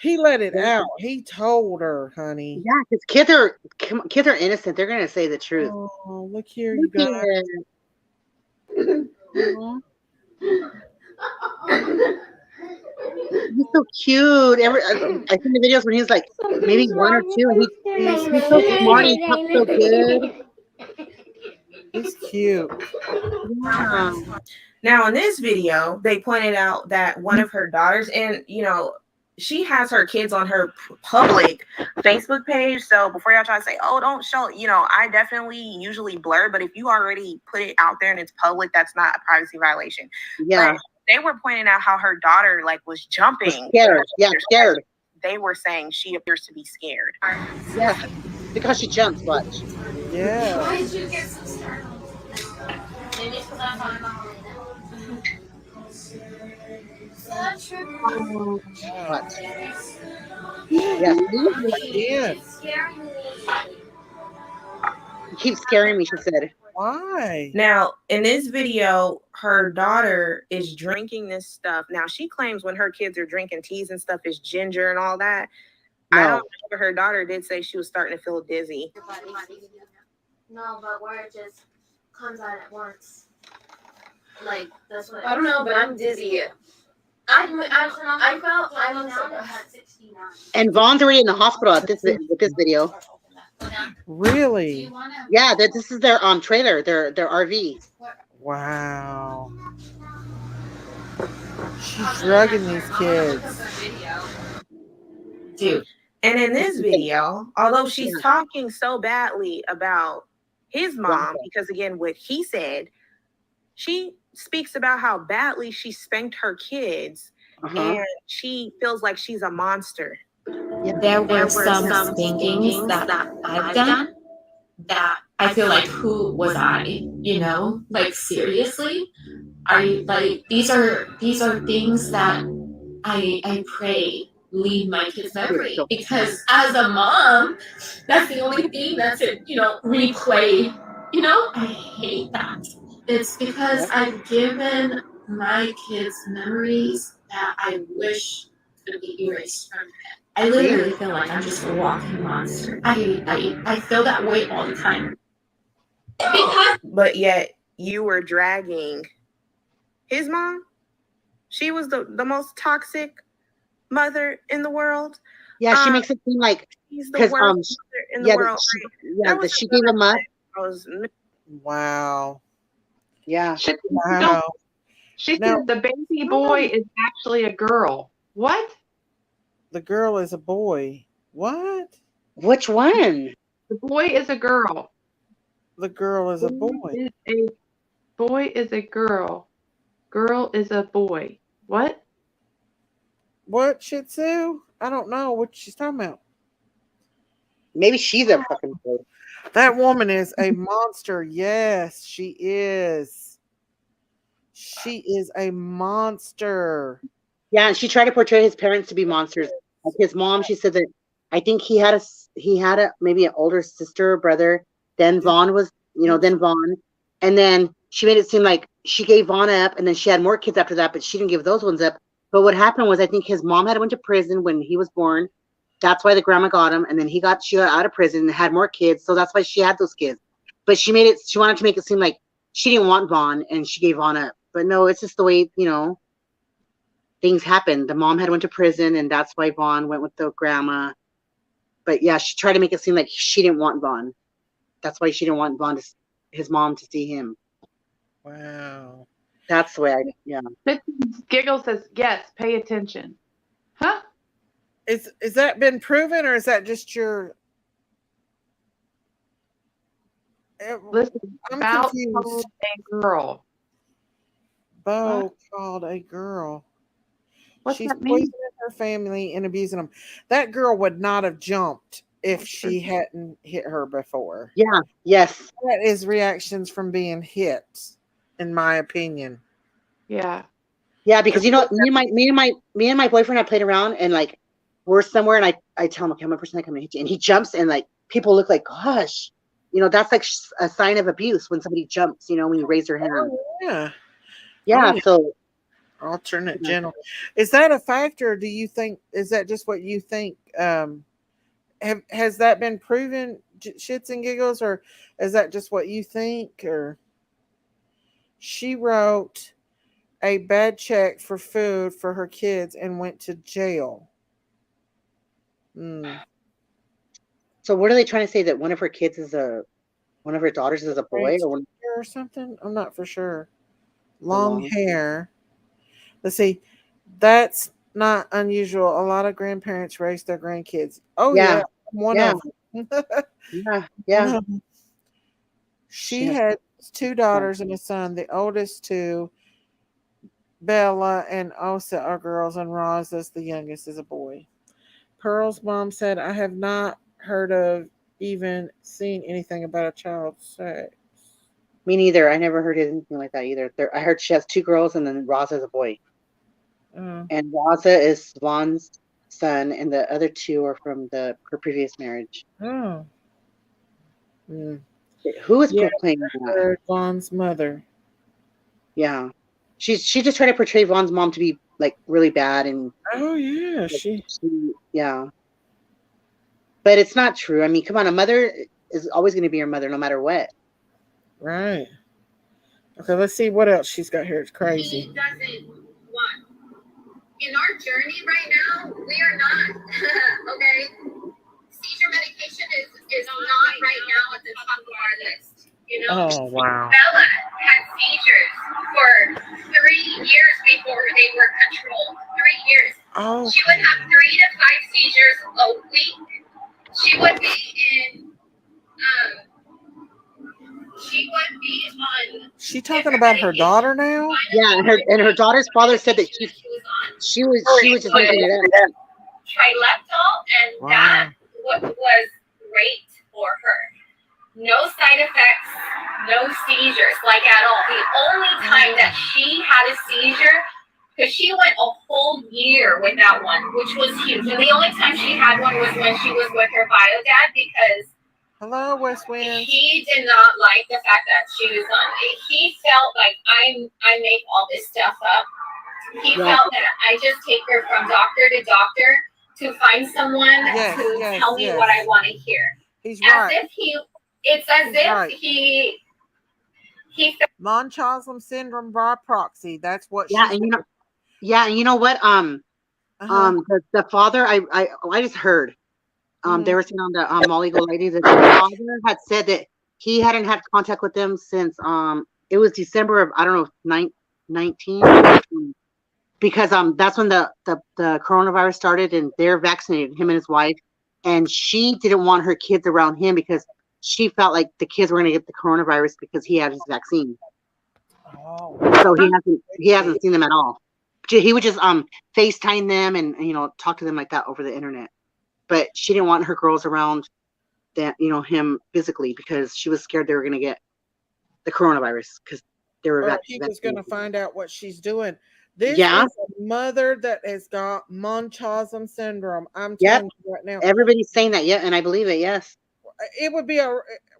He let it out. He told her, honey. Yeah, because kids are innocent. They're gonna say the truth. Oh, look here, you guys. He's so cute. I think the videos when he was like maybe 1 or 2, and he's so smart. He talks so good. He's cute. Yeah. Now in this video, they pointed out that one of her daughters, and she has her kids on her public Facebook page. So before y'all try to say, oh, don't show, I definitely usually blur, but if you already put it out there and it's public, that's not a privacy violation. Yeah. But they were pointing out how her daughter was jumping. Scared. Yeah, scared. They were saying she appears to be scared. Yeah, because she jumps, watch. Yeah. Why did you get so startled? Maybe because I'm on the holiday now. What? Yes. Again. You keep scaring me, she said. Why? Now, in this video, her daughter is drinking this stuff. Now, she claims when her kids are drinking teas and stuff is ginger and all that. No. I don't know, but her daughter did say she was starting to feel dizzy. No, but where it just comes out at once. Like, that's what I don't know, but I'm dizzy. I felt I was at 69. And Vaughn's already in the hospital at this with this video. Really? Yeah, this is their trailer, their RV. Wow. She's drugging these kids. Dude. And in this video, although she's talking so badly about his mom, because again, what he said, she speaks about how badly she spanked her kids, and she feels like she's a monster. There were some spankings that I've done that I feel like, who was I? You know, like seriously, these are things that I pray leave my kids' memory, because as a mom, that's the only thing that's replay. You know, I hate that. It's because I've given my kids memories that I wish could be erased from them. I literally feel like I'm just a walking monster. I feel that way all the time. But yet you were dragging his mom. She was the most toxic mother in the world. Yeah, she makes it seem like she's the worst mother in the world. She gave him up. Wow. Yeah. Wow. She said the baby boy is actually a girl. What? The girl is a boy. What? Which one? The boy is a girl. The girl is a boy. Boy is a girl. Girl is a boy. What? What, Shih Tzu? I don't know what she's talking about. Maybe she's a fucking boy. That woman is a monster. Yes, she is. She is a monster. Yeah, and she tried to portray his parents to be monsters. Like his mom, she said that I think he had a maybe an older sister or brother. Then Vaughn was, then Vaughn. And then she made it seem like she gave Vaughn up, and then she had more kids after that, but she didn't give those ones up. But what happened was, I think his mom went to prison when he was born. That's why the grandma got him, and then she got out of prison and had more kids, so that's why she had those kids. But she wanted to make it seem like she didn't want Vaughn, and she gave Vaughn up. But no, it's just the way, things happen. The mom went to prison, and that's why Vaughn went with the grandma. But yeah, she tried to make it seem like she didn't want Vaughn. That's why she didn't want his mom to see him. Wow. That's the way Giggle says, yes, pay attention. Huh? Is that been proven, or is that just your... Listen, I'm about confused. a girl. Bo called a girl. What's She's that mean? poisoning her family and abusing them. That girl would not have jumped if she hadn't hit her before. Yeah. Yes. That is reactions from being hit, in my opinion. Yeah. Yeah, because me and my boyfriend have played around, and like we're somewhere, and I tell him, okay, I'm a person that come and hit you, and he jumps, and like people look like, gosh, that's like a sign of abuse when somebody jumps, when you raise your hand. Oh, yeah. Yeah. Oh, yeah. So alternate gentle. Is that a factor? Do you think, is that just what you think? Has that been proven, shits and giggles, or is that just what you think? Or she wrote a bad check for food for her kids and went to jail. So what are they trying to say, that one of her kids is one of her daughters is a boy or something? I'm not for sure. Long hair. Let's see. That's not unusual. A lot of grandparents raise their grandkids. Oh yeah. One of them. Yeah. She had 2 daughters and a son. The oldest 2, Bella and Osa, are girls, and Roz, the youngest, is a boy. Pearl's mom said, I have not heard of even seen anything about a child's sex. Me neither. I never heard anything like that either. I heard she has 2 girls, and then Roz has a boy. And Raza is Vaughn's son, and the other two are from her previous marriage. Oh. Who is proclaiming that? Vaughn's mother. Yeah, she just tried to portray Vaughn's mom to be like really bad and. Oh yeah, she yeah. But it's not true. I mean, come on, a mother is always going to be your mother, no matter what. Right. Okay, let's see what else she's got here. It's crazy. He doesn't want. In our journey right now, we are not. Okay, seizure medication is not right now at the top of our list. You know. Oh wow. Bella had seizures for 3 years before they were controlled. 3 years. Oh. She would have 3 to 5 seizures a week. She would be in. She would be on. She talking about her daughter now? Yeah, and her daughter's father said that she was just making it up. Trileptal, and that was great for her. No side effects, no seizures, like at all. The only time that she had a seizure, because she went a whole year without one, which was huge. And the only time she had one was when she was with her bio dad, because hello, West Wind. He did not like the fact that she was on. He felt like I make all this stuff up. He felt that I just take her from doctor to doctor to find someone to tell me what I want to hear. He's as if it's as if he Munchausen syndrome by proxy. That's what. Yeah, and you know what? The father, I just heard. They were saying on the Molly Go Ladies that the father had said that he hadn't had contact with them since it was December of, I don't know, 19, because that's when the coronavirus started, and they're vaccinated, him and his wife, and she didn't want her kids around him because she felt like the kids were going to get the coronavirus because he had his vaccine. Oh. So he hasn't seen them at all. He would just FaceTime them and talk to them like that over the internet. But she didn't want her girls around that, him physically, because she was scared they were going to get the coronavirus because they were he was going to find out what she's doing. This is a mother that has got Munchausen syndrome. I'm telling you right now. Everybody's saying that, and I believe it, yes. It would be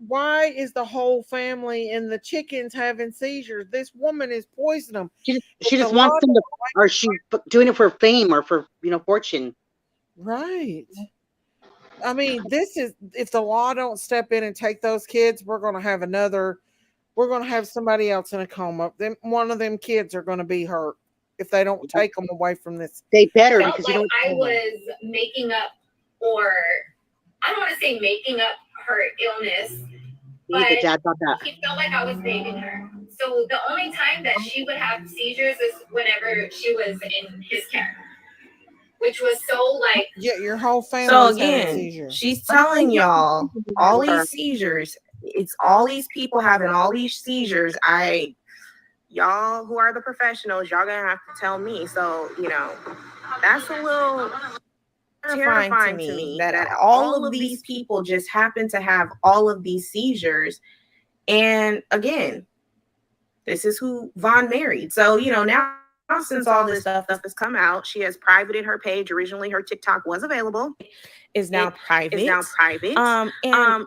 why is the whole family and the chickens having seizures? This woman is poisoning them. She just wants them to, or she's doing it for fame or for, fortune. Right. I mean, this is, if the law don't step in and take those kids, we're going to have somebody else in a coma. One of them kids are going to be hurt if they don't take them away from this. They better, because I was making up, or I don't want to say making up her illness, but he felt like I was babying her. So the only time that she would have seizures is whenever she was in his care. Which was so like, your whole family. So again, she's telling y'all all these seizures. It's all these people having all these seizures. Y'all who are the professionals, y'all gonna have to tell me. So that's a little terrifying to me that all of these people just happen to have all of these seizures. And again, this is who Vaughn married. So now. Since all this stuff has come out, she has privated her page. Originally, her TikTok was available. Is now private. And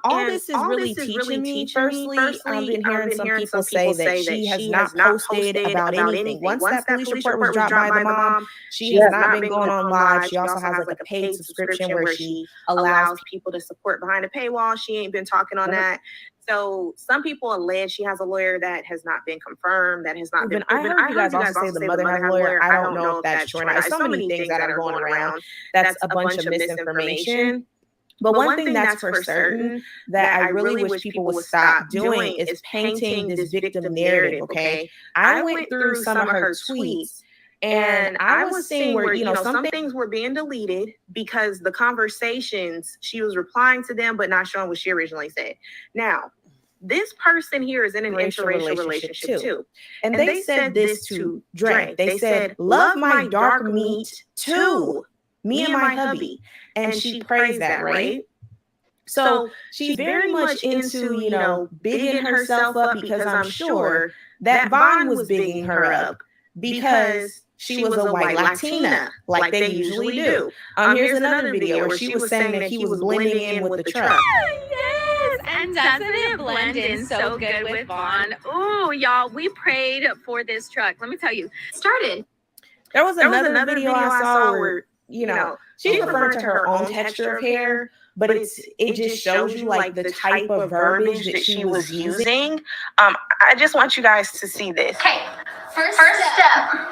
all this is really teaching me. Firstly, I've been hearing some people say that she has not posted about anything. Once that police report was dropped by the mom, she has not been going on live. She also has like a paid subscription where she allows people to support behind a paywall. She ain't been talking on that. So some people allege she has a lawyer that has not been confirmed, that has not been proven. I heard you guys also say the mother has a lawyer. I don't know if that's true or not. There's so many things that are going around. That's a bunch of misinformation. But one thing that's for certain that I really wish people would stop doing is painting this victim narrative, okay? I went through some of her tweets. And I was seeing where, some things were being deleted because the conversations, she was replying to them, but not showing what she originally said. Now, this person here is in an interracial relationship too. And they said this to Dre. They said, love my dark meat too, me and my hubby. And she praised that, right? So she's very much into, bigging herself up, because I'm sure that Vaughn was bigging her up because she was a white Latina, like they usually do. Here's another video where she was saying that he was blending in with the truck. Yes, and doesn't it blend in so good with Vaughn? Ooh, y'all, we prayed for this truck. Let me tell you, started. There was another video I saw where, you know, she's referring to her own texture of hair, but it just shows you like the type of verbiage that she was using. I just want you guys to see this. Okay, first step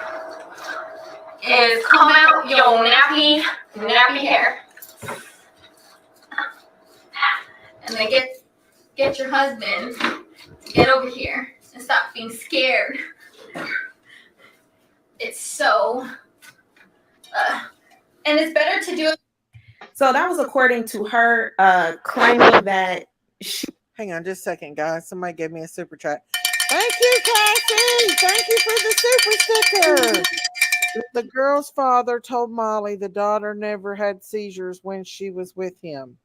is comb out your nappy hair. And then get your husband, get over here and stop being scared. It's so, and it's better to do it. So that was according to her claiming that Hang on just a second, guys. Somebody gave me a super chat. Thank you, Cassie. Thank you for the super sticker. The girl's father told Molly the daughter never had seizures when she was with him.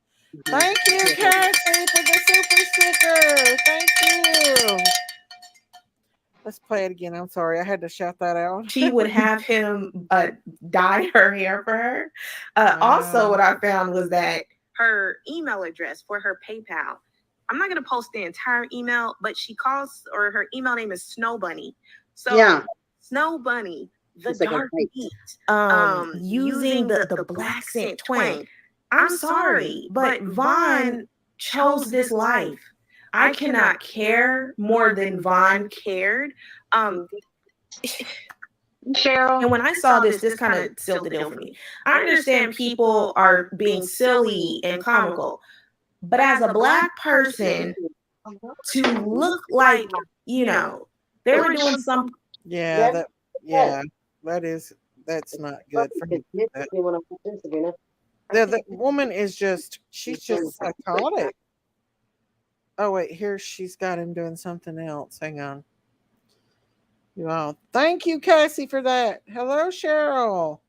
Thank you, Cassie, for the super sticker. Thank you. Let's play it again. I'm sorry. I had to shout that out. she would have him dye her hair for her. Also, what I found was that her email address for her PayPal, I'm not going to post the entire email, but she calls, or her email name is Snow Bunny. So Yeah. Snow Bunny, the It's like a dark white. meat, using the black scent twang. I'm sorry, but Vaughn chose this life. I cannot care more than Vaughn cared. Cheryl. And when I saw this kind of sealed the deal for me. I understand people are being silly and comical, but as a Black person, to look like, you know, they were doing some. Yeah, that's not good for him. The woman is just, she's just psychotic. Oh wait, here she's got him doing something else. Hang on. You all, thank you, Cassie, for that. Hello, Cheryl.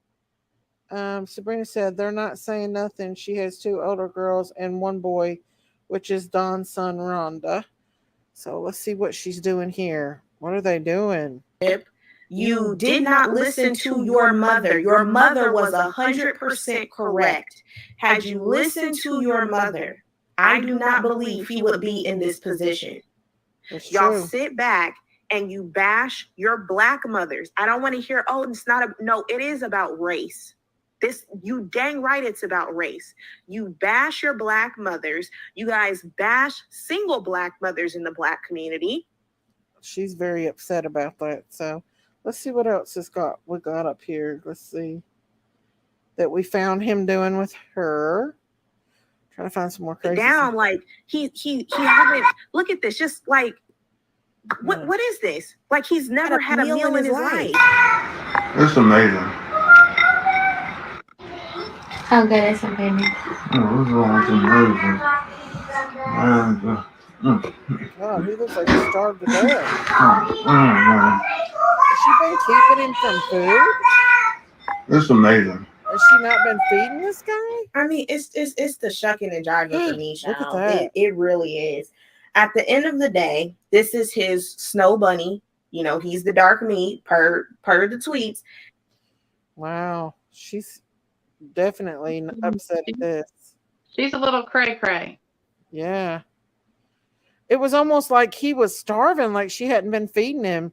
Sabrina said they're not saying nothing. She has 2 older girls and 1 boy, which is Don's son, Rhonda. So let's see what she's doing here. What are they doing? You did not listen to your mother. Your mother was 100% correct. Had you listened to your mother, I do not believe he would be in this position. Y'all sit back and you bash your Black mothers. I don't want to hear, oh, it's not no, it is about race. You dang right it's about race. You bash your Black mothers. You guys bash single Black mothers in the Black community. She's very upset about that. So let's see what else we got up here. Let's see that we found him doing with her. Trying to find some more crazy down stuff. Like he haven't. Look at this. Just like what is this? Like he's never had a meal in his life. It's amazing. How good is it, baby? God, he looks like he's starved to death. Has she been keeping him from food? It's amazing. Has she not been feeding this guy? I mean, it's the shucking and jiving for me, Look at child. that. It really is. At the end of the day, this is his Snow Bunny. You know, he's the dark meat per the tweets. Wow, she's definitely upset at this. She's a little cray-cray. Yeah. It was almost like he was starving, like she hadn't been feeding him.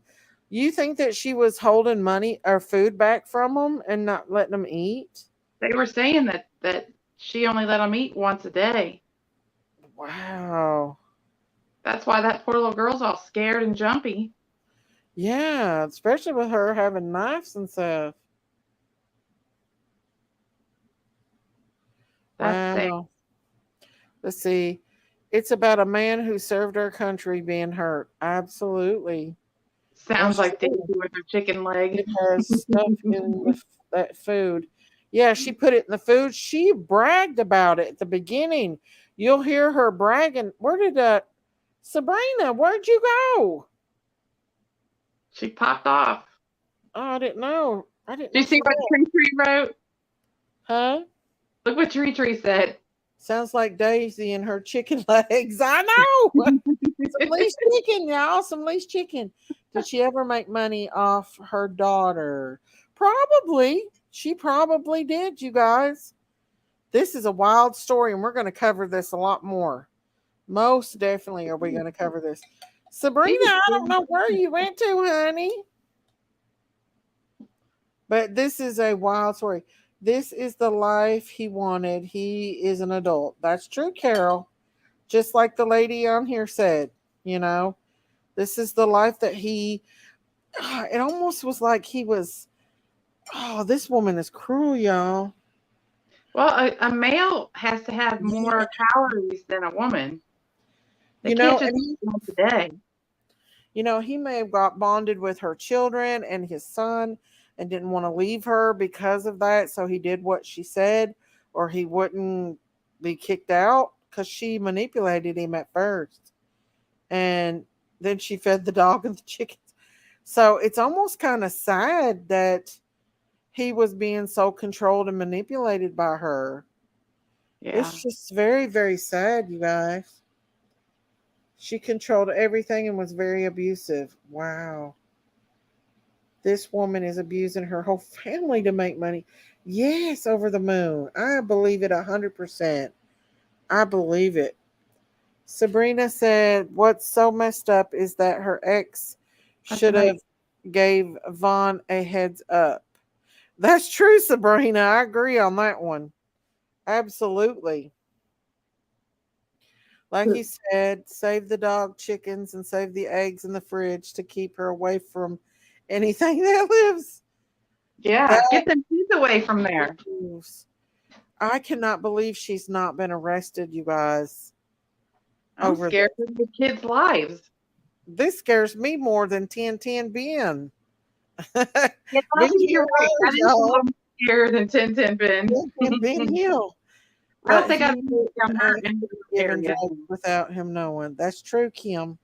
You think that she was holding money or food back from him and not letting him eat? They were saying that she only let him eat once a day. Wow. That's why that poor little girl's all scared and jumpy. Yeah, especially with her having knives and stuff. That's sick. Wow. Let's see. It's about a man who served our country being hurt. Absolutely. Sounds like Daisy with her chicken leg. It has stuff in that food. Yeah, she put it in the food. She bragged about it at the beginning. You'll hear her bragging. Where did Sabrina, where'd you go? She popped off. Oh, I didn't know. Did you see what Tree wrote? Huh? Look what Tree said. Sounds like Daisy and her chicken legs. I know. Some least chicken, y'all. Some least chicken. Did she ever make money off her daughter? Probably. She probably did, you guys. This is a wild story, and we're going to cover this a lot more. Most definitely are we going to cover this. Sabrina, I don't know where you went to, honey. But this is a wild story. This is the life he wanted. He is an adult. That's true, Carol. Just like the lady on here said, you know, this is the life that he, it almost was like he was, oh, this woman is cruel, y'all. Well, a male has to have more calories than a woman. They You know, can't just eat once a day. You know, he may have got bonded with her children and his son and didn't want to leave her because of that. So he did what she said, or he wouldn't be kicked out because she manipulated him at first. And then she fed the dog and the chickens. So it's almost kind of sad that he was being so controlled and manipulated by her. Yeah. It's just very, very sad, you guys. She controlled everything and was very abusive. Wow. This woman is abusing her whole family to make money. Yes, over the moon. I believe it 100%. I believe it. Sabrina said, what's so messed up is that her ex should have gave Vaughn a heads up. That's true, Sabrina. I agree on that one. Absolutely. Like he said, save the dog, chickens, and save the eggs in the fridge to keep her away from anything that lives. Yeah, get them kids away from there. I cannot believe she's not been arrested, you guys. I'm scared for the kids' lives. This scares me more than 1010 Ben. You're right. That is more scarier than 1010 Ben. Ben Hill. I don't think I've been her into the area without him knowing. That's true, Kim.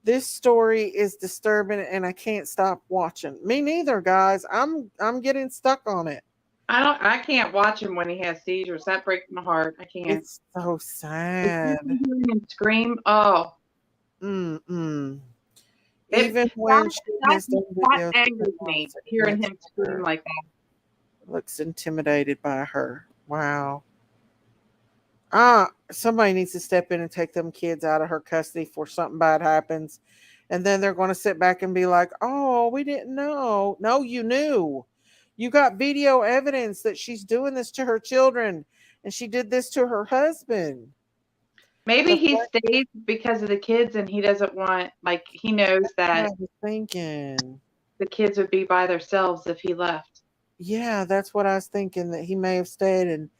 This story is disturbing and I can't stop watching. Me neither, guys. I'm getting stuck on it. I can't watch him when he has seizures. That breaks my heart. I can't. It's so sad. Hearing him scream. Oh. Even when that angers me, hearing him scream like that. Looks intimidated by her. Wow. Somebody needs to step in and take them kids out of her custody before something bad happens. And then they're going to sit back and be like, oh, we didn't know. No, you knew. You got video evidence that she's doing this to her children and she did this to her husband. Maybe he stayed because of the kids and he doesn't want, like, he knows that I was thinking the kids would be by themselves if he left. Yeah, that's what I was thinking, that he may have stayed and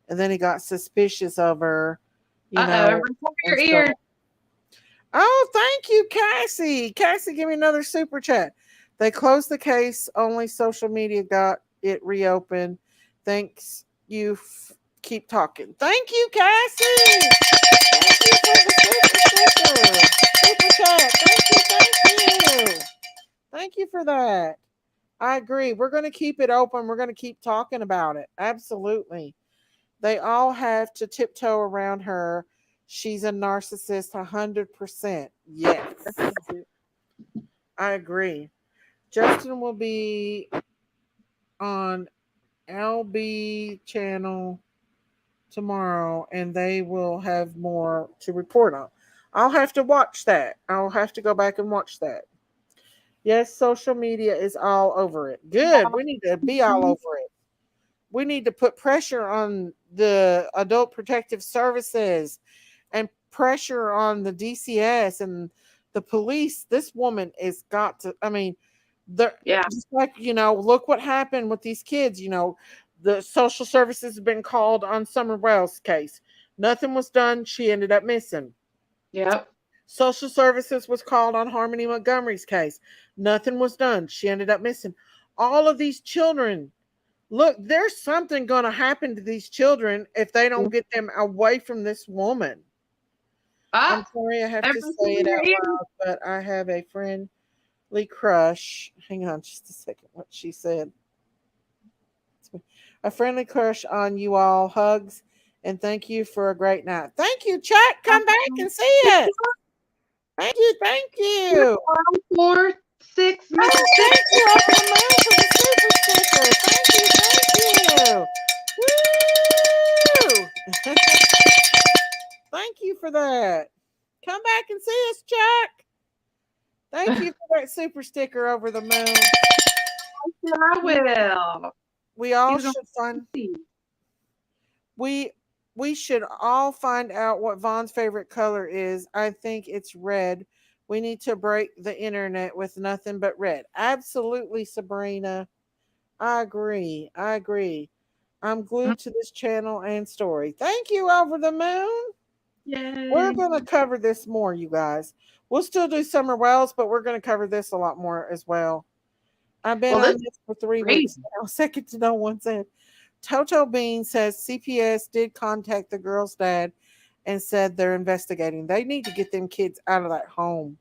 then he got suspicious of her. You know, your ears. Oh, thank you, Cassie. Cassie, give me another super chat. They closed the case. Only social media got it reopened. Thanks. You keep talking. Thank you, Cassie. Thank you for the super chat. Thank you. Thank you for that. I agree. We're going to keep it open. We're going to keep talking about it. Absolutely. They all have to tiptoe around her. She's a narcissist 100%. Yes. I agree. Justin will be on LB channel tomorrow and they will have more to report on. I'll have to watch that. I'll have to go back and watch that. Yes, social media is all over it. Good. We need to be all over it. We need to put pressure on the Adult Protective Services and pressure on the DCS and the police. This woman has got to, I mean, just like, you know, look what happened with these kids. You know, the social services have been called on Summer Wells' case. Nothing was done. She ended up missing. Yep. Social services was called on Harmony Montgomery's case. Nothing was done. She ended up missing. All of these children, look, there's something going to happen to these children if they don't get them away from this woman. I'm sorry I have to say it out loud, but I have a friendly crush. Hang on just a second. What she said. A friendly crush on you all. Hugs and thank you for a great night. Thank you, Chuck. Come back and see us. Thank you. 6 Oh, minutes. thank you over the moon for the super sticker. Thank you. Woo! Thank you for that. Come back and see us, Chuck. Thank you for that super sticker over the moon. I will. We all should find. We should all find out what Vaughn's favorite color is. I think it's red. We need to break the internet with nothing but red. Absolutely, Sabrina. I agree. I'm glued to this channel and story. Thank you, Over the Moon. Yay. We're going to cover this more, you guys. We'll still do Summer Wells, but we're going to cover this a lot more as well. I've been on this for 3 weeks now. Second to no one said. Toto Bean says CPS did contact the girl's dad and said they're investigating. They need to get them kids out of that home.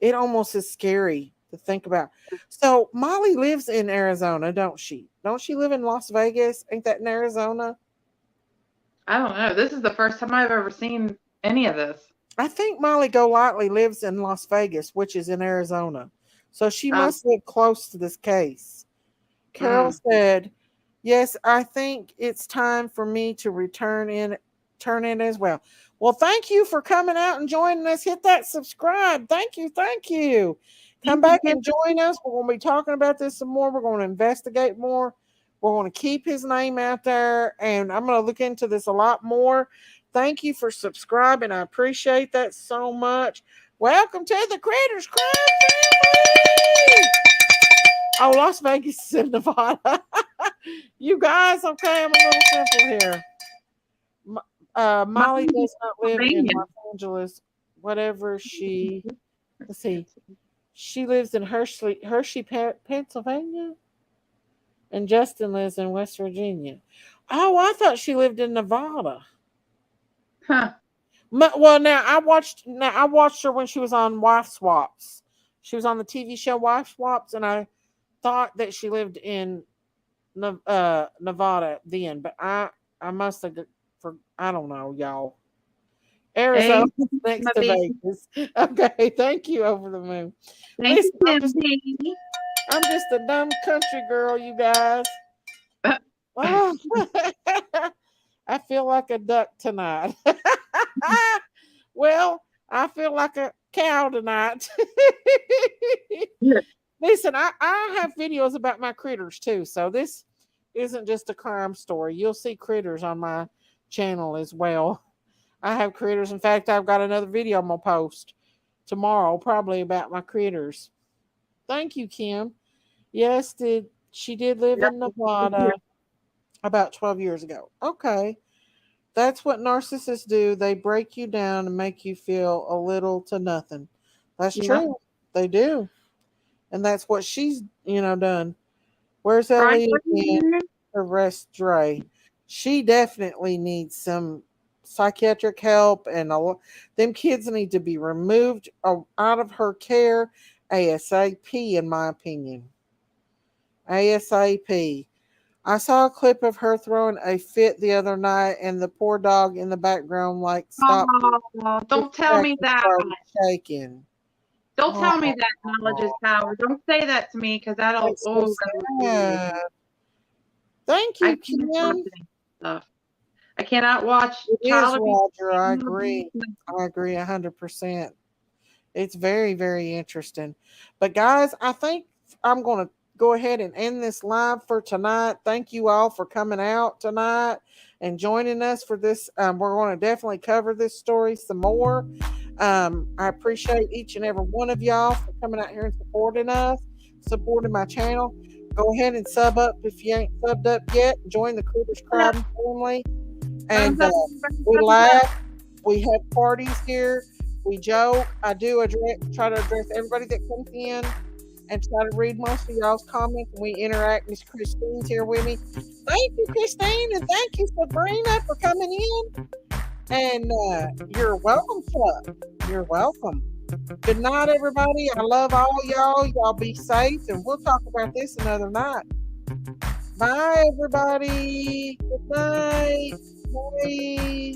It almost is scary to think about. So Molly lives in Arizona, don't she? Don't she live in Las Vegas? Ain't that in Arizona? I don't know. This is the first time I've ever seen any of this. I think Molly Golightly lives in Las Vegas, which is in Arizona. So she must live close to this case. Carol said, yes, I think it's time for me to turn in as well. Well, thank you for coming out and joining us. Hit that subscribe. Thank you. Come back and join us. We're going to be talking about this some more. We're going to investigate more. We're going to keep his name out there, and I'm going to look into this a lot more. Thank you for subscribing. I appreciate that so much. Welcome to the Critters Crime Family. Oh, Las Vegas is in Nevada. You guys, okay, I'm a little simple here. Molly does not live in Los Angeles. Whatever she, let's see. She lives in Hershey, Pennsylvania. And Justin lives in West Virginia. Oh, I thought she lived in Nevada. Huh. Well, now I watched her when she was on Wife Swaps. She was on the TV show Wife Swaps, and I thought that she lived in Nevada then, but I must have I don't know, y'all. Arizona next to Vegas. Okay, thank you, Over the Moon. Listen, I'm just a dumb country girl, you guys. Oh, I feel like a duck tonight. Well, I feel like a cow tonight. Listen, I have videos about my critters too, so this isn't just a crime story. You'll see critters on my channel as well. I have critters. In fact, I've got another video I'm going to post tomorrow, probably about my critters. Thank you, Kim. Yes, she did live in Nevada about 12 years ago. Okay. That's what narcissists do. They break you down and make you feel a little to nothing. That's true. They do. And that's what she's, done. Where's Ellie again? Arrest Dre. She definitely needs some psychiatric help, and them kids need to be removed out of her care ASAP, in my opinion. ASAP. I saw a clip of her throwing a fit the other night, and the poor dog in the background stopped. Oh, don't tell me that. Shaking. Don't tell me that knowledge is power. Don't say that to me, because that'll. Thank you, Kim. I cannot watch child abuse. Roger, I agree. I agree 100%. It's very, very interesting. But guys, I think I'm going to go ahead and end this live for tonight. Thank you all for coming out tonight and joining us for this. We're going to definitely cover this story some more. I appreciate each and every one of y'all for coming out here and supporting us, supporting my channel. Go ahead and sub up if you ain't subbed up yet. Join the Critters Crime family. And we laugh. We have parties here. We joke. I do try to address everybody that comes in and try to read most of y'all's comments. And we interact. Miss Christine's here with me. Thank you, Christine. And thank you, Sabrina, for coming in. And you're welcome, Chuck. You're welcome. Good night, everybody. I love all y'all. Y'all be safe. And we'll talk about this another night. Bye, everybody. Good night. Bye.